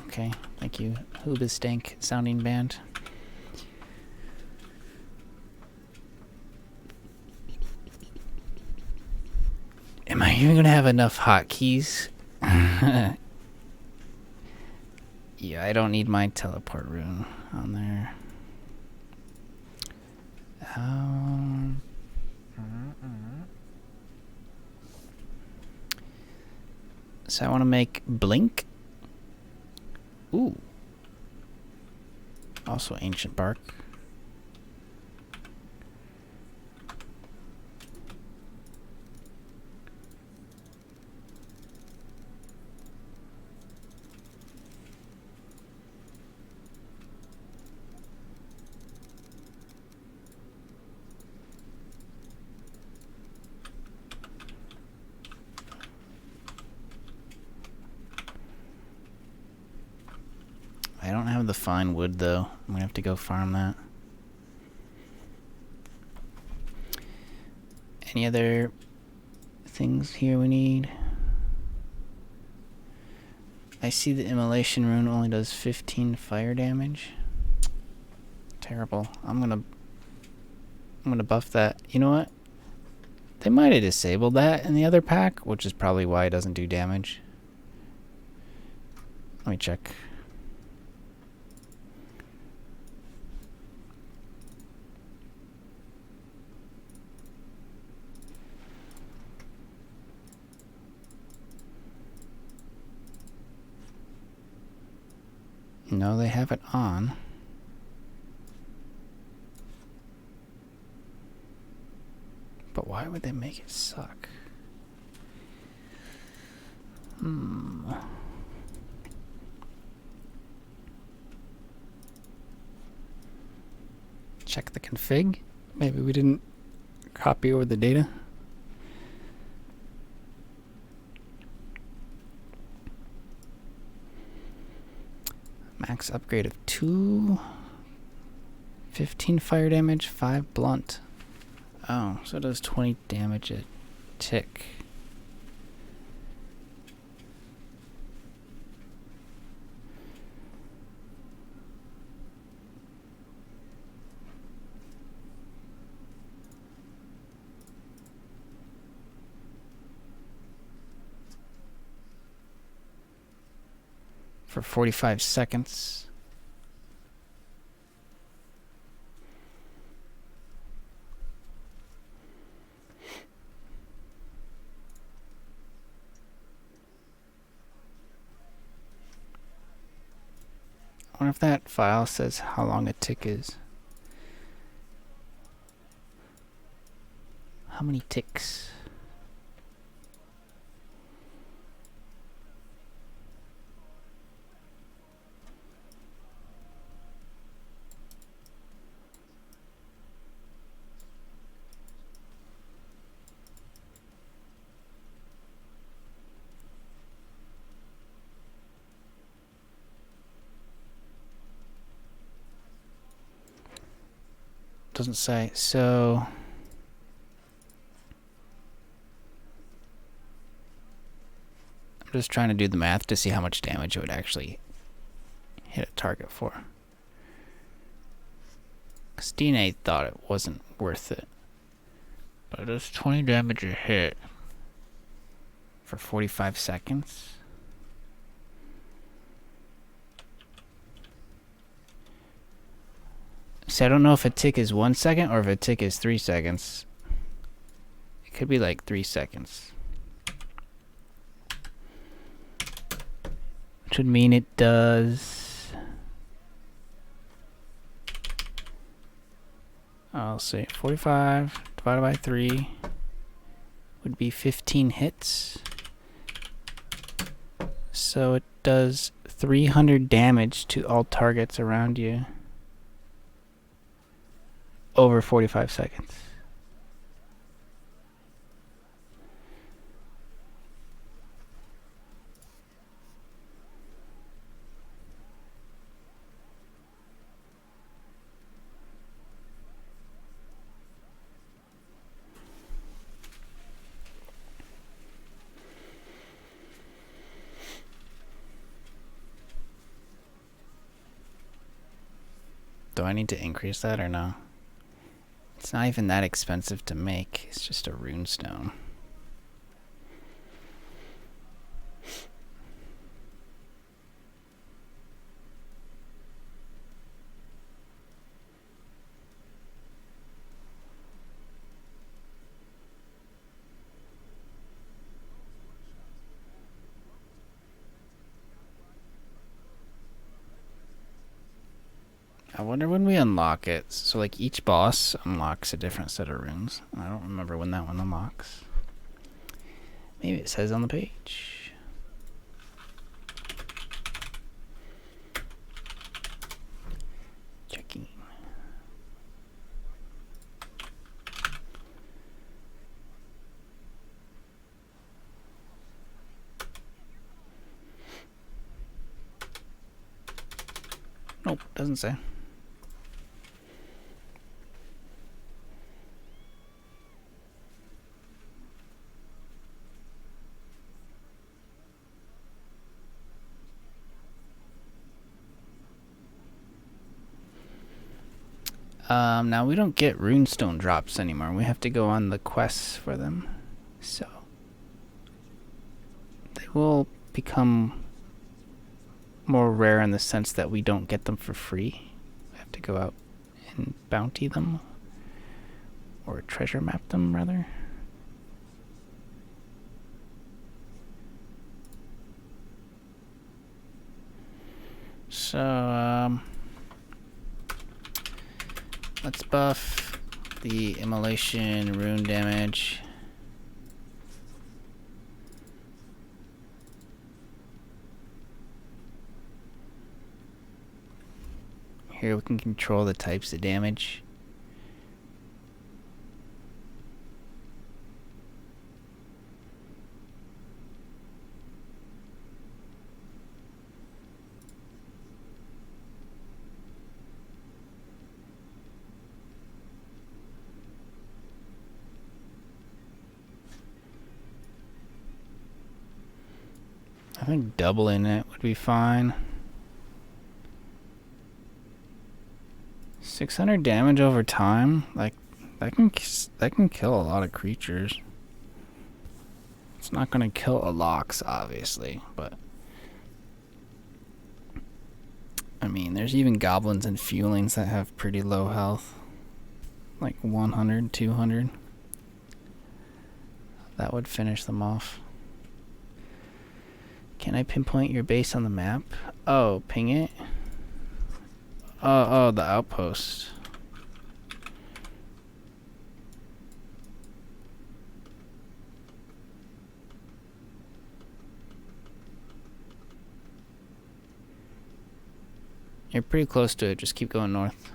Okay, thank you, Hoobastank sounding band. Am I even gonna have enough hotkeys? Yeah, I don't need my teleport rune on there. So I want to make Blink. Ooh. Also ancient bark. I don't have the fine wood though. I'm gonna have to go farm that. Any other things here we need? I see the immolation rune only does 15 fire damage. Terrible. I'm gonna buff that. You know what? They might have disabled that in the other pack, which is probably why it doesn't do damage. Let me check. No, they have it on. But why would they make it suck? Check the config. Maybe we didn't copy over the data. Max upgrade of 2. 15 fire damage, 5 blunt. Oh, so it does 20 damage a tick. For 45 seconds. I wonder if that file says how long a tick is. How many ticks? Doesn't say. So I'm just trying to do the math to see how much damage it would actually hit a target for. Because DNA thought it wasn't worth it. But it does 20 damage a hit for 45 seconds. So I don't know if a tick is 1 second or if a tick is 3 seconds. It could be like 3 seconds. Which would mean it does... I'll say 45 divided by 3 would be 15 hits. So it does 300 damage to all targets around you over 45 seconds. Do I need to increase that or no? It's not even that expensive to make. It's just a rune stone. I wonder when we unlock it. So like each boss unlocks a different set of runes. I don't remember when that one unlocks. Maybe it says on the page. Checking. Nope, doesn't say. Now we don't get runestone drops anymore. We have to go on the quests for them. So they will become more rare in the sense that we don't get them for free. We have to go out and bounty them. Or treasure map them, rather. So, let's buff the immolation rune damage. Here we can control the types of damage. I think doubling it would be fine. 600 damage over time, like that can kill a lot of creatures. It's not gonna kill a Lox, obviously, but I mean, there's even goblins and fuelings that have pretty low health, like 100, 200. That would finish them off. Can I pinpoint your base on the map? Oh, ping it? Oh, the outpost. You're pretty close to it, just keep going north.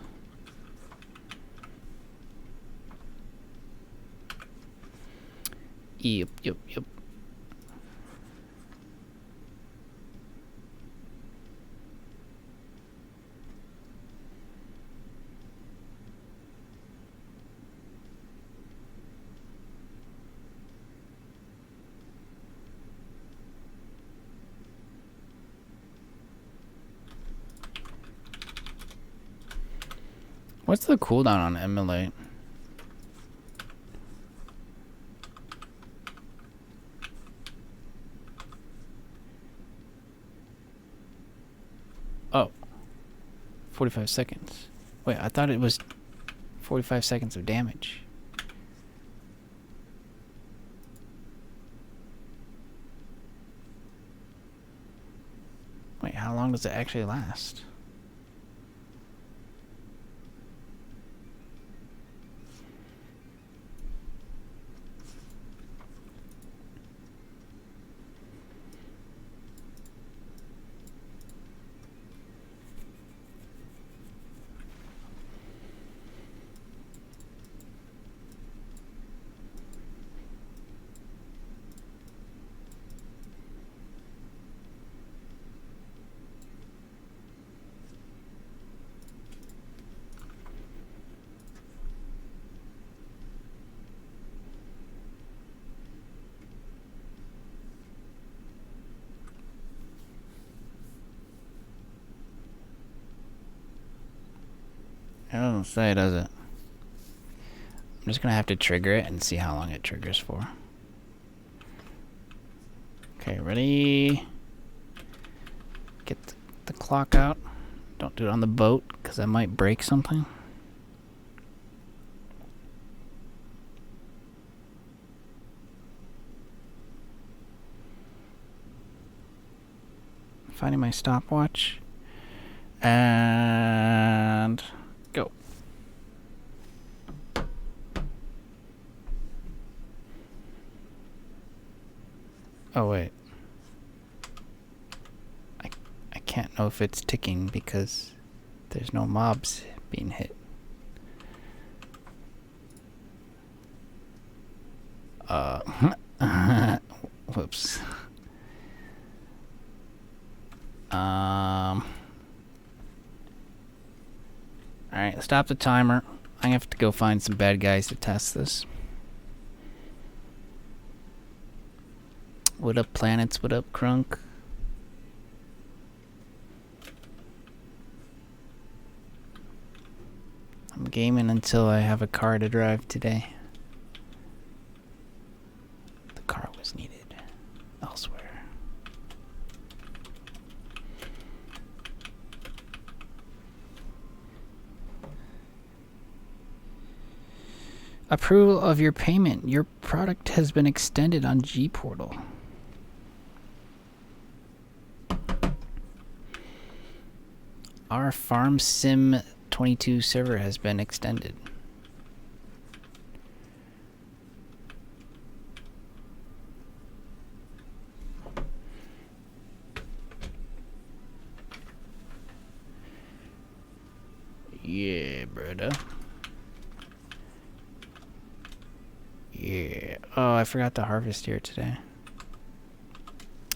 Yep. What's the cooldown on Emulate? Oh. 45 seconds. Wait, I thought it was 45 seconds of damage. Wait, how long does it actually last? It doesn't say, does it? I'm just gonna have to trigger it and see how long it triggers for. Okay, ready? Get the clock out. Don't do it on the boat, because I might break something. Finding my stopwatch. And go. Oh wait. I can't know if it's ticking because there's no mobs being hit. Whoops. Alright, stop the timer. I'm gonna have to go find some bad guys to test this. What up, planets? What up, Crunk? I'm gaming until I have a car to drive today. The car was needed elsewhere. Approval of your payment. Your product has been extended on G-Portal. Our Farm Sim 22 server has been extended. Yeah, brother. Yeah. Oh, I forgot to harvest here today.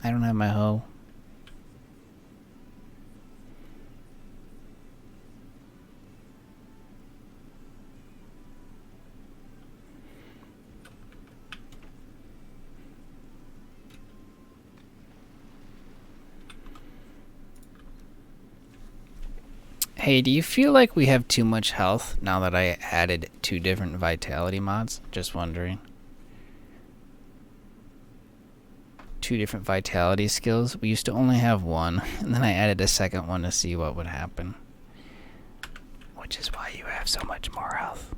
I don't have my hoe. Hey, do you feel like we have too much health now that I added 2 different vitality mods? Just wondering. 2 different vitality skills. We used to only have 1, and then I added a second one to see what would happen. Which is why you have so much more health.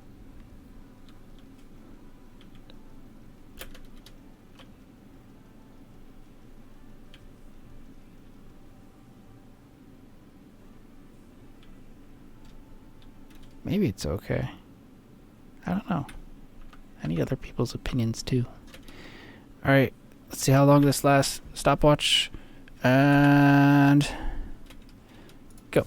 Maybe it's okay. I don't know. I need other people's opinions too. Alright, let's see how long this lasts. Stopwatch. And go.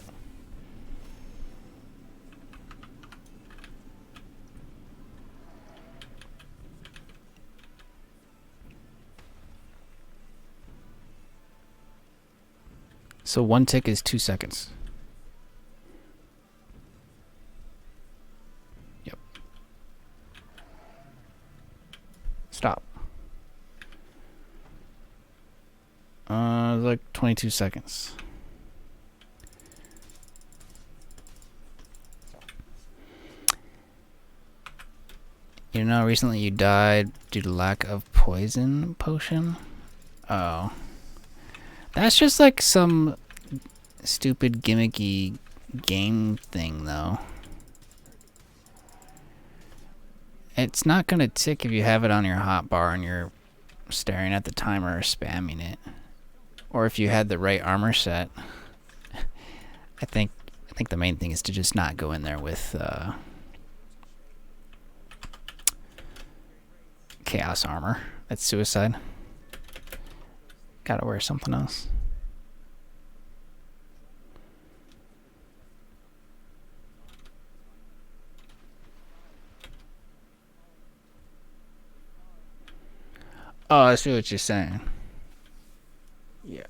So 1 tick is 2 seconds. Stop. Like 22 seconds. You know, recently you died due to lack of poison potion? Oh. That's just like some stupid gimmicky game thing, though. It's not gonna tick if you have it on your hotbar and you're staring at the timer or spamming it. Or if you had the right armor set. I think the main thing is to just not go in there with chaos armor. That's suicide. Gotta wear something else. Oh, I see what you're saying. Yeah.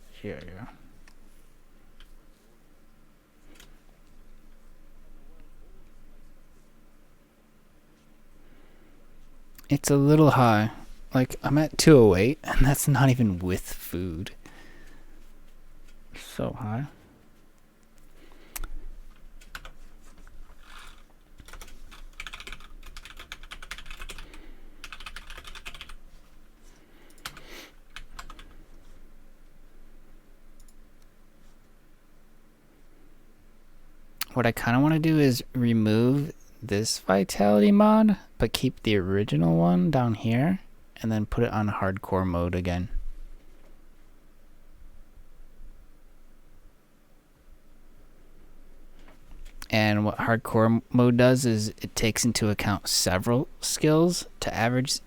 It's a little high. Like, I'm at 208, and that's not even with food. So high. What I kind of want to do is remove this vitality mod, but keep the original one down here, and then put it on hardcore mode again. And what hardcore mode does is it takes into account several skills to average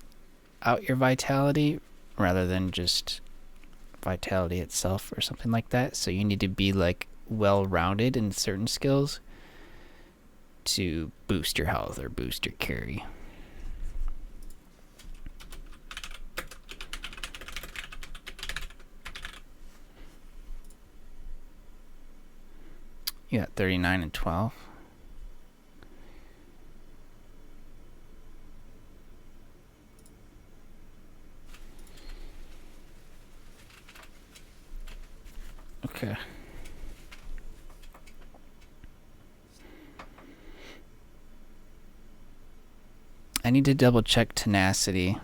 out your vitality rather than just vitality itself or something like that. So you need to be like well-rounded in certain skills to boost your health or boost your carry. You got 39 and 12. Okay. I need to double check tenacity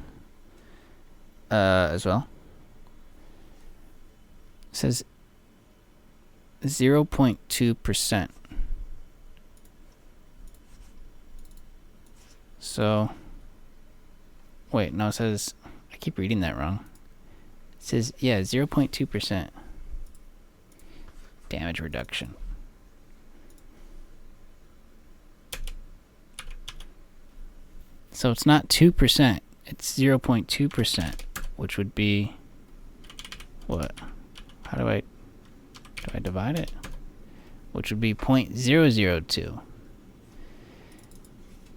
as well. It says 0.2%. So, wait, no, it says, I keep reading that wrong. It says, yeah, 0.2% damage reduction. So it's not 2%, it's 0.2%, which would be, what? How do I divide it? Which would be 0.002.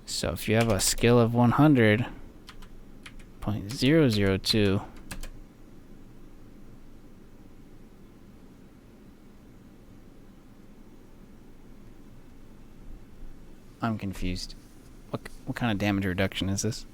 So if you have a skill of 100, 0.002, I'm confused. What kind of damage reduction is this?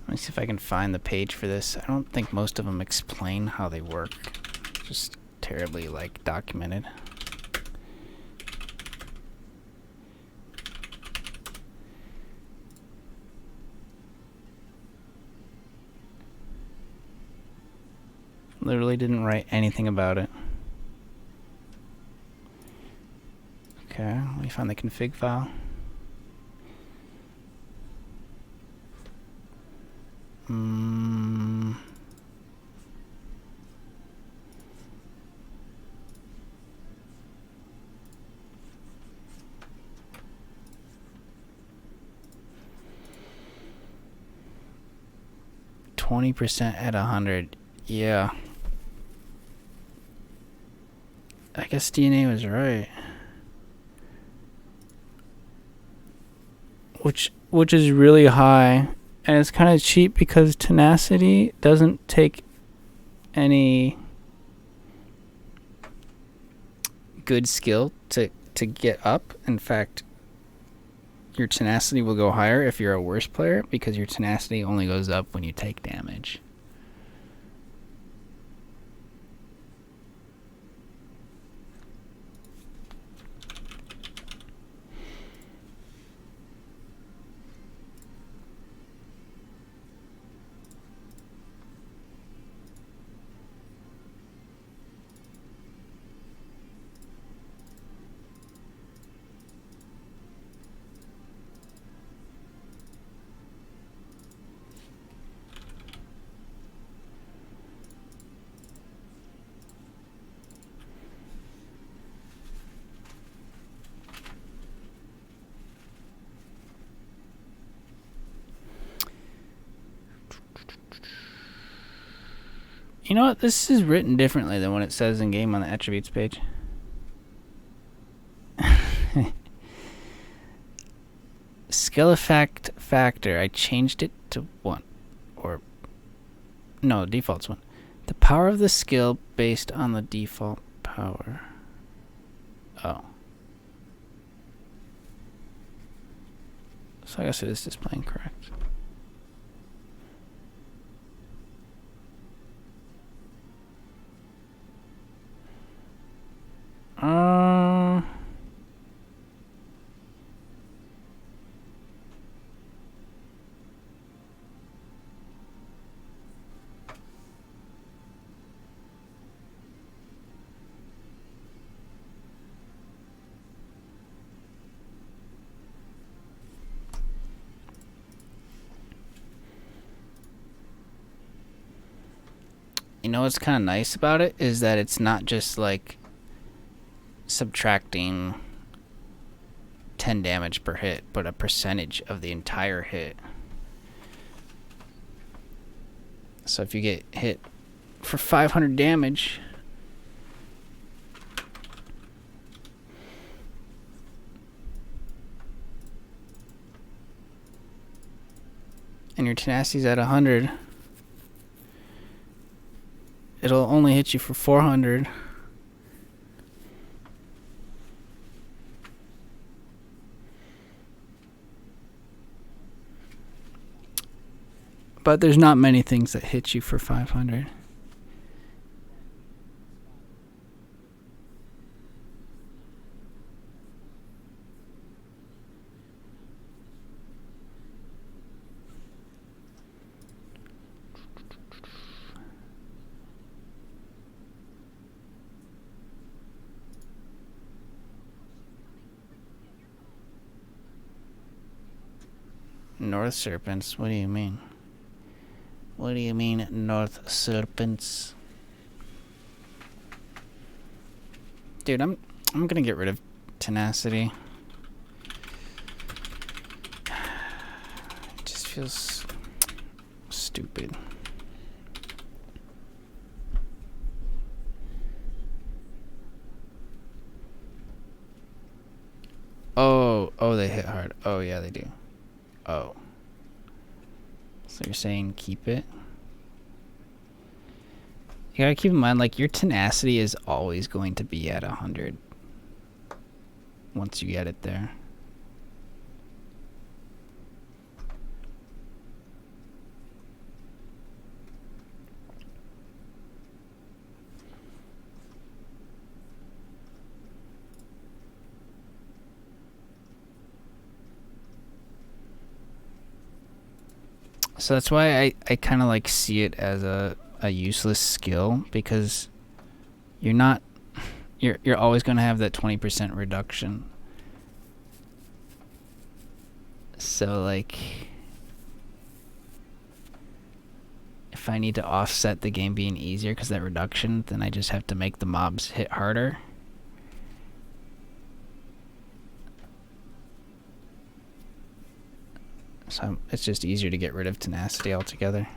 Let me see if I can find the page for this. I don't think most of them explain how they work. Just terribly, like, documented. Literally didn't write anything about it. Okay, let me find the config file. 20% at 100. Yeah. I guess DNA was right. which is really high, and it's kind of cheap because tenacity doesn't take any good skill to get up. In fact, your tenacity will go higher if you're a worse player because your tenacity only goes up when you take damage. You know what? This is written differently than what it says in game on the attributes page. Skill effect factor. I changed it to 1. Or, no, default's 1. The power of the skill based on the default power. Oh. So I guess it is displaying correct. You know what's kind of nice about it is that it's not just like subtracting 10 damage per hit, but a percentage of the entire hit. So if you get hit for 500 damage, and your tenacity's at 100, it'll only hit you for 400. But there's not many things that hit you for 500. North Serpents? What do you mean? What do you mean, North Serpents? Dude, I'm gonna get rid of tenacity. It just feels stupid. Oh, they hit hard. Oh, yeah, they do. Oh. So you're saying keep it? You gotta keep in mind, like, your tenacity is always going to be at 100 once you get it there. So that's why I kind of like see it as a useless skill, because you're always going to have that 20% reduction. So like if I need to offset the game being easier because that reduction, then I just have to make the mobs hit harder. So it's just easier to get rid of tenacity altogether.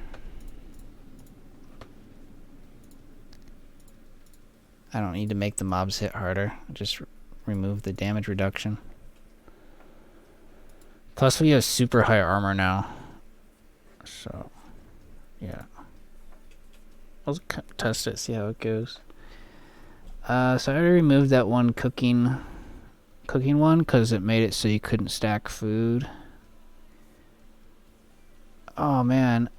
I don't need to make the mobs hit harder. Just remove the damage reduction. Plus, we have super high armor now. So, yeah. I'll test it, see how it goes. So I already removed that one cooking one because it made it so you couldn't stack food. Oh man,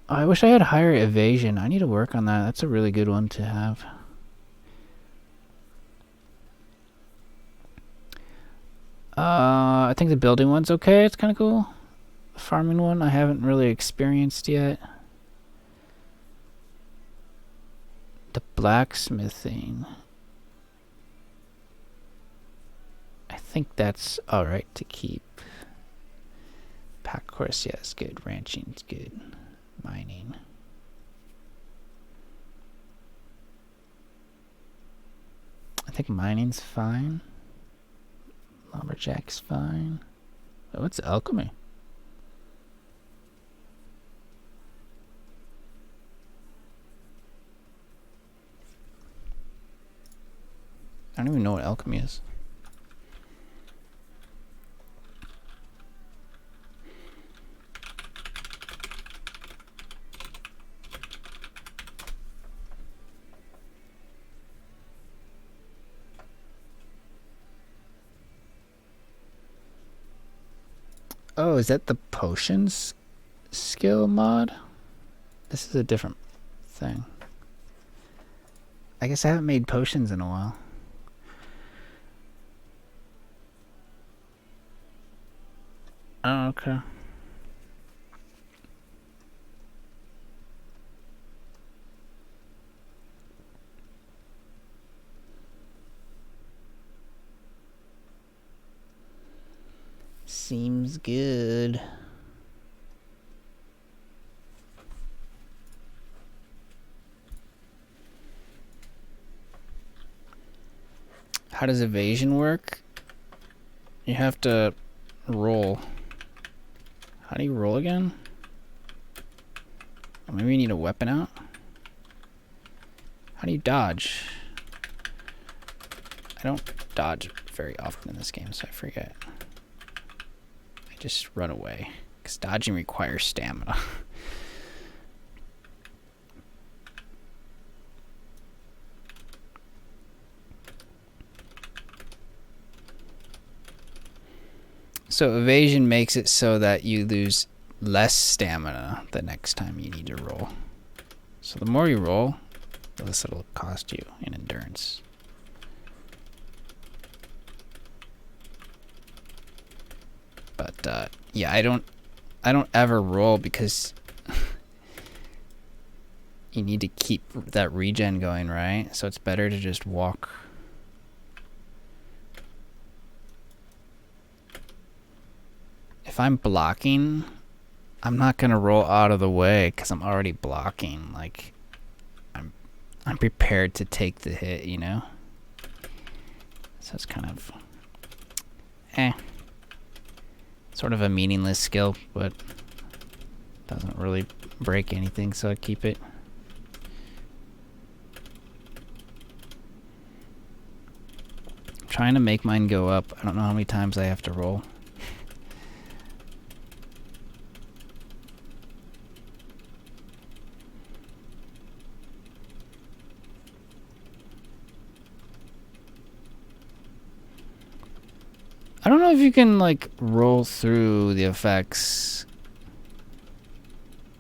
I wish I had higher evasion. I need to work on that. That's a really good one to have. I think the building one's okay. It's kind of cool. The farming one I haven't really experienced yet. The blacksmithing, I think that's alright to keep. Pack horse, yeah, it's good. Ranching's good. Mining. I think mining's fine. Lumberjack's fine. Oh, what's alchemy? I don't even know what alchemy is. Oh, is that the potions skill mod? This is a different thing. I guess I haven't made potions in a while. Oh, okay. Seems good. How does evasion work? You have to roll. How do you roll again? Oh, maybe you need a weapon out? How do you dodge? I don't dodge very often in this game, so I forget. I just run away, because dodging requires stamina. So evasion makes it so that you lose less stamina the next time you need to roll. So the more you roll, the less it'll cost you in endurance. But yeah, I don't ever roll because you need to keep that regen going, right? So it's better to just walk. If I'm blocking, I'm not gonna roll out of the way because I'm already blocking. Like, I'm prepared to take the hit, you know? So it's kind of sort of a meaningless skill, but doesn't really break anything, so I keep it. I'm trying to make mine go up. I don't know how many times I have to roll. I don't know if you can, like, roll through the effects.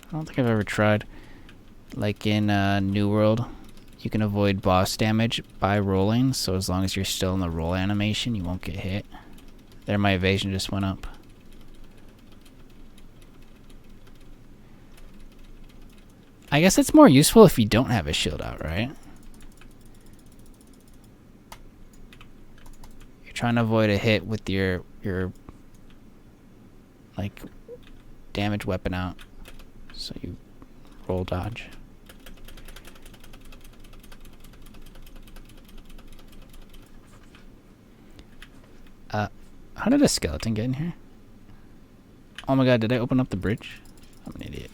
I don't think I've ever tried. Like in New World, you can avoid boss damage by rolling, so as long as you're still in the roll animation, you won't get hit. There, my evasion just went up. I guess it's more useful if you don't have a shield out, right? Trying to avoid a hit with your like damage weapon out, so you roll dodge. How did a skeleton get in here? Oh my god, did I open up the bridge? I'm an idiot.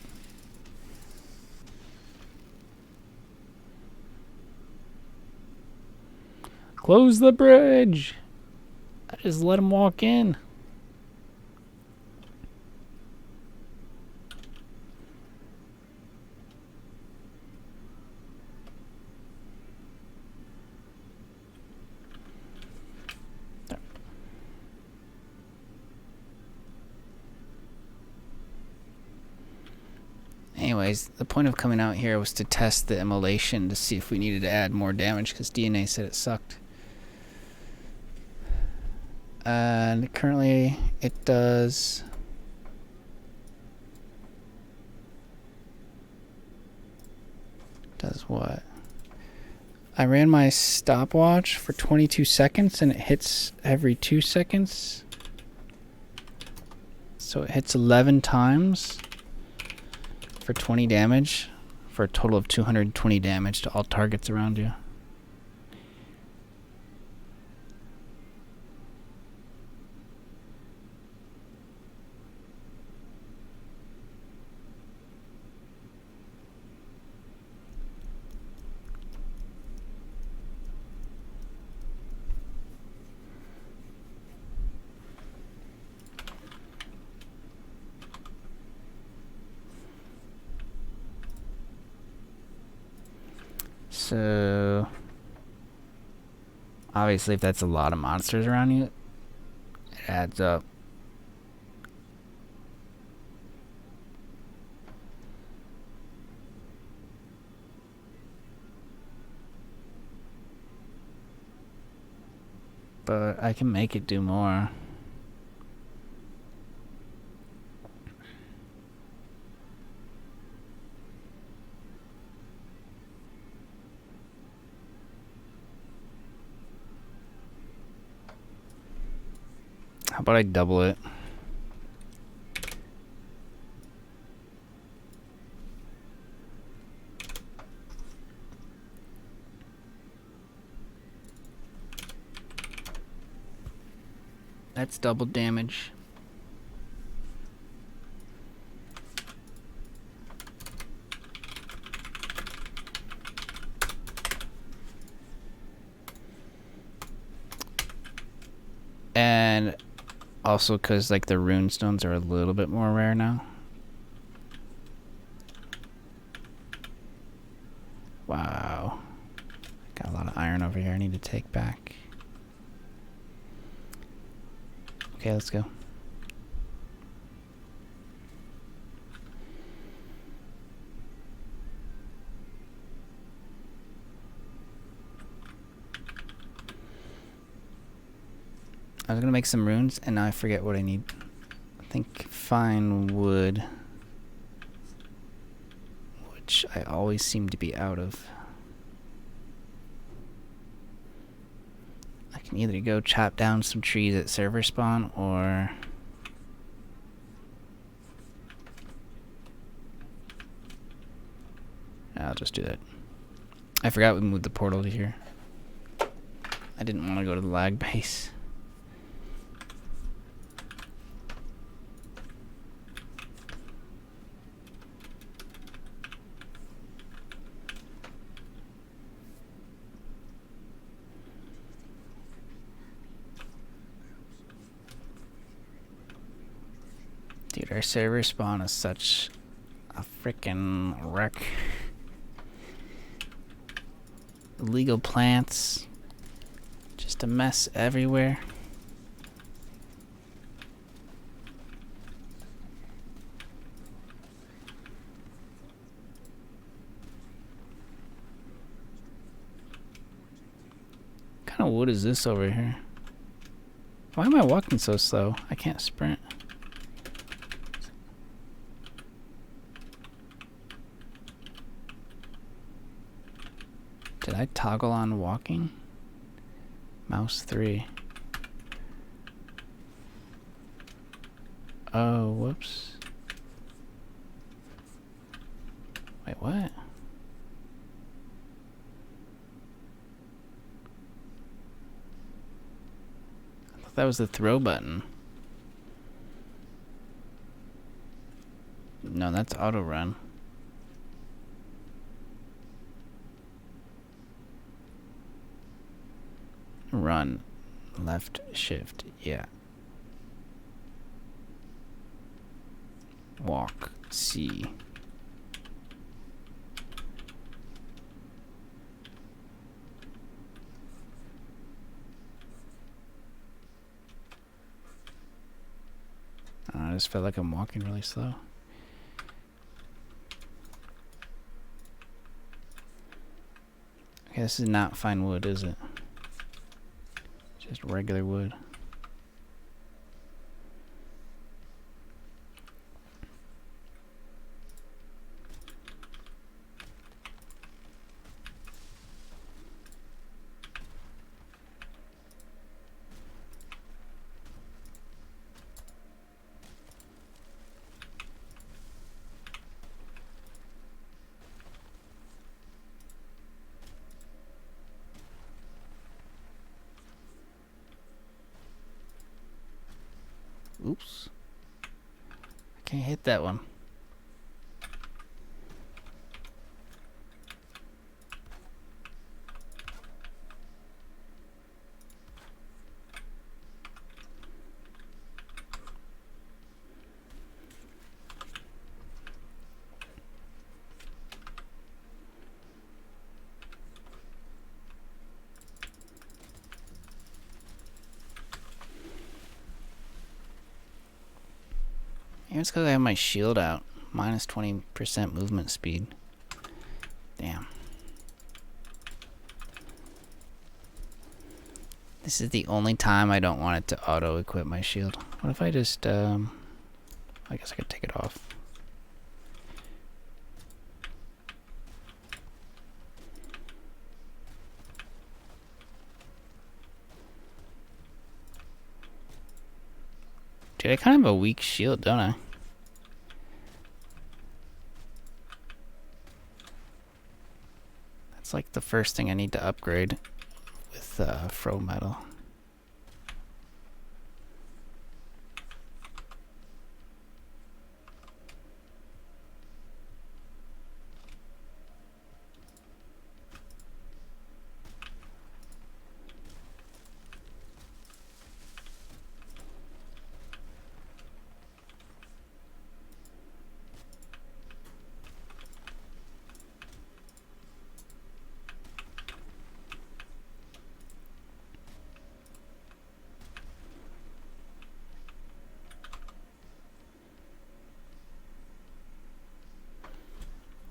Close the bridge! I just let him walk in. Anyways, the point of coming out here was to test the immolation to see if we needed to add more damage because DNA said it sucked. And currently it does... Does what? I ran my stopwatch for 22 seconds and it hits every 2 seconds. So it hits 11 times for 20 damage for a total of 220 damage to all targets around you. So, obviously if that's a lot of monsters around you, it adds up. But I can make it do more. How about I double it? That's double damage. And also because like the rune stones are a little bit more rare now. Wow. Got a lot of iron over here I need to take back. Okay, let's go. I was gonna make some runes and now I forget what I need. I think fine wood, which I always seem to be out of. I can either go chop down some trees at server spawn or I'll just do that. I forgot we moved the portal to here. I didn't want to go to the lag base. Dude, our server spawn is such a freaking wreck. Illegal plants. Just a mess everywhere. What kind of wood is this over here? Why am I walking so slow? I can't sprint. Did I toggle on walking? Mouse 3. Oh, whoops. Wait, what? I thought that was the throw button. No, that's auto run. Run. Left shift. Yeah. Walk. C. I just felt like I'm walking really slow. Okay, this is not fine wood, is it? Just regular wood. Oops. I can't hit that one. Maybe it's because I have my shield out. Minus 20% movement speed. Damn. This is the only time I don't want it to auto-equip my shield. What if I just, I guess I could take it off. Dude, I kind of have a weak shield, don't I? That's like the first thing I need to upgrade with Fro Metal.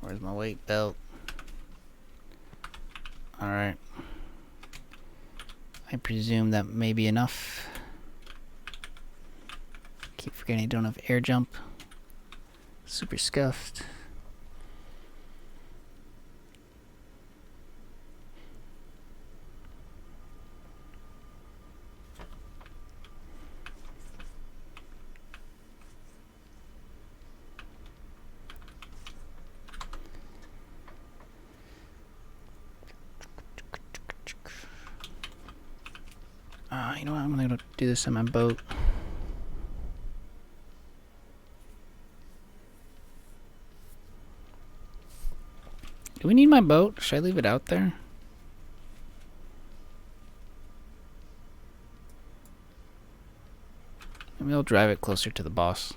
Where's my weight belt? Alright. I presume that may be enough. Keep forgetting I don't have air jump. Super scuffed. You know what? I'm gonna do this on my boat. Do we need my boat? Should I leave it out there? Maybe I'll drive it closer to the boss.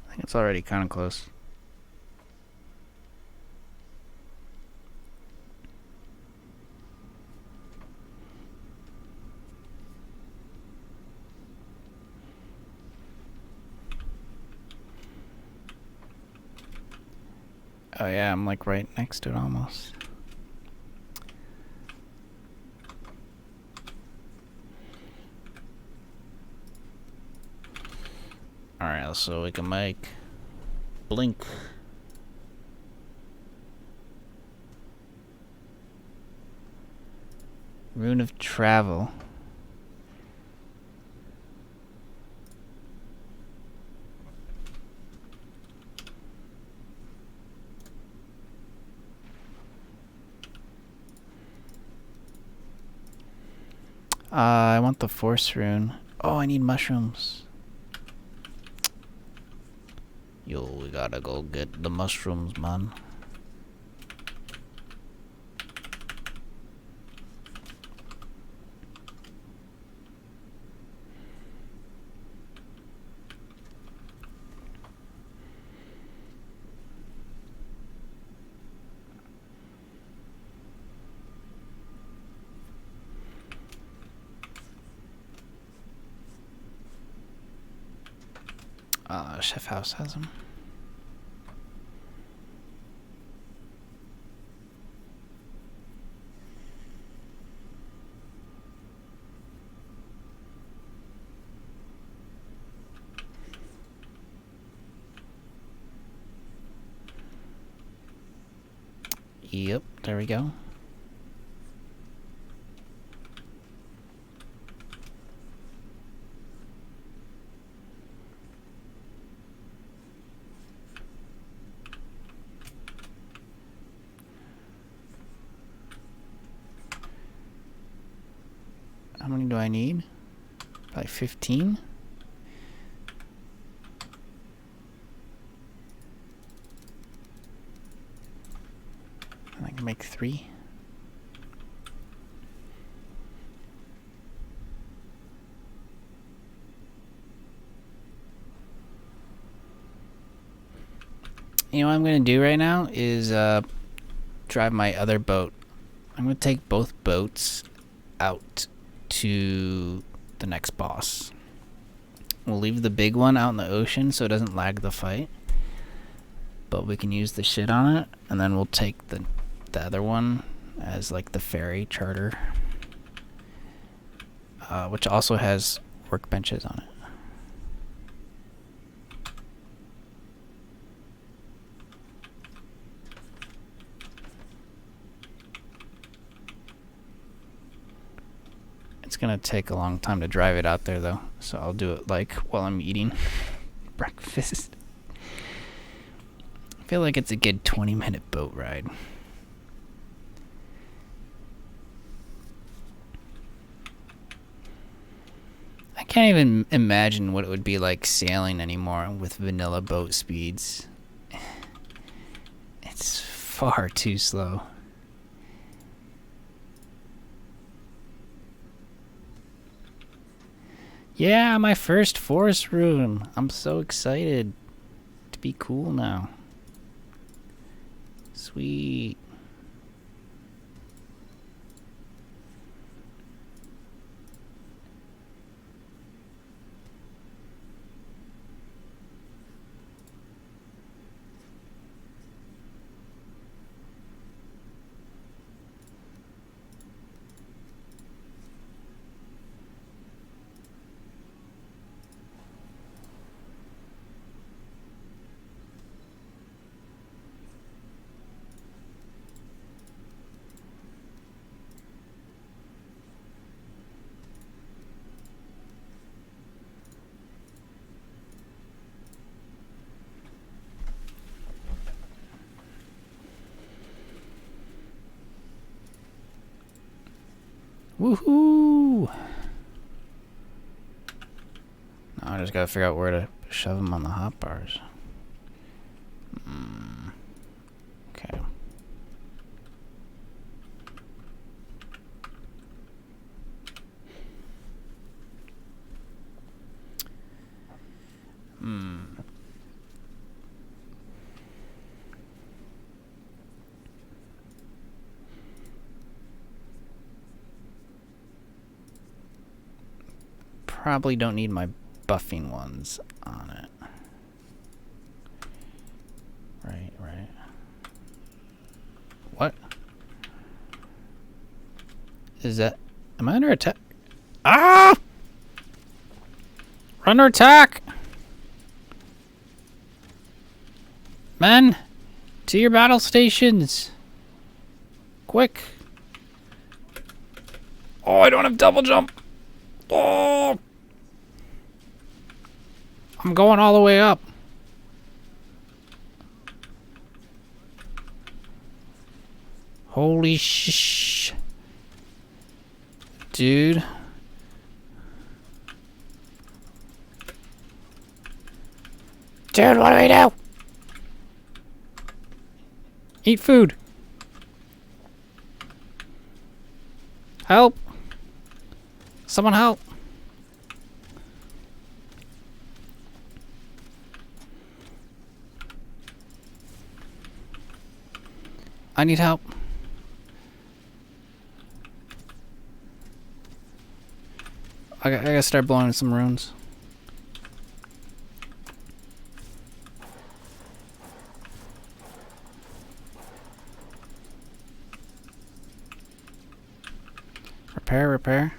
I think it's already kind of close. Oh yeah, I'm like right next to it almost. Alright, so we can make blink. Rune of travel. I want the force rune. Oh, I need mushrooms. Yo, we gotta go get the mushrooms, man. Chef House has them. Yep, there we go. How many do I need? Probably 15. And I can make 3. You know what I'm going to do right now is drive my other boat. I'm going to take both boats out to the next boss. We'll leave the big one out in the ocean so it doesn't lag the fight. But we can use the shit on it, and then we'll take the other one as like the ferry charter. Which also has workbenches on it. It's gonna take a long time to drive it out there though, so I'll do it like while I'm eating breakfast. I feel like it's a good 20-minute boat ride. I can't even imagine what it would be like sailing anymore with vanilla boat speeds. It's far too slow. Yeah, my first forest room. I'm so excited to be cool now. Sweet. Woohoo! Now I just gotta figure out where to shove them on the hot bars. Okay. Probably don't need my buffing ones on it. Right. What? Is that... Am I under attack? Ah! We're under attack! Men! To your battle stations! Quick! Oh, I don't have double jump! Oh! I'm going all the way up. Holy shh. Dude. Dude, what do we do? Eat food. Help. Someone help. I need help. I gotta start blowing some runes. Repair.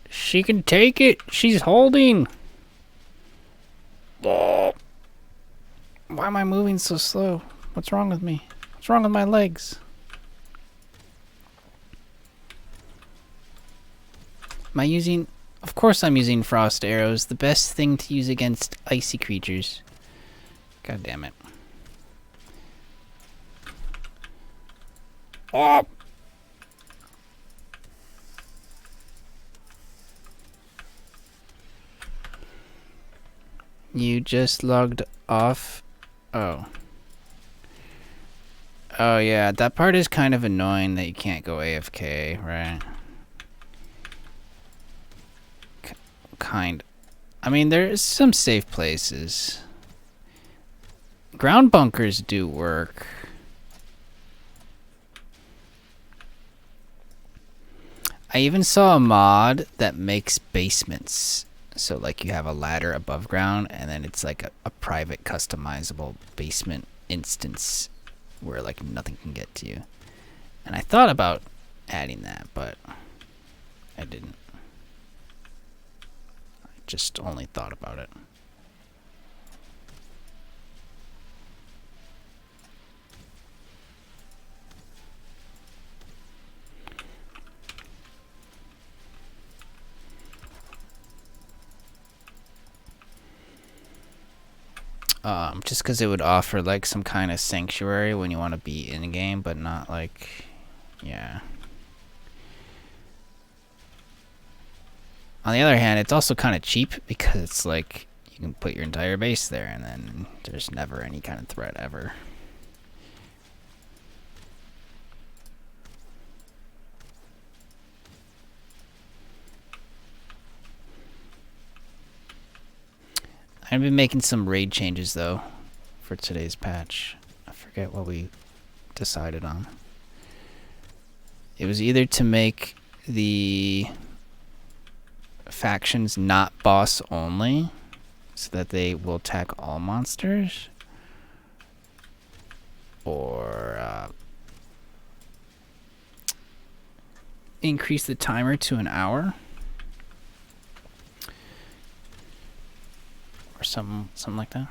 She can take it. She's holding. Oh, am I moving so slow? What's wrong with me? What's wrong with my legs? Am I using... Of course I'm using frost arrows. The best thing to use against icy creatures. God damn it. Oh! You just logged off? Oh. Oh yeah, that part is kind of annoying that you can't go AFK, right? Kind. I mean, there's some safe places. Ground bunkers do work. I even saw a mod that makes basements. So like you have a ladder above ground and then it's like a private customizable basement instance where like nothing can get to you. And I thought about adding that, but I didn't. I just only thought about it. Just because it would offer like some kind of sanctuary when you want to be in a game, but not like, yeah. On the other hand, it's also kind of cheap because it's like you can put your entire base there and then there's never any kind of threat ever. I've been making some raid changes though for today's patch. I forget what we decided on. It was either to make the factions not boss only so that they will attack all monsters, or increase the timer to an hour. Or something like that.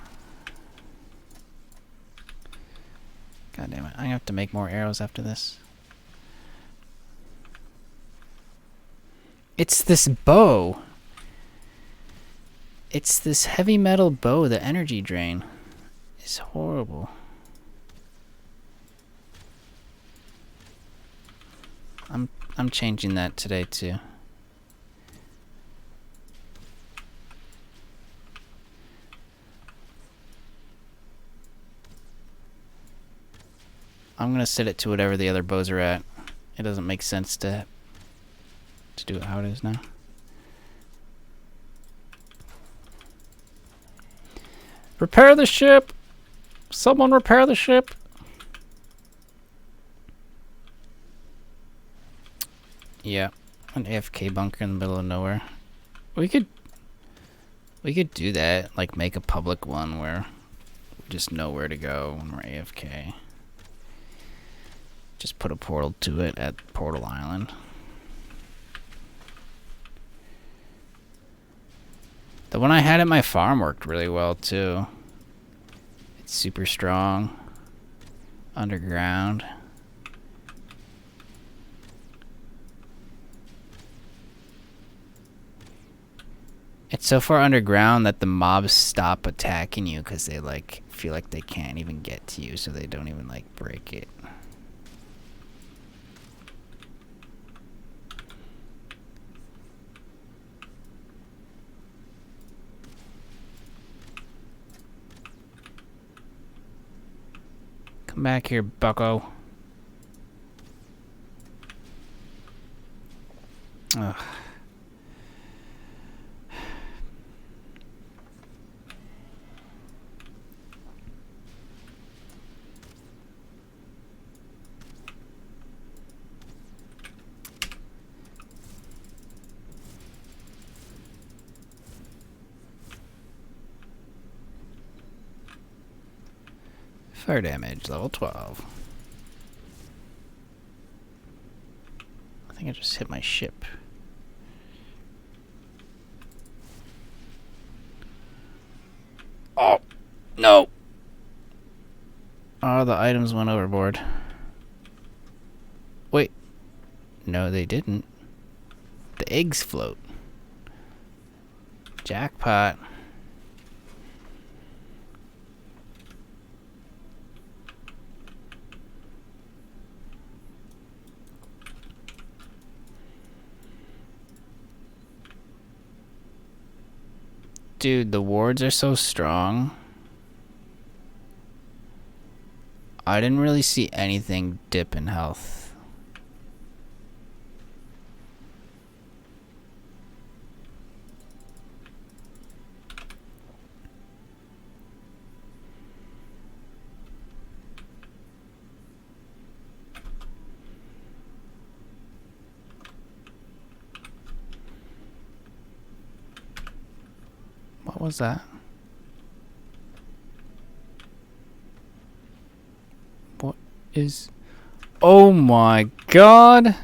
God damn it. I have to make more arrows after this. It's this bow. It's this heavy metal bow. The energy drain is horrible. I'm changing that today too. I'm gonna set it to whatever the other bows are at. It doesn't make sense to do it how it is now. Repair the ship! Someone repair the ship! Yeah, an AFK bunker in the middle of nowhere. We could do that, like make a public one where we just know where to go when we're AFK. Just put a portal to it at Portal Island. The one I had at my farm worked really well too. It's super strong. Underground. It's so far underground that the mobs stop attacking you because they like feel like they can't even get to you, so they don't even like break it. Come back here, bucko. Ugh. Fire damage, level 12. I think I just hit my ship. Oh, no. Oh, the items went overboard. Wait. No, they didn't. The eggs float. Jackpot. Dude, the wards are so strong. I didn't really see anything dip in health. What was that? What is... Oh my god!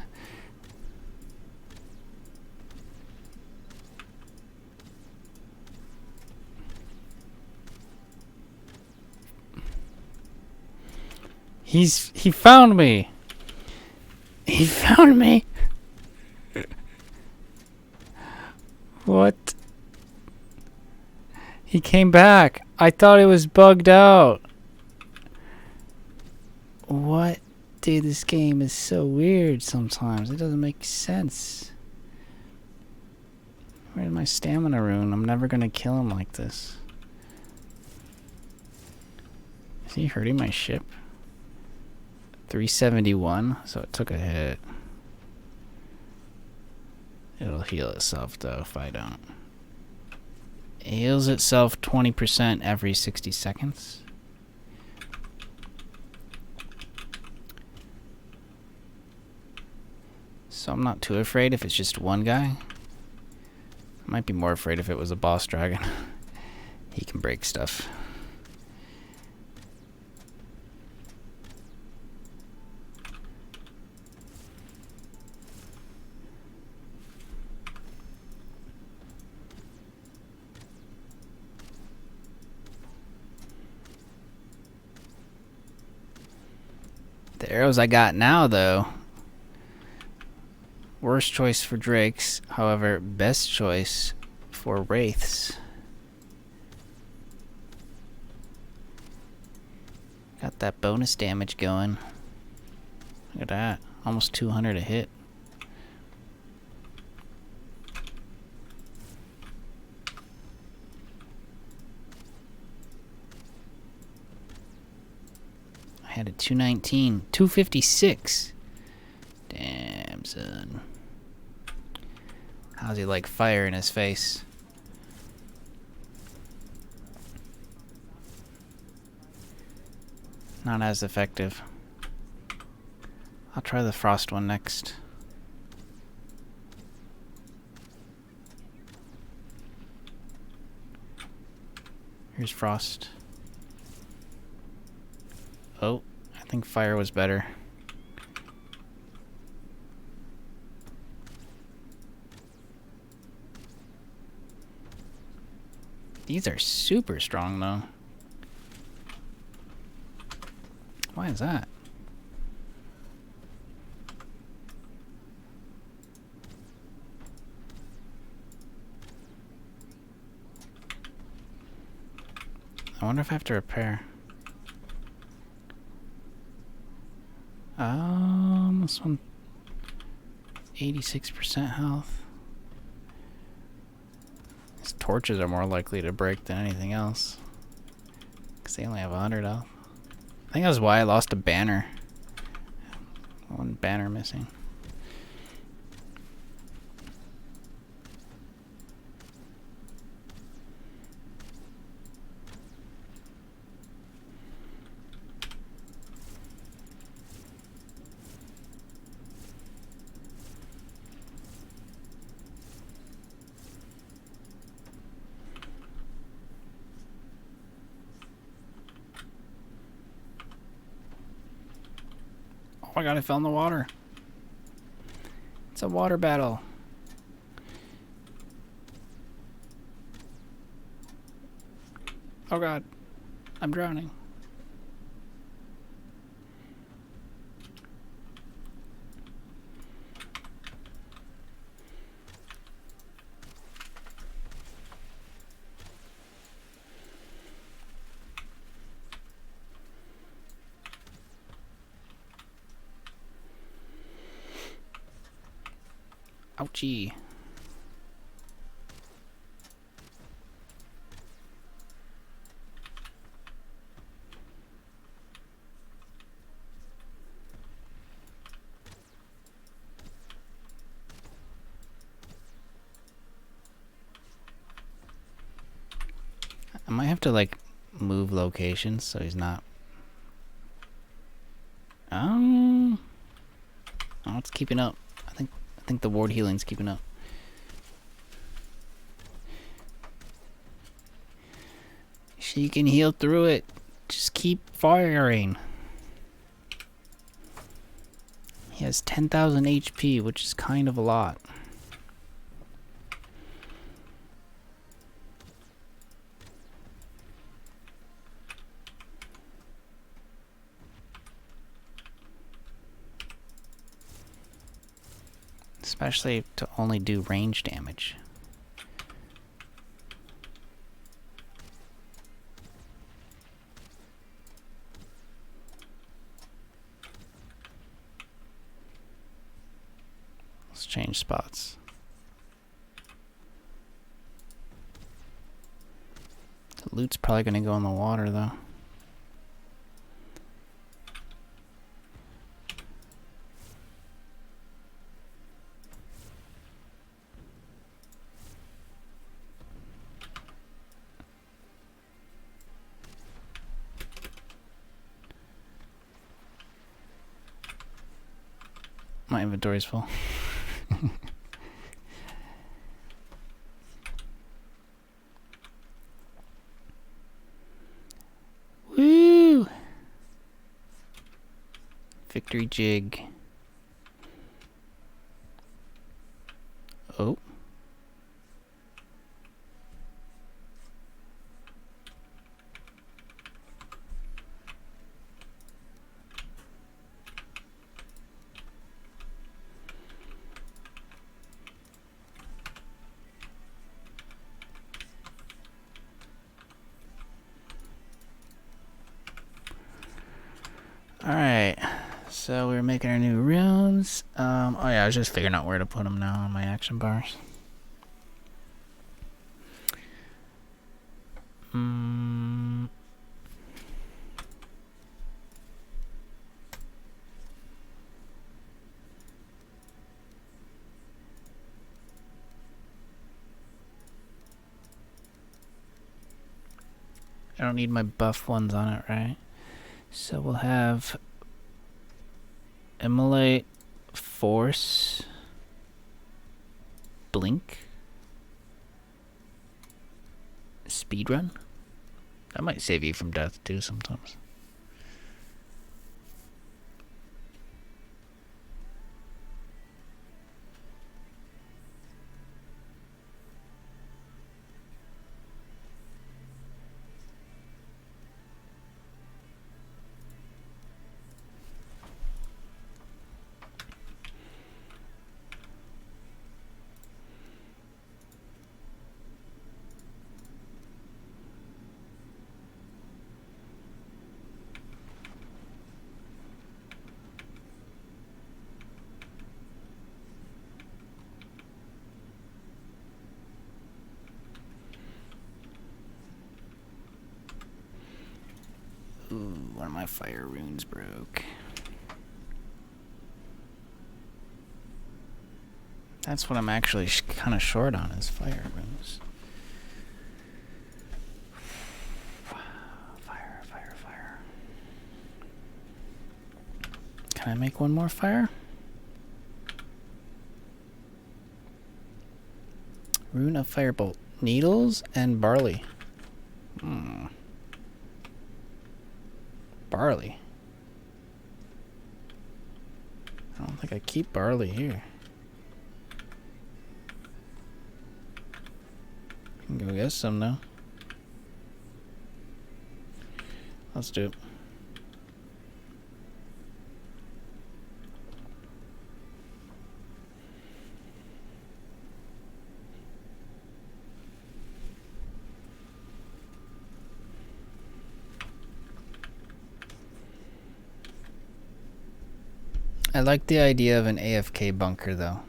He found me! He found me! What? He came back. I thought it was bugged out. What? Dude, this game is so weird sometimes. It doesn't make sense. Where's my stamina rune? I'm never gonna kill him like this. Is he hurting my ship? 371, so it took a hit. It'll heal itself though if I don't. It heals itself 20% every 60 seconds. So I'm not too afraid if it's just one guy. I might be more afraid if it was a boss dragon. He can break stuff. The arrows I got now, though. Worst choice for drakes, however, best choice for wraiths. Got that bonus damage going. Look at that. Almost 200 a hit. I had a 219. 256. Damn, son. How's he like fire in his face? Not as effective. I'll try the frost one next. Here's frost. Oh, I think fire was better. These are super strong though. Why is that? I wonder if I have to repair. This one 86% health. These torches are more likely to break than anything else. Because they only have 100 health. I think that's why I lost a banner. One banner missing. Oh my god, I fell in the water. It's a water battle. Oh god, I'm drowning. Ouchie. I might have to like move locations so he's not. Oh, it's keeping up. I think the ward healing's keeping up. She can heal through it. Just keep firing. He has 10,000 HP, which is kind of a lot. Especially to only do range damage. Let's change spots. The loot's probably gonna go in the water though. My inventory's full. Woo! Victory jig. Oh. Alright, so we're making our new runes. Oh yeah, I was just figuring out where to put them now on my action bars. I don't need my buff ones on it, right? So we'll have Immolate, Force, Blink, Speedrun. That might save you from death too sometimes. Ooh, one of my fire runes broke. That's what I'm actually kind of short on, is fire runes. Fire, fire, fire. Can I make one more fire? Rune of Firebolt. Needles and barley. Barley. I don't think I keep barley here. Can go get some now. Let's do it. I like the idea of an AFK bunker though.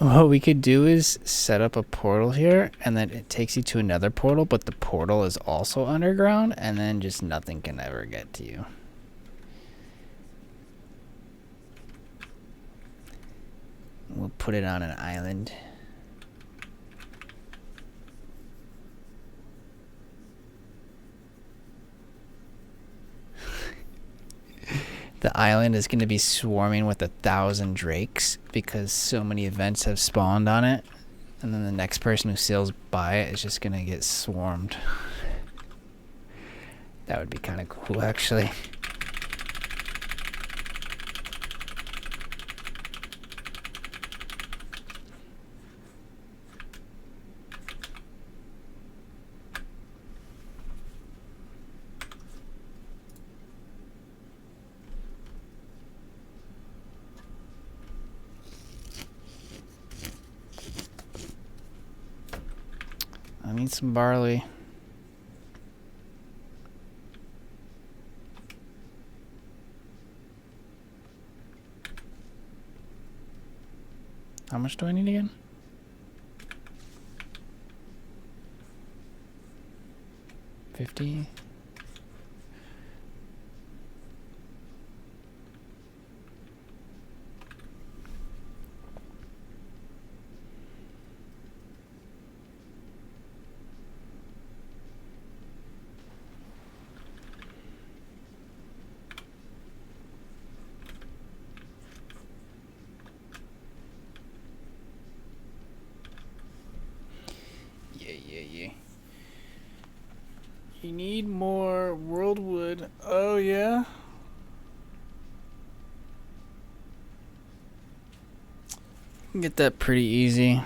What we could do is set up a portal here, and then it takes you to another portal, but the portal is also underground, and then just nothing can ever get to you. We'll put it on an island. The island is going to be swarming with 1,000 drakes because so many events have spawned on it. And then the next person who sails by it is just going to get swarmed. That would be kind of cool, actually. I need some barley. How much do I need again? 50. Yeah. You need more world wood. Oh, yeah? You can get that pretty easy.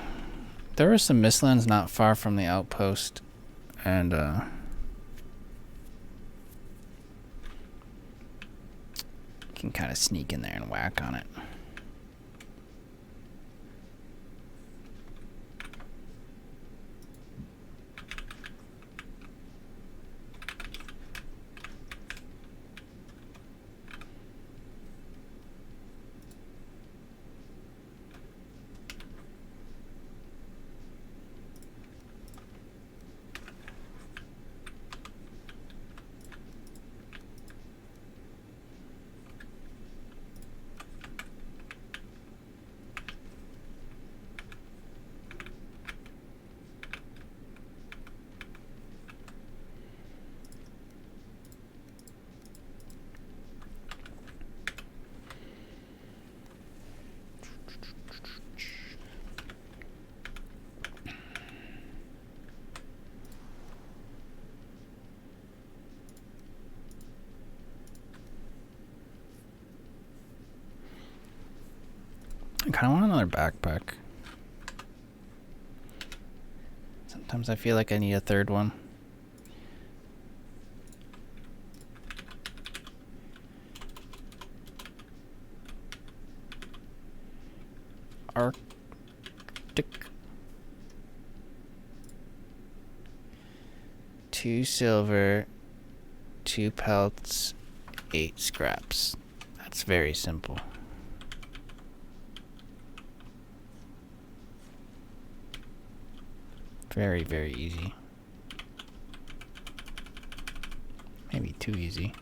There were some Mistlands not far from the outpost. And, you can kind of sneak in there and whack on it. I kind of want another backpack. Sometimes I feel like I need a third one. Arctic. 2 silver, 2 pelts, 8 scraps. That's very simple. Very, very easy. Maybe too easy.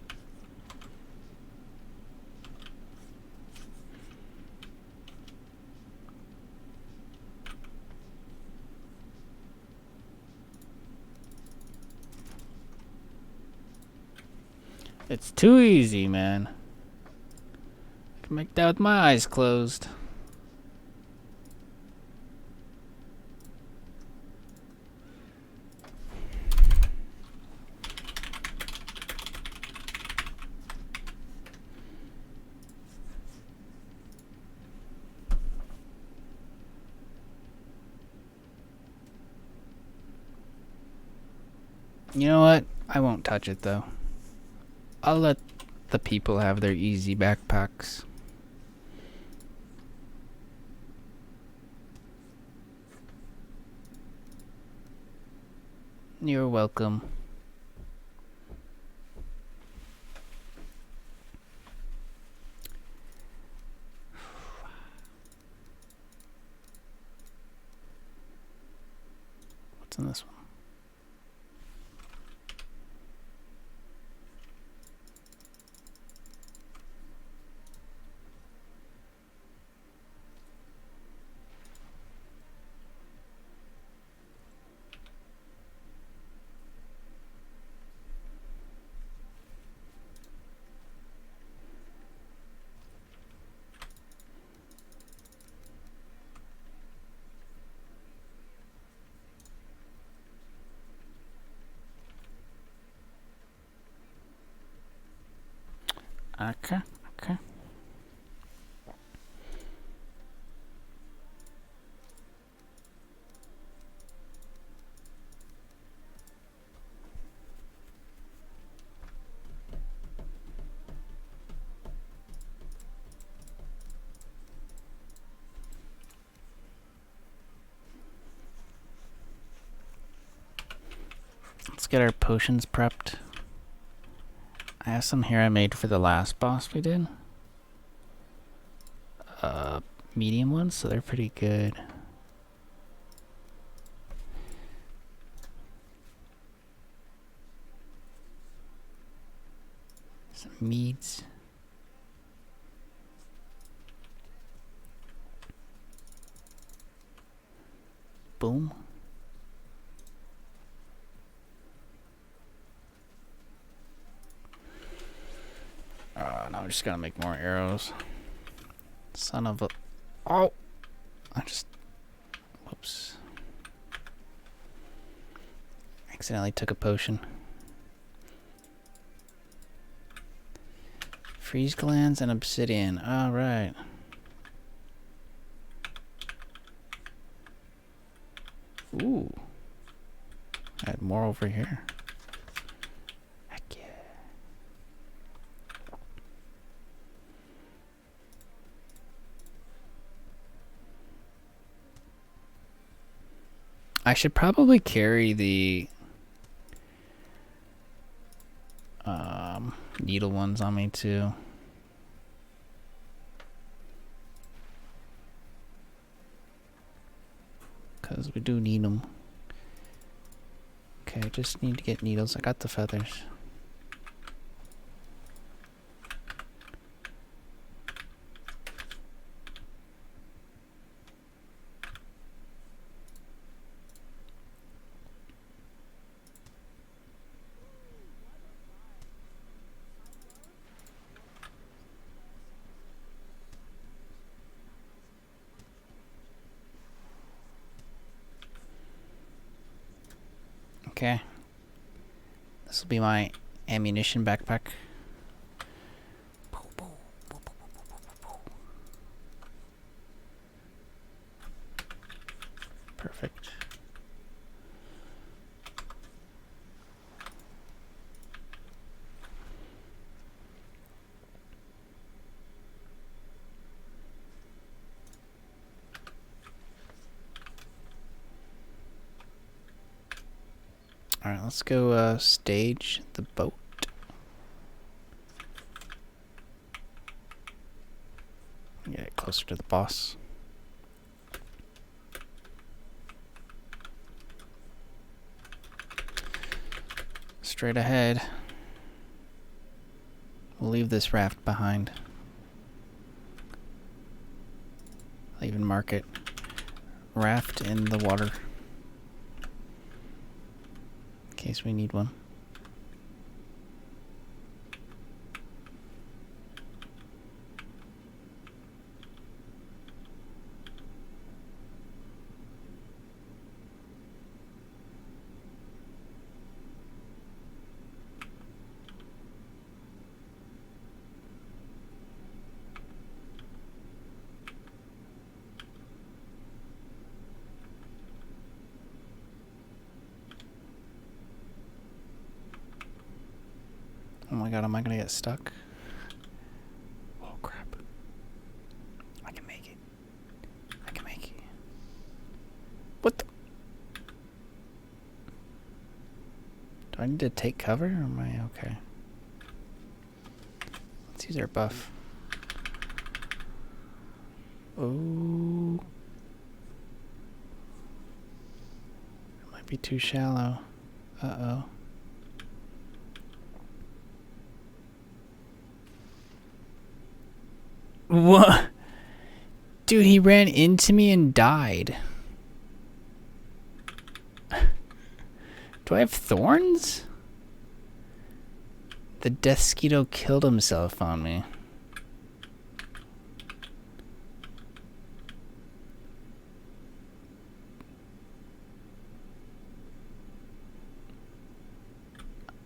It's too easy, man. I can make that with my eyes closed. You know what? I won't touch it though. I'll let the people have their easy backpacks. You're welcome. Okay, okay. Let's get our potions prepped. I have some here I made for the last boss we did. Medium ones, so they're pretty good. Some meads. Boom. Now I'm just gonna make more arrows. Son of a... Oh! I just... Whoops. Accidentally took a potion. Freeze glands and obsidian. Alright. Ooh. I had more over here. Heck yeah. I should probably carry the needle ones on me too. Because we do need them. Okay, just need to get needles. I got the feathers. Okay. This will be my ammunition backpack. Perfect. Alright, let's go stage the boat. Get it closer to the boss. Straight ahead. We'll leave this raft behind. I'll even mark it. Raft in the water. In case we need one. Oh my god, am I gonna get stuck? Oh crap. I can make it. I can make it. What the? Do I need to take cover or am I okay? Let's use our buff. Oh. It might be too shallow. Uh-oh. What? Dude, he ran into me and died. Do I have thorns? The Deathsquito killed himself on me.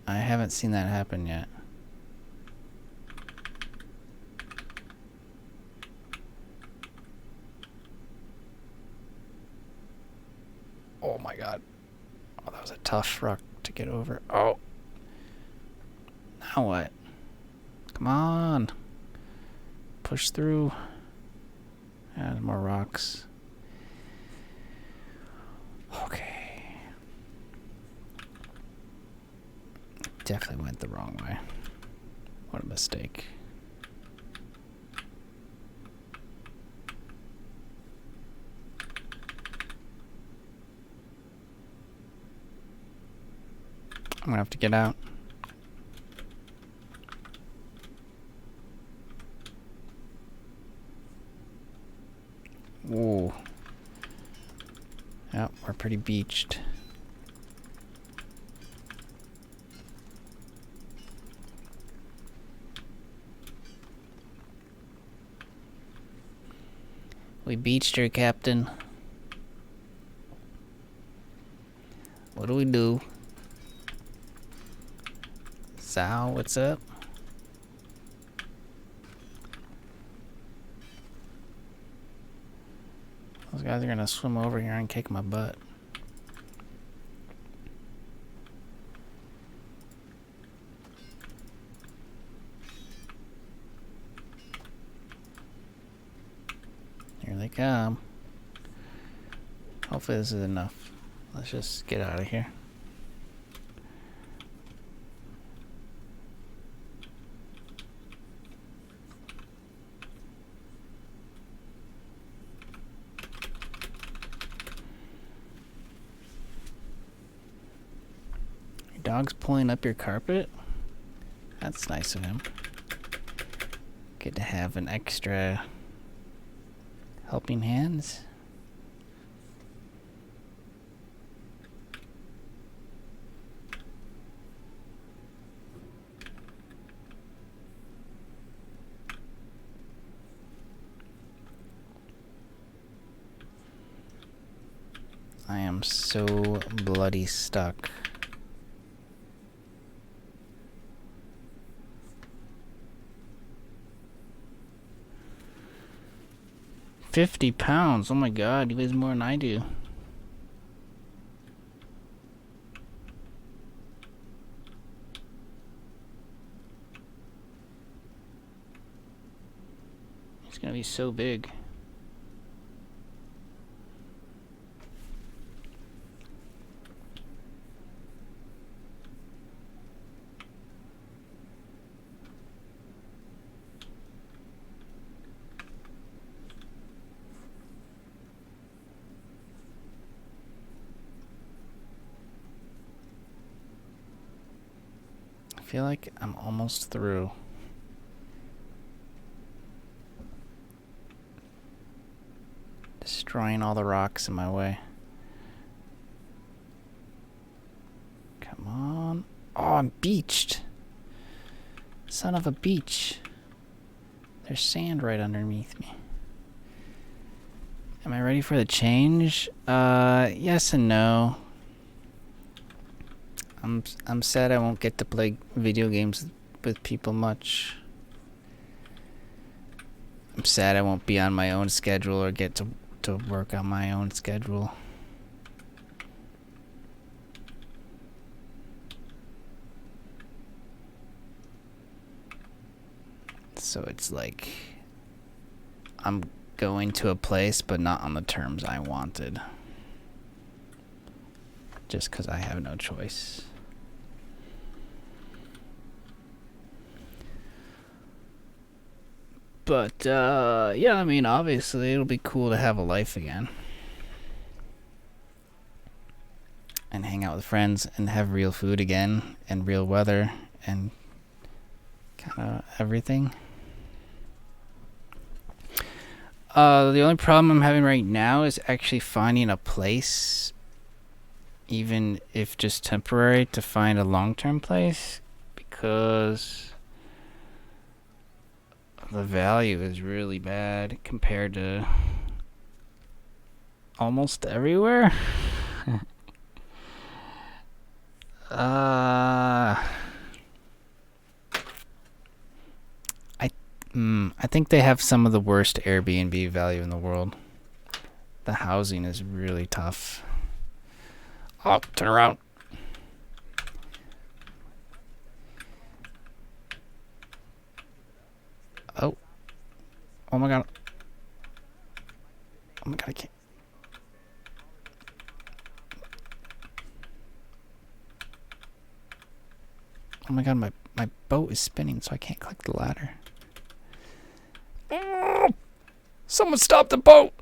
I haven't seen that happen yet. tough rock to get over. Oh. Now what? Come on. Push through. Add more rocks. Okay. Definitely went the wrong way. What a mistake. I'm gonna have to get out. Ooh. Yep, we're pretty beached. We beached her, Captain. What do we do? Sal, what's up? Those guys are gonna swim over here and kick my butt. Here they come. Hopefully this is enough. Let's just get out of here. Your dog's pulling up your carpet? That's nice of him. Good to have an extra helping hands. I am so bloody stuck. £50. Oh my god, he weighs more than I do. He's gonna be so big. I feel like I'm almost through. Destroying all the rocks in my way. Come on. Oh, I'm beached. Son of a beach. There's sand right underneath me. Am I ready for the change? Yes and no. I'm sad I won't get to play video games with people much. I'm sad I won't be on my own schedule or get to work on my own schedule. So it's like I'm going to a place but not on the terms I wanted. Just because I have no choice. But, yeah, I mean, obviously, it'll be cool to have a life again. And hang out with friends and have real food again and real weather and kind of everything. The only problem I'm having right now is actually finding a place, even if just temporary, to find a long-term place, because the value is really bad compared to almost everywhere. I think they have some of the worst Airbnb value in the world. The housing is really tough. Oh, turn around. Oh my god. Oh my god, I can't. Oh my god, my boat is spinning, so I can't click the ladder. Oh! Someone stop the boat!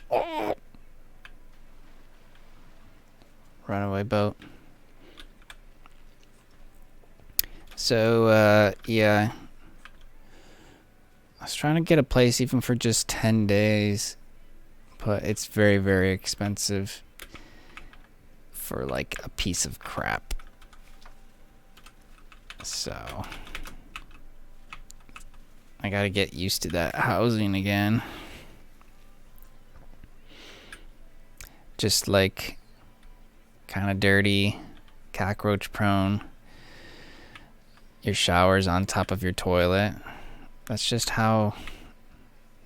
Oh! Runaway boat. So, yeah. I was trying to get a place even for just 10 days, but it's very, very expensive for like a piece of crap. So I gotta get used to that housing again. Just like kind of dirty, cockroach prone. Your shower's on top of your toilet. That's just how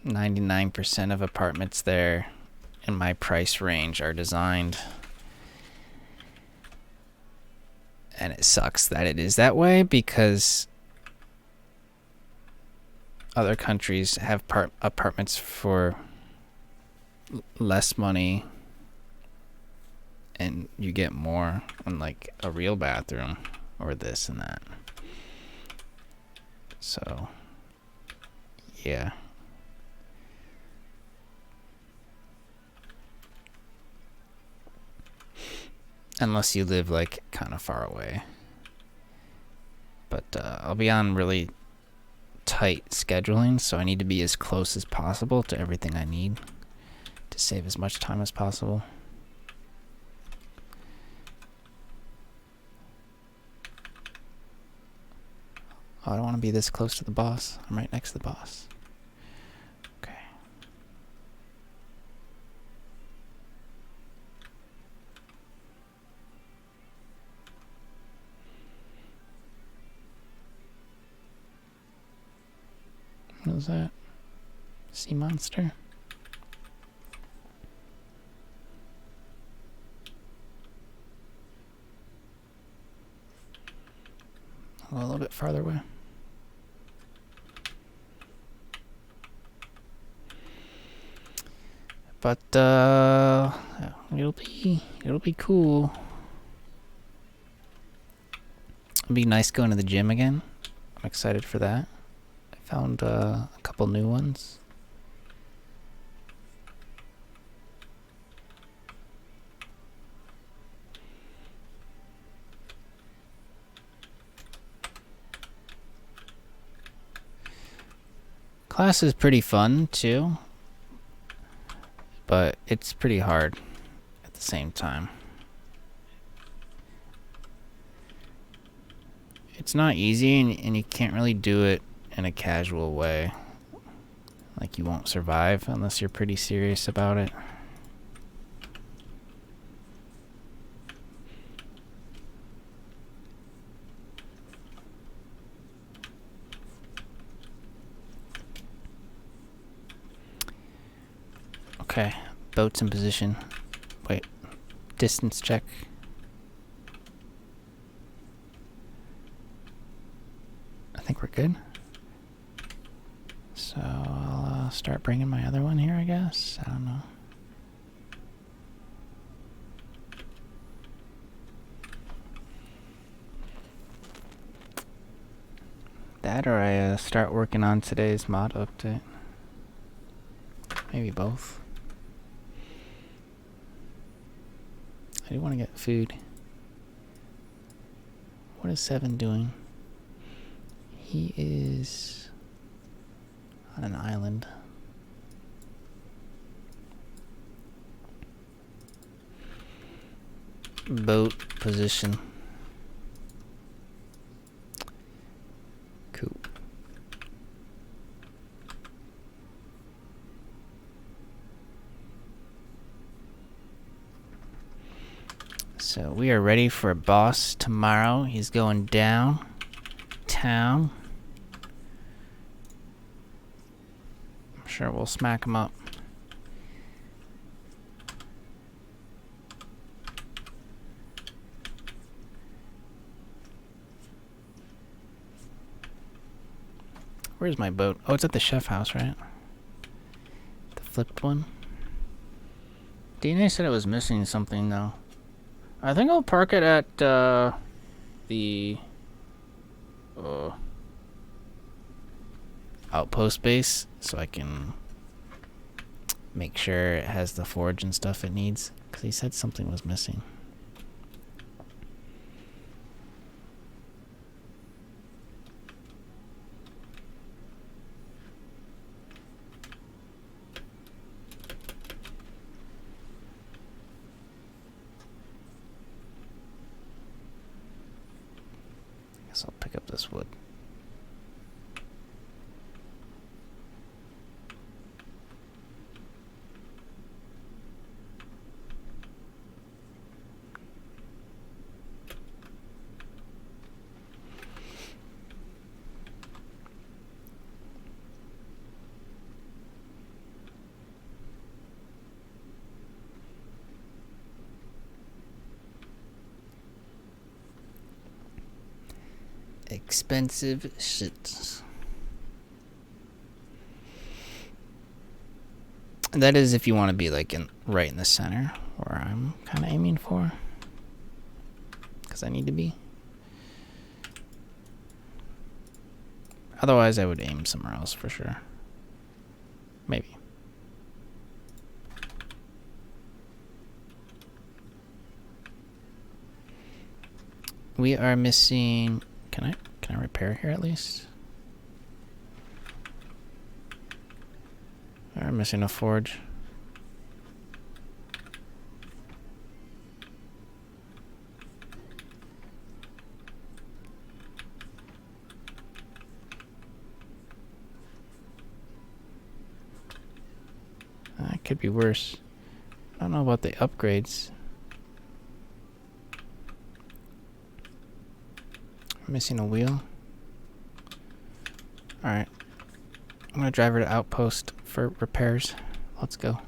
99% of apartments there in my price range are designed. And it sucks that it is that way because other countries have apartments for less money and you get more on like a real bathroom or this and that. So, yeah. Unless you live like kind of far away. But I'll be on really tight scheduling, so I need to be as close as possible to everything I need to save as much time as possible. Oh, I don't want to be this close to the boss. I'm right next to the boss. Okay. What was that? Sea monster? A little bit farther away. But it'll be cool. It'll be nice going to the gym again. I'm excited for that. I found a couple new ones. Class is pretty fun too, but it's pretty hard at the same time. It's not easy, and you can't really do it in a casual way. Like, you won't survive unless you're pretty serious about it. Okay, boat's in position. Wait, distance check. I think we're good. So I'll start bringing my other one here, I guess. I don't know. That or I start working on today's mod update. Maybe both. I do want to get food. What is Seven doing? He is on an island. Boat position. Cool. So we are ready for a boss tomorrow. He's going downtown. I'm sure we'll smack him up. Where's my boat? Oh, it's at the chef house, right? The flipped one. DNA said it was missing something, though. I think I'll park it at, the... outpost base, so I can make sure it has the forge and stuff it needs. Because he said something was missing. Guess I'll pick up this wood. Expensive shit. That is if you want to be like right in the center, where I'm kind of aiming for. Because I need to be. Otherwise, I would aim somewhere else for sure. Maybe. We are missing... Can I repair here at least? We're missing a forge. That could be worse. I don't know about the upgrades. Missing a wheel. Alright. I'm gonna drive her to Outpost for repairs. Let's go.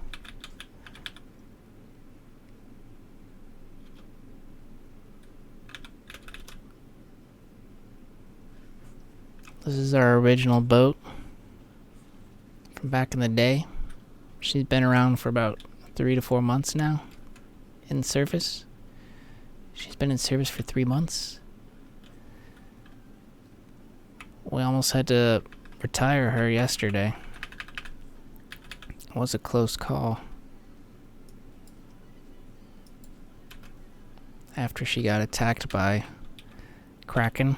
This is our original boat from back in the day. She's been around for about 3 to 4 months now in service. She's been in service for 3 months. We almost had to retire her yesterday. It was a close call. After she got attacked by Kraken.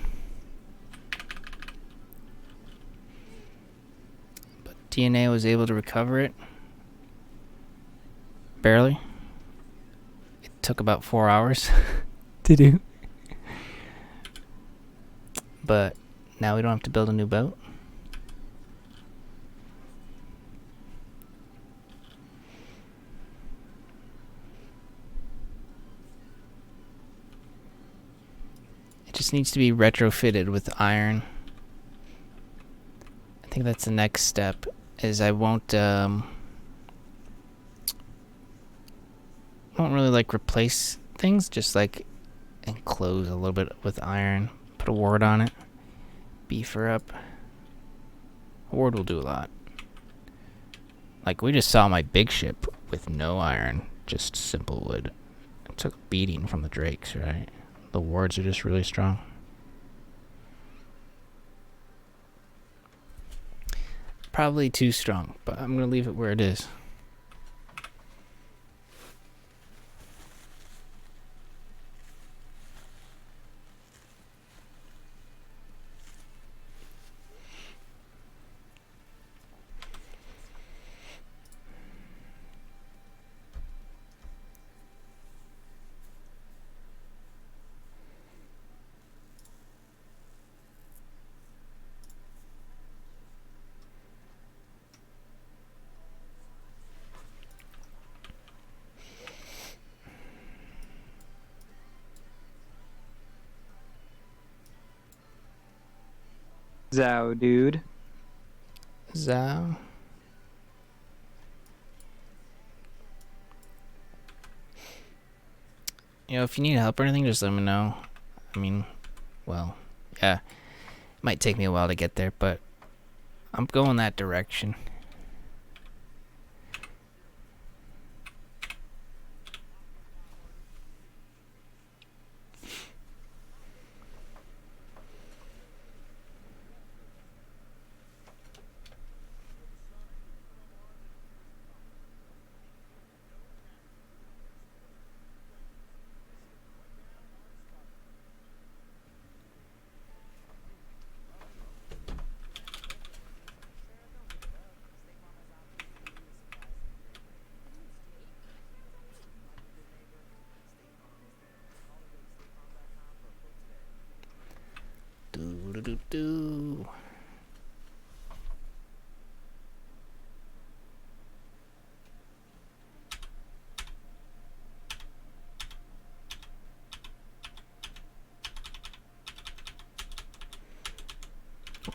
But DNA was able to recover it. Barely. It took about 4 hours to do. But now we don't have to build a new boat. It just needs to be retrofitted with iron. I think that's the next step, is I won't really like replace things, just like enclose a little bit with iron, put a ward on it. Beef her up. A ward will do a lot. Like, we just saw my big ship with no iron, just simple wood. It took a beating from the drakes, right? The wards are just really strong. Probably too strong, but I'm gonna leave it where it is. Zao, dude. Zao. You know, if you need help or anything, just let me know. I mean, well, yeah. It might take me a while to get there, but I'm going that direction. Do.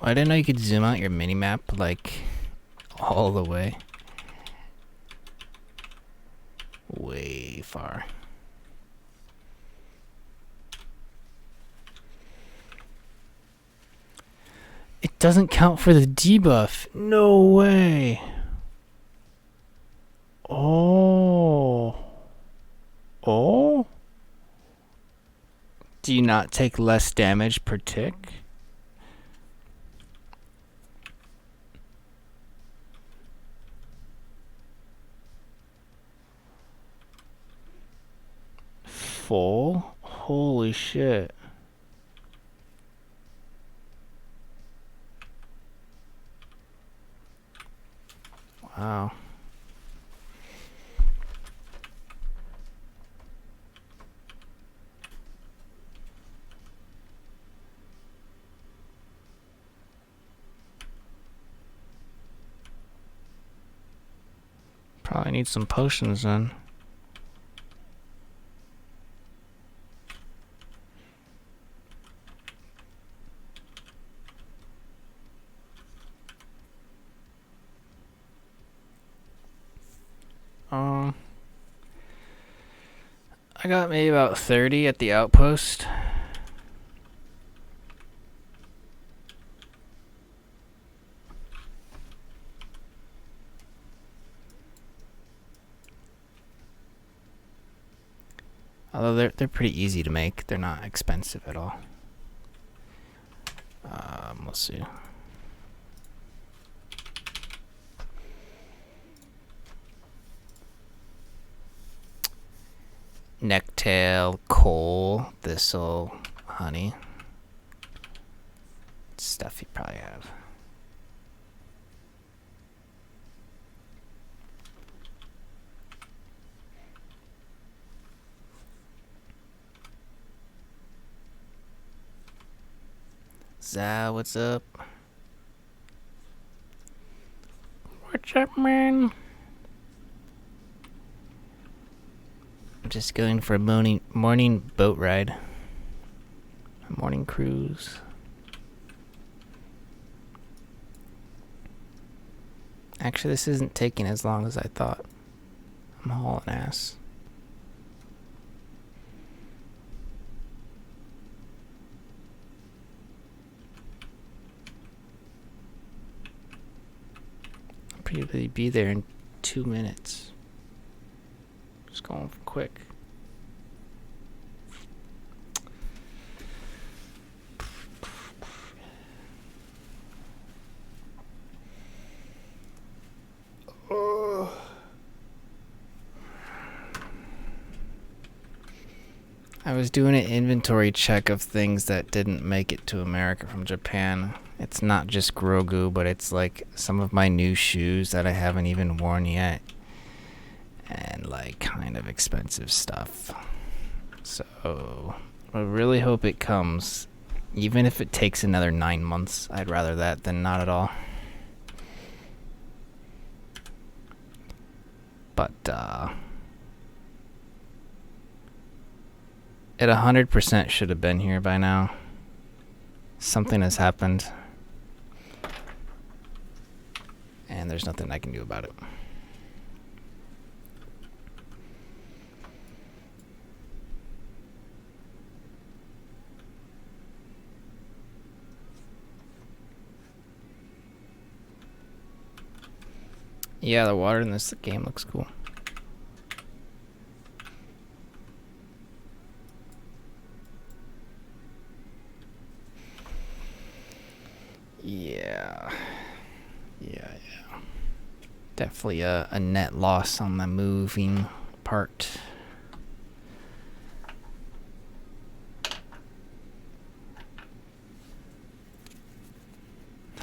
I didn't know you could zoom out your minimap like all the way. Way far. It doesn't count for the debuff. No way. Oh. Oh? Do you not take less damage per tick? Full? Holy shit. Wow. Probably need some potions then. I got maybe about 30 at the outpost. Although they're pretty easy to make. They're not expensive at all. We'll see. Necktail, coal, thistle, honey. Stuff you probably have. Za, what's up? What's up, man? I'm just going for a morning boat ride. A morning cruise. Actually, this isn't taking as long as I thought. I'm hauling ass. I'll probably be there in 2 minutes. Just going quick. I was doing an inventory check of things that didn't make it to America from Japan. It's not just Grogu, but it's like some of my new shoes that I haven't even worn yet. And like kind of expensive stuff. So I really hope it comes. Even if it takes another 9 months, I'd rather that than not at all. But it 100% should have been here by now. Something has happened. And there's nothing I can do about it. Yeah, the water in this game looks cool. Yeah. Yeah. Definitely a net loss on the moving part.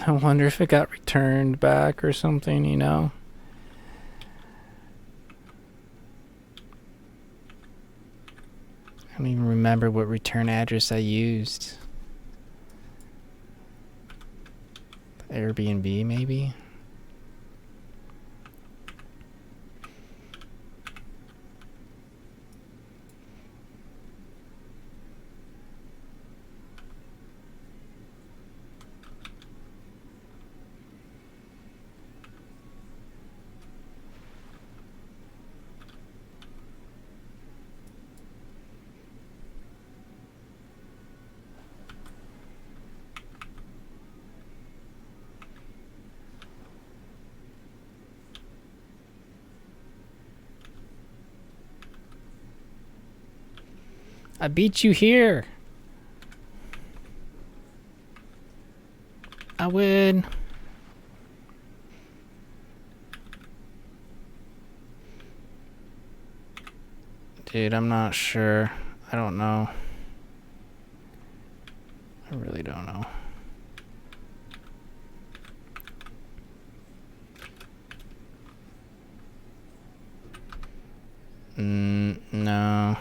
I wonder if it got returned back or something, you know? I don't even remember what return address I used. Airbnb, maybe? I beat you here. I win. Dude, I'm not sure. I don't know. I really don't know. No.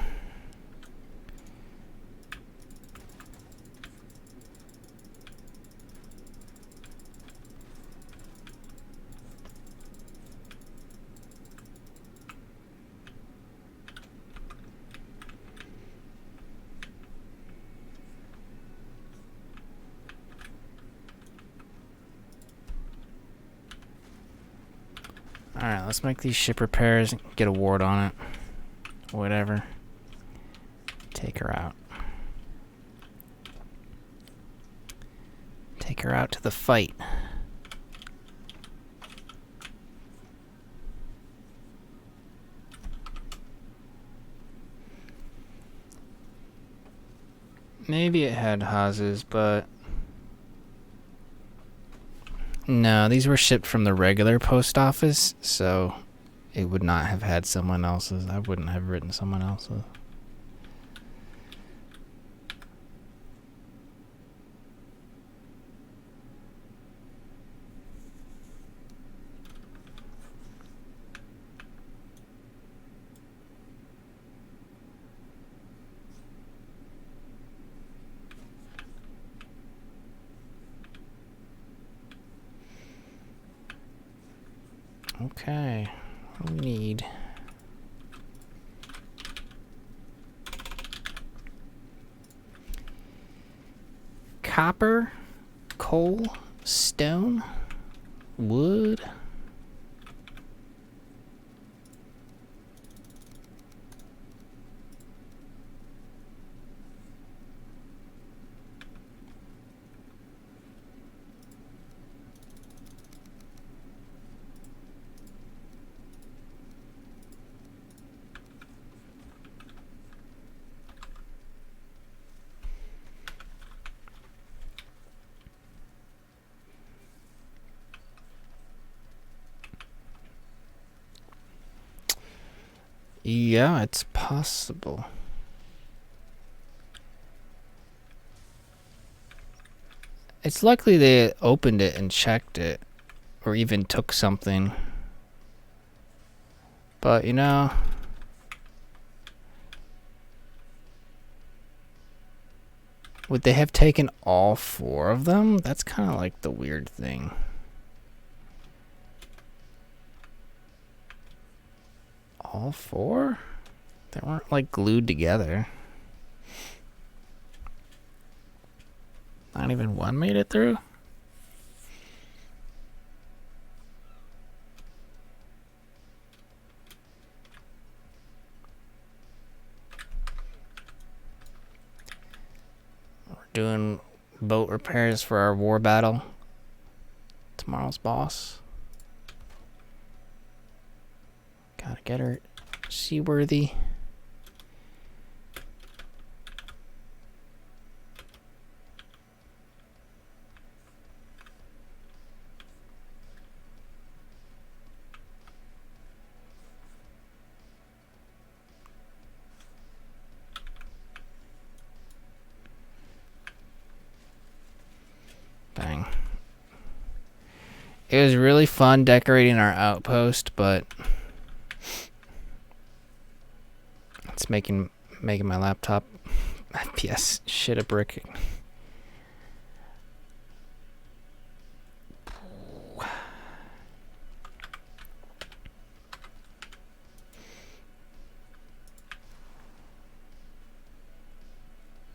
Alright, let's make these ship repairs and get a ward on it. Whatever. Take her out. Take her out to the fight. Maybe it had houses, but... No, these were shipped from the regular post office, so it would not have had someone else's. I wouldn't have written someone else's. Okay, what do we need? Copper, coal, stone, wood. Yeah, it's possible. It's likely they opened it and checked it, or even took something. But, you know... Would they have taken all 4 of them? That's kind of like the weird thing. All 4? They weren't like glued together. Not even one made it through? We're doing boat repairs for our war battle. Tomorrow's boss. get her seaworthy. Bang. It was really fun decorating our outpost, but it's making my laptop FPS shit a brick.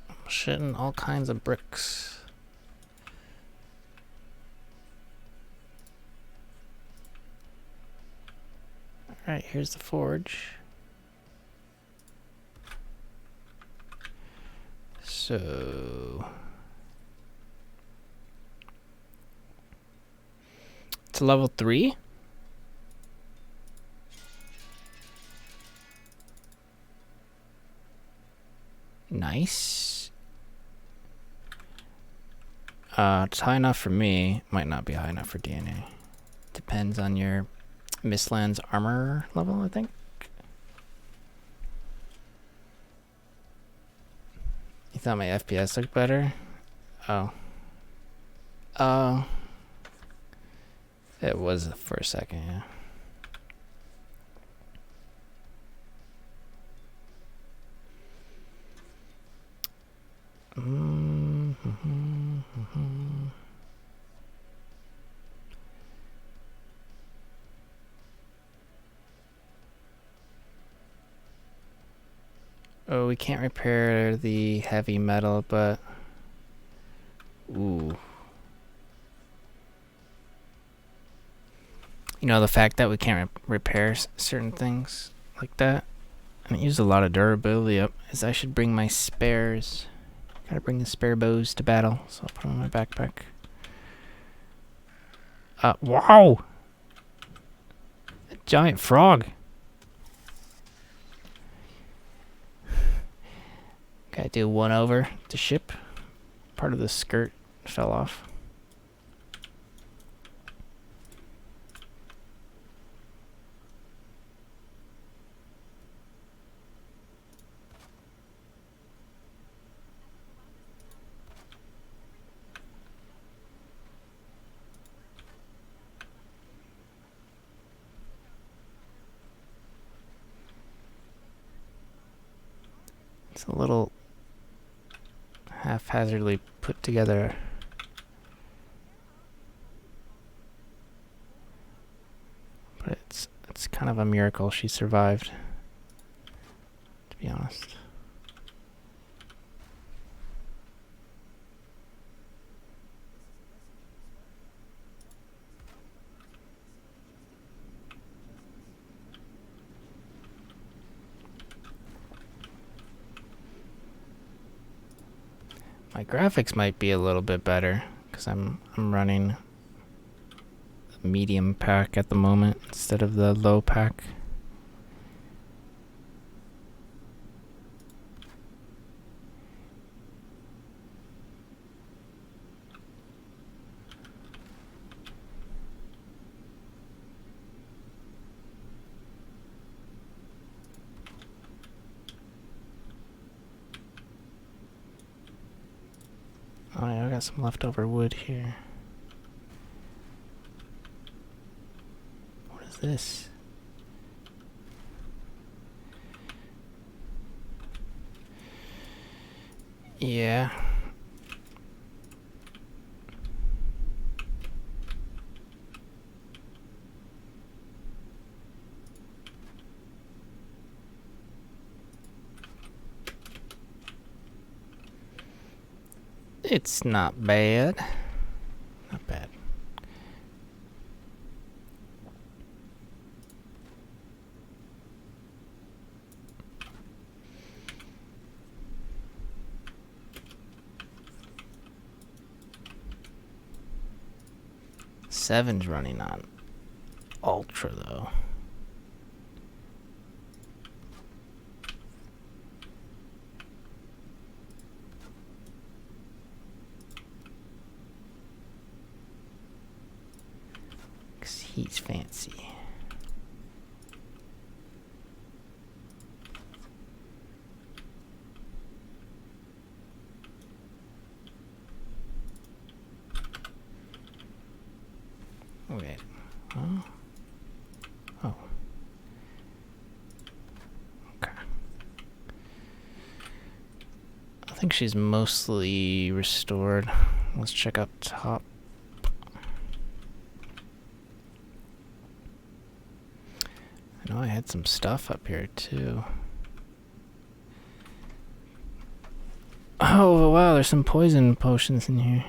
I'm shitting all kinds of bricks. Alright, here's the forge. So it's a level 3. Nice. It's high enough for me. Might not be high enough for DNA. Depends on your Mistlands armor level, I think. You thought my FPS looked better? Oh. It was for a second, yeah. Oh, we can't repair the heavy metal, but... Ooh. You know, the fact that we can't repair certain things like that, and it used a lot of durability up, is I should bring my spares. Gotta bring the spare bows to battle, so I'll put them in my backpack. Wow! A giant frog! Gotta do one over the ship. Part of the skirt fell off. It's a little haphazardly put together. But it's kind of a miracle she survived, to be honest. My graphics might be a little bit better because I'm running a medium pack at the moment instead of the low pack. Oh yeah, I got some leftover wood here. What is this? Yeah. It's not bad. Not bad. Seven's running on Ultra though. He's fancy. Wait. Huh? Oh. Okay. I think she's mostly restored. Let's check up top. I know I had some stuff up here too. Oh wow, there's some poison potions in here.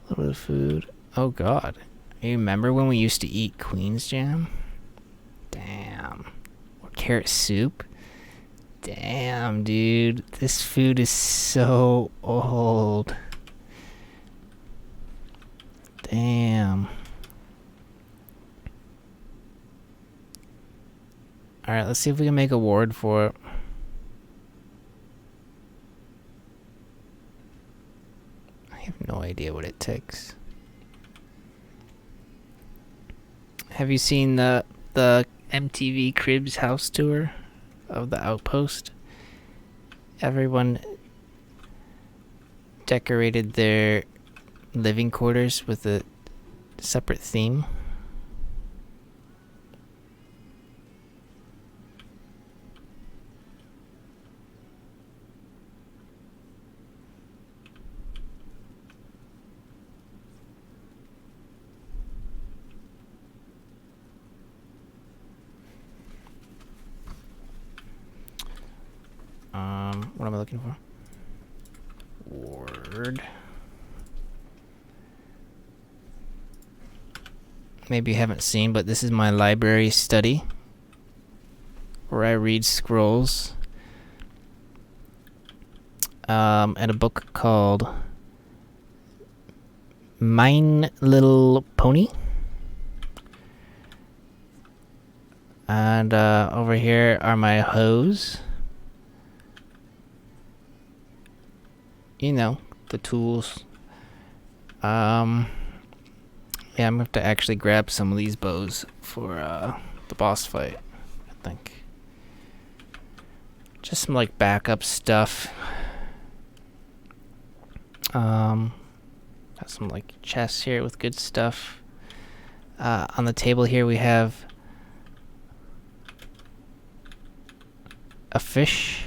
A little bit of food. Oh god. You remember when we used to eat Queen's Jam? Damn. Or carrot soup? Damn, dude. This food is so old. Damn. Alright, let's see if we can make a ward for it. I have no idea what it takes. Have you seen the MTV Cribs house tour of the Outpost? Everyone decorated their living quarters with a separate theme. What am I looking for? Ward. Maybe you haven't seen, but this is my library study where I read scrolls and a book called Mine Little Pony. And over here are my hoes. You know, the tools. Yeah, I'm gonna have to actually grab some of these bows for the boss fight, I think. Just some like backup stuff. Got some like chests here with good stuff. On the table here we have a fish.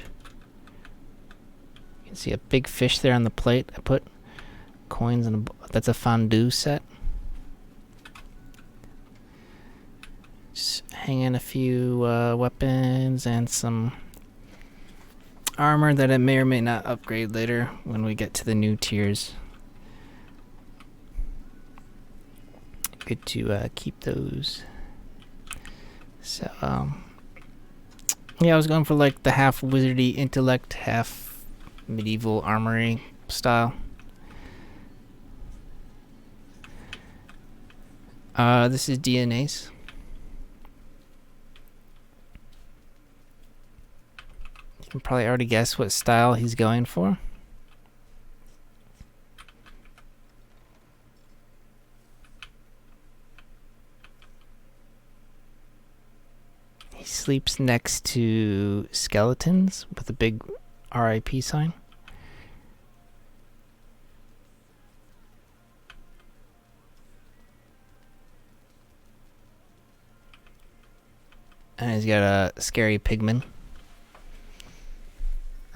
You can see a big fish there on the plate. I put coins in that's a fondue set. Just hang in a few weapons and some armor that I may or may not upgrade later when we get to the new tiers. Good to keep those. So, yeah, I was going for like the half wizardy intellect, half medieval armory style. This is DNA's. You can probably already guess what style he's going for. He sleeps next to skeletons with a big RIP sign. And he's got a scary pigman.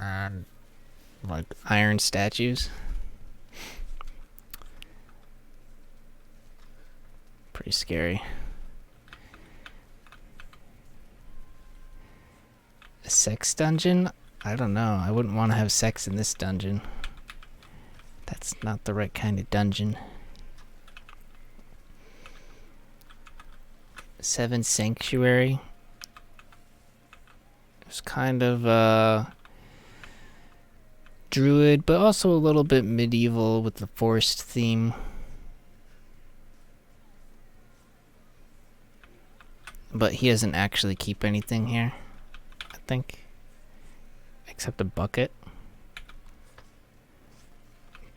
And like iron statues. Pretty scary. A sex dungeon? I don't know. I wouldn't want to have sex in this dungeon. That's not the right kind of dungeon. 7 Sanctuary. It's kind of druid, but also a little bit medieval with the forest theme. But he doesn't actually keep anything here, I think, except a bucket.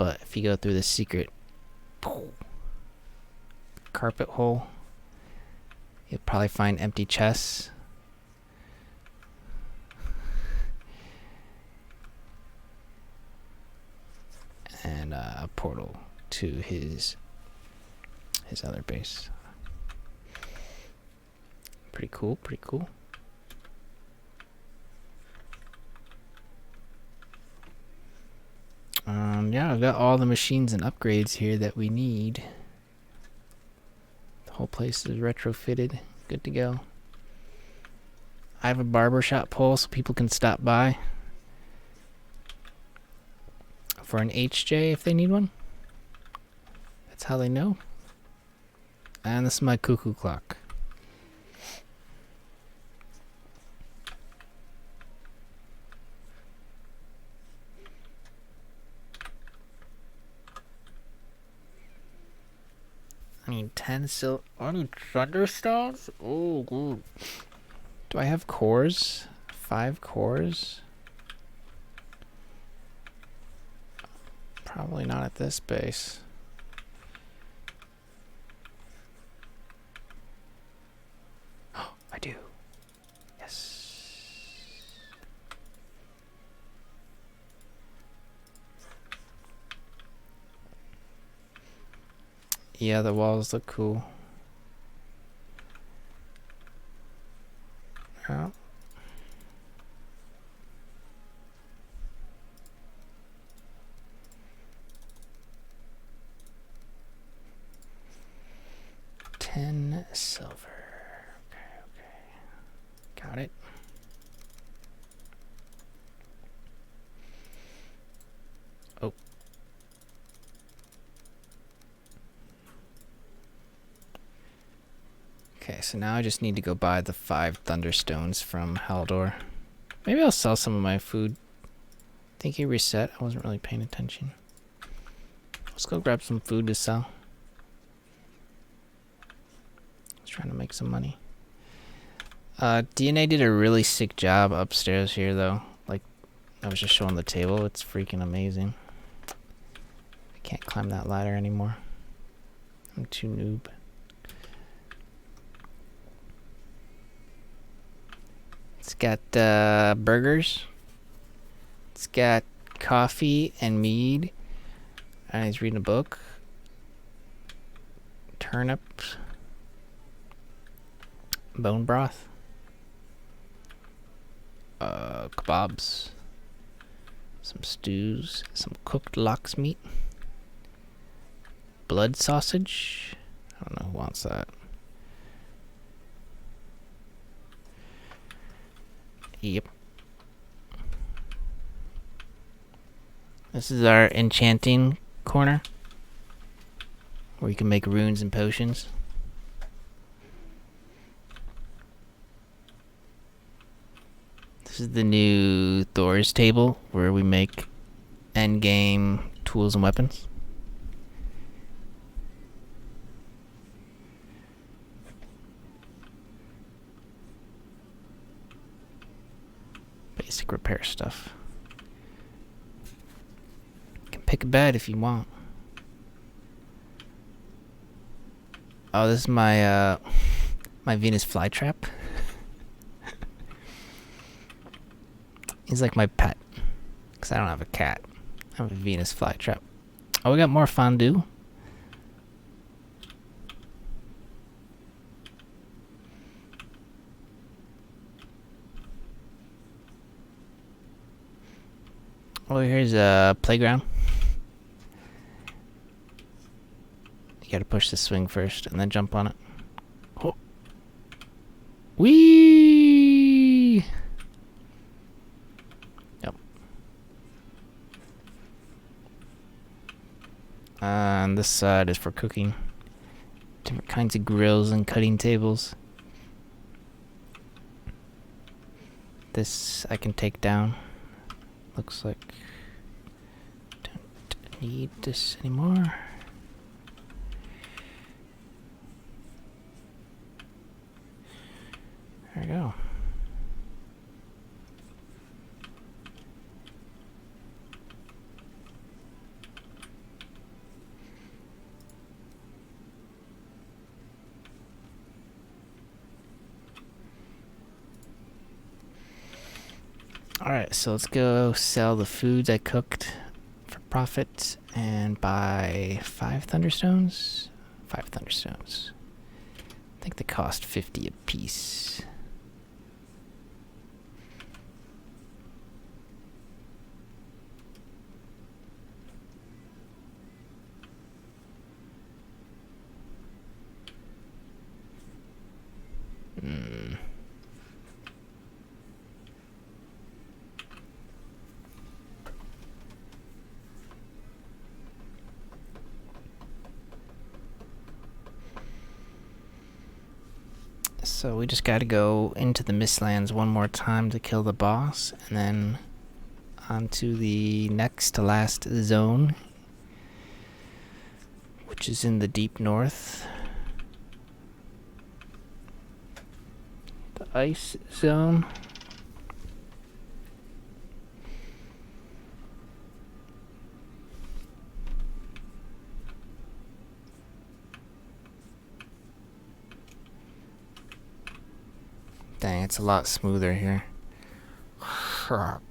but if you go through the secret carpet hole, you'll probably find empty chests. And a portal to his other base. Pretty cool, pretty cool. Yeah, I've got all the machines and upgrades here that we need. The whole place is retrofitted, good to go. I have a barbershop pole so people can stop by for an HJ if they need one. That's how they know. And this is my cuckoo clock. I need 10 I need thunderstones? Oh, good. Do I have cores? 5 cores? Probably not at this base. Oh, I do. Yes. Yeah, the walls look cool. Yeah. $10 silver. Okay. Got it. Oh. Okay, so now I just need to go buy the 5 thunderstones from Haldor. Maybe I'll sell some of my food. I think he reset. I wasn't really paying attention. Let's go grab some food to sell. I was trying to make some money. DNA did a really sick job upstairs here, though. Like, I was just showing the table. It's freaking amazing. I can't climb that ladder anymore. I'm too noob. It's got burgers. It's got coffee and mead. And he's reading a book. Turnips. Bone broth. Kebabs. Some stews. Some cooked lox meat. Blood sausage. I don't know who wants that. Yep. This is our enchanting corner, where you can make runes and potions. This is the new Thor's table, where we make endgame tools and weapons. Basic repair stuff. You can pick a bed if you want. Oh, this is my my Venus flytrap. He's like my pet, because I don't have a cat. I have a Venus flytrap. Oh, we got more fondue. Oh, here's a playground. You gotta push the swing first and then jump on it. Oh. Whee! Yep. And this side is for cooking. Different kinds of grills and cutting tables. This I can take down. Looks like don't need this anymore. There we go. Alright, so let's go sell the foods I cooked for profit and buy 5 thunderstones. 5 thunderstones. I think they cost 50 a piece. So we just gotta go into the Mistlands one more time to kill the boss, and then on to the next to last zone, which is in the deep north. The ice zone. Dang, it's a lot smoother here. Crap.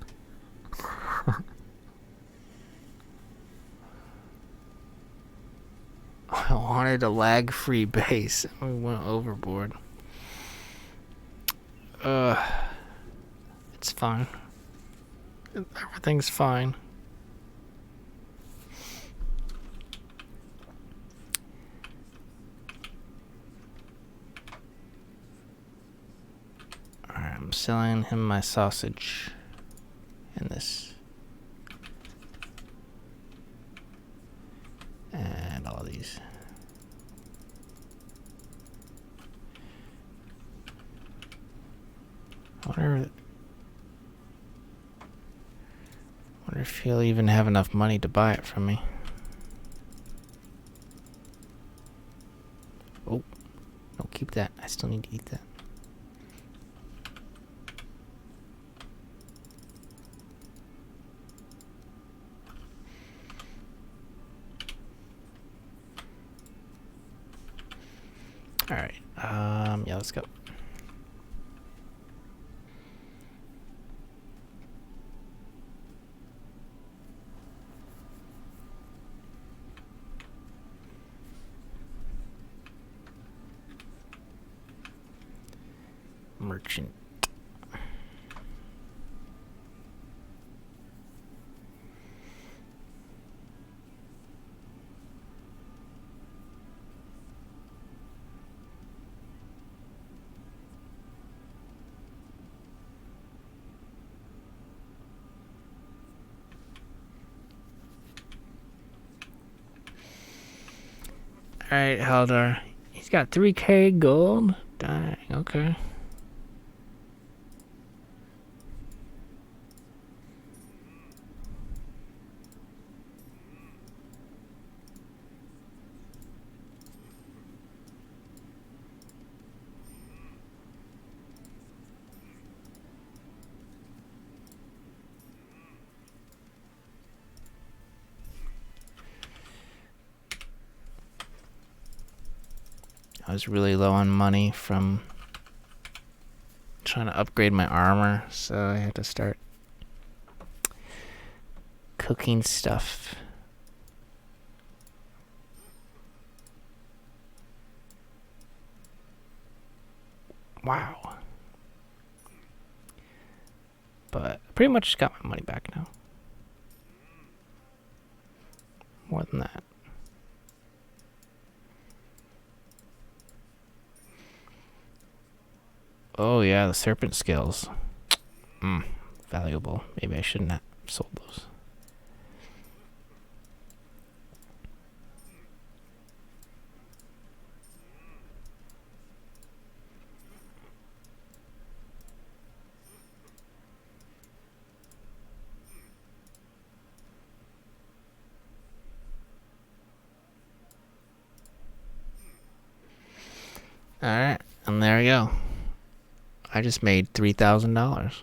I wanted a lag-free base, and we went overboard. It's fine. Everything's fine. Alright, I'm selling him my sausage. And this. And all these. Wonder if he'll even have enough money to buy it from me. Oh, no, keep that. I still need to eat that. Alright, yeah, let's go. Merchant. Alright, Haldar. He's got 3k gold. Dang, okay. I was really low on money from trying to upgrade my armor, so I had to start cooking stuff. Wow. But I pretty much got my money back now. More than that. Oh yeah, the serpent scales. Valuable. Maybe I shouldn't have sold those. Alright, and there we go. I just made $3,000.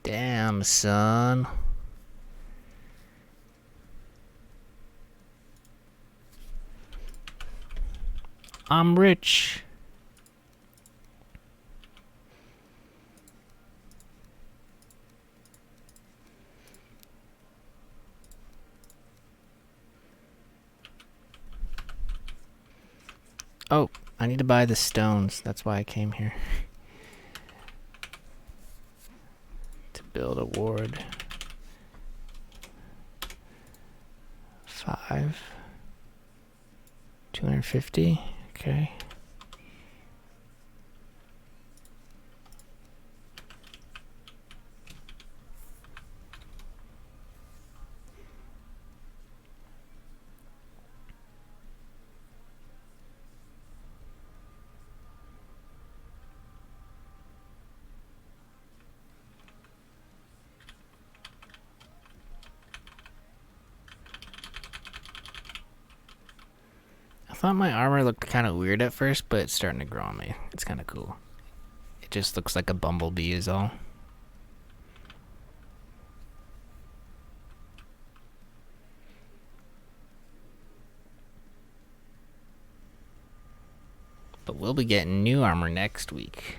Damn, son. I'm rich. Oh, I need to buy the stones. That's why I came here. To build a ward. 5. 250. Okay. I thought my armor looked kind of weird at first, but it's starting to grow on me. It's kind of cool. It just looks like a bumblebee is all. But we'll be getting new armor next week.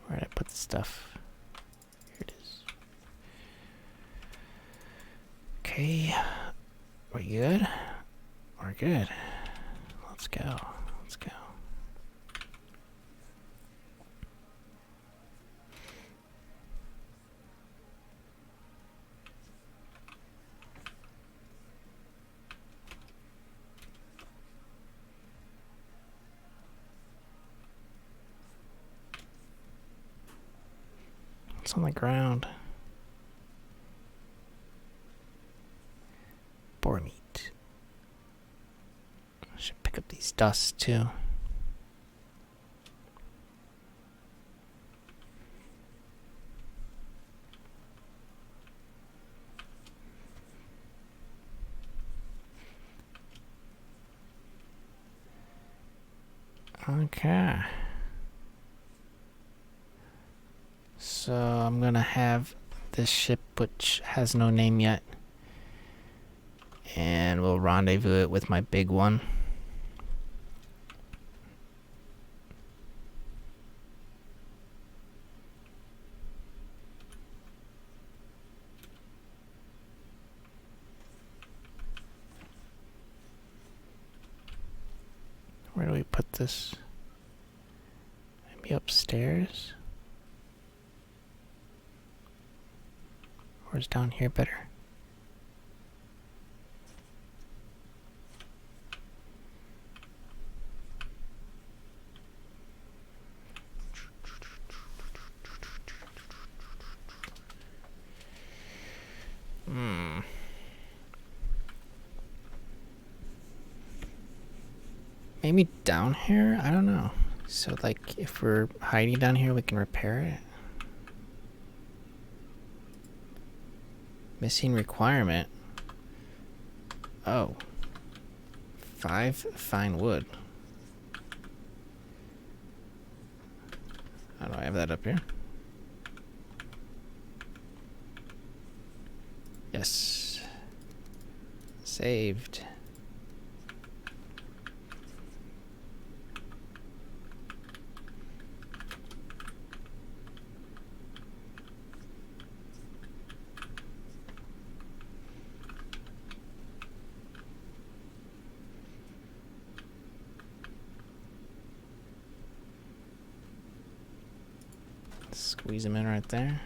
Where did I put the stuff? Here it is. Okay. We good? We're good. Let's go. Let's go. It's on the ground. Boar meat. I should pick up these dusts too. Okay. So I'm gonna have this ship, which has no name yet, and we'll rendezvous it with my big one. Where do we put this? Maybe upstairs? Or is down here better? Maybe down here? I don't know. So, like, if we're hiding down here, we can repair it. Missing requirement. Oh. 5 fine wood. How do I have that up here? Yes. Saved. Squeeze them in right there.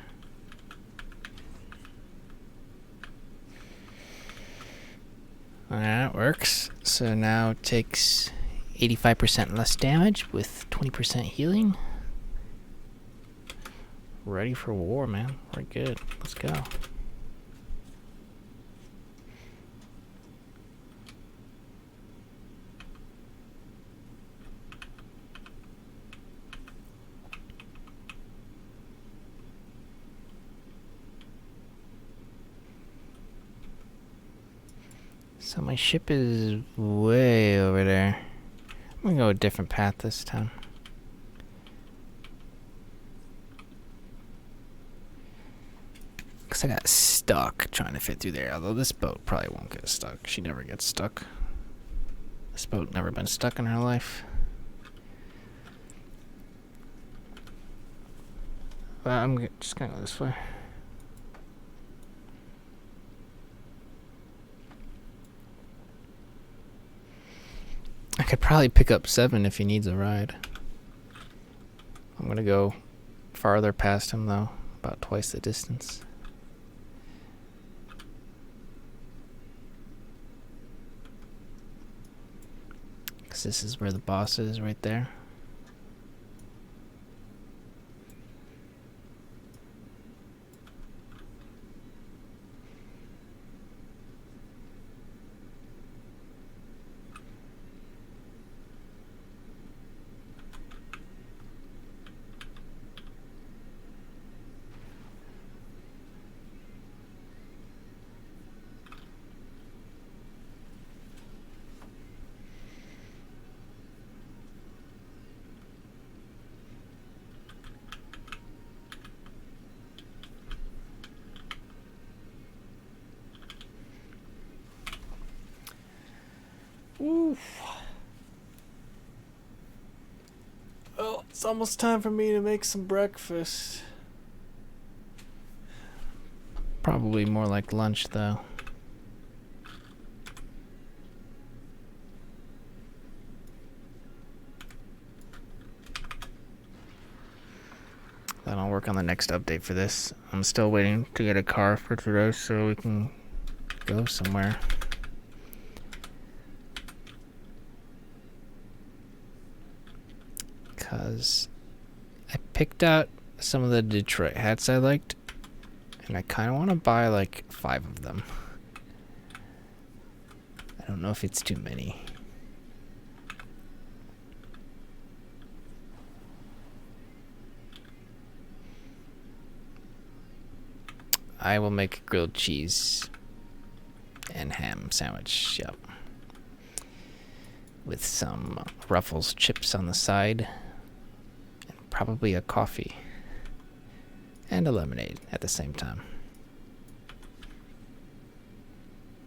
That works. So now it takes 85% less damage with 20% healing. Ready for war, man. We're good. Let's go. So my ship is way over there. I'm gonna go a different path this time. Because I got stuck trying to fit through there. Although this boat probably won't get stuck. She never gets stuck. This boat never been stuck in her life. But I'm just gonna go this way. I could probably pick up 7 if he needs a ride. I'm gonna go farther past him though, about twice the distance. Cause this is where the boss is, right there. Oof. Well, it's almost time for me to make some breakfast. Probably more like lunch, though. Then I'll work on the next update for this. I'm still waiting to get a car for today so we can go somewhere. Because I picked out some of the Detroit hats I liked, and I kind of want to buy like 5 of them. I don't know if it's too many. I will make a grilled cheese and ham sandwich, yep. With some Ruffles chips on the side. And probably a coffee. And a lemonade at the same time.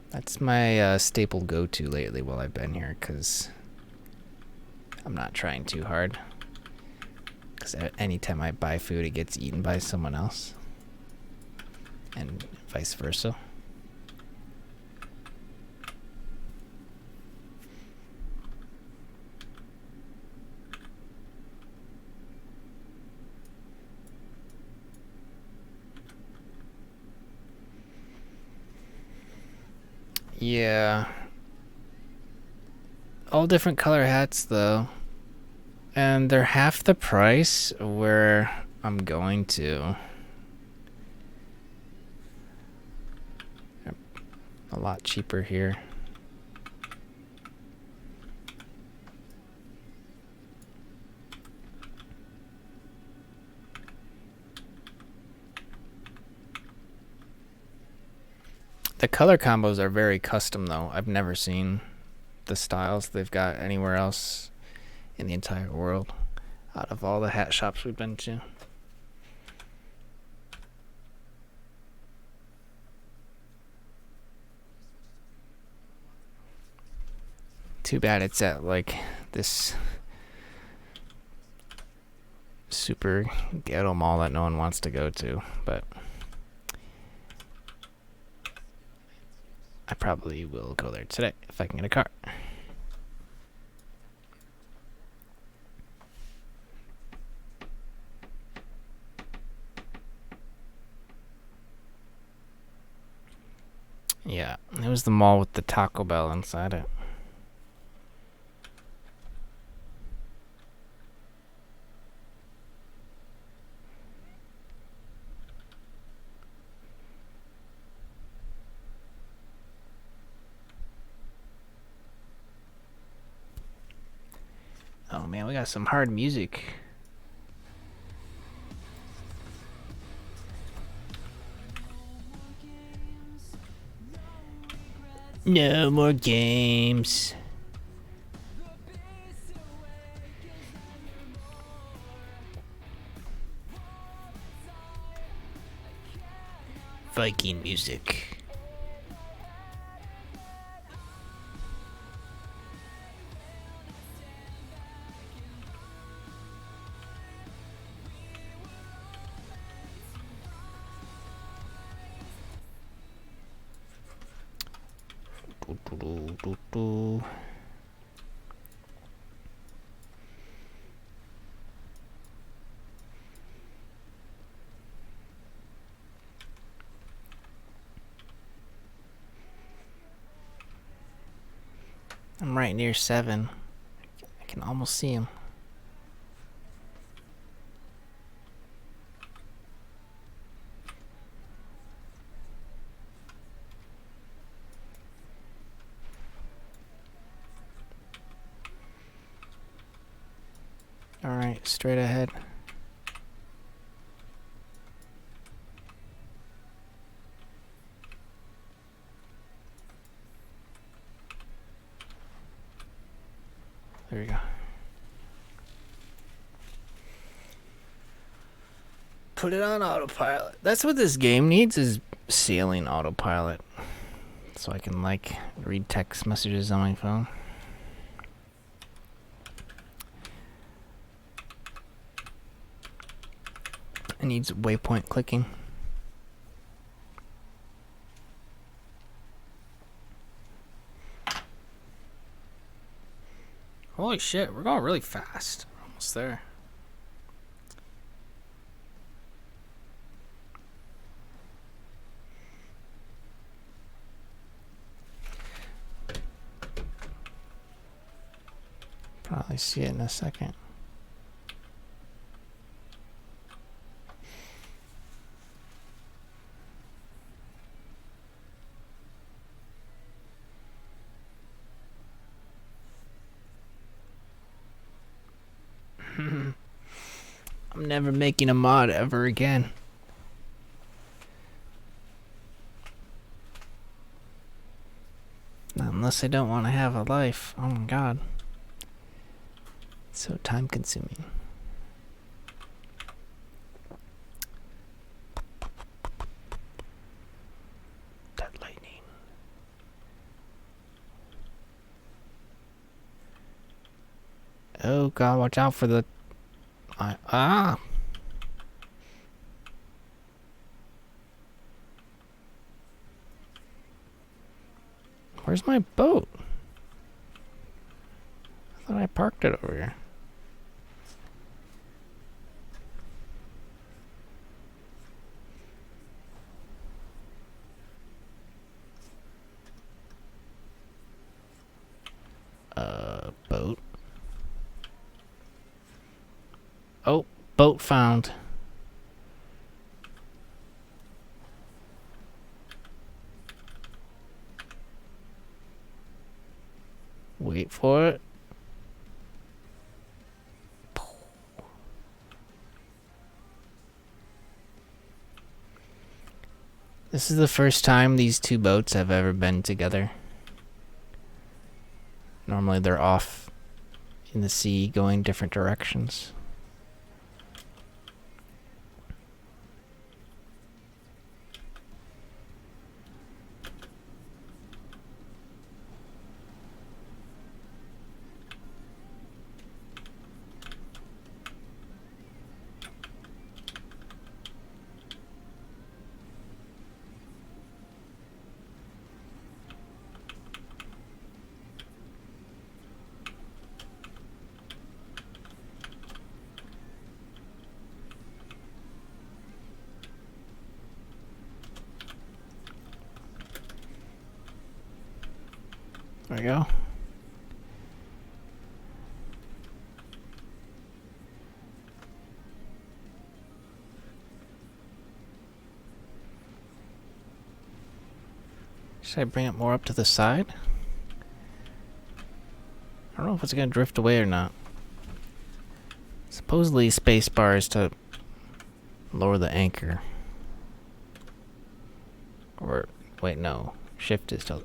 That's my staple go-to lately while I've been here, because I'm not trying too hard. Because anytime I buy food, it gets eaten by someone else. And vice versa. Yeah. All different color hats though. And they're half the price where I'm going to. A lot cheaper here. The color combos are very custom though. I've never seen the styles they've got anywhere else in the entire world out of all the hat shops we've been to. Too bad it's at like this super ghetto mall that no one wants to go to, but I probably will go there today if I can get a car. Yeah, it was the mall with the Taco Bell inside it. Oh man, we got some hard music. No more games. Viking music. I'm right near 7. I can almost see him. Alright, straight ahead. There we go. Put it on autopilot. That's what this game needs, is sailing autopilot. So I can, like, read text messages on my phone. It needs waypoint clicking. Holy shit, we're going really fast. We're almost there. Probably see it in a second. I'm never making a mod ever again. Not unless I don't want to have a life. Oh my god. It's so time consuming. That lightning. Oh god, watch out for the... Ah! Where's my boat? I thought I parked it over here. Boat. Oh, boat found. Wait for it. This is the first time these two boats have ever been together. Normally they're off in the sea going different directions. There we go. Should I bring it more up to the side? I don't know if it's gonna drift away or not. Supposedly spacebar is to lower the anchor. Or, wait, no. Shift is to...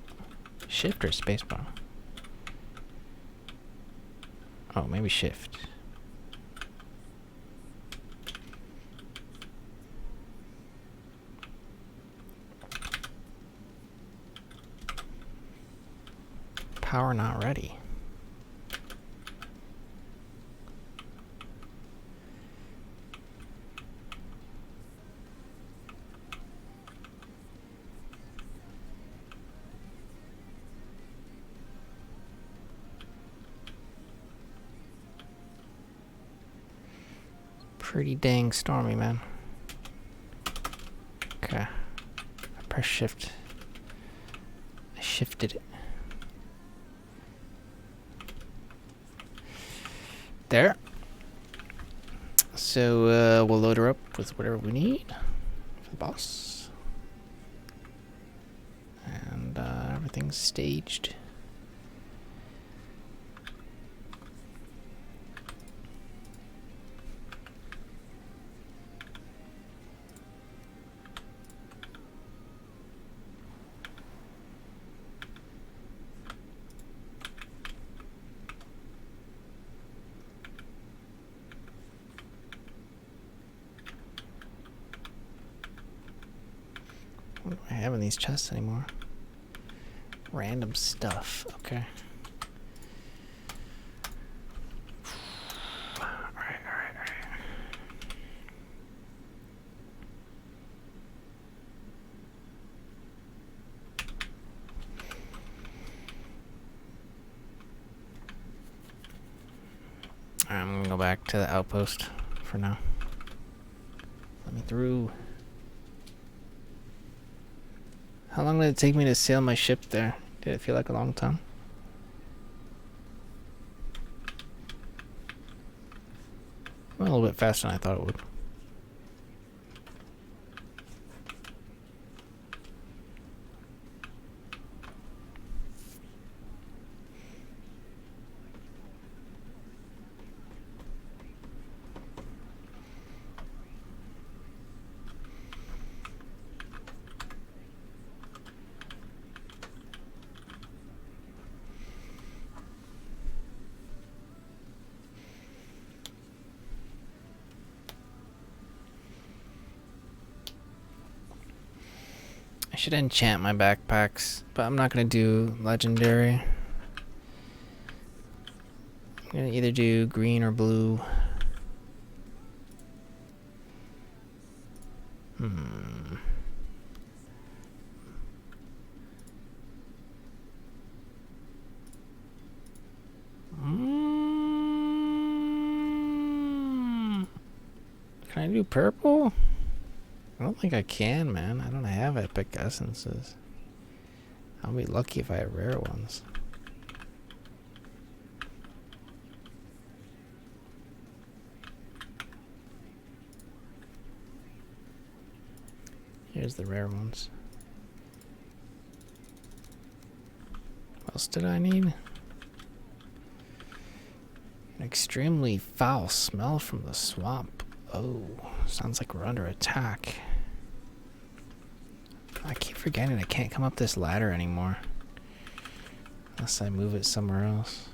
Shift or spacebar? Oh, maybe shift. Power not ready. Pretty dang stormy, man. Okay. I press shift. I shifted it. There. So we'll load her up with whatever we need for the boss. And everything's staged. What do I have in these chests anymore? Random stuff. Okay. Alright. I'm gonna go back to the outpost for now. Let me through. How long did it take me to sail my ship there? Did it feel like a long time? Went a little bit faster than I thought it would. I should enchant my backpacks, but I'm not gonna do legendary. I'm gonna either do green or blue. Can I do purple? I don't think I can, man. I don't have epic essences. I'll be lucky if I have rare ones. Here's the rare ones. What else did I need? An extremely foul smell from the swamp. Oh, sounds like we're under attack. I keep forgetting I can't come up this ladder anymore. Unless I move it somewhere else.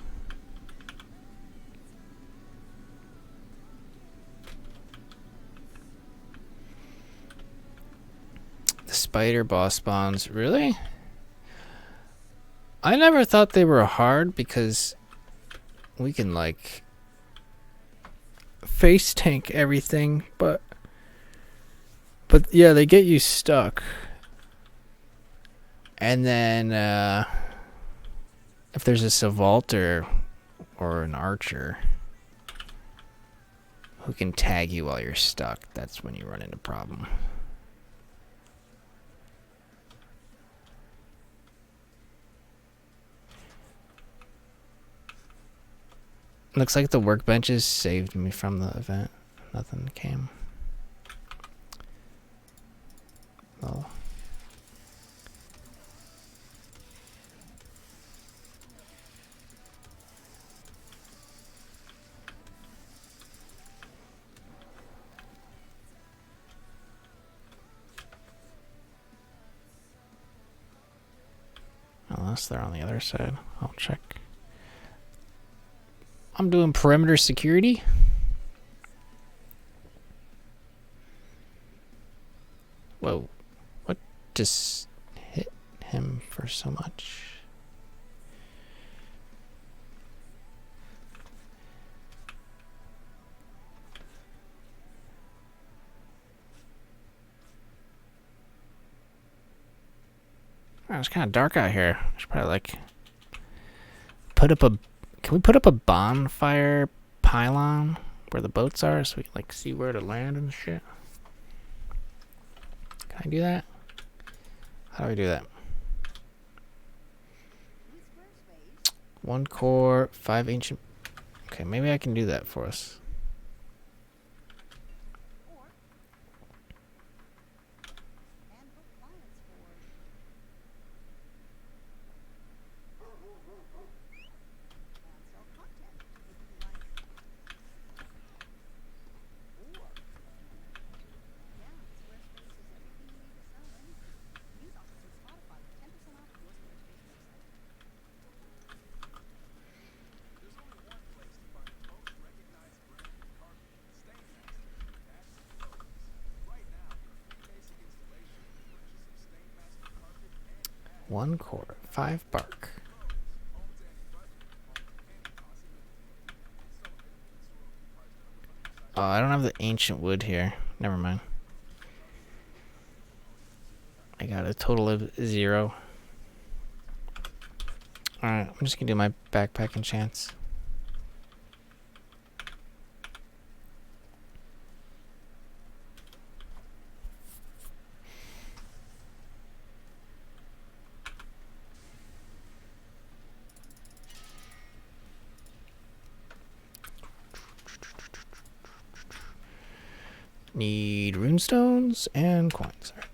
The spider boss spawns. Really? I never thought they were hard because we can like face tank everything, but yeah, they get you stuck. And then if there's a subaltern or an archer who can tag you while you're stuck, that's when you run into a problem. Looks like the workbenches saved me from the event. Nothing came. Oh. Well, Unless they're on the other side. I'll check. I'm doing perimeter security. Whoa. What just hit him for so much? Oh, it's kind of dark out here. I should probably like put up a. Can we put up a bonfire pylon where the boats are so we can like see where to land and shit? Can I do that? How do I do that? 1 core, 5 ancient. Okay, maybe I can do that for us. One core, 5 bark. Oh, I don't have the ancient wood here. Never mind. I got a total of 0. Alright, I'm just gonna do my backpacking chance. Need runestones and coins. All right.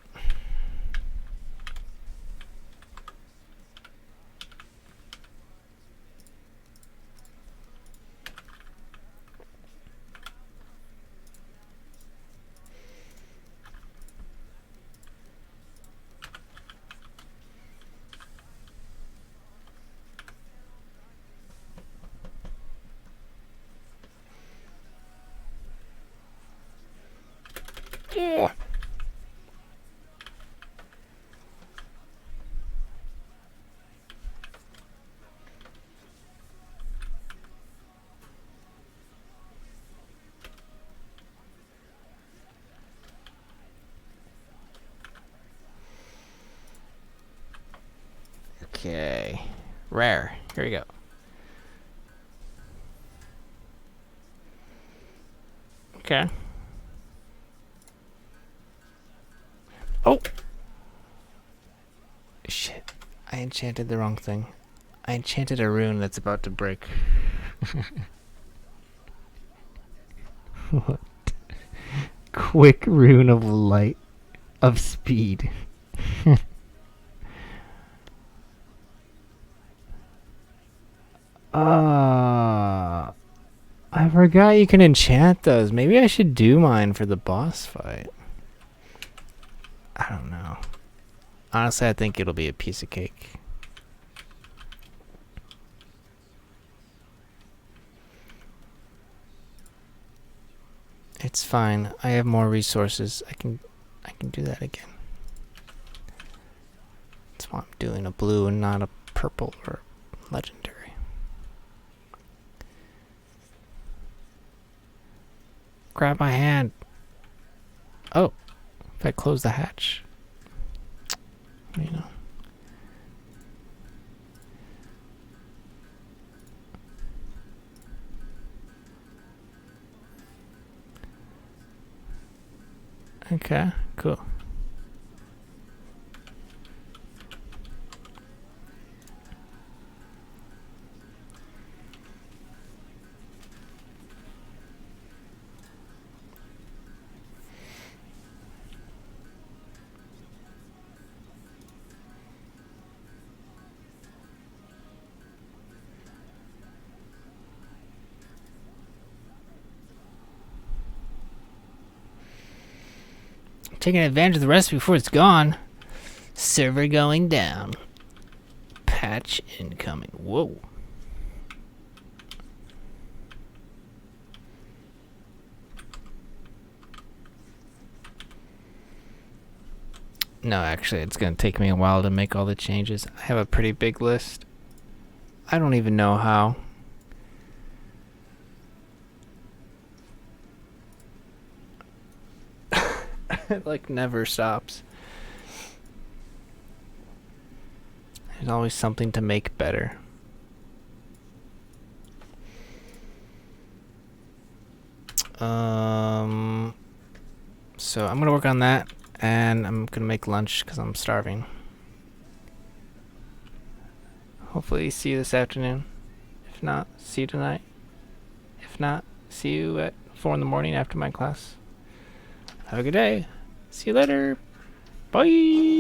Oh. Okay. Rare. Here we go. Okay. Oh! Shit. I enchanted the wrong thing. I enchanted a rune that's about to break. What? Quick rune of light. Of speed. I forgot you can enchant those. Maybe I should do mine for the boss fight. I don't know. Honestly, I think it'll be a piece of cake. It's fine. I have more resources. I can do that again. That's why I'm doing a blue and not a purple or legendary. Grab my hand. Oh, if I close the hatch. You know. Okay, cool. Taking advantage of the rest before it's gone. Server going down. Patch incoming. Whoa. No, actually, it's going to take me a while to make all the changes. I have a pretty big list. I don't even know how. It like never stops. There's always something to make better. So I'm gonna work on that, and I'm gonna make lunch because I'm starving. Hopefully see you this afternoon. If not, see you tonight. If not, see you at 4 in the morning after my class. Have a good day. See you later. Bye.